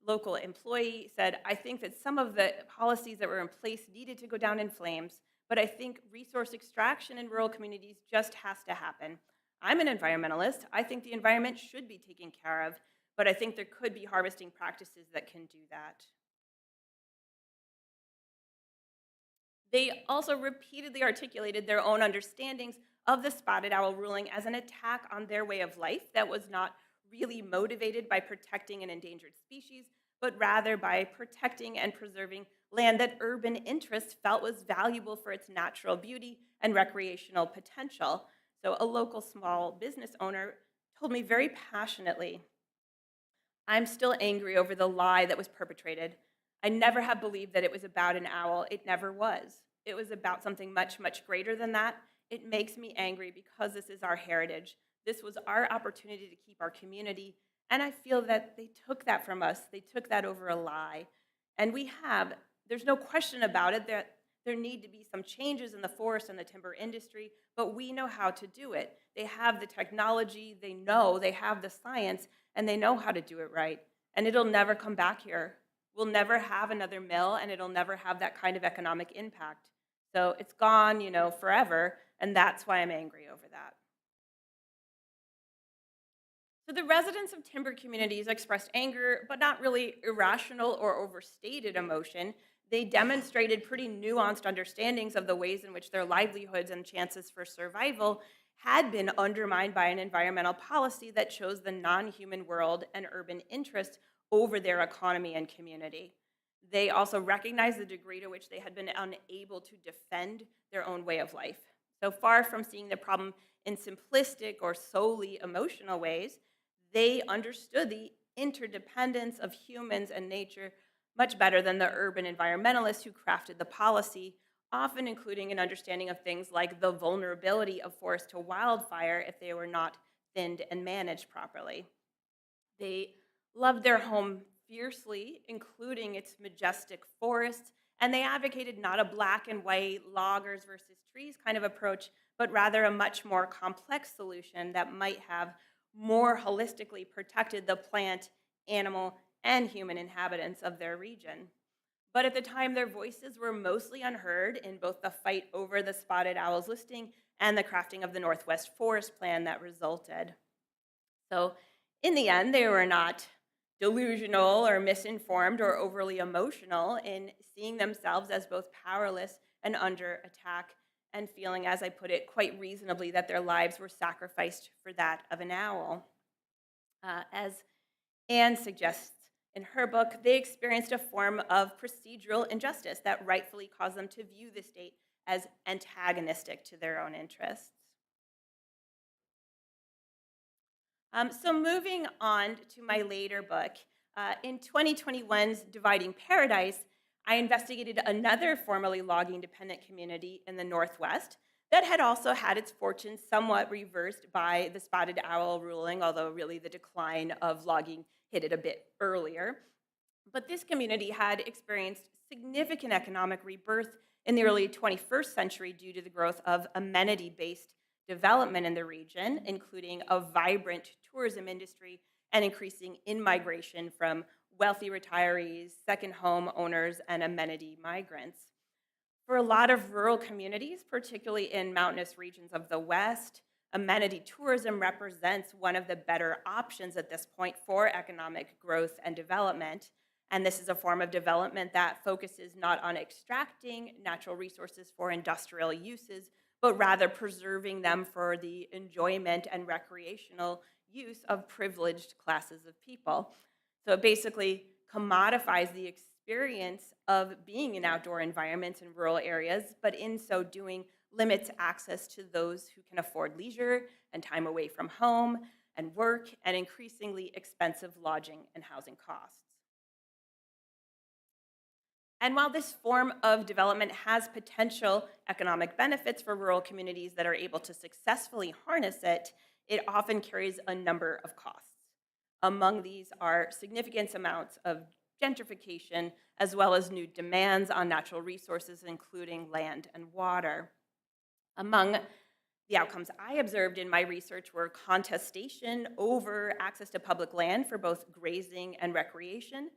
local employee said, "I think that some of the policies that were in place needed to go down in flames, but I think resource extraction in rural communities just has to happen. I'm an environmentalist. I think the environment should be taken care of, but I think there could be harvesting practices that can do that." They also repeatedly articulated their own understandings of the spotted owl ruling as an attack on their way of life that was not really motivated by protecting an endangered species, but rather by protecting and preserving land that urban interests felt was valuable for its natural beauty and recreational potential. So a local small business owner told me very passionately, "I'm still angry over the lie that was perpetrated. I never have believed that it was about an owl. It never was. It was about something much, much greater than that. It makes me angry because this is our heritage. This was our opportunity to keep our community, and I feel that they took that from us. They took that over a lie. And we have, there's no question about it, that there need to be some changes in the forest and the timber industry, but we know how to do it. They have the technology, they have the science, and they know how to do it right. And it'll never come back here. We'll never have another mill, and it'll never have that kind of economic impact. So it's gone, forever, and that's why I'm angry over that." So the residents of timber communities expressed anger, but not really irrational or overstated emotion. They demonstrated pretty nuanced understandings of the ways in which their livelihoods and chances for survival had been undermined by an environmental policy that chose the non-human world and urban interest over their economy and community. They also recognized the degree to which they had been unable to defend their own way of life. So far from seeing the problem in simplistic or solely emotional ways, they understood the interdependence of humans and nature much better than the urban environmentalists who crafted the policy, often including an understanding of things like the vulnerability of forests to wildfire if they were not thinned and managed properly. They loved their home fiercely, including its majestic forests, and they advocated not a black and white loggers versus trees kind of approach, but rather a much more complex solution that might have more holistically protected the plant, animal, and human inhabitants of their region. But at the time, their voices were mostly unheard in both the fight over the spotted owl's listing and the crafting of the Northwest Forest Plan that resulted. So in the end, they were not delusional or misinformed or overly emotional in seeing themselves as both powerless and under attack, and feeling, as I put it, quite reasonably that their lives were sacrificed for that of an owl. As Anne suggests in her book, they experienced a form of procedural injustice that rightfully caused them to view the state as antagonistic to their own interests. So moving on to my later book, in 2021's Dividing Paradise, I investigated another formerly logging-dependent community in the Northwest that had also had its fortunes somewhat reversed by the spotted owl ruling, although really the decline of logging hit it a bit earlier. But this community had experienced significant economic rebirth in the early 21st century due to the growth of amenity-based development in the region, including a vibrant tourism industry and increasing in-migration from wealthy retirees, second home owners, and amenity migrants. For a lot of rural communities, particularly in mountainous regions of the West, amenity tourism represents one of the better options at this point for economic growth and development. And this is a form of development that focuses not on extracting natural resources for industrial uses, but rather preserving them for the enjoyment and recreational use of privileged classes of people. So it basically commodifies the experience of being in outdoor environments in rural areas, but in so doing limits access to those who can afford leisure and time away from home and work and increasingly expensive lodging and housing costs. And while this form of development has potential economic benefits for rural communities that are able to successfully harness it, it often carries a number of costs. Among these are significant amounts of gentrification, as well as new demands on natural resources, including land and water. Among the outcomes I observed in my research were contestation over access to public land for both grazing and recreation,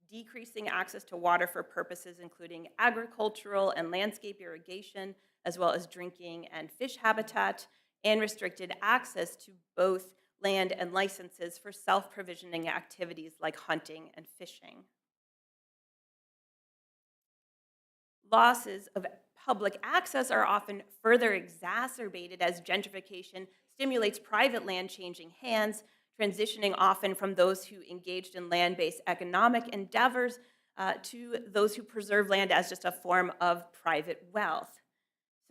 decreasing access to water for purposes including agricultural and landscape irrigation, as well as drinking and fish habitat, and restricted access to both land and licenses for self-provisioning activities like hunting and fishing. Losses of public access are often further exacerbated as gentrification stimulates private land changing hands, transitioning often from those who engaged in land-based economic endeavors to those who preserve land as just a form of private wealth.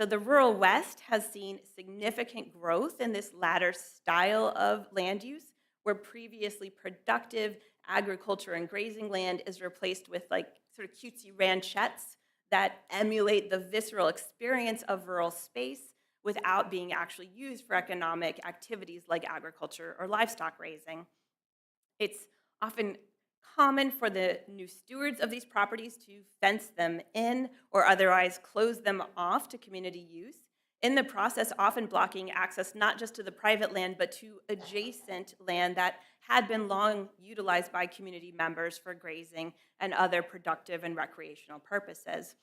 So the rural West has seen significant growth in this latter style of land use, where previously productive agriculture and grazing land is replaced with like sort of cutesy ranchettes that emulate the visceral experience of rural space without being actually used for economic activities like agriculture or livestock raising. It's often common for the new stewards of these properties to fence them in or otherwise close them off to community use, in the process often blocking access not just to the private land but to adjacent land that had been long utilized by community members for grazing and other productive and recreational purposes.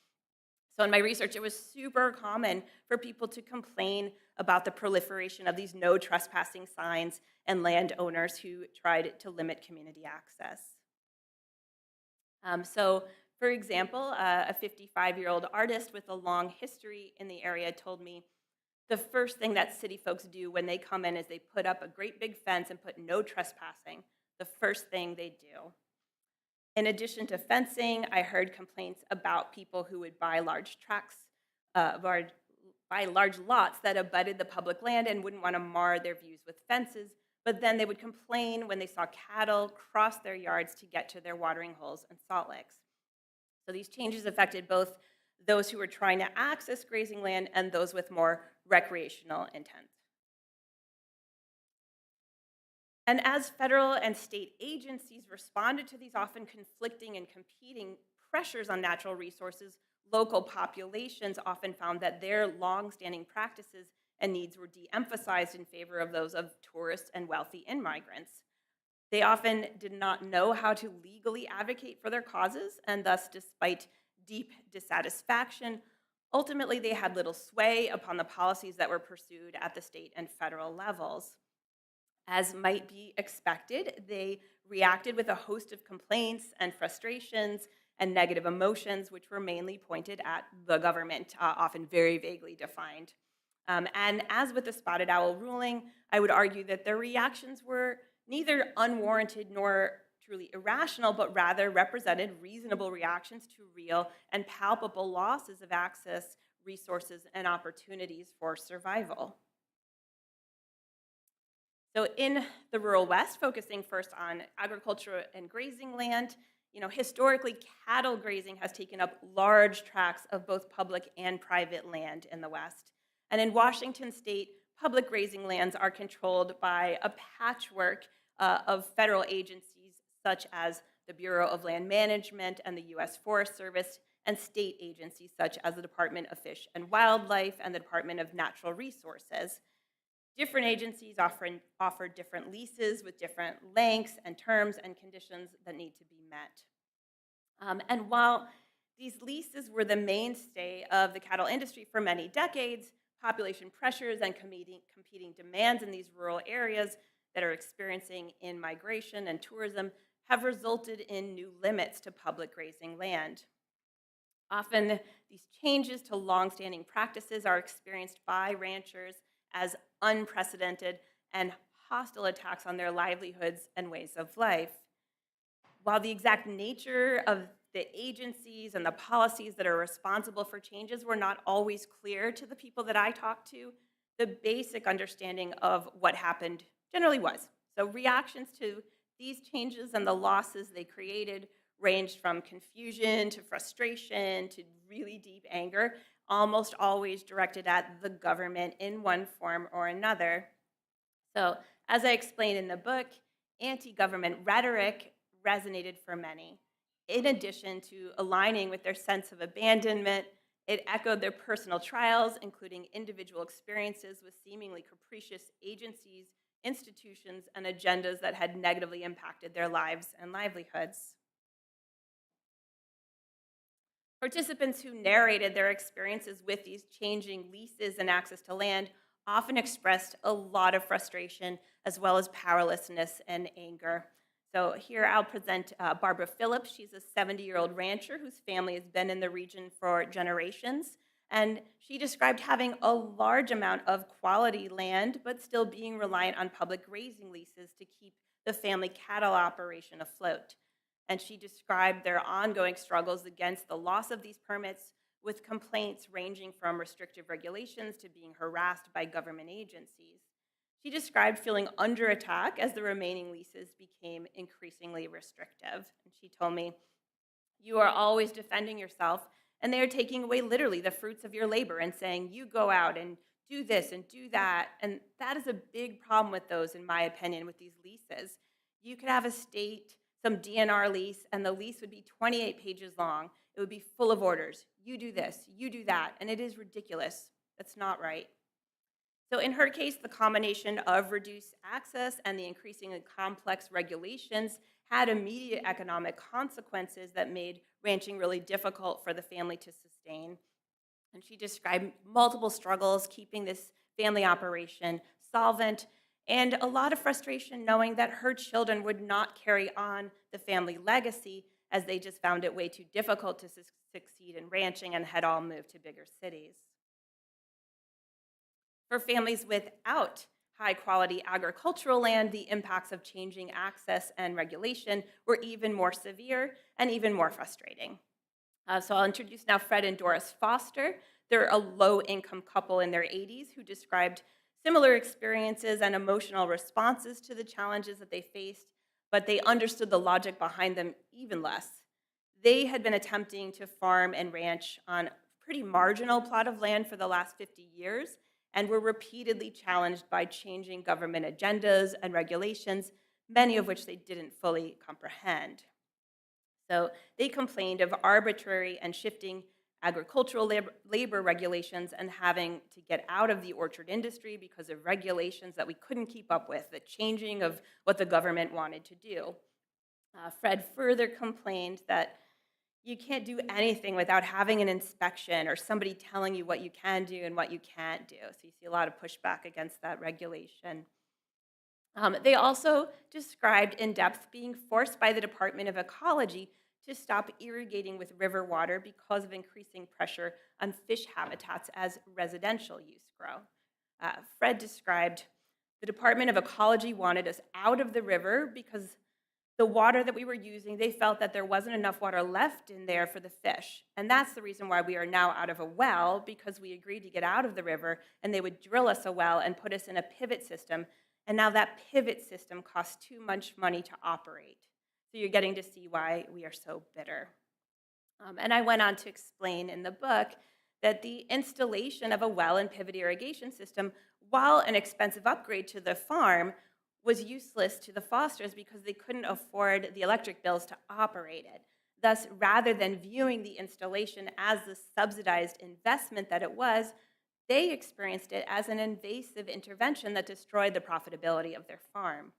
So in my research, it was super common for people to complain about the proliferation of these no trespassing signs and landowners who tried to limit community access. So, for example, a 55-year-old artist with a long history in the area told me the first thing that city folks do when they come in is they put up a great big fence and put no trespassing, the first thing they do. In addition to fencing, I heard complaints about people who would buy large tracts, buy large lots that abutted the public land and wouldn't want to mar their views with fences, but then they would complain when they saw cattle cross their yards to get to their watering holes and salt licks. So these changes affected both those who were trying to access grazing land and those with more recreational intent. And as federal and state agencies responded to these often conflicting and competing pressures on natural resources, local populations often found that their long-standing practices and needs were de-emphasized in favor of those of tourists and wealthy immigrants. They often did not know how to legally advocate for their causes, and thus, despite deep dissatisfaction, ultimately they had little sway upon the policies that were pursued at the state and federal levels. As might be expected, they reacted with a host of complaints and frustrations and negative emotions, which were mainly pointed at the government, often very vaguely defined. And as with the Spotted Owl ruling, I would argue that their reactions were neither unwarranted nor truly irrational, but rather represented reasonable reactions to real and palpable losses of access, resources, and opportunities for survival. So in the rural West, focusing first on agriculture and grazing land, historically cattle grazing has taken up large tracts of both public and private land in the West. And in Washington state, public grazing lands are controlled by a patchwork of federal agencies such as the Bureau of Land Management and the U.S. Forest Service, and state agencies such as the Department of Fish and Wildlife and the Department of Natural Resources. Different agencies offer different leases with different lengths and terms and conditions that need to be met. And while these leases were the mainstay of the cattle industry for many decades, population pressures and competing demands in these rural areas that are experiencing in migration and tourism have resulted in new limits to public grazing land. Often, these changes to longstanding practices are experienced by ranchers as unprecedented and hostile attacks on their livelihoods and ways of life. While the exact nature of the agencies and the policies that are responsible for changes were not always clear to the people that I talked to, the basic understanding of what happened generally was. So reactions to these changes and the losses they created ranged from confusion to frustration to really deep anger, almost always directed at the government in one form or another. So, as I explained in the book, anti-government rhetoric resonated for many. In addition to aligning with their sense of abandonment, it echoed their personal trials, including individual experiences with seemingly capricious agencies, institutions, and agendas that had negatively impacted their lives and livelihoods. Participants who narrated their experiences with these changing leases and access to land often expressed a lot of frustration as well as powerlessness and anger. So here I'll present Barbara Phillips. She's a 70-year-old rancher whose family has been in the region for generations. And she described having a large amount of quality land, but still being reliant on public grazing leases to keep the family cattle operation afloat. And she described their ongoing struggles against the loss of these permits, with complaints ranging from restrictive regulations to being harassed by government agencies. She described feeling under attack as the remaining leases became increasingly restrictive. And she told me, "You are always defending yourself, and they are taking away literally the fruits of your labor and saying, you go out and do this and do that." And that is a big problem with those, in my opinion, with these leases. You could have a state, some DNR lease, and the lease would be 28 pages long. It would be full of orders. You do this, you do that, and it is ridiculous. That's not right. So in her case, the combination of reduced access and the increasingly complex regulations had immediate economic consequences that made ranching really difficult for the family to sustain. And she described multiple struggles keeping this family operation solvent and a lot of frustration knowing that her children would not carry on the family legacy as they just found it way too difficult to succeed in ranching and had all moved to bigger cities. For families without high-quality agricultural land, the impacts of changing access and regulation were even more severe and even more frustrating. So I'll introduce now Fred and Doris Foster. They're a low-income couple in their 80s who described similar experiences and emotional responses to the challenges that they faced, but they understood the logic behind them even less. They had been attempting to farm and ranch on a pretty marginal plot of land for the last 50 years, and were repeatedly challenged by changing government agendas and regulations, many of which they didn't fully comprehend. So they complained of arbitrary and shifting agricultural labor regulations and having to get out of the orchard industry because of regulations that we couldn't keep up with, the changing of what the government wanted to do. Fred further complained that you can't do anything without having an inspection or somebody telling you what you can do and what you can't do. So you see a lot of pushback against that regulation. They also described in depth being forced by the Department of Ecology to stop irrigating with river water because of increasing pressure on fish habitats as residential use grow. Fred described the Department of Ecology wanted us out of the river because the water that we were using, they felt that there wasn't enough water left in there for the fish. And that's the reason why we are now out of a well, because we agreed to get out of the river and they would drill us a well and put us in a pivot system. And now that pivot system costs too much money to operate. So you're getting to see why we are so bitter. And I went on to explain in the book that the installation of a well and pivot irrigation system, while an expensive upgrade to the farm, was useless to the Fosters because they couldn't afford the electric bills to operate it. Thus, rather than viewing the installation as the subsidized investment that it was, they experienced it as an invasive intervention that destroyed the profitability of their farm.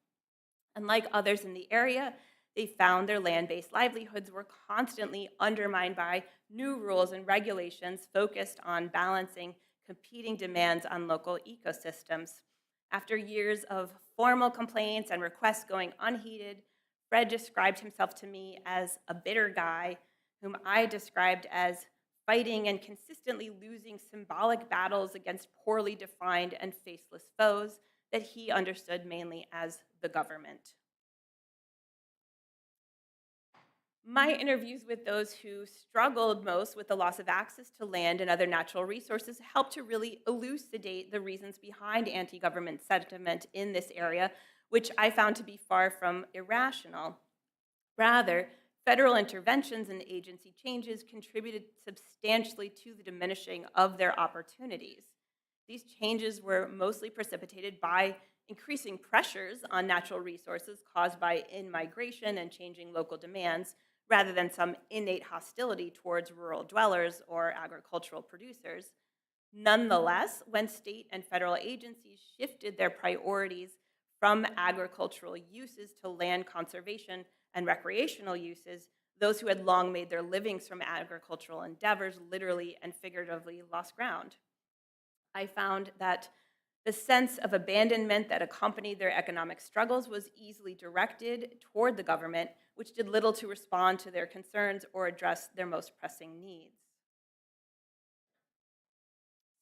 Unlike others in the area, they found their land-based livelihoods were constantly undermined by new rules and regulations focused on balancing competing demands on local ecosystems. After years of formal complaints and requests going unheeded, Fred described himself to me as a bitter guy whom I described as fighting and consistently losing symbolic battles against poorly defined and faceless foes that he understood mainly as the government. My interviews with those who struggled most with the loss of access to land and other natural resources helped to really elucidate the reasons behind anti-government sentiment in this area, which I found to be far from irrational. Rather, federal interventions and agency changes contributed substantially to the diminishing of their opportunities. These changes were mostly precipitated by increasing pressures on natural resources caused by in-migration and changing local demands, rather than some innate hostility towards rural dwellers or agricultural producers. Nonetheless, when state and federal agencies shifted their priorities from agricultural uses to land conservation and recreational uses, those who had long made their livings from agricultural endeavors literally and figuratively lost ground. I found that the sense of abandonment that accompanied their economic struggles was easily directed toward the government, which did little to respond to their concerns or address their most pressing needs.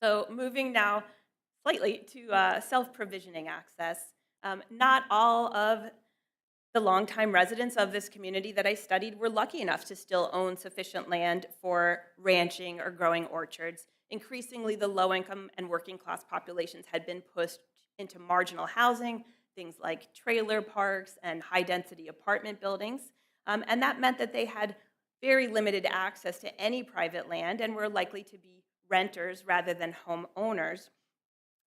So moving now slightly to self-provisioning access. Not all of The longtime residents of this community that I studied were lucky enough to still own sufficient land for ranching or growing orchards. Increasingly, the low-income and working-class populations had been pushed into marginal housing, things like trailer parks and high-density apartment buildings, and that meant that they had very limited access to any private land and were likely to be renters rather than homeowners.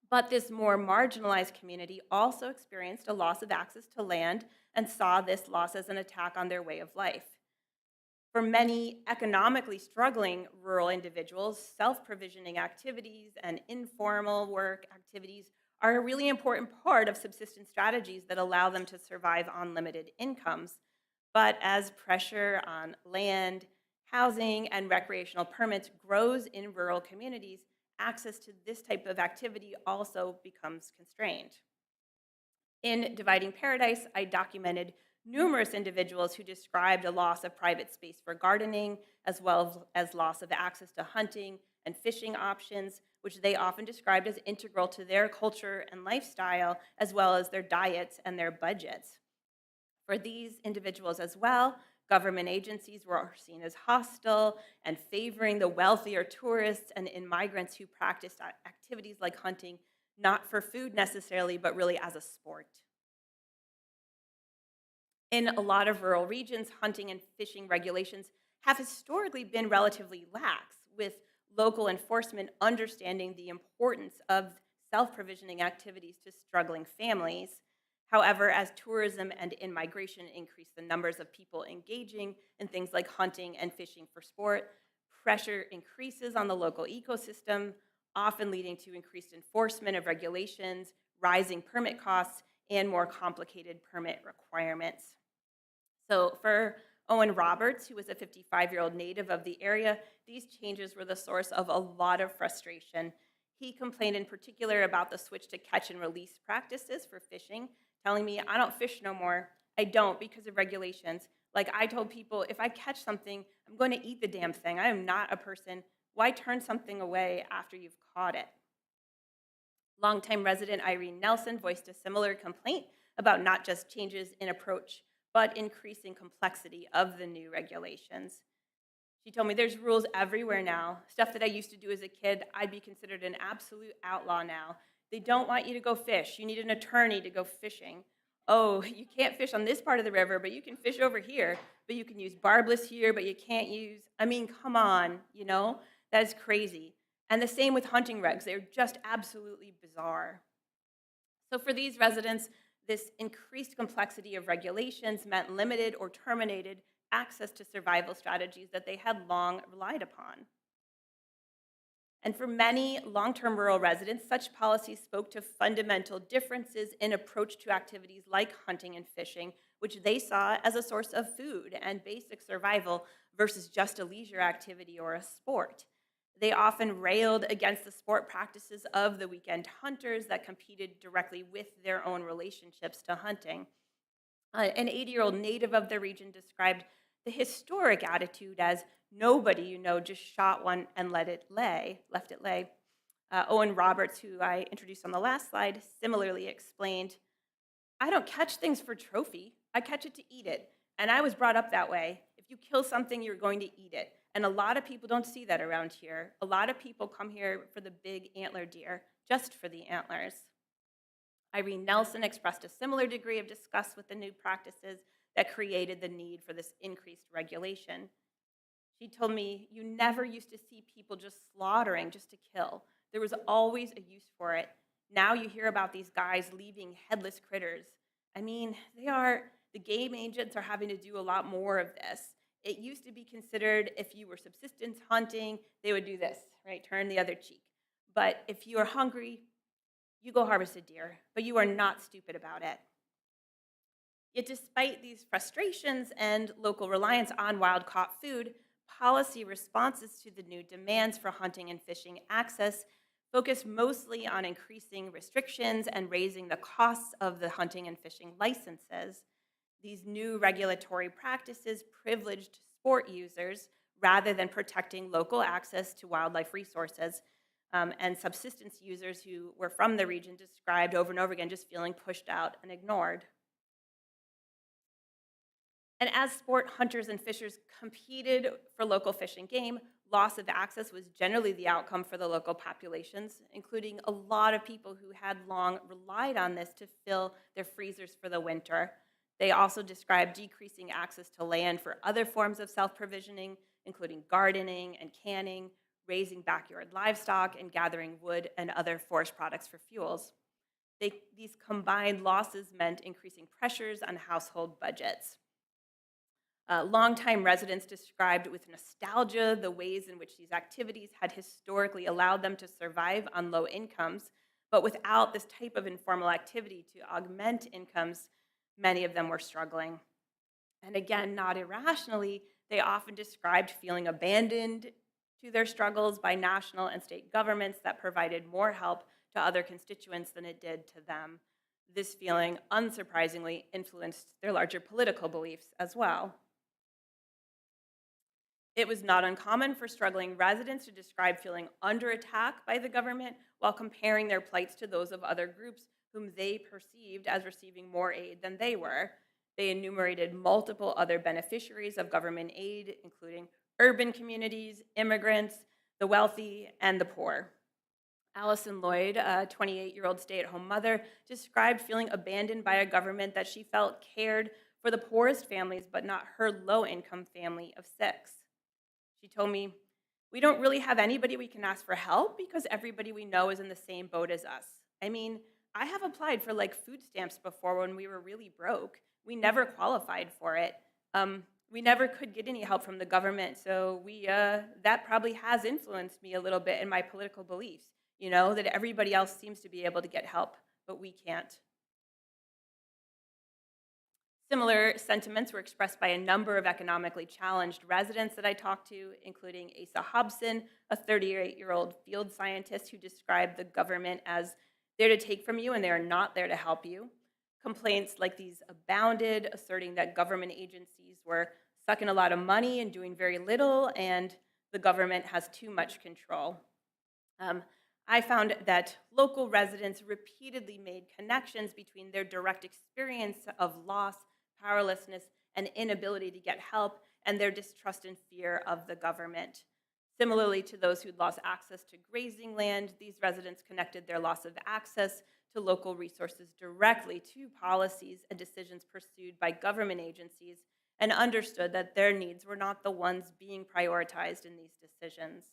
But this more marginalized community also experienced a loss of access to land and saw this loss as an attack on their way of life. For many economically struggling rural individuals, self-provisioning activities and informal work activities are a really important part of subsistence strategies that allow them to survive on limited incomes. But as pressure on land, housing, and recreational permits grows in rural communities, access to this type of activity also becomes constrained. In Dividing Paradise, I documented numerous individuals who described a loss of private space for gardening, as well as loss of access to hunting and fishing options, which they often described as integral to their culture and lifestyle, as well as their diets and their budgets. For these individuals as well, government agencies were seen as hostile and favoring the wealthier tourists and migrants who practiced activities like hunting, not for food necessarily, but really as a sport. In a lot of rural regions, hunting and fishing regulations have historically been relatively lax, with local enforcement understanding the importance of self-provisioning activities to struggling families. However, as tourism and in-migration increase the numbers of people engaging in things like hunting and fishing for sport, pressure increases on the local ecosystem, often leading to increased enforcement of regulations, rising permit costs, and more complicated permit requirements. So for Owen Roberts, who was a 55-year-old native of the area, these changes were the source of a lot of frustration. He complained in particular about the switch to catch and release practices for fishing, telling me, I don't fish no more. I don't because of regulations. Like I told people, if I catch something, I'm going to eat the damn thing. I am not a person. Why turn something away after you've caught it? Longtime resident Irene Nelson voiced a similar complaint about not just changes in approach, but increasing complexity of the new regulations. She told me there's rules everywhere now. Stuff that I used to do as a kid, I'd be considered an absolute outlaw now. They don't want you to go fish. You need an attorney to go fishing. Oh, you can't fish on this part of the river, but you can fish over here. But you can use barbless here, but you can't use, I mean, come on, you know? That is crazy. And the same with hunting regs. They're just absolutely bizarre. So for these residents, this increased complexity of regulations meant limited or terminated access to survival strategies that they had long relied upon. And for many long-term rural residents, such policies spoke to fundamental differences in approach to activities like hunting and fishing, which they saw as a source of food and basic survival versus just a leisure activity or a sport. They often railed against the sport practices of the weekend hunters that competed directly with their own relationships to hunting. An 80-year-old native of the region described the historic attitude as nobody, you know, just shot one and left it lay. Owen Roberts, who I introduced on the last slide, similarly explained, I don't catch things for trophy. I catch it to eat it. And I was brought up that way. If you kill something, you're going to eat it. And a lot of people don't see that around here. A lot of people come here for the big antler deer, just for the antlers. Irene Nelson expressed a similar degree of disgust with the new practices that created the need for this increased regulation. She told me, you never used to see people just slaughtering just to kill. There was always a use for it. Now you hear about these guys leaving headless critters. I mean, the game agents are having to do a lot more of this. It used to be considered if you were subsistence hunting, they would do this, right? Turn the other cheek. But if you are hungry, you go harvest a deer, but you are not stupid about it. Yet despite these frustrations and local reliance on wild-caught food, policy responses to the new demands for hunting and fishing access focus mostly on increasing restrictions and raising the costs of the hunting and fishing licenses. These new regulatory practices privileged sport users rather than protecting local access to wildlife resources, and subsistence users who were from the region described over and over again just feeling pushed out and ignored. And as sport hunters and fishers competed for local fish and game, loss of access was generally the outcome for the local populations, including a lot of people who had long relied on this to fill their freezers for the winter. They also described decreasing access to land for other forms of self-provisioning, including gardening and canning, raising backyard livestock, and gathering wood and other forest products for fuels. These combined losses meant increasing pressures on household budgets. Longtime residents described with nostalgia the ways in which these activities had historically allowed them to survive on low incomes, but without this type of informal activity to augment incomes, many of them were struggling. And again, not irrationally, they often described feeling abandoned to their struggles by national and state governments that provided more help to other constituents than it did to them. This feeling, unsurprisingly, influenced their larger political beliefs as well. It was not uncommon for struggling residents to describe feeling under attack by the government while comparing their plights to those of other groups whom they perceived as receiving more aid than they were. They enumerated multiple other beneficiaries of government aid, including urban communities, immigrants, the wealthy, and the poor. Allison Lloyd, a 28-year-old stay-at-home mother, described feeling abandoned by a government that she felt cared for the poorest families, but not her low-income family of 6. She told me, "We don't really have anybody we can ask for help because everybody we know is in the same boat as us. I mean, I have applied for like food stamps before when we were really broke. We never qualified for it. We never could get any help from the government, so that probably has influenced me a little bit in my political beliefs, you know, that everybody else seems to be able to get help, but we can't." Similar sentiments were expressed by a number of economically challenged residents that I talked to, including Asa Hobson, a 38-year-old field scientist who described the government as there to take from you and they are not there to help you. Complaints like these abounded, asserting that government agencies were sucking a lot of money and doing very little, and the government has too much control. I found that local residents repeatedly made connections between their direct experience of loss, powerlessness, and inability to get help, and their distrust and fear of the government. Similarly to those who'd lost access to grazing land, these residents connected their loss of access to local resources directly to policies and decisions pursued by government agencies, and understood that their needs were not the ones being prioritized in these decisions.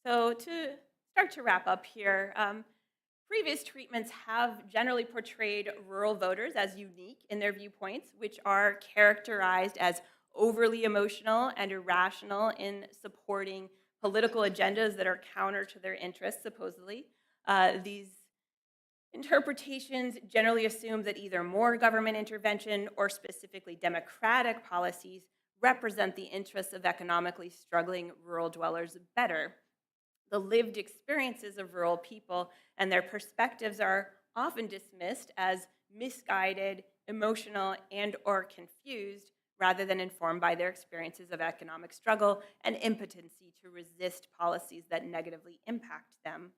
So to start to wrap up here, previous treatments have generally portrayed rural voters as unique in their viewpoints, which are characterized as overly emotional and irrational in supporting political agendas that are counter to their interests, supposedly. These interpretations generally assume that either more government intervention or specifically democratic policies represent the interests of economically struggling rural dwellers better. The lived experiences of rural people and their perspectives are often dismissed as misguided, emotional, and/or confused, rather than informed by their experiences of economic struggle and impotency to resist policies that negatively impact them.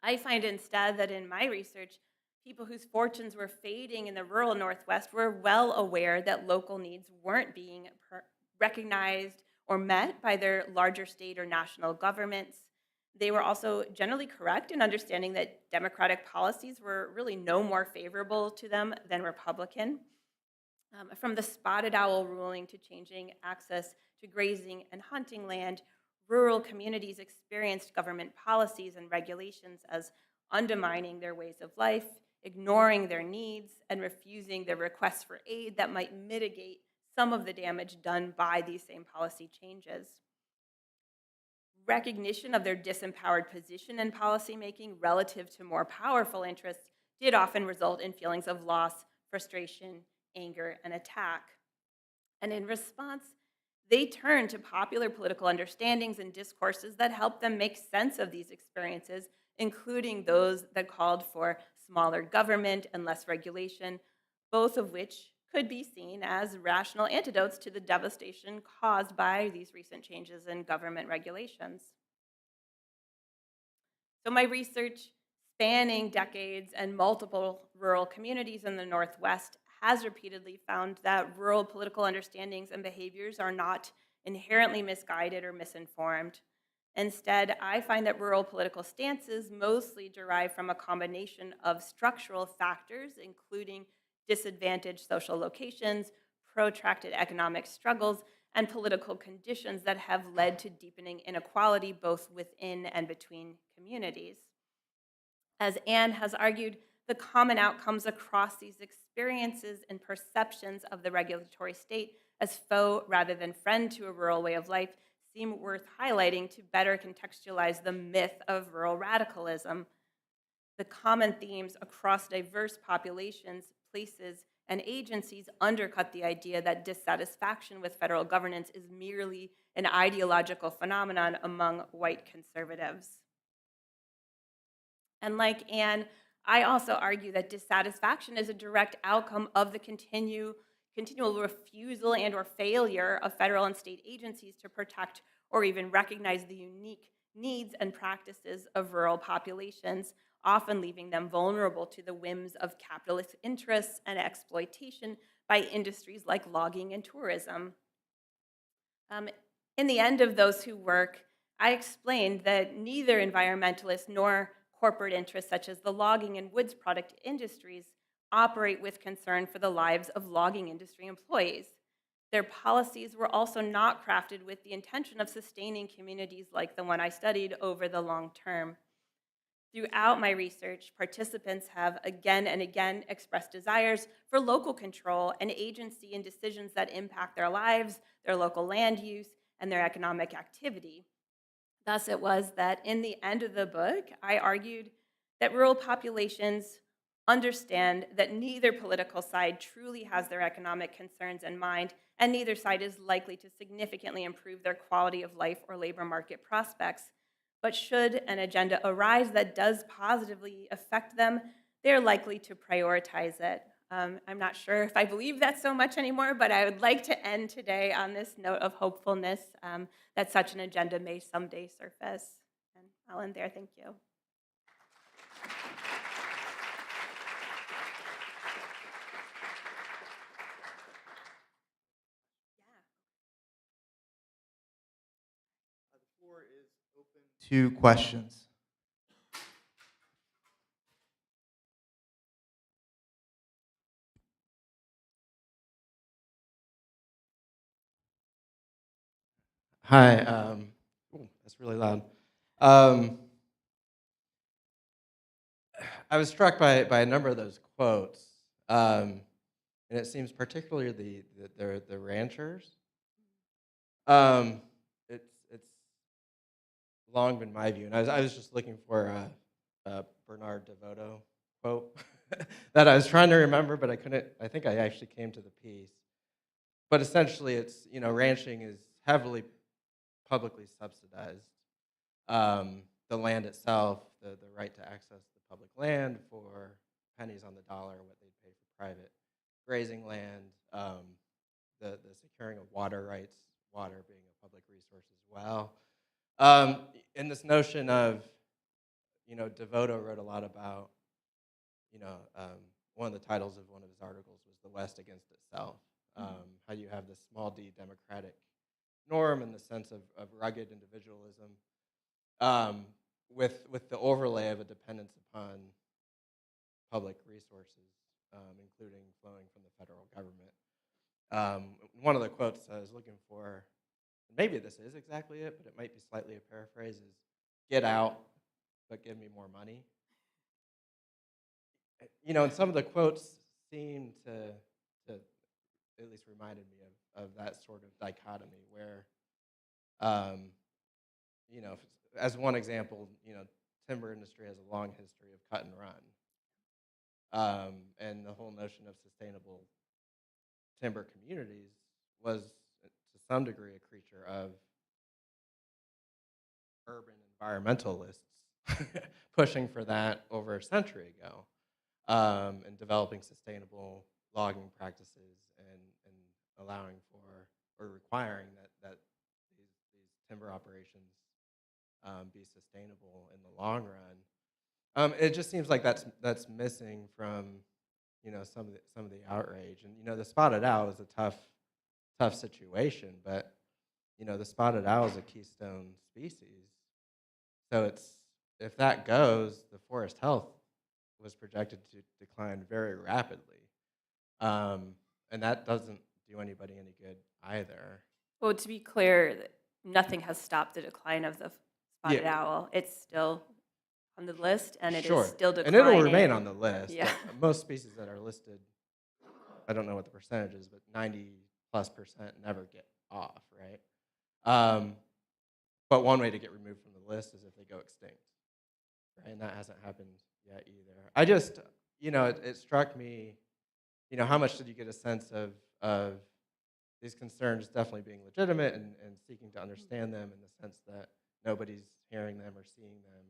I find instead that in my research, people whose fortunes were fading in the rural Northwest were well aware that local needs weren't being recognized or met by their larger state or national governments. They were also generally correct in understanding that Democratic policies were really no more favorable to them than Republican. From the spotted owl ruling to changing access to grazing and hunting land, rural communities experienced government policies and regulations as undermining their ways of life, ignoring their needs, and refusing their requests for aid that might mitigate some of the damage done by these same policy changes. Recognition of their disempowered position in policymaking relative to more powerful interests did often result in feelings of loss, frustration, anger, and attack. And in response, they turned to popular political understandings and discourses that helped them make sense of these experiences, including those that called for smaller government and less regulation, both of which could be seen as rational antidotes to the devastation caused by these recent changes in government regulations. So my research spanning decades and multiple rural communities in the Northwest, has repeatedly found that rural political understandings and behaviors are not inherently misguided or misinformed. Instead, I find that rural political stances mostly derive from a combination of structural factors, including disadvantaged social locations, protracted economic struggles, and political conditions that have led to deepening inequality both within and between communities. As Anne has argued, the common outcomes across these experiences and perceptions of the regulatory state as foe rather than friend to a rural way of life seem worth highlighting to better contextualize the myth of rural radicalism. The common themes across diverse populations, places, and agencies undercut the idea that dissatisfaction with federal governance is merely an ideological phenomenon among white conservatives. And like Anne, I also argue that dissatisfaction is a direct outcome of the continual refusal and or failure of federal and state agencies to protect or even recognize the unique needs and practices of rural populations, often leaving them vulnerable to the whims of capitalist interests and exploitation by industries like logging and tourism. In the end of Those Who Work, I explained that neither environmentalists nor corporate interests such as the logging and woods product industries operate with concern for the lives of logging industry employees. Their policies were also not crafted with the intention of sustaining communities like the one I studied over the long term. Throughout my research, participants have again and again expressed desires for local control and agency in decisions that impact their lives, their local land use, and their economic activity. Thus, it was that in the end of the book, I argued that rural populations understand that neither political side truly has their economic concerns in mind, and neither side is likely to significantly improve their quality of life or labor market prospects. But should an agenda arise that does positively affect them, they're likely to prioritize it. I'm not sure if I believe that so much anymore, but I would like to end today on this note of hopefulness that such an agenda may someday surface. And I'll end there. Thank you. The floor is open to questions. Hi. That's really loud. I was struck by a number of those quotes, and it seems particularly the ranchers. It's long been my view, and I was just looking for a Bernard DeVoto quote that I was trying to remember, but I couldn't. I think I actually came to the piece. But essentially, it's, ranching is heavily publicly subsidized. The land itself, the right to access the public land for pennies on the dollar, what they'd pay for private grazing land, the securing of water rights, water being a public resource as well. And this notion of, DeVoto wrote a lot about, one of the titles of one of his articles was "The West Against Itself," how you have this small d democratic norm in the sense of rugged individualism, with the overlay of a dependence upon public resources, including flowing from the federal government. One of the quotes I was looking for, maybe this is exactly it, but it might be slightly a paraphrase, is "Get out, but give me more money." And some of the quotes seem to at least reminded me of that sort of dichotomy where, as one example, timber industry has a long history of cut and run. And the whole notion of sustainable timber communities was, to some degree, a creature of urban environmentalists pushing for that over a century ago, and developing sustainable logging practices and allowing for or requiring that these timber operations be sustainable in the long run. It just seems like that's missing from, some of the outrage. And the spotted owl is a tough situation, but the spotted owl is a keystone species. So if that goes, the forest health was projected to decline very rapidly, and that doesn't do anybody any good either. Well, to be clear, nothing has stopped the decline of the spotted Yeah. owl. It's still on the list, and it is Sure, still and declining. it'll remain on the list. Yeah. Most species that are listed, I don't know what the percentage is, but 90+% never get off, right? But one way to get removed from the list is if they go extinct, right? And that hasn't happened yet either. I just, it struck me, how much did you get a sense of these concerns definitely being legitimate and seeking to understand them in the sense that nobody's hearing them or seeing them.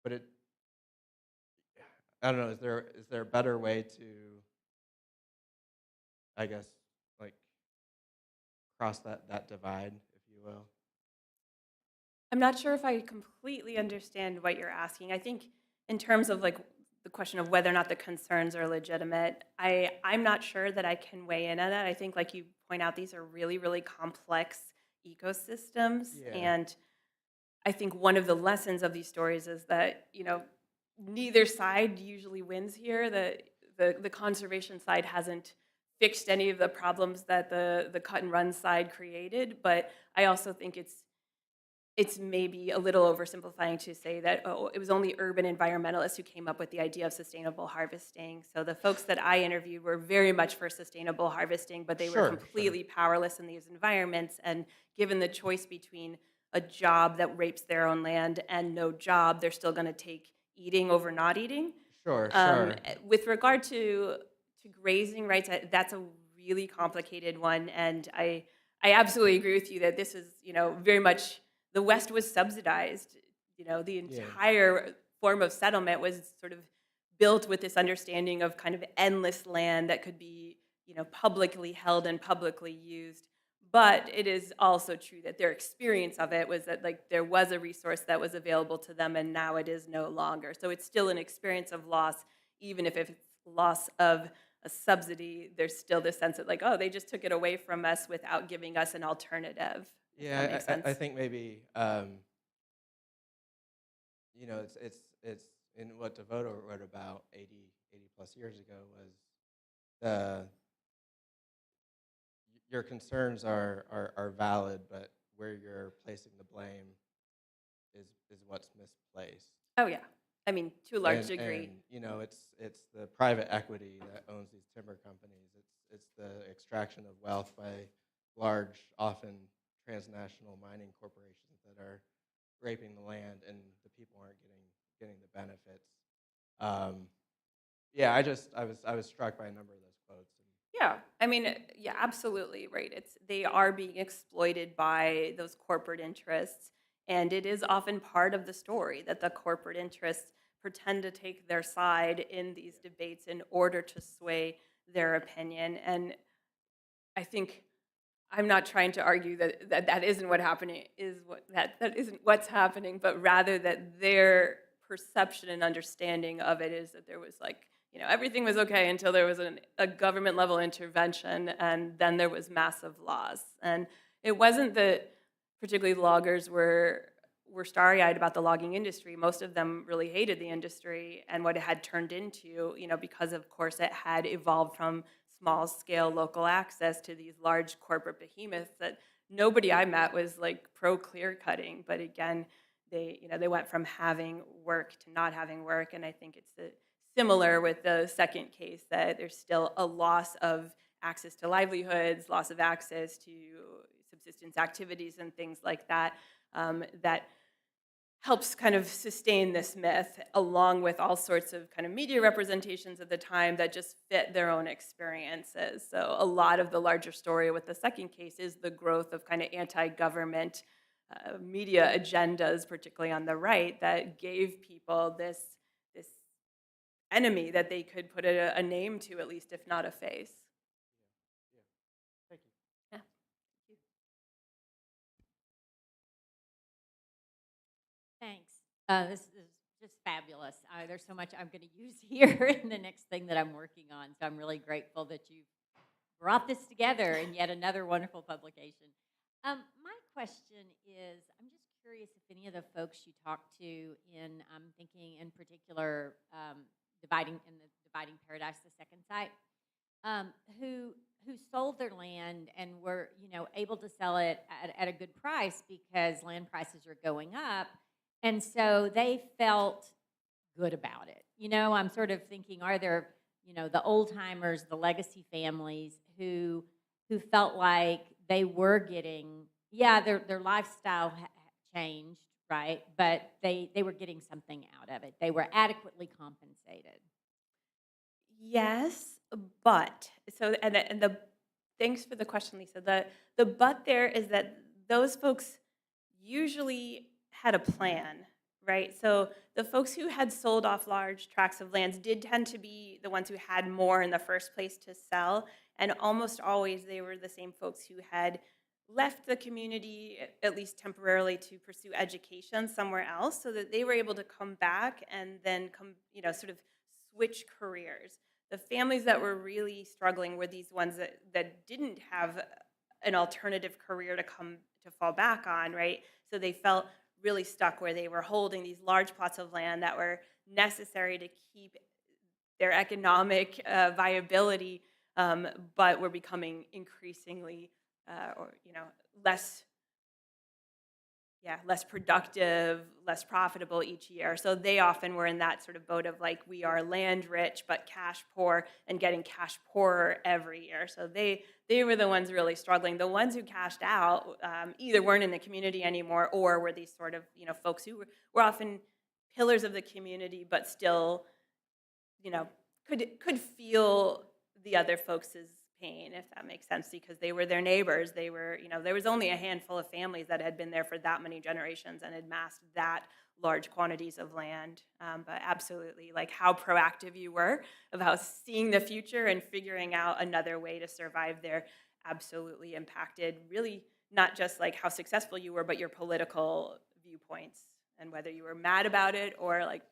But I don't know, is there a better way to, I guess, like cross that divide, if you will? I'm not sure if I completely understand what you're asking. I think in terms of like the question of whether or not the concerns are legitimate, I'm not sure that I can weigh in on that. I think, like you point out, these are really, really complex ecosystems. Yeah. And I think one of the lessons of these stories is that, neither side usually wins here. The conservation side hasn't fixed any of the problems that the cut and run side created. But I also think it's maybe a little oversimplifying to say that, oh, it was only urban environmentalists who came up with the idea of sustainable harvesting. So the folks that I interviewed were very much for sustainable harvesting, but they were Sure, completely powerless in these environments. And given the choice between a job that rapes their own land and no job, they're still going to take eating over not eating. Sure. With regard to grazing rights, that's a really complicated one. And I absolutely agree with you that this is, very much, the West was subsidized. The entire form of settlement was sort of built with this understanding of kind of endless land that could be, publicly held and publicly used. But it is also true that their experience of it was that, like, there was a resource that was available to them, and now it is no longer. So it's still an experience of loss, even if it's loss of a subsidy. There's still this sense that, like, oh, they just took it away from us without giving us an alternative. If that makes sense. I think maybe it's in what Devoto wrote about 80 plus years ago was your concerns are valid, but where you're placing the blame is what's misplaced. Oh yeah, I mean, to a large degree. And, it's the private equity that owns these timber companies. It's the extraction of wealth by large, often transnational mining corporations that are raping the land, and the people aren't getting the benefits. I was struck by a number of those quotes. Yeah, I mean, yeah, absolutely right. They are being exploited by those corporate interests, and it is often part of the story that the corporate interests pretend to take their side in these debates in order to sway their opinion. And I think I'm not trying to argue that isn't what happening that isn't what's happening, but rather that their perception and understanding of it is that there was everything was okay until there was a government level intervention, and then there was massive loss. And it wasn't that particularly loggers were starry-eyed about the logging industry. Most of them really hated the industry and what it had turned into, because of course it had evolved from small-scale local access to these large corporate behemoths that nobody I met was like pro clear cutting. But again, they went from having work to not having work, and I think it's similar with the second case, that there's still a loss of access to livelihoods, loss of access to subsistence activities and things like that, that helps kind of sustain this myth, along with all sorts of kind of media representations at the time that just fit their own experiences. So a lot of the larger story with the second case is the growth of kind of anti-government media agendas, particularly on the right, that gave people this enemy that they could put a name to, at least, if not a face. Thank you. Yeah. Thanks. This is just fabulous. There's so much I'm going to use here in the next thing that I'm working on. So I'm really grateful that you've brought this together in yet another wonderful publication. My question is, I'm just curious if any of the folks you talked to in, I'm thinking in particular, Dividing Paradise, the second site, who sold their land and were, able to sell it at a good price because land prices are going up, and so they felt good about it. I'm sort of thinking, are there, the old timers, the legacy families who felt like they were getting, their lifestyle changed, right? But they were getting something out of it. They were adequately compensated. Yes, but so and the thanks for the question, Lisa. The but there is that those folks usually had a plan, right? So the folks who had sold off large tracts of lands did tend to be the ones who had more in the first place to sell, and almost always they were the same folks who had left the community, at least temporarily, to pursue education somewhere else, so that they were able to come back and then sort of switch careers. The families that were really struggling were these ones that didn't have an alternative career to fall back on, right? So they felt really stuck where they were holding these large plots of land that were necessary to keep their economic viability, but were becoming increasingly less productive, less profitable each year. So they often were in that sort of boat of like, we are land rich but cash poor, and getting cash poorer every year. So they were the ones really struggling. The ones who cashed out either weren't in the community anymore, or were these sort of folks who were often pillars of the community, but still could feel the other folks' pain, if that makes sense, because they were their neighbors. They were, there was only a handful of families that had been there for that many generations and had massed that large quantities of land. But absolutely, like how proactive you were about seeing the future and figuring out another way to survive there absolutely impacted really not just like how successful you were, but your political viewpoints and whether you were mad about it or like,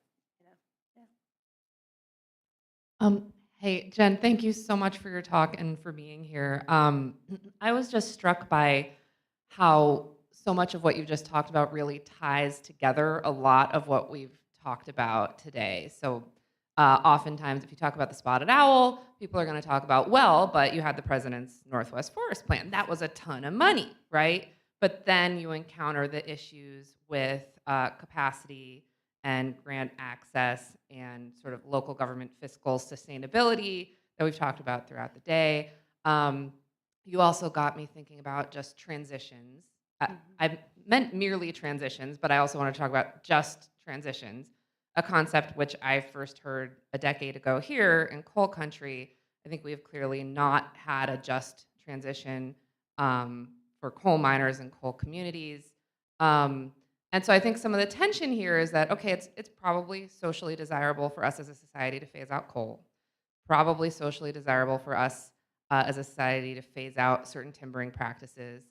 Hey, Jen, thank you so much for your talk and for being here. I was just struck by how so much of what you just talked about really ties together a lot of what we've talked about today. So oftentimes, if you talk about the spotted owl, people are going to talk about, well, but you had the president's Northwest Forest Plan. That was a ton of money, right? But then you encounter the issues with capacity and grant access and sort of local government fiscal sustainability that we've talked about throughout the day. You also got me thinking about just transitions. I meant merely transitions, but I also want to talk about just transitions, a concept which I first heard a decade ago here in coal country. I think we have clearly not had a just transition for coal miners and coal communities. And so I think some of the tension here is that, okay, it's probably socially desirable for us as a society to phase out coal, probably socially desirable for us as a society to phase out certain timbering practices,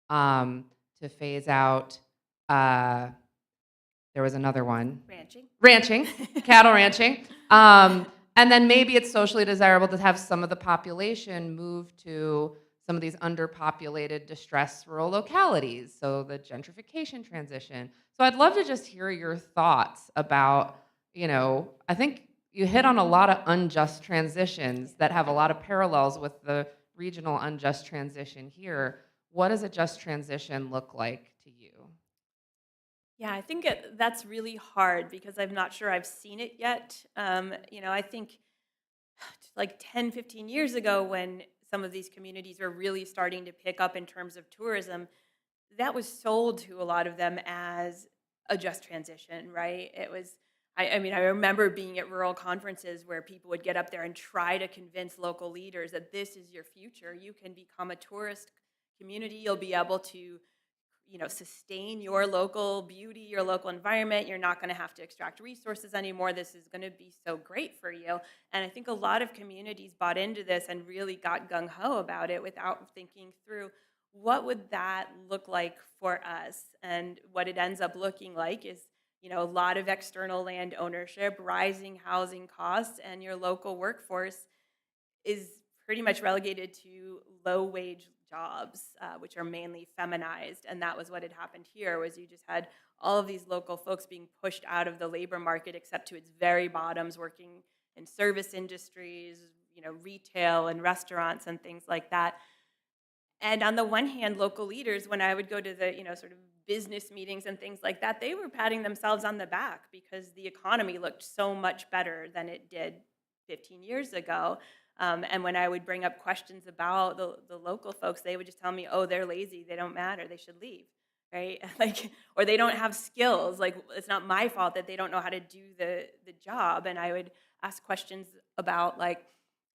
to phase out, there was another one. Ranching, cattle ranching. And then maybe it's socially desirable to have some of the population move to some of these underpopulated, distressed rural localities, so the gentrification transition. So I'd love to just hear your thoughts about, I think you hit on a lot of unjust transitions that have a lot of parallels with the regional unjust transition here. What does a just transition look like to you? Yeah, I think that's really hard because I'm not sure I've seen it yet. I think like 10, 15 years ago when some of these communities were really starting to pick up in terms of tourism, that was sold to a lot of them as a just transition, right? It was, I remember being at rural conferences where people would get up there and try to convince local leaders that this is your future. You can become a tourist community. You'll be able to sustain your local beauty, your local environment. You're not going to have to extract resources anymore. This is going to be so great for you. And I think a lot of communities bought into this and really got gung-ho about it without thinking through what would that look like for us. And what it ends up looking like is, a lot of external land ownership, rising housing costs, and your local workforce is pretty much relegated to low-wage jobs, which are mainly feminized. And that was what had happened here, was you just had all of these local folks being pushed out of the labor market, except to its very bottoms, working in service industries, retail and restaurants and things like that. And on the one hand, local leaders, when I would go to the, sort of business meetings and things like that, they were patting themselves on the back because the economy looked so much better than it did 15 years ago. And when I would bring up questions about the local folks, they would just tell me, oh, they're lazy, they don't matter, they should leave, right? Or they don't have skills. It's not my fault that they don't know how to do the job. And I would ask questions about,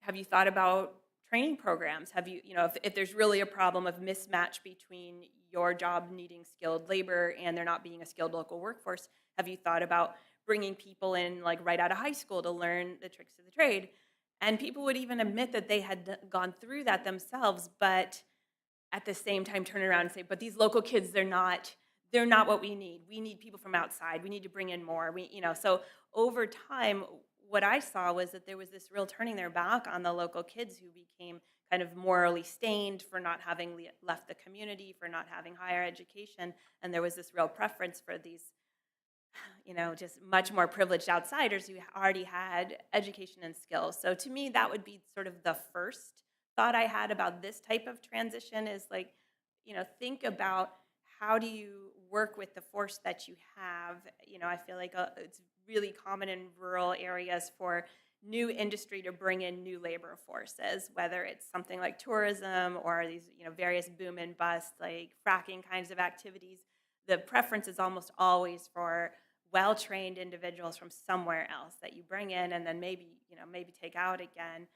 have you thought about training programs? Have you, if there's really a problem of mismatch between your job needing skilled labor and there not being a skilled local workforce, have you thought about bringing people in right out of high school to learn the tricks of the trade? And people would even admit that they had gone through that themselves, but at the same time turn around and say, but these local kids, they're not what we need. We need people from outside. We need to bring in more. So over time, what I saw was that there was this real turning their back on the local kids who became kind of morally stained for not having left the community, for not having higher education. And there was this real preference for these, just much more privileged outsiders who already had education and skills. So to me, that would be sort of the first thought I had about this type of transition is think about how do you work with the force that you have. I feel like it's really common in rural areas for new industry to bring in new labor forces, whether it's something like tourism or these various boom and bust like fracking kinds of activities. The preference is almost always for well-trained individuals from somewhere else that you bring in and then maybe take out again.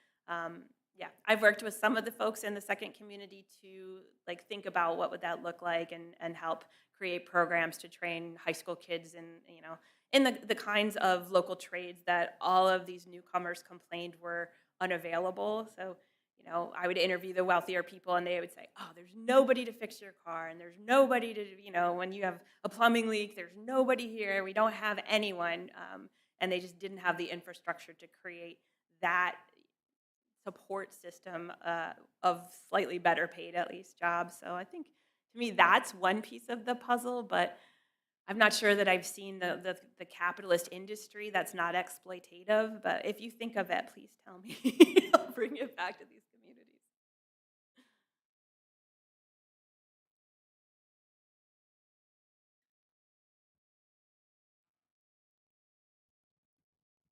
I've worked with some of the folks in the second community to think about what would that look like and help create programs to train high school kids in the kinds of local trades that all of these newcomers complained were unavailable. So, I would interview the wealthier people and they would say, oh, there's nobody to fix your car and there's nobody to, when you have a plumbing leak, there's nobody here. We don't have anyone. And they just didn't have the infrastructure to create that support system of slightly better paid, at least, jobs. So I think, to me, that's one piece of the puzzle, but I'm not sure that I've seen the capitalist industry that's not exploitative, but if you think of it, please tell me. I'll bring it back to these communities.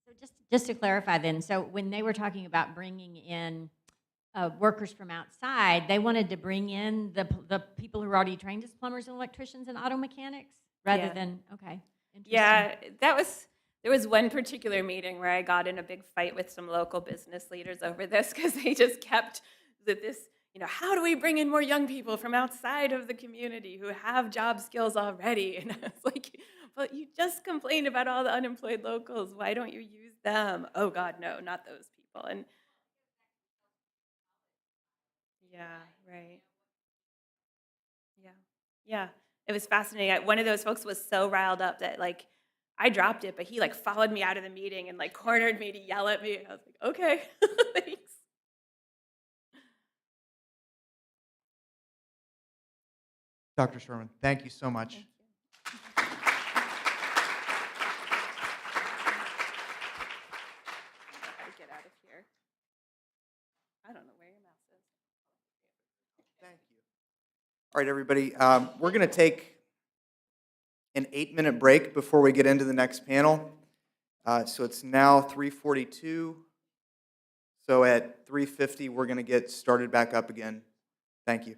So just to clarify then, so when they were talking about bringing in workers from outside, they wanted to bring in the people who are already trained as plumbers and electricians and auto mechanics rather than, okay. Yeah, there was one particular meeting where I got in a big fight with some local business leaders over this because they just kept this, how do we bring in more young people from outside of the community who have job skills already? And I was like, but you just complained about all the unemployed locals. Why don't you use them? Oh God, no, not those people. And yeah, right. Yeah. It was fascinating. One of those folks was so riled up that I dropped it, but he followed me out of the meeting and cornered me to yell at me. I was like, okay, thanks. Dr. Sherman, thank you so much. How to get out of here. I don't know where your mouse is. Thank you. All right, everybody. We're going to take an 8-minute break before we get into the next panel. So it's now 3:42. So at 3:50, we're going to get started back up again. Thank you.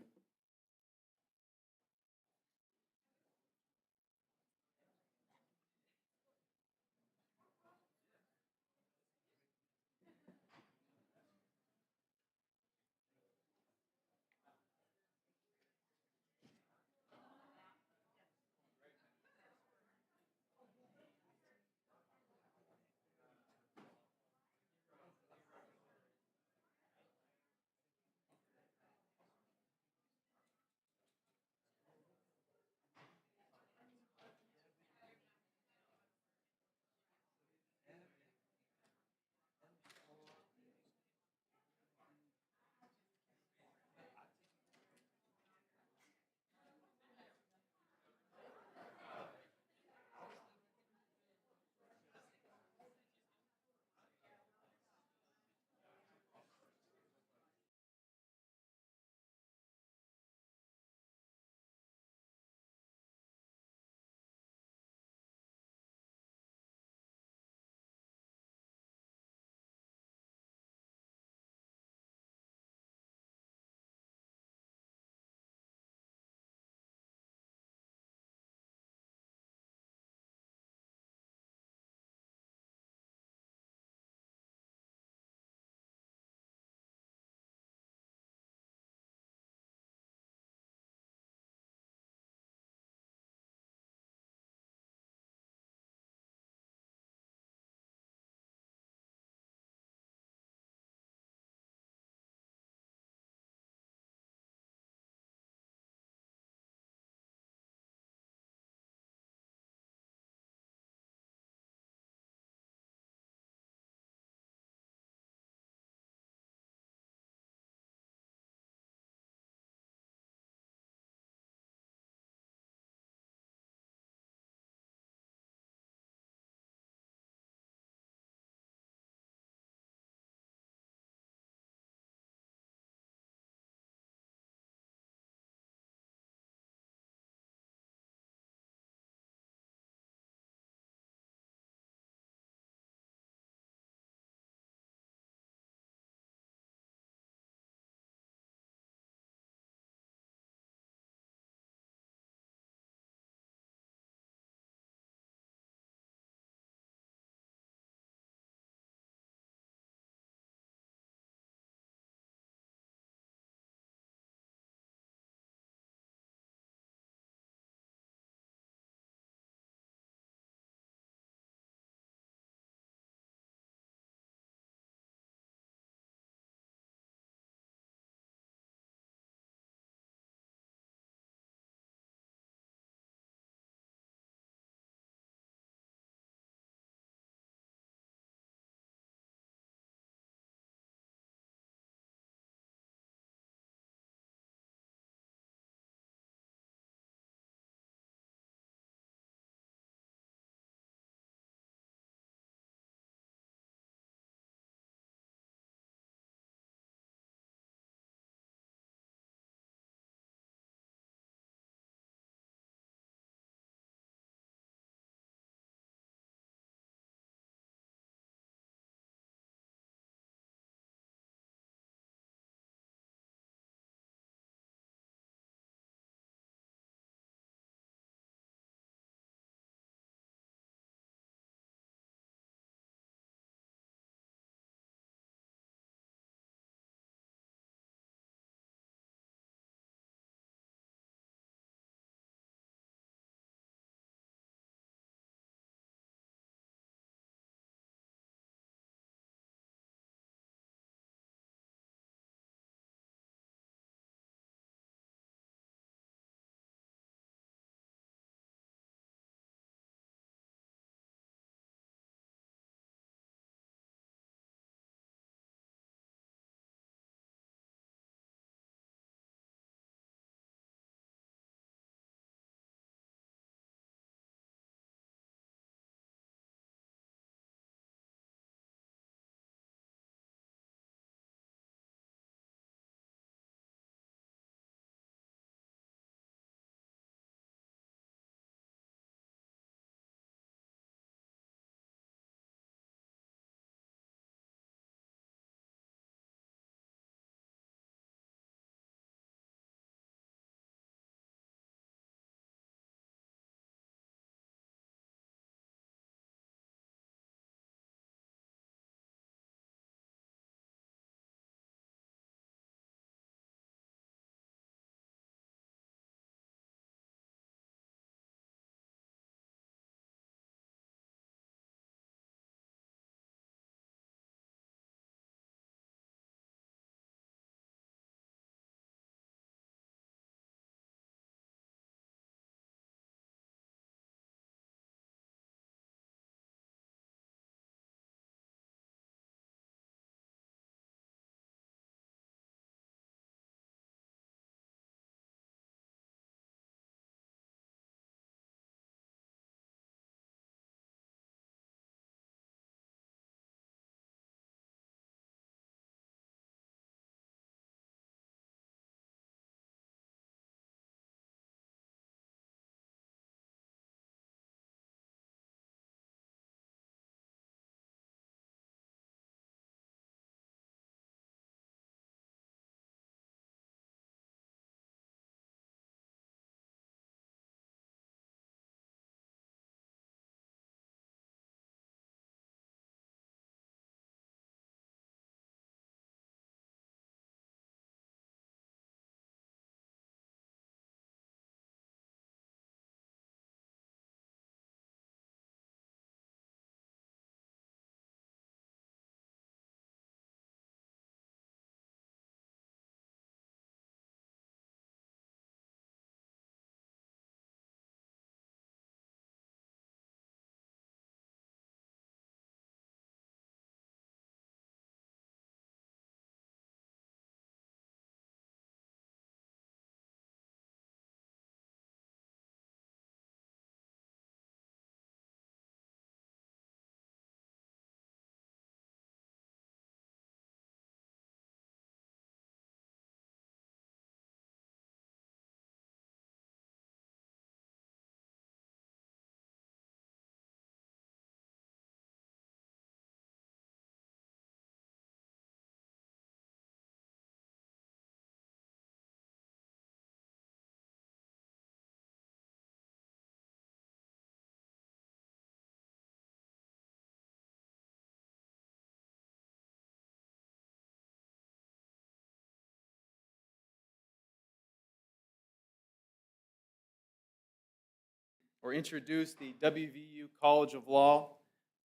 or introduce the WVU College of Law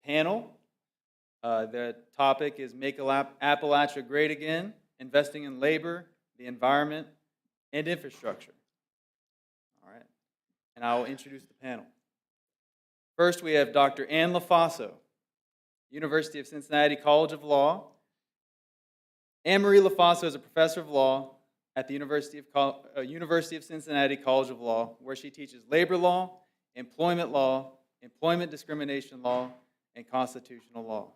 panel. The topic is Make Appalachia Great Again, Investing in Labor, the Environment, and Infrastructure. All right, and I will introduce the panel. First, we have Dr. Ann LaFaso, University of Cincinnati College of Law. Anne-Marie LaFaso is a professor of law at the University of Cincinnati College of Law, where she teaches labor law, employment discrimination law, and constitutional law.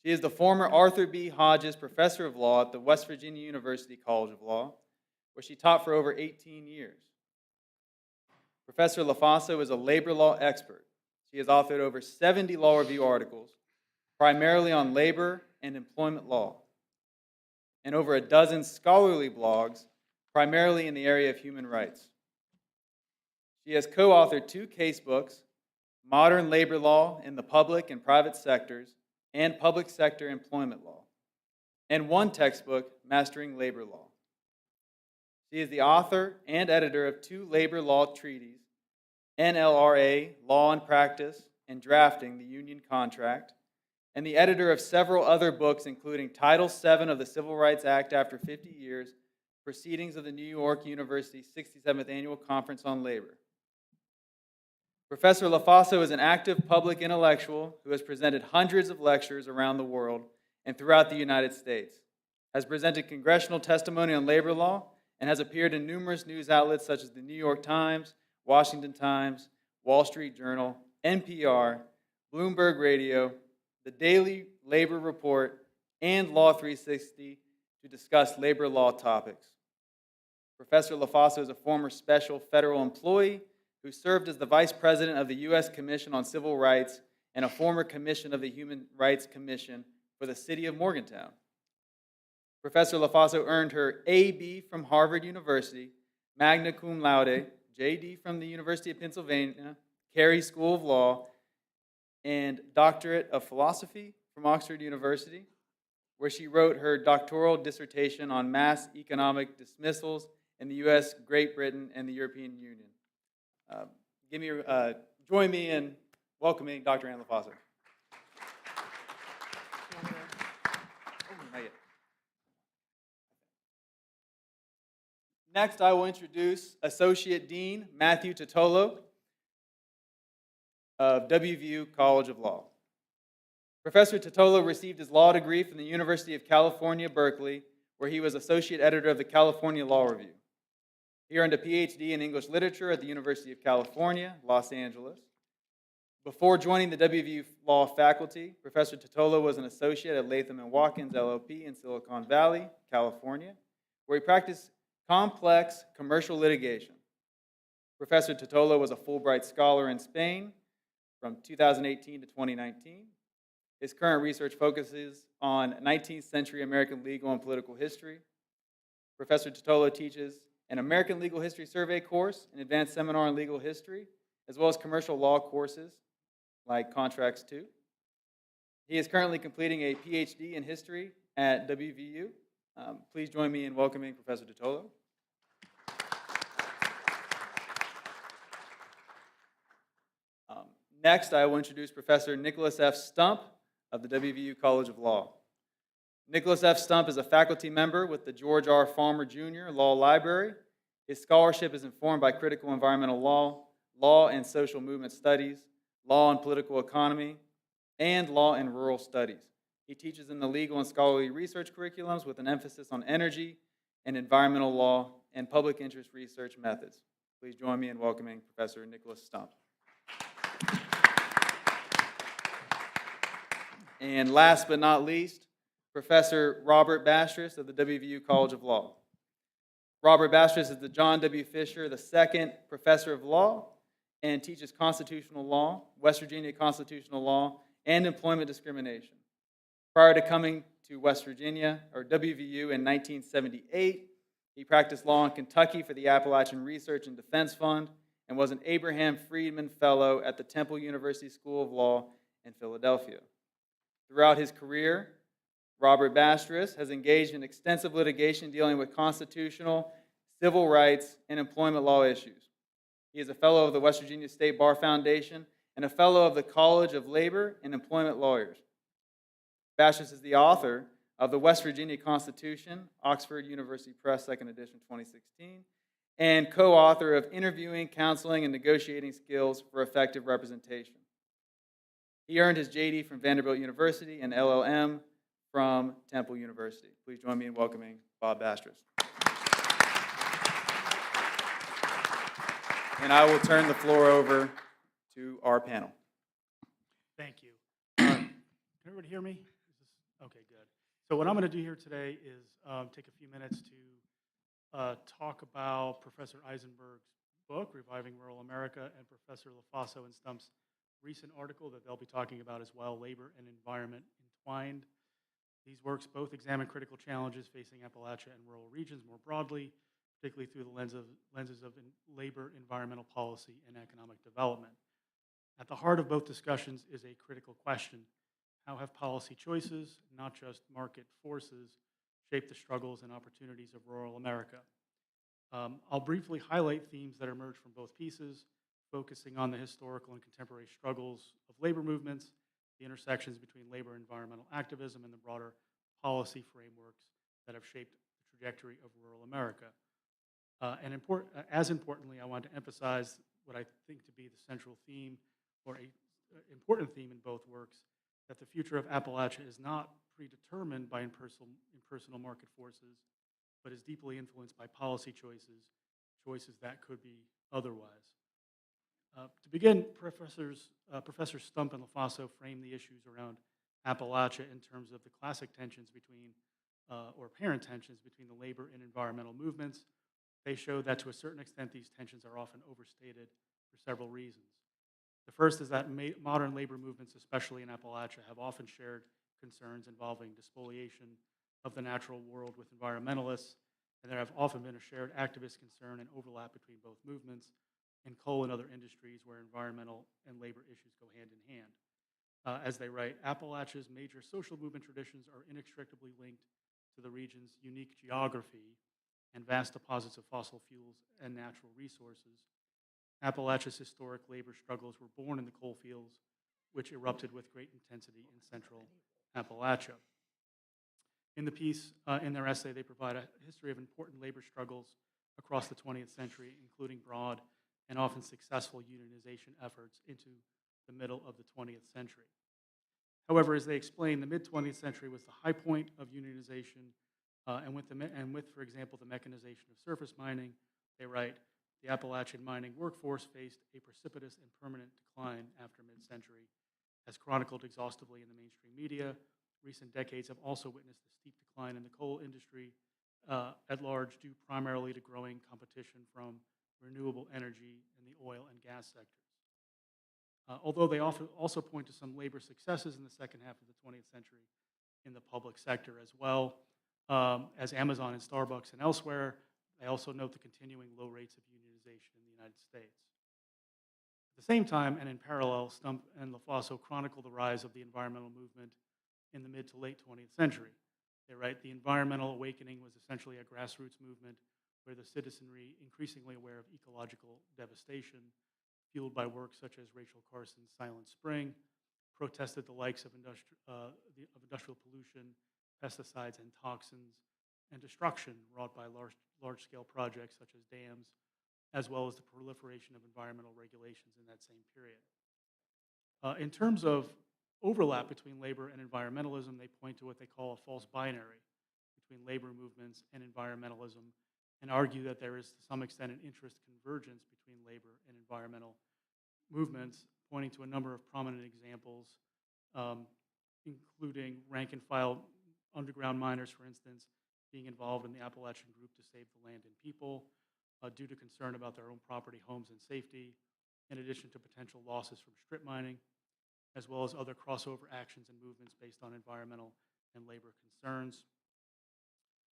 She is the former Arthur B. Hodges Professor of Law at the West Virginia University College of Law, where she taught for over 18 years. Professor LaFaso is a labor law expert. She has authored over 70 law review articles, primarily on labor and employment law, and over a dozen scholarly blogs, primarily in the area of human rights. She has co-authored 2 casebooks, Modern Labor Law in the Public and Private Sectors, and Public Sector Employment Law, and 1 textbook, Mastering Labor Law. She is the author and editor of 2 labor law treaties, NLRA, Law and Practice, and Drafting the Union Contract, and the editor of several other books, including Title VII of the Civil Rights Act After 50 Years, Proceedings of the New York University 67th Annual Conference on Labor. Professor LaFaso is an active public intellectual who has presented hundreds of lectures around the world and throughout the United States, has presented congressional testimony on labor law, and has appeared in numerous news outlets such as the New York Times, Washington Times, Wall Street Journal, NPR, Bloomberg Radio, the Daily Labor Report, and Law 360 to discuss labor law topics. Professor LaFaso is a former special federal employee who served as the Vice President of the U.S. Commission on Civil Rights and a former commission of the Human Rights Commission for the City of Morgantown. Professor LaFaso earned her A.B. from Harvard University, magna cum laude, J.D. from the University of Pennsylvania, Carey School of Law, and Doctorate of Philosophy from Oxford University, where she wrote her doctoral dissertation on mass economic dismissals in the U.S., Great Britain, and the European Union. Join me in welcoming Dr. Ann LaFaso. Next, I will introduce Associate Dean Matthew Totolo of WVU College of Law. Professor Totolo received his law degree from the University of California, Berkeley, where he was Associate Editor of the California Law Review. He earned a PhD in English Literature at the University of California, Los Angeles. Before joining the WVU Law faculty, Professor Totolo was an associate at Latham & Watkins LLP in Silicon Valley, California, where he practiced complex commercial litigation. Professor Totolo was a Fulbright Scholar in Spain from 2018 to 2019. His current research focuses on 19th century American legal and political history. Professor Totolo teaches an American Legal History Survey course, an advanced seminar in legal history, as well as commercial law courses like Contracts 2. He is currently completing a PhD in history at WVU. Please join me in welcoming Professor Totolo. Next, I will introduce Professor Nicholas F. Stump of the WVU College of Law. Nicholas F. Stump is a faculty member with the George R. Farmer Jr. Law Library. His scholarship is informed by critical environmental law, law and social movement studies, law and political economy, and law and rural studies. He teaches in the legal and scholarly research curriculums with an emphasis on energy and environmental law and public interest research methods. Please join me in welcoming Professor Nicholas Stump. And last but not least, Professor Robert Bastress of the WVU College of Law. Robert Bastress is the John W. Fisher II Professor of Law and teaches constitutional law, West Virginia constitutional law, and employment discrimination. Prior to coming to West Virginia, or WVU, in 1978, he practiced law in Kentucky for the Appalachian Research and Defense Fund and was an Abraham Friedman Fellow at the Temple University School of Law in Philadelphia. Throughout his career, Robert Bastress has engaged in extensive litigation dealing with constitutional, civil rights, and employment law issues. He is a fellow of the West Virginia State Bar Foundation and a fellow of the College of Labor and Employment Lawyers. Bashis is the author of the West Virginia Constitution, Oxford University Press, 2nd edition, 2016, and co-author of Interviewing, Counseling, and Negotiating Skills for Effective Representation. He earned his JD from Vanderbilt University and LLM from Temple University. Please join me in welcoming Bob Bastris. And I will turn the floor over to our panel. Thank you. Can everybody hear me? Okay, good. So what I'm going to do here today is take a few minutes to talk about Professor Eisenberg's book, Reviving Rural America, and Professor LaFaso and Stump's recent article that they'll be talking about as well, Labor and Environment Entwined. These works both examine critical challenges facing Appalachia and rural regions more broadly, particularly through the lenses of labor, environmental policy, and economic development. At the heart of both discussions is a critical question. How have policy choices, not just market forces, shaped the struggles and opportunities of rural America? I'll briefly highlight themes that emerge from both pieces, focusing on the historical and contemporary struggles of labor movements, the intersections between labor and environmental activism, and the broader policy frameworks that have shaped the trajectory of rural America. As importantly, I want to emphasize what I think to be the central theme, or an important theme in both works, that the future of Appalachia is not predetermined by impersonal market forces, but is deeply influenced by policy choices that could be otherwise. To begin, Professor Stump and LaFaso frame the issues around Appalachia in terms of the classic tensions between, or apparent tensions between the labor and environmental movements. They show that to a certain extent these tensions are often overstated for several reasons. The first is that modern labor movements, especially in Appalachia, have often shared concerns involving despoliation of the natural world with environmentalists, and there have often been a shared activist concern and overlap between both movements in coal and other industries where environmental and labor issues go hand in hand. As they write, Appalachia's major social movement traditions are inextricably linked to the region's unique geography and vast deposits of fossil fuels and natural resources. Appalachia's historic labor struggles were born in the coal fields, which erupted with great intensity in central Appalachia. In the piece, in their essay, they provide a history of important labor struggles across the 20th century, including broad and often successful unionization efforts into the middle of the 20th century. However, as they explain, the mid-20th century was the high point of unionization, and with, for example, the mechanization of surface mining, they write, the Appalachian mining workforce faced a precipitous and permanent decline after mid-century. As chronicled exhaustively in the mainstream media, recent decades have also witnessed a steep decline in the coal industry at large, due primarily to growing competition from renewable energy in the oil and gas sectors. Although they often also point to some labor successes in the second half of the 20th century in the public sector as well, as Amazon and Starbucks and elsewhere, they also note the continuing low rates of unionization in the United States. At the same time, and in parallel, Stump and LaFaso chronicle the rise of the environmental movement in the mid to late 20th century. They write, the environmental awakening was essentially a grassroots movement where the citizenry, increasingly aware of ecological devastation, fueled by work such as Rachel Carson's Silent Spring, protested the likes of industrial pollution, pesticides and toxins, and destruction wrought by large-scale projects such as dams, as well as the proliferation of environmental regulations in that same period. In terms of overlap between labor and environmentalism, they point to what they call a false binary between labor movements and environmentalism, and argue that there is to some extent an interest convergence between labor and environmental movements, pointing to a number of prominent examples, including rank-and-file underground miners, for instance, being involved in the Appalachian Group to Save the Land and People due to concern about their own property, homes, and safety, in addition to potential losses from strip mining, as well as other crossover actions and movements based on environmental and labor concerns.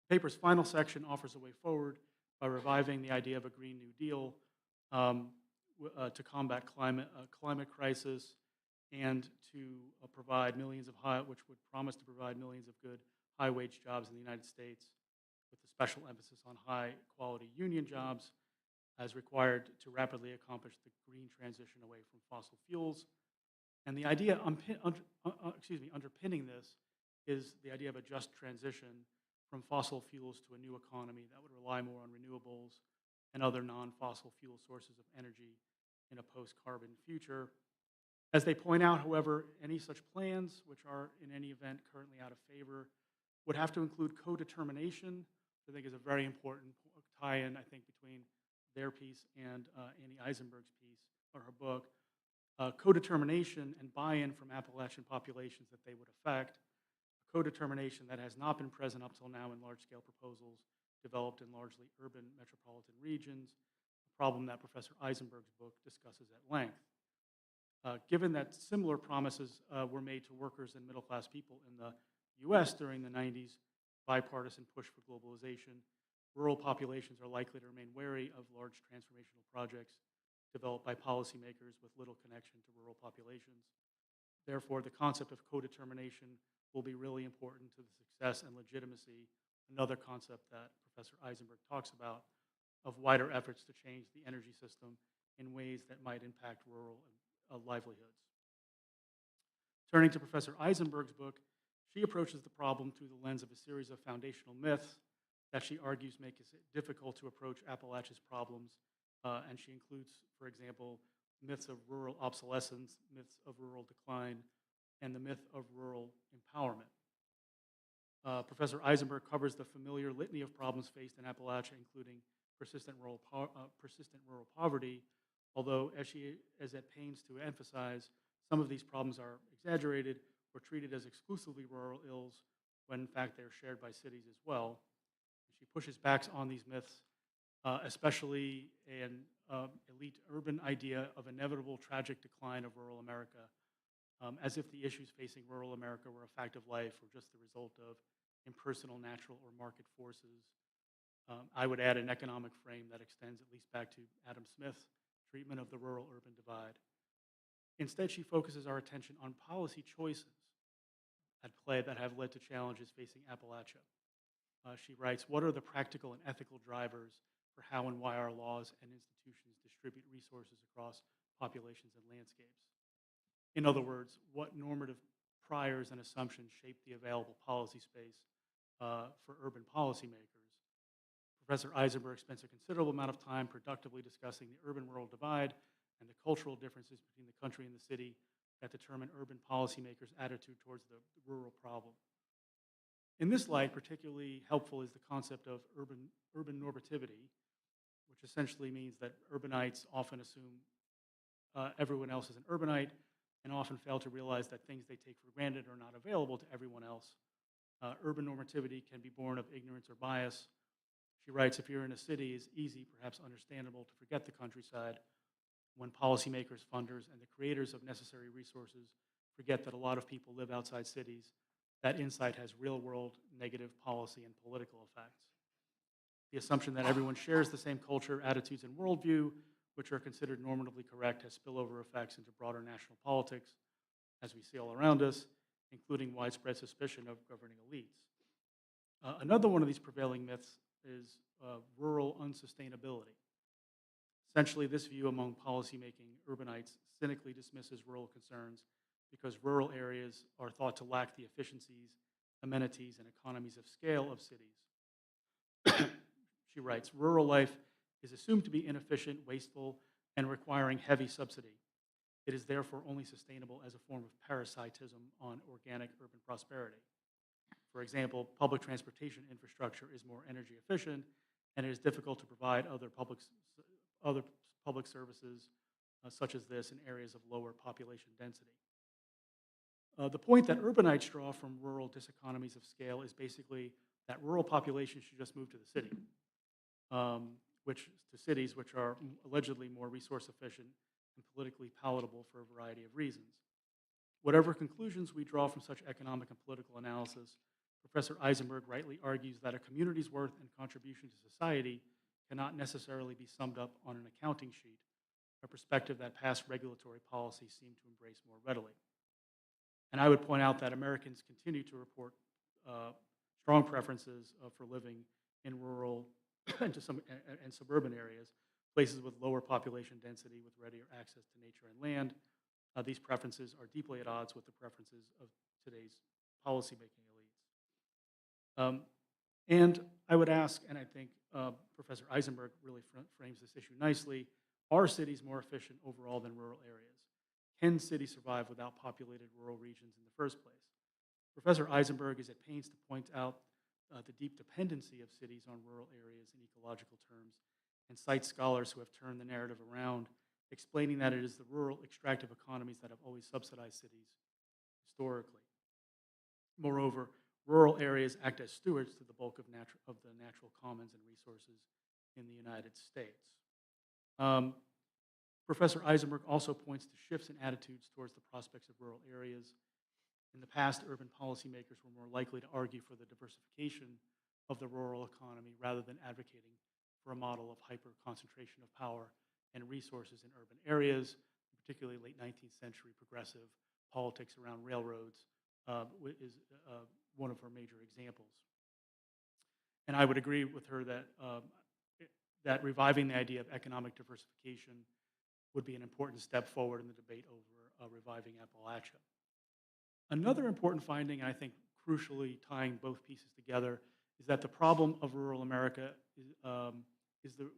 The paper's final section offers a way forward by reviving the idea of a Green New Deal to combat climate crisis and to provide millions of which would promise to provide millions of good high-wage jobs in the United States, with a special emphasis on high-quality union jobs, as required to rapidly accomplish the green transition away from fossil fuels. And the idea underpinning this is the idea of a just transition from fossil fuels to a new economy that would rely more on renewables and other non-fossil fuel sources of energy in a post-carbon future. As they point out, however, any such plans, which are in any event currently out of favor, would have to include co-determination, which I think is a very important tie-in, I think, between their piece and Annie Eisenberg's piece or her book. Co-determination and buy-in from Appalachian populations that they would affect, co-determination that has not been present up till now in large-scale proposals developed in largely urban metropolitan regions, a problem that Professor Eisenberg's book discusses at length. Given that similar promises were made to workers and middle-class people in the US during the 90s, bipartisan push for globalization, rural populations are likely to remain wary of large transformational projects developed by policymakers with little connection to rural populations. Therefore, the concept of co-determination will be really important to the success and legitimacy, another concept that Professor Eisenberg talks about, of wider efforts to change the energy system in ways that might impact rural livelihoods. Turning to Professor Eisenberg's book, she approaches the problem through the lens of a series of foundational myths that she argues make it difficult to approach Appalachia's problems, and she includes, for example, myths of rural obsolescence, myths of rural decline, and the myth of rural empowerment. Professor Eisenberg covers the familiar litany of problems faced in Appalachia, including persistent rural poverty, although, as she is at pains to emphasize, some of these problems are exaggerated or treated as exclusively rural ills, when in fact they're shared by cities as well. She pushes back on these myths, especially an elite urban idea of inevitable tragic decline of rural America, as if the issues facing rural America were a fact of life or just the result of impersonal, natural, or market forces. I would add an economic frame that extends at least back to Adam Smith's treatment of the rural-urban divide. Instead, she focuses our attention on policy choices at play that have led to challenges facing Appalachia. She writes, what are the practical and ethical drivers for how and why our laws and institutions distribute resources across populations and landscapes? In other words, what normative priors and assumptions shape the available policy space for urban policymakers? Professor Eisenberg spends a considerable amount of time productively discussing the urban-rural divide and the cultural differences between the country and the city that determine urban policymakers' attitude towards the rural problem. In this light, particularly helpful is the concept of urban normativity, which essentially means that urbanites often assume everyone else is an urbanite and often fail to realize that things they take for granted are not available to everyone else. Urban normativity can be born of ignorance or bias. She writes, if you're in a city, it's easy, perhaps understandable, to forget the countryside when policymakers, funders, and the creators of necessary resources forget that a lot of people live outside cities. That insight has real-world negative policy and political effects. The assumption that everyone shares the same culture, attitudes, and worldview, which are considered normatively correct, has spillover effects into broader national politics, as we see all around us, including widespread suspicion of governing elites. Another one of these prevailing myths is rural unsustainability. Essentially, this view among policymaking urbanites cynically dismisses rural concerns because rural areas are thought to lack the efficiencies, amenities, and economies of scale of cities. She writes, rural life is assumed to be inefficient, wasteful, and requiring heavy subsidy. It is therefore only sustainable as a form of parasitism on organic urban prosperity. For example, public transportation infrastructure is more energy efficient, and it is difficult to provide other public services such as this in areas of lower population density. The point that urbanites draw from rural diseconomies of scale is basically that rural populations should just move to the city, cities which are allegedly more resource efficient and politically palatable for a variety of reasons. Whatever conclusions we draw from such economic and political analysis, Professor Eisenberg rightly argues that a community's worth and contribution to society cannot necessarily be summed up on an accounting sheet, a perspective that past regulatory policies seem to embrace more readily. And I would point out that Americans continue to report strong preferences for living in rural and suburban areas, places with lower population density with readier access to nature and land. These preferences are deeply at odds with the preferences of today's policymaking elites. And I would ask, and I think Professor Eisenberg really frames this issue nicely, are cities more efficient overall than rural areas? Can cities survive without populated rural regions in the first place? Professor Eisenberg is at pains to point out the deep dependency of cities on rural areas in ecological terms and cites scholars who have turned the narrative around, explaining that it is the rural extractive economies that have always subsidized cities historically. Moreover, rural areas act as stewards to the bulk of the natural commons and resources in the United States. Professor Eisenberg also points to shifts in attitudes towards the prospects of rural areas. In the past, urban policymakers were more likely to argue for the diversification of the rural economy rather than advocating for a model of hyper-concentration of power and resources in urban areas, particularly late 19th century progressive politics around railroads is one of her major examples. And I would agree with her that, that reviving the idea of economic diversification would be an important step forward in the debate over reviving Appalachia. Another important finding, and I think crucially tying both pieces together, is that the problem of rural America is the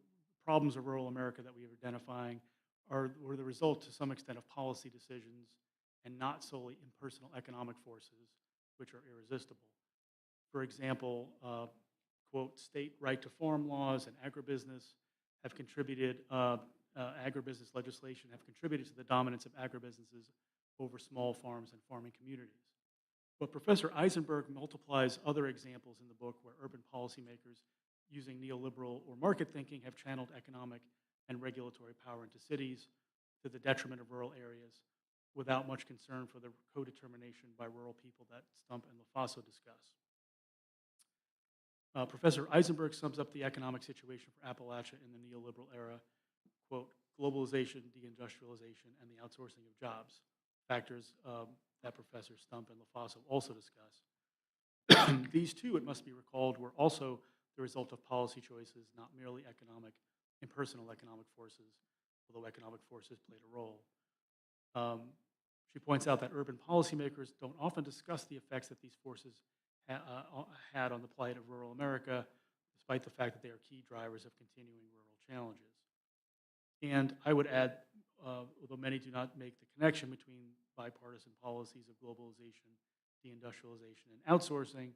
problems of rural America that we are identifying were the result to some extent of policy decisions and not solely impersonal economic forces, which are irresistible. For example, quote, state right to farm laws and agribusiness have contributed, agribusiness legislation have contributed to the dominance of agribusinesses over small farms and farming communities. But Professor Eisenberg multiplies other examples in the book where urban policymakers using neoliberal or market thinking have channeled economic and regulatory power into cities to the detriment of rural areas without much concern for the co-determination by rural people that Stump and LaFaso discuss. Professor Eisenberg sums up the economic situation for Appalachia in the neoliberal era, quote, globalization, deindustrialization, and the outsourcing of jobs, factors that Professor Stump and LaFaso also discuss. These two, it must be recalled, were also the result of policy choices, not merely economic, impersonal economic forces, although economic forces played a role. She points out that urban policymakers don't often discuss the effects that these forces had on the plight of rural America, despite the fact that they are key drivers of continuing rural challenges. And I would add, although many do not make the connection between bipartisan policies of globalization, deindustrialization, and outsourcing,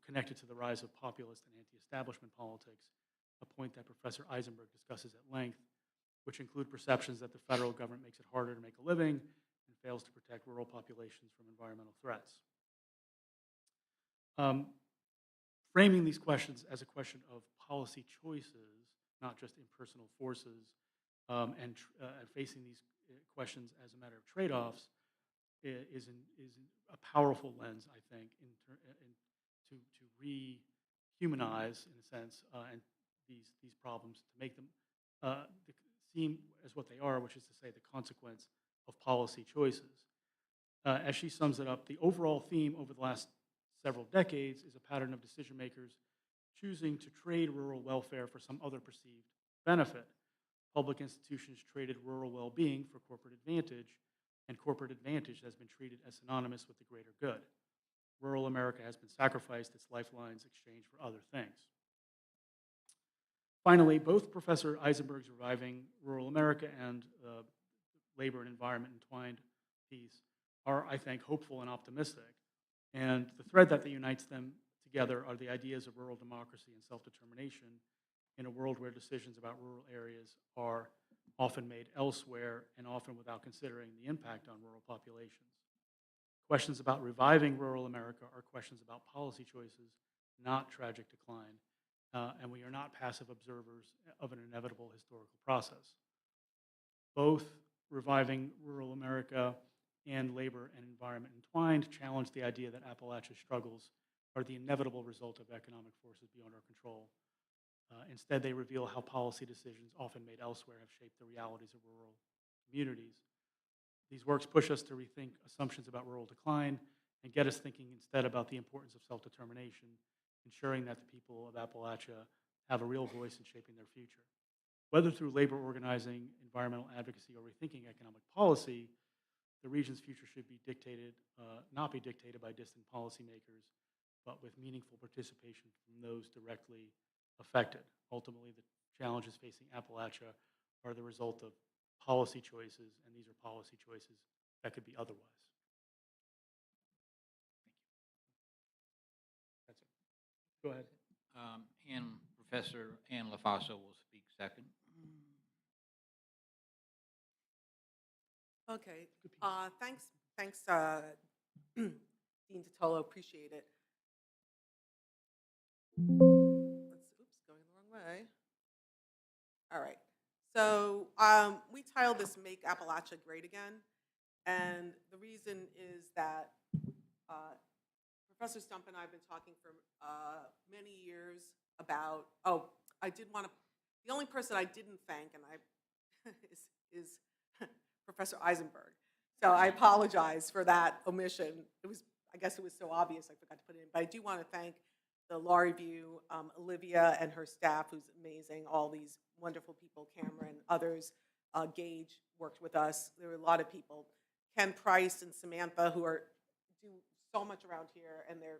connected to the rise of populist and anti-establishment politics, a point that Professor Eisenberg discusses at length, which include perceptions that the federal government makes it harder to make a living and fails to protect rural populations from environmental threats. Framing these questions as a question of policy choices, not just impersonal forces, and facing these questions as a matter of trade-offs is a powerful lens, I think, to rehumanize, in a sense, and these problems, to make them seem as what they are, which is to say the consequence of policy choices. As she sums it up, the overall theme over the last several decades is a pattern of decision makers choosing to trade rural welfare for some other perceived benefit. Public institutions traded rural well-being for corporate advantage, and corporate advantage has been treated as synonymous with the greater good. Rural America has been sacrificed, its lifelines exchanged for other things. Finally, both Professor Eisenberg's Reviving Rural America and Labor and Environment Entwined piece are, I think, hopeful and optimistic. And the thread that unites them together are the ideas of rural democracy and self-determination in a world where decisions about rural areas are often made elsewhere and often without considering the impact on rural populations. Questions about reviving rural America are questions about policy choices, not tragic decline, and we are not passive observers of an inevitable historical process. Both Reviving Rural America and Labor and Environment Entwined challenge the idea that Appalachia's struggles are the inevitable result of economic forces beyond our control. Instead, they reveal how policy decisions often made elsewhere have shaped the realities of rural communities. These works push us to rethink assumptions about rural decline and get us thinking instead about the importance of self-determination, ensuring that the people of Appalachia have a real voice in shaping their future. Whether through labor organizing, environmental advocacy, or rethinking economic policy, the region's future should be dictated, not be dictated by distant policymakers, but with meaningful participation from those directly affected. Ultimately, the challenges facing Appalachia are the result of policy choices, and these are policy choices that could be otherwise. That's it. Go ahead. Professor Ann LaFaso will speak second. Okay. Thanks, Dean Totolo. Appreciate it. Oops, going the wrong way. All right. So we titled this "Make Appalachia Great Again," and the reason is that Professor Stump and I have been talking for many years about. Oh, I did want to. The only person I didn't thank, and is Professor Eisenberg. So I apologize for that omission. I guess it was so obvious I forgot to put it in. But I do want to thank the Law Review, Olivia and her staff, who's amazing, all these wonderful people, Cameron, others. Gage worked with us. There were a lot of people. Ken Price and Samantha, who do so much around here, and they're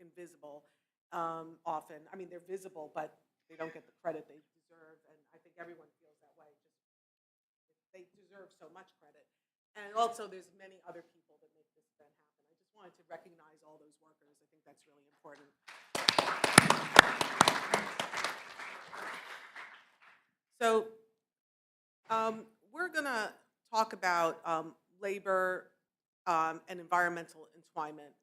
invisible often. I mean, they're visible, but they don't get the credit they deserve. And I think everyone feels that way. They deserve so much credit. And also, there's many other people that make this event happen. I just wanted to recognize all those workers. I think that's really important. So we're going to talk about labor and environmental entwinement.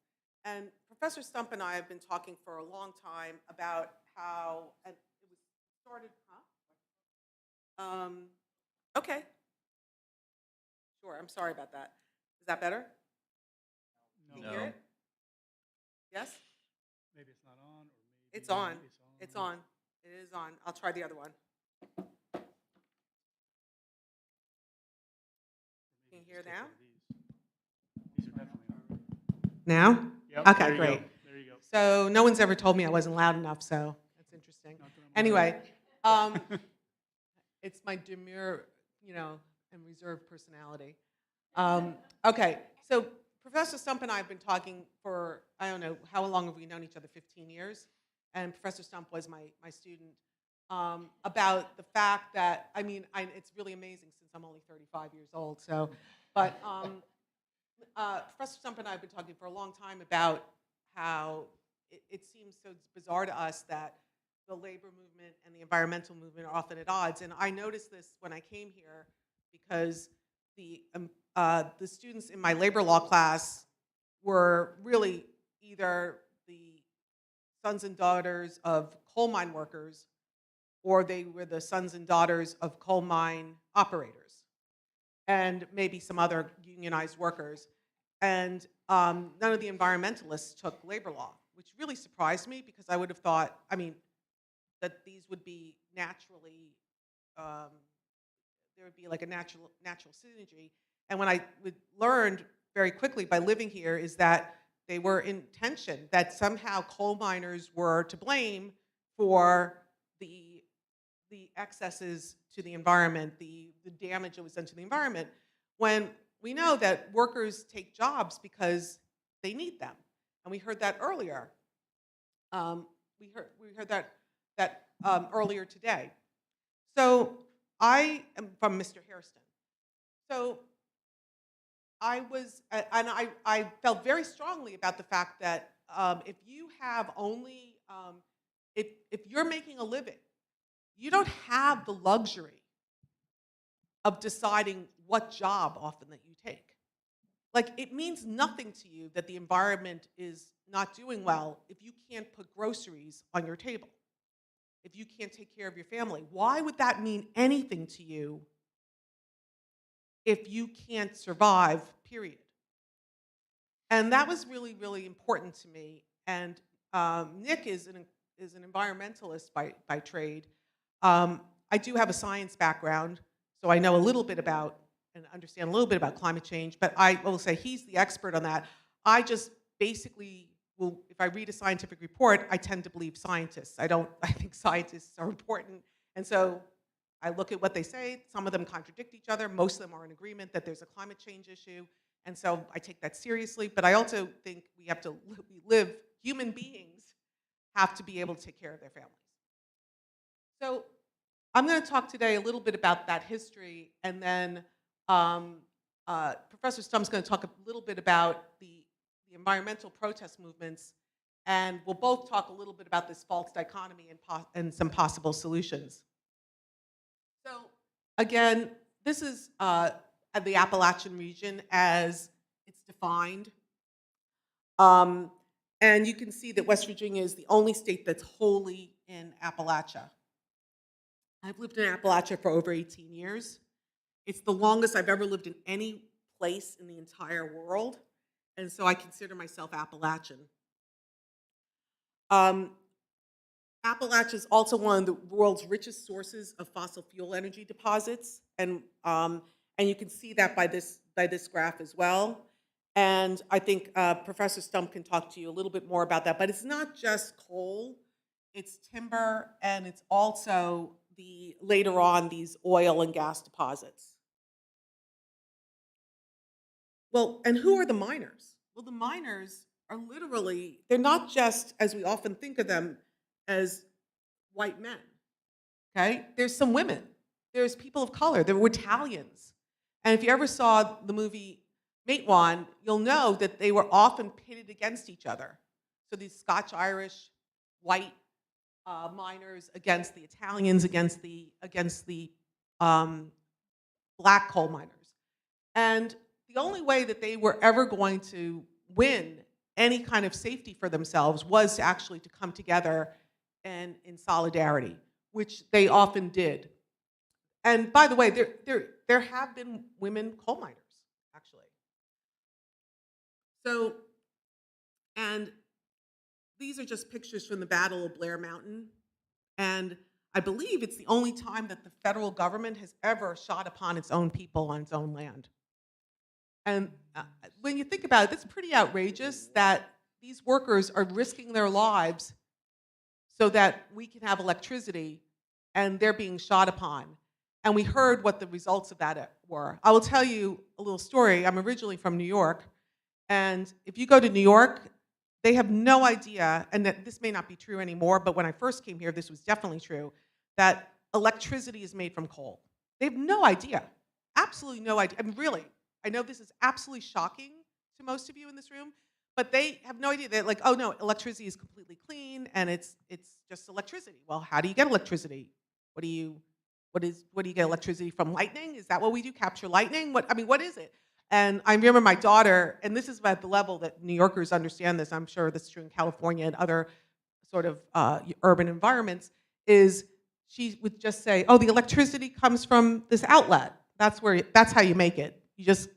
And Professor Stump and I have been talking for a long time about how it was started, okay. Sure, I'm sorry about that. Is that better? Can you hear it? Yes? Maybe it's not on, or maybe it's on. It's on. It is on. I'll try the other one. Can you hear now? These are definitely on. Now? Yep, Okay, there you great. go. There you go. So no one's ever told me I wasn't loud enough, so that's interesting. Anyway, it's my demure, and reserved personality. Okay, so Professor Stump and I have been talking for, I don't know, how long have we known each other? 15 years? And Professor Stump was my student, about the fact that, it's really amazing since I'm only 35 years old, so, but Professor Stump and I have been talking for a long time about how it seems so bizarre to us that the labor movement and the environmental movement are often at odds. And I noticed this when I came here because the students in my labor law class were really either the sons and daughters of coal mine workers or they were the sons and daughters of coal mine operators and maybe some other unionized workers. And none of the environmentalists took labor law, which really surprised me because I would have thought, that these would be naturally, there would be like a natural synergy. And when I learned very quickly by living here is that they were in tension, that somehow coal miners were to blame for the excesses to the environment, the damage that was done to the environment, when we know that workers take jobs because they need them. And we heard that earlier. We heard that earlier today. So I am from Mr. Hairston. So I was, and I felt very strongly about the fact that if you have only, if you're making a living, you don't have the luxury of deciding what job often that you take. Like, it means nothing to you that the environment is not doing well if you can't put groceries on your table, if you can't take care of your family. Why would that mean anything to you if you can't survive, period? And that was really, really important to me. And Nick is an environmentalist by trade. I do have a science background, so I know a little bit about and understand a little bit about climate change, but I will say he's the expert on that. I just basically will, if I read a scientific report, I tend to believe scientists. I think scientists are important. And so I look at what they say. Some of them contradict each other. Most of them are in agreement that there's a climate change issue. And so I take that seriously. But I also think we have to live, human beings have to be able to take care of their families. So I'm going to talk today a little bit about that history, and then Professor Stump's going to talk a little bit about the environmental protest movements, and we'll both talk a little bit about this false dichotomy and some possible solutions. So again, this is the Appalachian region as it's defined. And you can see that West Virginia is the only state that's wholly in Appalachia. I've lived in Appalachia for over 18 years. It's the longest I've ever lived in any place in the entire world, and so I consider myself Appalachian. Appalachia is also one of the world's richest sources of fossil fuel energy deposits, and you can see that by this graph as well. And I think Professor Stump can talk to you a little bit more about that. But it's not just coal, it's timber, and it's also later on these oil and gas deposits. Well, and who are the miners? Well, the miners are literally, they're not just, as we often think of them, as white men, okay? There's some women. There's people of color. There were Italians. And if you ever saw the movie Matewan, you'll know that they were often pitted against each other. So these Scotch-Irish white miners against the Italians, against the black coal miners. And the only way that they were ever going to win any kind of safety for themselves was actually to come together and in solidarity, which they often did. And by the way, there have been women coal miners, actually. So, and these are just pictures from the Battle of Blair Mountain. And I believe it's the only time that the federal government has ever shot upon its own people on its own land. And when you think about it, it's pretty outrageous that these workers are risking their lives so that we can have electricity, and they're being shot upon. And we heard what the results of that were. I will tell you a little story. I'm originally from New York, and if you go to New York, they have no idea, and that this may not be true anymore, but when I first came here, this was definitely true, that electricity is made from coal. They have no idea, absolutely no idea. I mean, really, I know this is absolutely shocking to most of you in this room, but they have no idea. They're like, oh no, electricity is completely clean, and it's just electricity. Well, how do you get electricity? What do you get electricity from? Lightning? Is that what we do? Capture lightning? What is it? And I remember my daughter, and this is at the level that New Yorkers understand this, I'm sure this is true in California and other sort of urban environments, is she would just say, oh, the electricity comes from this outlet. That's how you make it. You just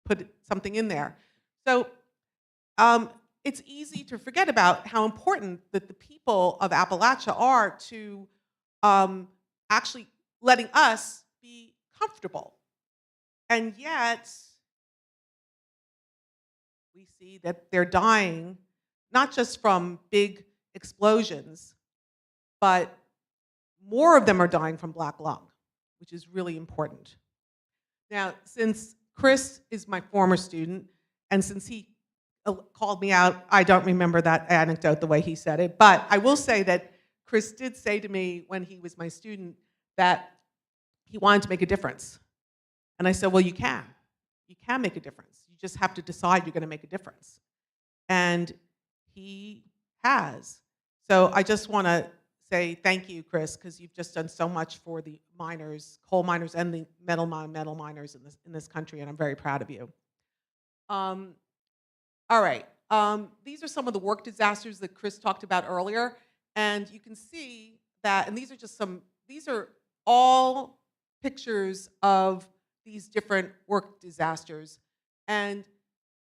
put something in there. So it's easy to forget about how important that the people of Appalachia are to actually letting us be comfortable. And yet, we see that they're dying, not just from big explosions, but more of them are dying from black lung, which is really important. Now, since Chris is my former student, and since he called me out, I don't remember that anecdote the way he said it, but I will say that Chris did say to me when he was my student that he wanted to make a difference. And I said, well, you can. You can make a difference. You just have to decide you're going to make a difference. And he has. So I just want to say thank you, Chris, because you've just done so much for the miners, coal miners, and the metal miners in this country, and I'm very proud of you. All right. These are some of the work disasters that Chris talked about earlier, and you can see that, and these are all pictures of these different work disasters. And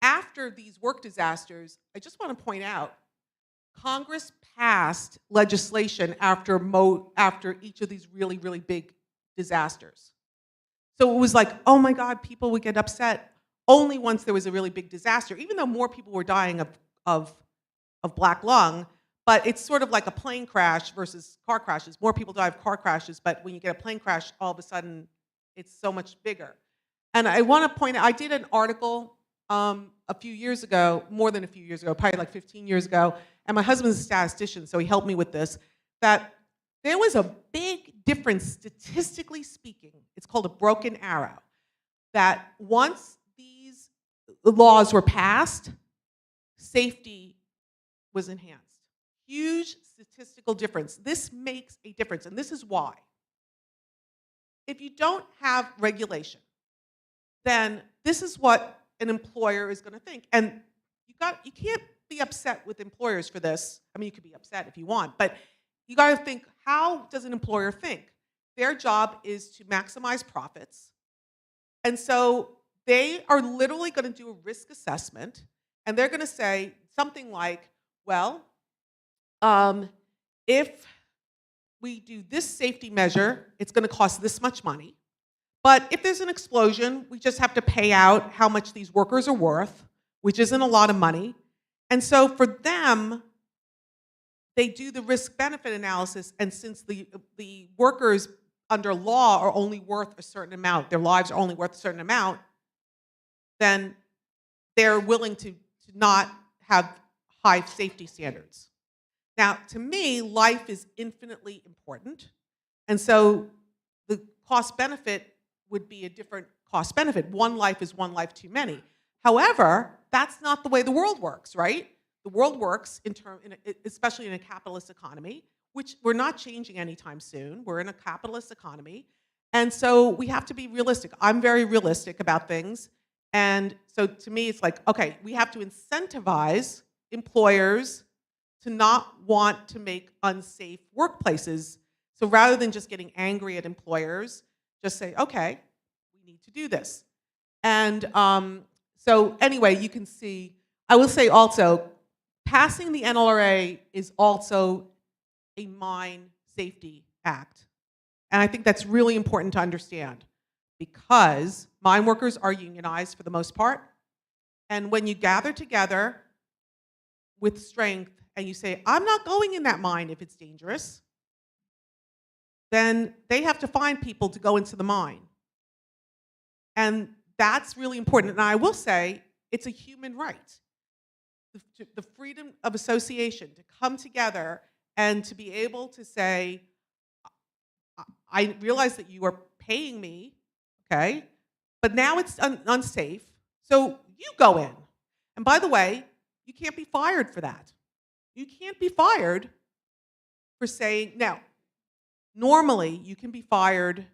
after these work disasters, I just want to point out, Congress passed legislation after each of these really, really big disasters. So it was like, oh my God, people would get upset only once there was a really big disaster, even though more people were dying of black lung, but it's sort of like a plane crash versus car crashes. More people die of car crashes, but when you get a plane crash, all of a sudden, it's so much bigger. And I want to point out, I did an article a few years ago, more than a few years ago, probably like 15 years ago, and my husband's a statistician, so he helped me with this, that there was a big difference, statistically speaking, it's called a broken arrow, that once these laws were passed, safety was enhanced. Huge statistical difference. This makes a difference, and this is why. If you don't have regulation, then this is what an employer is going to think. And you can't be upset with employers for this. I mean, you could be upset if you want, but you got to think, how does an employer think? Their job is to maximize profits. And so they are literally going to do a risk assessment, and they're going to say something like, well, if we do this safety measure, it's going to cost this much money. But if there's an explosion, we just have to pay out how much these workers are worth, which isn't a lot of money. And so for them, they do the risk-benefit analysis, and since the workers under law are only worth a certain amount, their lives are only worth a certain amount, then they're willing to not have high safety standards. Now, to me, life is infinitely important, and so the cost-benefit would be a different cost-benefit. One life is one life too many. However, that's not the way the world works, right? The world works, especially in a capitalist economy, which we're not changing anytime soon. We're in a capitalist economy, and so we have to be realistic. I'm very realistic about things, and so to me, it's like, okay, we have to incentivize employers to not want to make unsafe workplaces. So rather than just getting angry at employers, just say, okay, we need to do this. And so anyway, you can see, I will say also, passing the NLRA is also a mine safety act. And I think that's really important to understand because mine workers are unionized for the most part. And when you gather together with strength and you say, I'm not going in that mine if it's dangerous, then they have to find people to go into the mine. And that's really important. And I will say, it's a human right. The freedom of association, to come together and to be able to say, I realize that you are paying me, okay, but now it's unsafe, so you go in. And by the way, you can't be fired for that. You can't be fired for saying, now, normally you can be fired,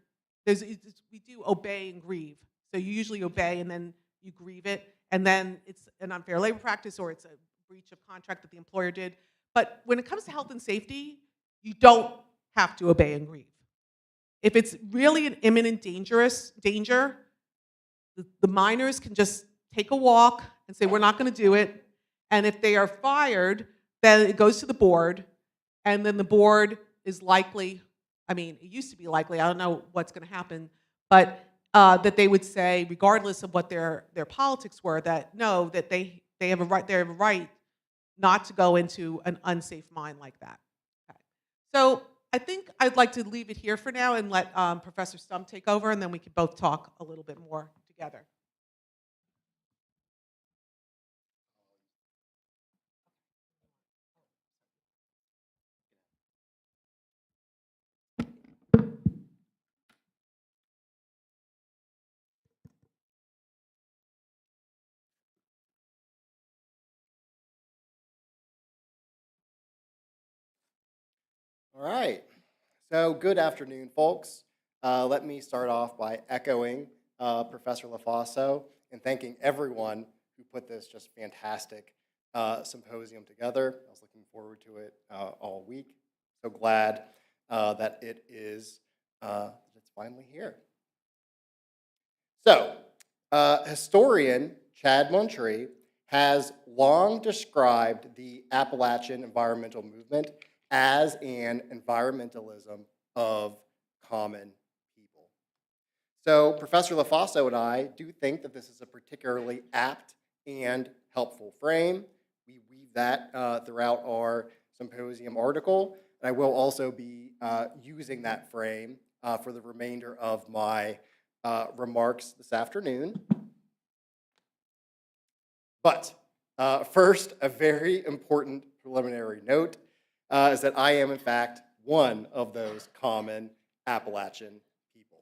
we do obey and grieve. So you usually obey and then you grieve it, and then it's an unfair labor practice or it's a breach of contract that the employer did. But when it comes to health and safety, you don't have to obey and grieve. If it's really an imminent danger, the miners can just take a walk and say, we're not going to do it. And if they are fired, then it goes to the board, and then the board is likely, I mean, it used to be likely, I don't know what's going to happen, but that they would say, regardless of what their politics were, that no, that they have a right not to go into an unsafe mine like that. Okay. So I think I'd like to leave it here for now and let Professor Stump take over, and then we can both talk a little bit more together. All right. So good afternoon, folks. Let me start off by echoing Professor LaFaso and thanking everyone who put this just fantastic symposium together. I was looking forward to it all week. So glad that it is it's finally here. So, historian Chad Muntree has long described the Appalachian environmental movement as an environmentalism of common people. So Professor LaFaso and I do think that this is a particularly apt and helpful frame. We weave that throughout our Symposium article, and I will also be using that frame for the remainder of my remarks this afternoon. But first, a very important preliminary note is that I am, in fact, one of those common Appalachian people.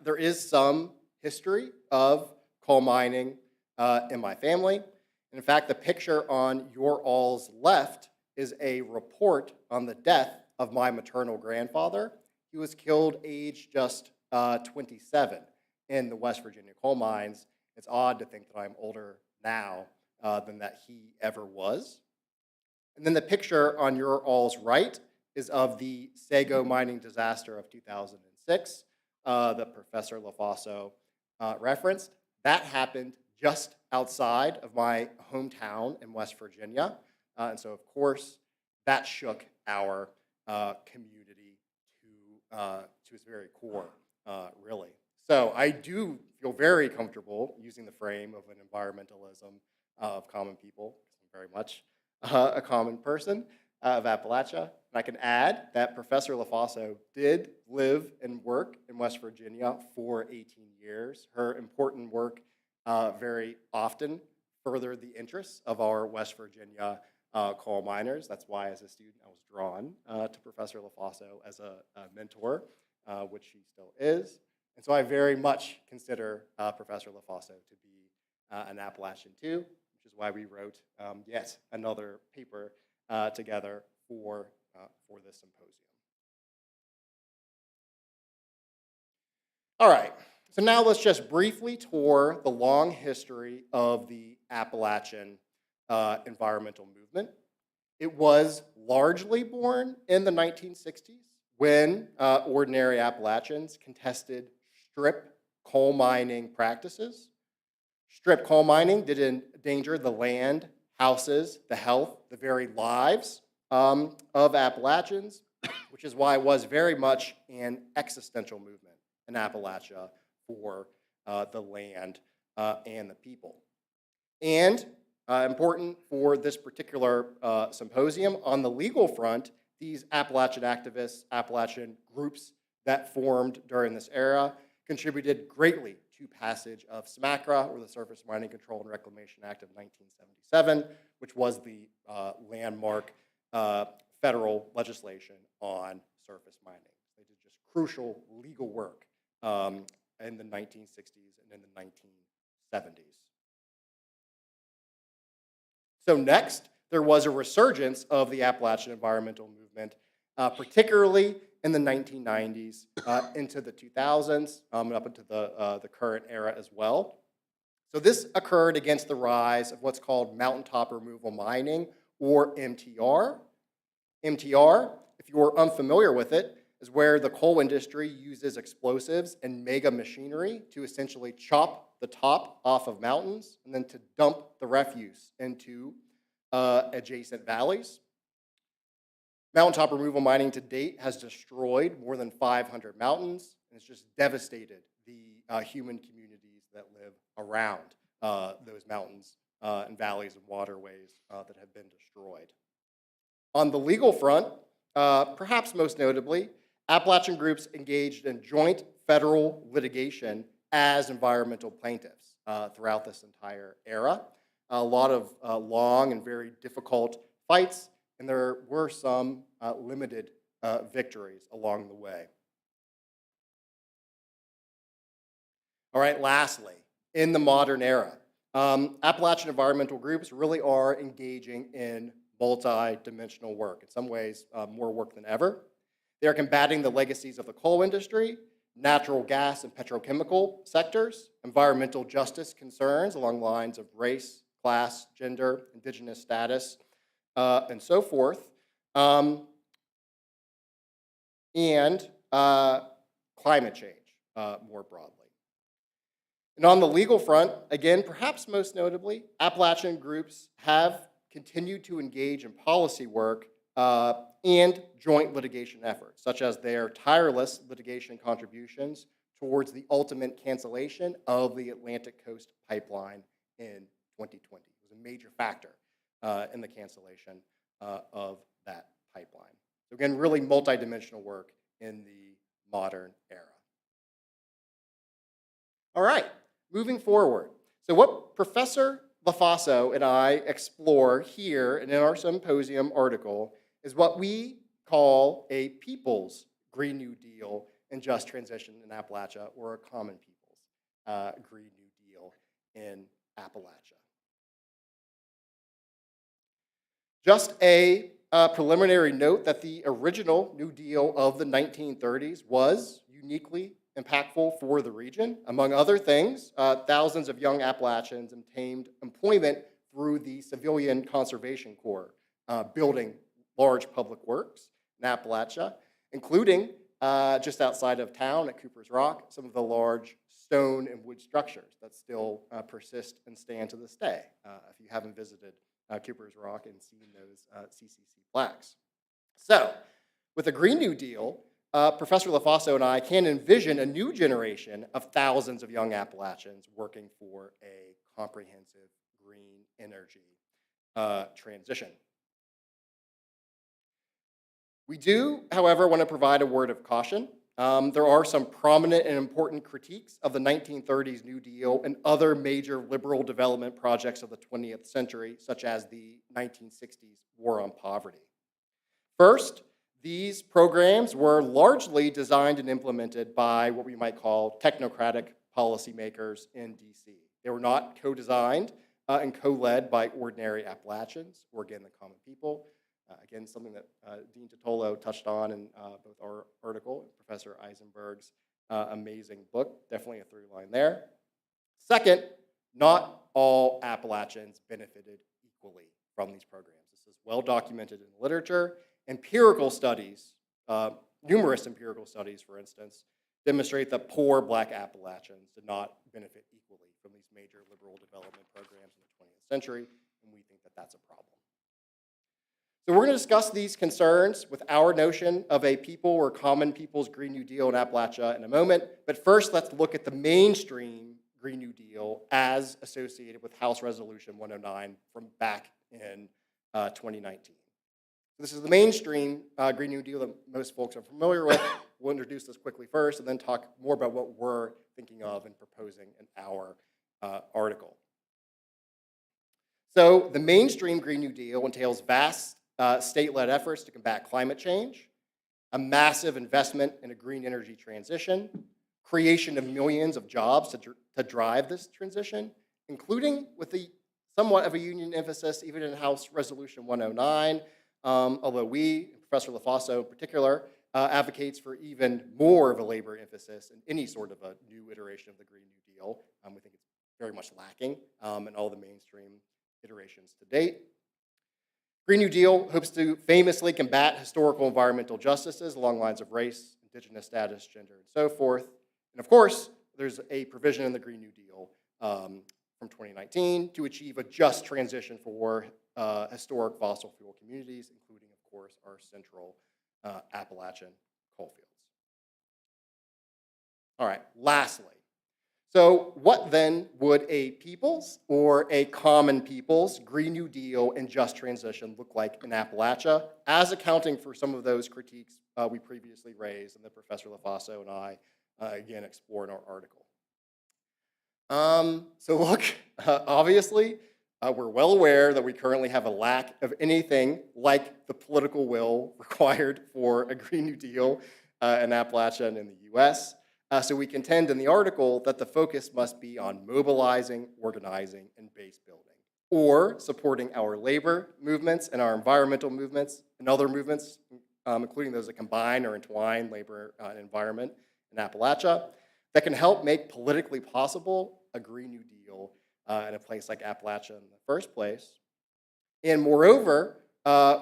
There is some history of coal mining in my family. In fact, the picture on your all's left is a report on the death of my maternal grandfather. He was killed aged just 27 in the West Virginia coal mines. It's odd to think that I'm older now than that he ever was. And then the picture on your all's right is of the Sago mining disaster of 2006 that Professor LaFaso referenced. That happened just outside of my hometown in West Virginia. And so, of course, that shook our community to its very core, really. So I do feel very comfortable using the frame of an environmentalism of common people. I'm very much a common person of Appalachia. And I can add that Professor LaFaso did live and work in West Virginia for 18 years. Her important work very often furthered the interests of our West Virginia coal miners. That's why, as a student, I was drawn to Professor LaFaso as a mentor, which she still is. And so I very much consider Professor LaFaso to be an Appalachian too, which is why we wrote yet another paper together for this symposium. All right, so now let's just briefly tour the long history of the Appalachian environmental movement. It was largely born in the 1960s when ordinary Appalachians contested strip coal mining practices. Strip coal mining did endanger the land, houses, the health, the very lives of Appalachians, which is why it was very much an existential movement in Appalachia for the land and the people. And important for this particular symposium, on the legal front, these Appalachian activists, Appalachian groups that formed during this era contributed greatly to passage of SMACRA, or the Surface Mining Control and Reclamation Act of 1977, which was the landmark federal legislation on surface mining. They did just crucial legal work in the 1960s and in the 1970s. So next, there was a resurgence of the Appalachian environmental movement, particularly in the 1990s into the 2000s, and up into the current era as well. So this occurred against the rise of what's called mountaintop removal mining, or MTR. MTR, if you're unfamiliar with it, is where the coal industry uses explosives and mega machinery to essentially chop the top off of mountains and then to dump the refuse into adjacent valleys. Mountaintop removal mining to date has destroyed more than 500 mountains, and it's just devastated the human communities that live around those mountains and valleys and waterways that have been destroyed. On the legal front, perhaps most notably, Appalachian groups engaged in joint federal litigation as environmental plaintiffs throughout this entire era. A lot of long and very difficult fights, and there were some limited victories along the way. All right, lastly, in the modern era, Appalachian environmental groups really are engaging in multi-dimensional work, in some ways more work than ever. They are combating the legacies of the coal industry, natural gas and petrochemical sectors, environmental justice concerns along lines of race, class, gender, indigenous status, and so forth, and climate change more broadly. And on the legal front, again, perhaps most notably, Appalachian groups have continued to engage in policy work and joint litigation efforts, such as their tireless litigation contributions towards the ultimate cancellation of the Atlantic Coast Pipeline in 2020. It was a major factor in the cancellation of that pipeline. So again, really multidimensional work in the modern era. All right, moving forward. So what Professor LaFaso and I explore here and in our symposium article is what we call a people's Green New Deal and just transition in Appalachia, or a common people's Green New Deal in Appalachia. Just a preliminary note that the original New Deal of the 1930s was uniquely impactful for the region. Among other things, thousands of young Appalachians obtained employment through the Civilian Conservation Corps, building large public works in Appalachia, including just outside of town at Cooper's Rock, some of the large stone and wood structures that still persist and stand to this day, if you haven't visited Cooper's Rock and seen those CCC plaques. So, with the Green New Deal, Professor LaFaso and I can envision a new generation of thousands of young Appalachians working for a comprehensive green energy transition. We do, however, want to provide a word of caution. There are some prominent and important critiques of the 1930s New Deal and other major liberal development projects of the 20th century, such as the 1960s War on Poverty. First, these programs were largely designed and implemented by what we might call technocratic policymakers in DC. They were not co-designed and co-led by ordinary Appalachians, or again, the common people. Again, something that Dean Totolo touched on in both our article and Professor Eisenberg's amazing book. Definitely a through line there. Second, not all Appalachians benefited equally from these programs. This is well documented in the literature. Empirical studies, numerous empirical studies, for instance, demonstrate that poor Black Appalachians did not benefit equally from these major liberal development programs in the 20th century, and we think that that's a problem. So we're going to discuss these concerns with our notion of a people or common people's Green New Deal in Appalachia in a moment, but first let's look at the mainstream Green New Deal as associated with House Resolution 109 from back in 2019. This is the mainstream Green New Deal that most folks are familiar with. We'll introduce this quickly first and then talk more about what we're thinking of and proposing in our article. So the mainstream Green New Deal entails vast state-led efforts to combat climate change, a massive investment in a green energy transition, creation of millions of jobs to drive this transition, including with the somewhat of a union emphasis even in House Resolution 109, although we, Professor LaFaso in particular, advocates for even more of a labor emphasis in any sort of a new iteration of the Green New Deal. We think it's very much lacking in all the mainstream iterations to date. Green New Deal hopes to famously combat historical environmental justices along lines of race, indigenous status, gender, and so forth. And of course, there's a provision in the Green New Deal from 2019 to achieve a just transition for historic fossil fuel communities, including, of course, our central Appalachian coalfields. All right, lastly, so what then would a people's or a common people's Green New Deal and just transition look like in Appalachia, as accounting for some of those critiques we previously raised and that Professor LaFaso and I, again, explore in our article? So look, obviously, we're well aware that we currently have a lack of anything like the political will required for a Green New Deal in Appalachia and in the US. So we contend in the article that the focus must be on mobilizing, organizing, and base building, or supporting our labor movements and our environmental movements and other movements, including those that combine or entwine labor and environment in Appalachia, that can help make politically possible a Green New Deal in a place like Appalachia in the first place. And moreover,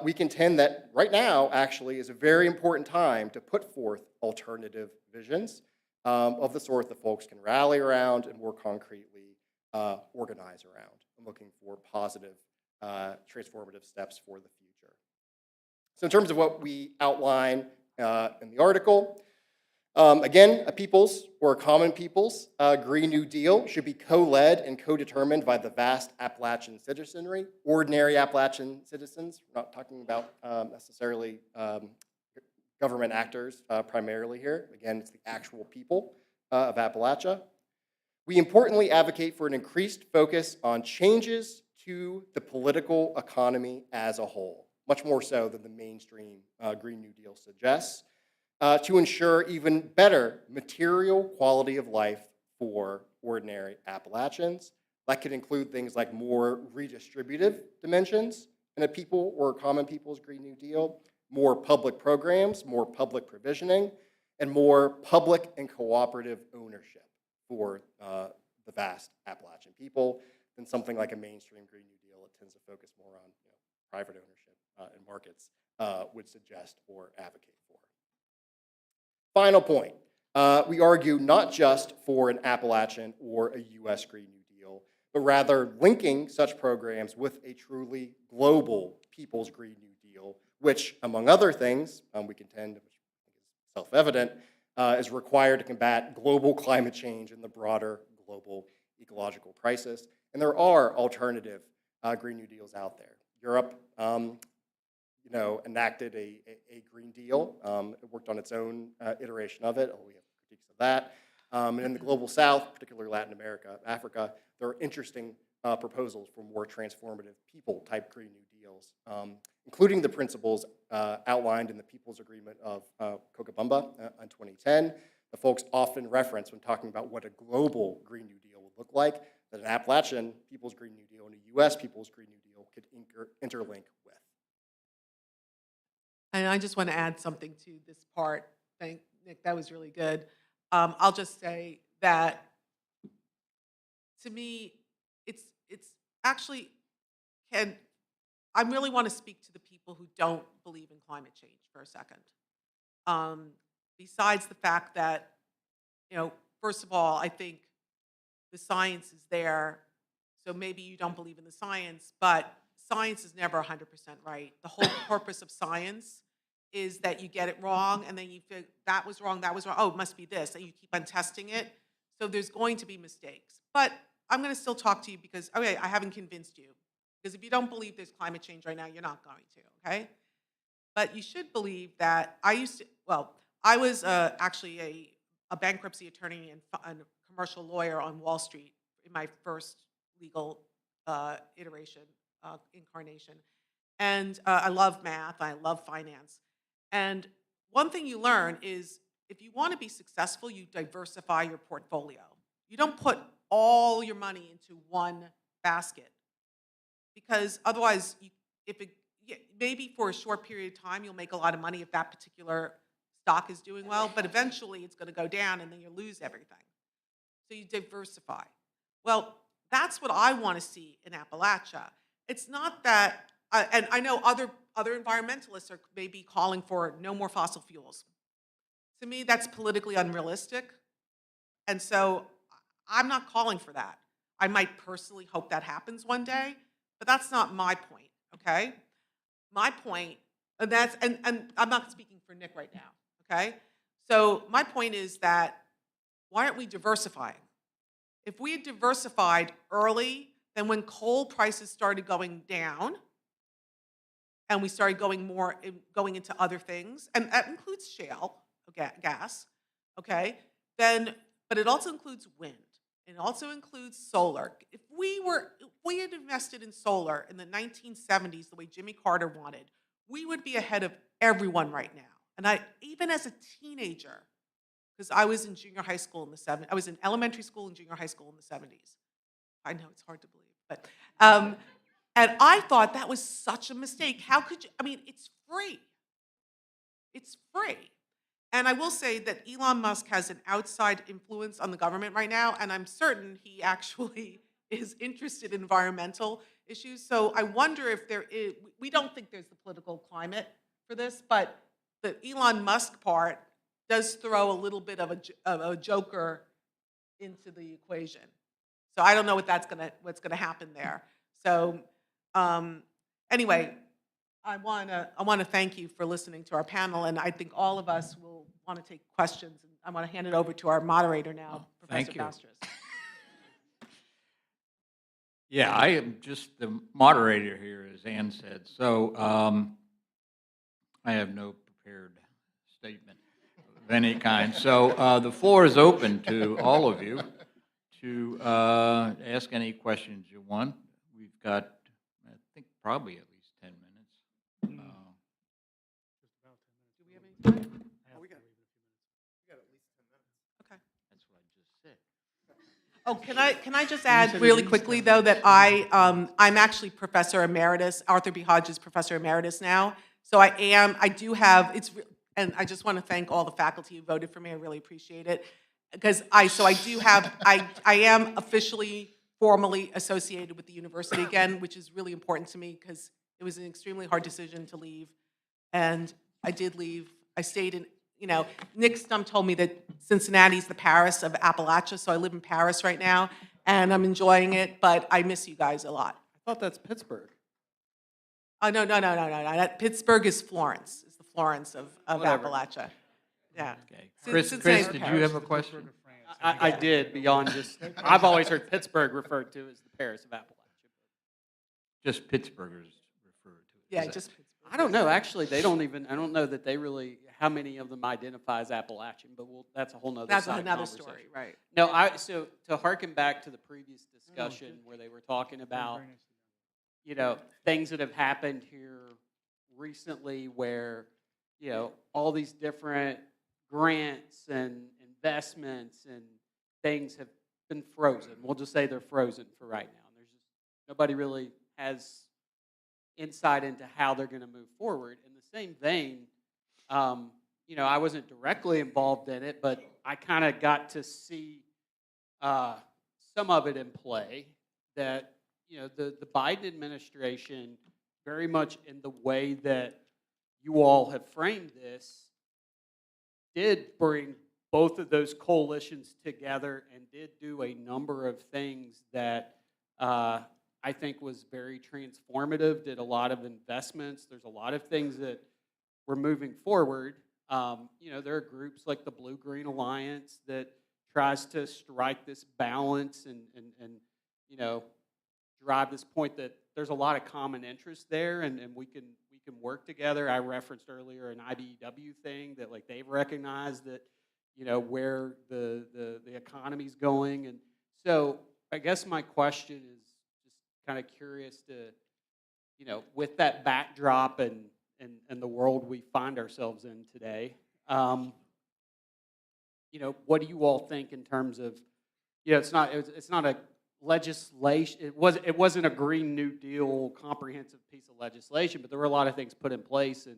we contend that right now actually is a very important time to put forth alternative visions of the sort that folks can rally around and more concretely organize around. I'm looking for positive, transformative steps for the future. So in terms of what we outline in the article, Again, a people's or a common people's Green New Deal should be co-led and co-determined by the vast Appalachian citizenry, ordinary Appalachian citizens. We're not talking about necessarily government actors primarily here. Again, it's the actual people of Appalachia. We importantly advocate for an increased focus on changes to the political economy as a whole, much more so than the mainstream Green New Deal suggests, to ensure even better material quality of life for ordinary Appalachians. That could include things like more redistributive dimensions in a people or common people's Green New Deal, more public programs, more public provisioning, and more public and cooperative ownership for the vast Appalachian people than something like a mainstream Green New Deal that tends to focus more on private ownership and markets would suggest or advocate for. Final point, we argue not just for an Appalachian or a U.S. Green New Deal, but rather linking such programs with a truly global people's Green New Deal, which, among other things, we contend, which is self-evident, is required to combat global climate change and the broader global ecological crisis. And there are alternative Green New Deals out there. Europe enacted a Green Deal. It worked on its own iteration of it, although we have critiques of that. And in the global south, particularly Latin America, Africa, there are interesting proposals for more transformative people-type Green New Deals, including the principles outlined in the People's Agreement of Cochabamba in 2010. The folks often reference when talking about what a global Green New Deal would look like, that an Appalachian People's Green New Deal and a U.S. People's Green New Deal could interlink with. And I just want to add something to this part. Thank Nick, that was really good. I'll just say that to me, it's actually I really want to speak to the people who don't believe in climate change for a second. Besides the fact that, first of all, I think the science is there, so maybe you don't believe in the science, but science is never 100% right. The whole purpose of science is that you get it wrong, and then you think, that was wrong, oh, it must be this, and you keep on testing it. So there's going to be mistakes. But I'm going to still talk to you because, okay, I haven't convinced you. Because if you don't believe there's climate change right now, you're not going to, okay? But you should believe that I was actually a bankruptcy attorney and a commercial lawyer on Wall Street in my first legal incarnation. And I love math, I love finance. And one thing you learn is if you want to be successful, you diversify your portfolio. You don't put all your money into one basket. Because otherwise, maybe for a short period of time, you'll make a lot of money if that particular stock is doing well, but eventually it's going to go down and then you lose everything. So you diversify. Well, that's what I want to see in Appalachia. It's not that, and I know other environmentalists are maybe calling for no more fossil fuels. To me, that's politically unrealistic. And so I'm not calling for that. I might personally hope that happens one day, but that's not my point, okay? My point, and I'm not speaking for Nick right now, okay? So my point is that why aren't we diversifying? If we had diversified early, then when coal prices started going down, and we started going into other things, and that includes shale gas, okay? But it also includes wind. It also includes solar. If we had invested in solar in the 1970s the way Jimmy Carter wanted, we would be ahead of everyone right now. And even as a teenager, because I was in junior high school in the 70s, I was in elementary school and junior high school in the 70s. I know it's hard to believe, but and I thought that was such a mistake. How could you? I mean, it's free. It's free. And I will say that Elon Musk has an outside influence on the government right now, and I'm certain he actually is interested in environmental issues. So I wonder if we don't think there's the political climate for this, but the Elon Musk part does throw a little bit of a joker into the equation. So I don't know what's gonna happen there. So anyway, I want to thank you for listening to our panel, and I think all of us will want to take questions I want to hand it over to our moderator now, thank Professor you. Bastris. Yeah, I am just the moderator here, as Ann said. So I have no prepared statement of any kind. So the floor is open to all of you to ask any questions you want. We've got, I think, probably at least 10 minutes. Do we have any time? Oh, we got at least 10 minutes. Okay. That's what I just said. Oh, can I just add really quickly, though, that I'm actually Professor Emeritus, Arthur B. Hodges Professor Emeritus now. So I do have, and I just want to thank all the faculty who voted for me. I really appreciate it. Because I am officially, formally associated with the university again, which is really important to me because it was an extremely hard decision to leave. And I did leave. I stayed in, Nick Stump told me that Cincinnati's the Paris of Appalachia, so I live in Paris right now, and I'm enjoying it, but I miss you guys a lot. I thought that's Pittsburgh. Oh, no. Pittsburgh is Florence. It's the Florence of Whatever. Appalachia. Yeah. Okay. Chris, did you have a question? I did, beyond just, I've always heard Pittsburgh referred to as the Paris of Appalachia. Just Pittsburghers referred to it. Yeah, Is that- just I don't know, actually, I don't know that they really, how many of them identify as Appalachian, but that's a whole nother That's side of another conversation. story, right. No, so to harken back to the previous discussion where they were talking about, things that have happened here recently where, all these different grants and investments and things have been frozen. We'll just say they're frozen for right now. There's just, nobody really has insight into how they're going to move forward. In the same vein, I wasn't directly involved in it, but I kind of got to see some of it in play. That the Biden administration, very much in the way that you all have framed this, did bring both of those coalitions together and did do a number of things that I think was very transformative, did a lot of investments. There's a lot of things that we're moving forward. There are groups like the Blue-Green Alliance that tries to strike this balance and drive this point that there's a lot of common interest there and we can work together. I referenced earlier an IBEW thing that like they've recognized that where the economy's going. And so I guess my question is just kind of curious to, with that backdrop and the world we find ourselves in today, what do you all think in terms of, it's not a legislation. It wasn't a Green New Deal comprehensive piece of legislation, but there were a lot of things put in place, and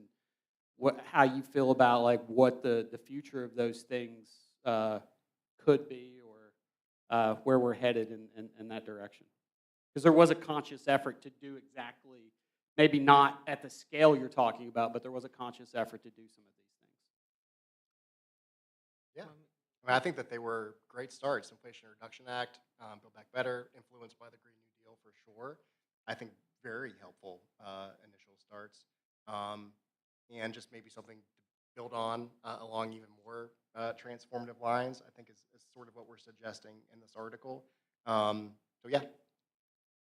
how you feel about like what the future of those things could be, or where we're headed in that direction. Because there was a conscious effort to do exactly, maybe not at the scale you're talking about, but there was a conscious effort to do some of these things. Yeah. I think that they were great starts. Inflation Reduction Act, Build Back Better, influenced by the Green New Deal for sure. I think very helpful initial starts. And just maybe something to build on along even more transformative lines, I think is sort of what we're suggesting in this article. So yeah.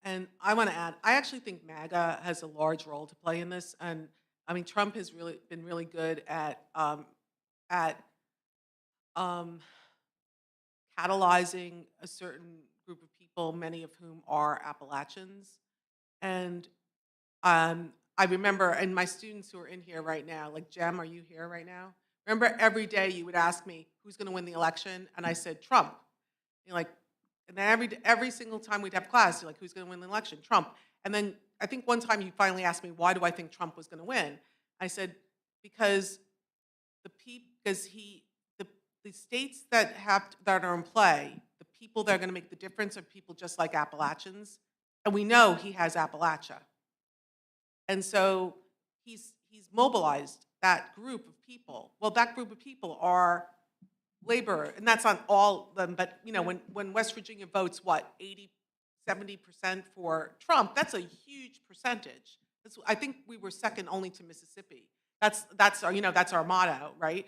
And I want to add, I actually think MAGA has a large role to play in this. And I mean, Trump has really been really good at catalyzing a certain group of people, many of whom are Appalachians. And I remember, and my students who are in here right now, like Jem, are you here right now? Remember every day you would ask me, who's going to win the election? And I said, Trump. You're like, and then every single time we'd have class, you're like, who's going to win the election? Trump. And then I think one time you finally asked me, why do I think Trump was going to win? I said, because the states that are in play, the people that are going to make the difference are people just like Appalachians, and we know he has Appalachia. And so he's mobilized that group of people. Well, that group of people are labor, and that's not all of them, but when West Virginia votes, 70% for Trump, that's a huge percentage. I think we were second only to Mississippi. That's our motto, right?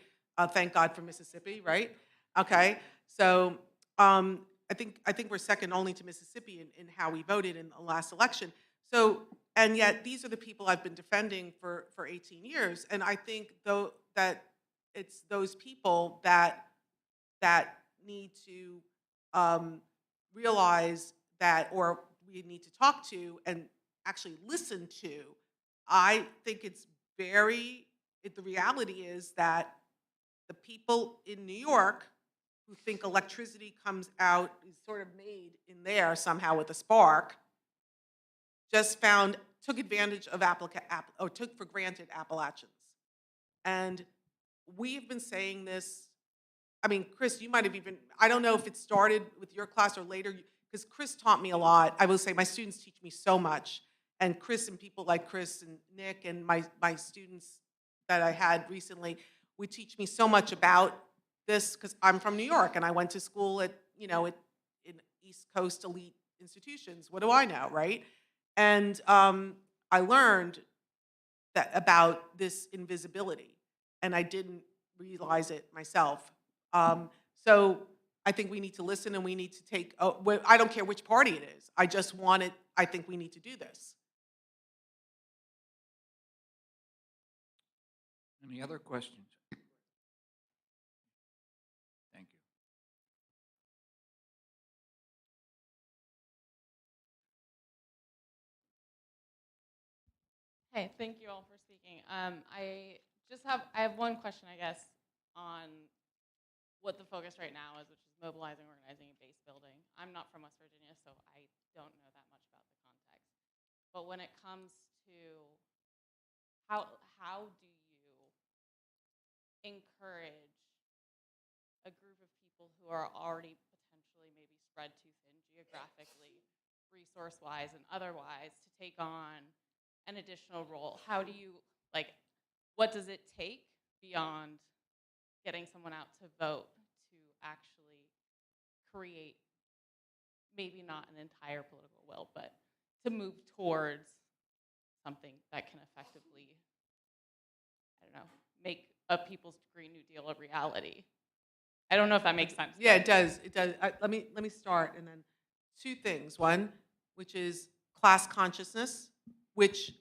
Thank God for Mississippi, right? Okay, so I think we're second only to Mississippi in how we voted in the last election. So, and yet these are the people I've been defending for 18 years, and I think though that it's those people that need to realize that, or we need to talk to and actually listen to. I think it's the reality is that the people in New York who think electricity comes out, is sort of made in there somehow with a spark, just took advantage of or took for granted Appalachians. And we've been saying this, I mean, Chris, you might have even, I don't know if it started with your class or later, because Chris taught me a lot. I will say my students teach me so much. And Chris and people like Chris and Nick and my students that I had recently would teach me so much about this, because I'm from New York and I went to school at, in East Coast elite institutions. What do I know, right? And I learned that about this invisibility, and I didn't realize it myself. So I think we need to listen, and we need to take, I don't care which party it is. I think we need to do this. Any other questions? Thank you. Hey, thank you all for speaking. I have one question, I guess, on what the focus right now is, which is mobilizing, organizing, and base building. I'm not from West Virginia, so I don't know that much about the context. But when it comes to how do you encourage a group of people who are already potentially maybe spread too thin geographically, resource-wise and otherwise, to take on an additional role? How do you, what does it take beyond getting someone out to vote to actually create maybe not an entire political will, but to move towards something that can effectively, I don't know, make a People's Green New Deal a reality? I don't know if that makes sense. Yeah, it does. It does. Let me start, and then two things. One, which is class consciousness, which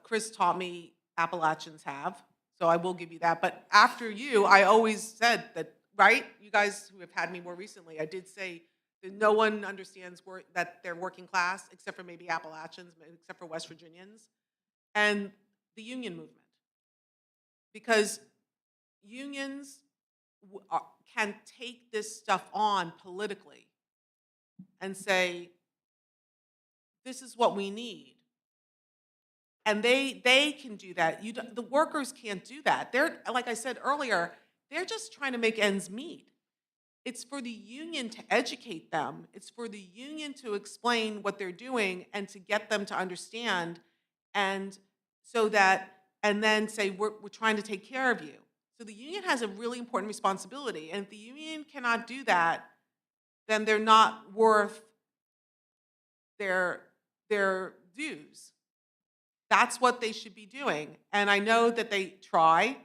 Chris taught me Appalachians have. So I will give you that. But after you, I always said that, right? You guys who have had me more recently, I did say that no one understands that they're working class except for maybe Appalachians, except for West Virginians, and the union movement. Because unions can take this stuff on politically and say, this is what we need. And they can do that. The workers can't do that. They're, like I said earlier, they're just trying to make ends meet. It's for the union to educate them. It's for the union to explain what they're doing and to get them to understand, and so that, and then say, we're trying to take care of you. So the union has a really important responsibility. And if the union cannot do that, then they're not worth their dues. That's what they should be doing. And I know that they try,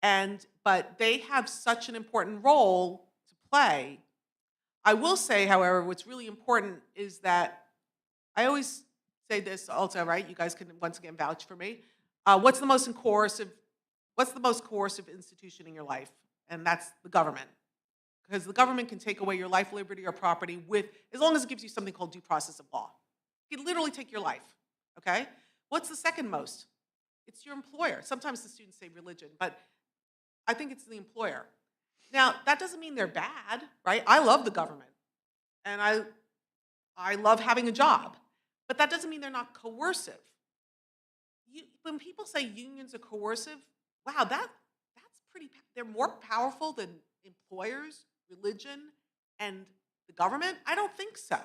but they have such an important role to play. I will say, however, what's really important is that, I always say this also, right? You guys can once again vouch for me. What's the most coercive institution in your life? And that's the government. Because the government can take away your life, liberty, or property as long as it gives you something called due process of law. It can literally take your life, okay? What's the second most? It's your employer. Sometimes the students say religion, but I think it's the employer. Now, that doesn't mean they're bad, right? I love the government, and I love having a job, but that doesn't mean they're not coercive. When people say unions are coercive, wow, that's pretty, they're more powerful than employers, religion, and the government? I don't think so.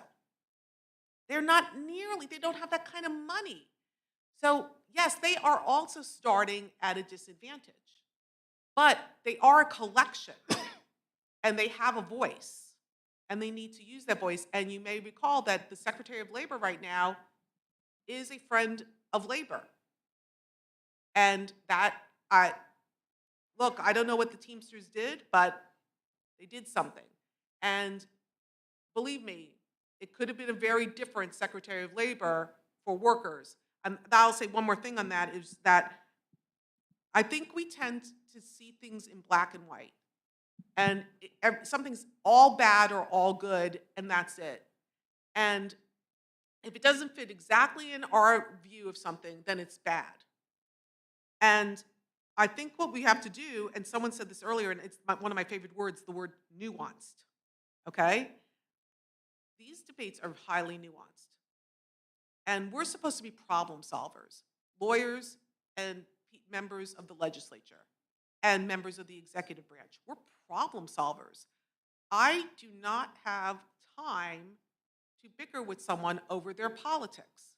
They don't have that kind of money. So yes, they are also starting at a disadvantage, but they are a collection and they have a voice and they need to use that voice. And you may recall that the Secretary of Labor right now is a friend of labor. And that look, I don't know what the Teamsters did, but they did something. And believe me, it could have been a very different Secretary of Labor for workers. And I'll say one more thing on that is that I think we tend to see things in black and white. And something's all bad or all good, and that's it. And if it doesn't fit exactly in our view of something, then it's bad. And I think what we have to do, and someone said this earlier, and it's one of my favorite words, the word nuanced, okay? These debates are highly nuanced. And we're supposed to be problem solvers, lawyers and members of the legislature and members of the executive branch. We're problem solvers. I do not have time to bicker with someone over their politics.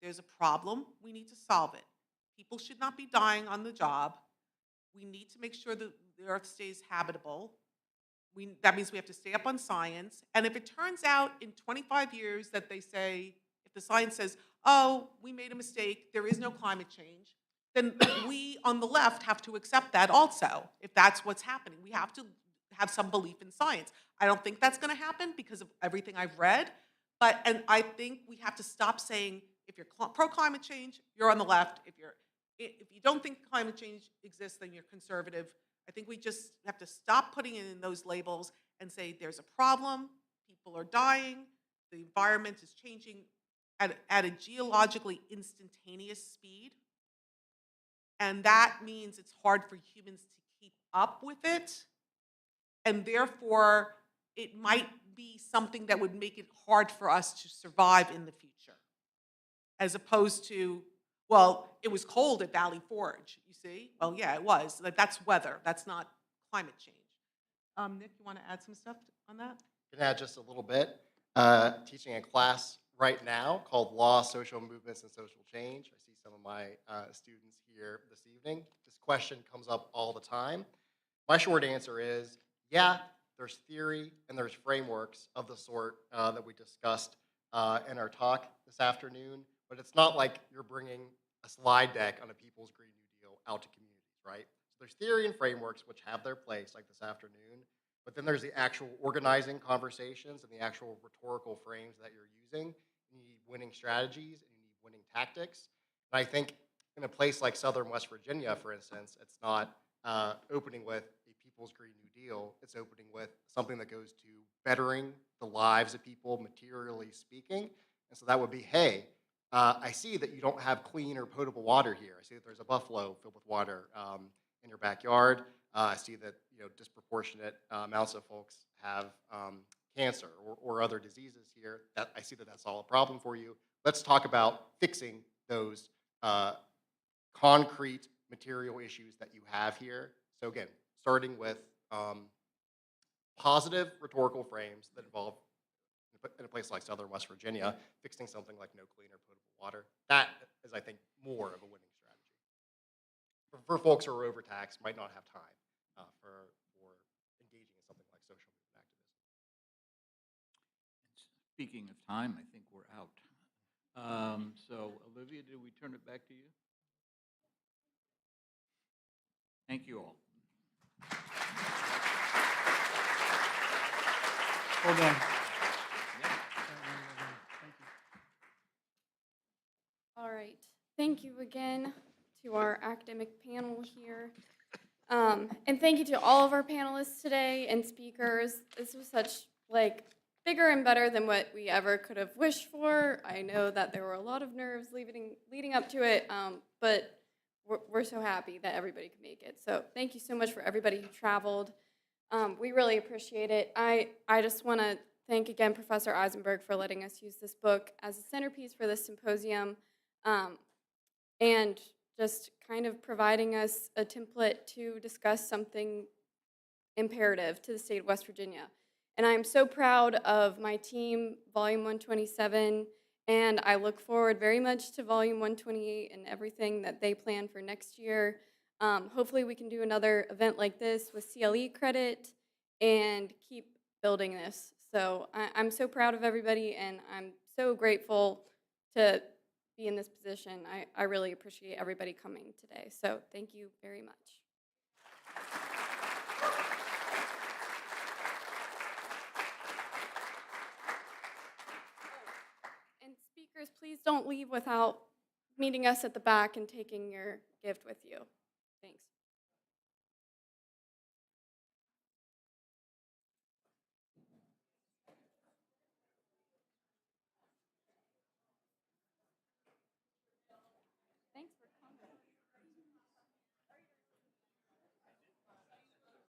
There's a problem, we need to solve it. People should not be dying on the job. We need to make sure that the earth stays habitable. That means we have to stay up on science. And if it turns out in 25 years that they say, if the science says, oh, we made a mistake, there is no climate change, then we on the left have to accept that also, if that's what's happening. We have to have some belief in science. I don't think that's going to happen because of everything I've read. And I think we have to stop saying, if you're pro-climate change, you're on the left. If you don't think climate change exists, then you're conservative. I think we just have to stop putting it in those labels and say there's a problem, people are dying, the environment is changing at a geologically instantaneous speed. And that means it's hard for humans to keep up with it. And therefore, it might be something that would make it hard for us to survive in the future. As opposed to, well, it was cold at Valley Forge, you see? Well, yeah, it was. That's weather. That's not climate change. Nick, you want to add some stuff on that? Can add just a little bit. Teaching a class right now called Law, Social Movements, and Social Change. I see some of my students here this evening. This question comes up all the time. My short answer is, yeah, there's theory and there's frameworks of the sort that we discussed in our talk this afternoon, but it's not like you're bringing a slide deck on a People's Green New Deal out to communities, right? So there's theory and frameworks which have their place, like this afternoon, but then there's the actual organizing conversations and the actual rhetorical frames that you're using. You need winning strategies and you need winning tactics. And I think in a place like Southern West Virginia, for instance, it's not opening with a People's Green New Deal. It's opening with something that goes to bettering the lives of people, materially speaking. And so that would be, hey, I see that you don't have clean or potable water here. I see that there's a buffalo filled with water in your backyard. I see that disproportionate amounts of folks have cancer or other diseases here. I see that that's all a problem for you. Let's talk about fixing those concrete material issues that you have here. So again, starting with positive rhetorical frames that involve, in a place like Southern West Virginia, fixing something like no clean or potable water. That is, I think, more of a winning strategy. For folks who are overtaxed, might not have time for engaging in something like social movement activism. Speaking of time, I think we're out. So, Olivia, do we turn it back to you? Thank you all. Well done. All right. Thank you again to our academic panel here. And thank you to all of our panelists today and speakers. This was such, bigger and better than what we ever could have wished for. I know that there were a lot of nerves leading up to it, but we're so happy that everybody could make it. So thank you so much for everybody who traveled. We really appreciate it. I just want to thank again Professor Eisenberg for letting us use this book as a centerpiece for this symposium, and just kind of providing us a template to discuss something imperative to the state of West Virginia. And I'm so proud of my team, Volume 127, and I look forward very much to Volume 128 and everything that they plan for next year. Hopefully we can do another event like this with CLE credit and keep building this. So I'm so proud of everybody, and I'm so grateful to be in this position. I really appreciate everybody coming today. So thank you very much. And speakers, please don't leave without meeting us at the back and taking your gift with you. Thanks.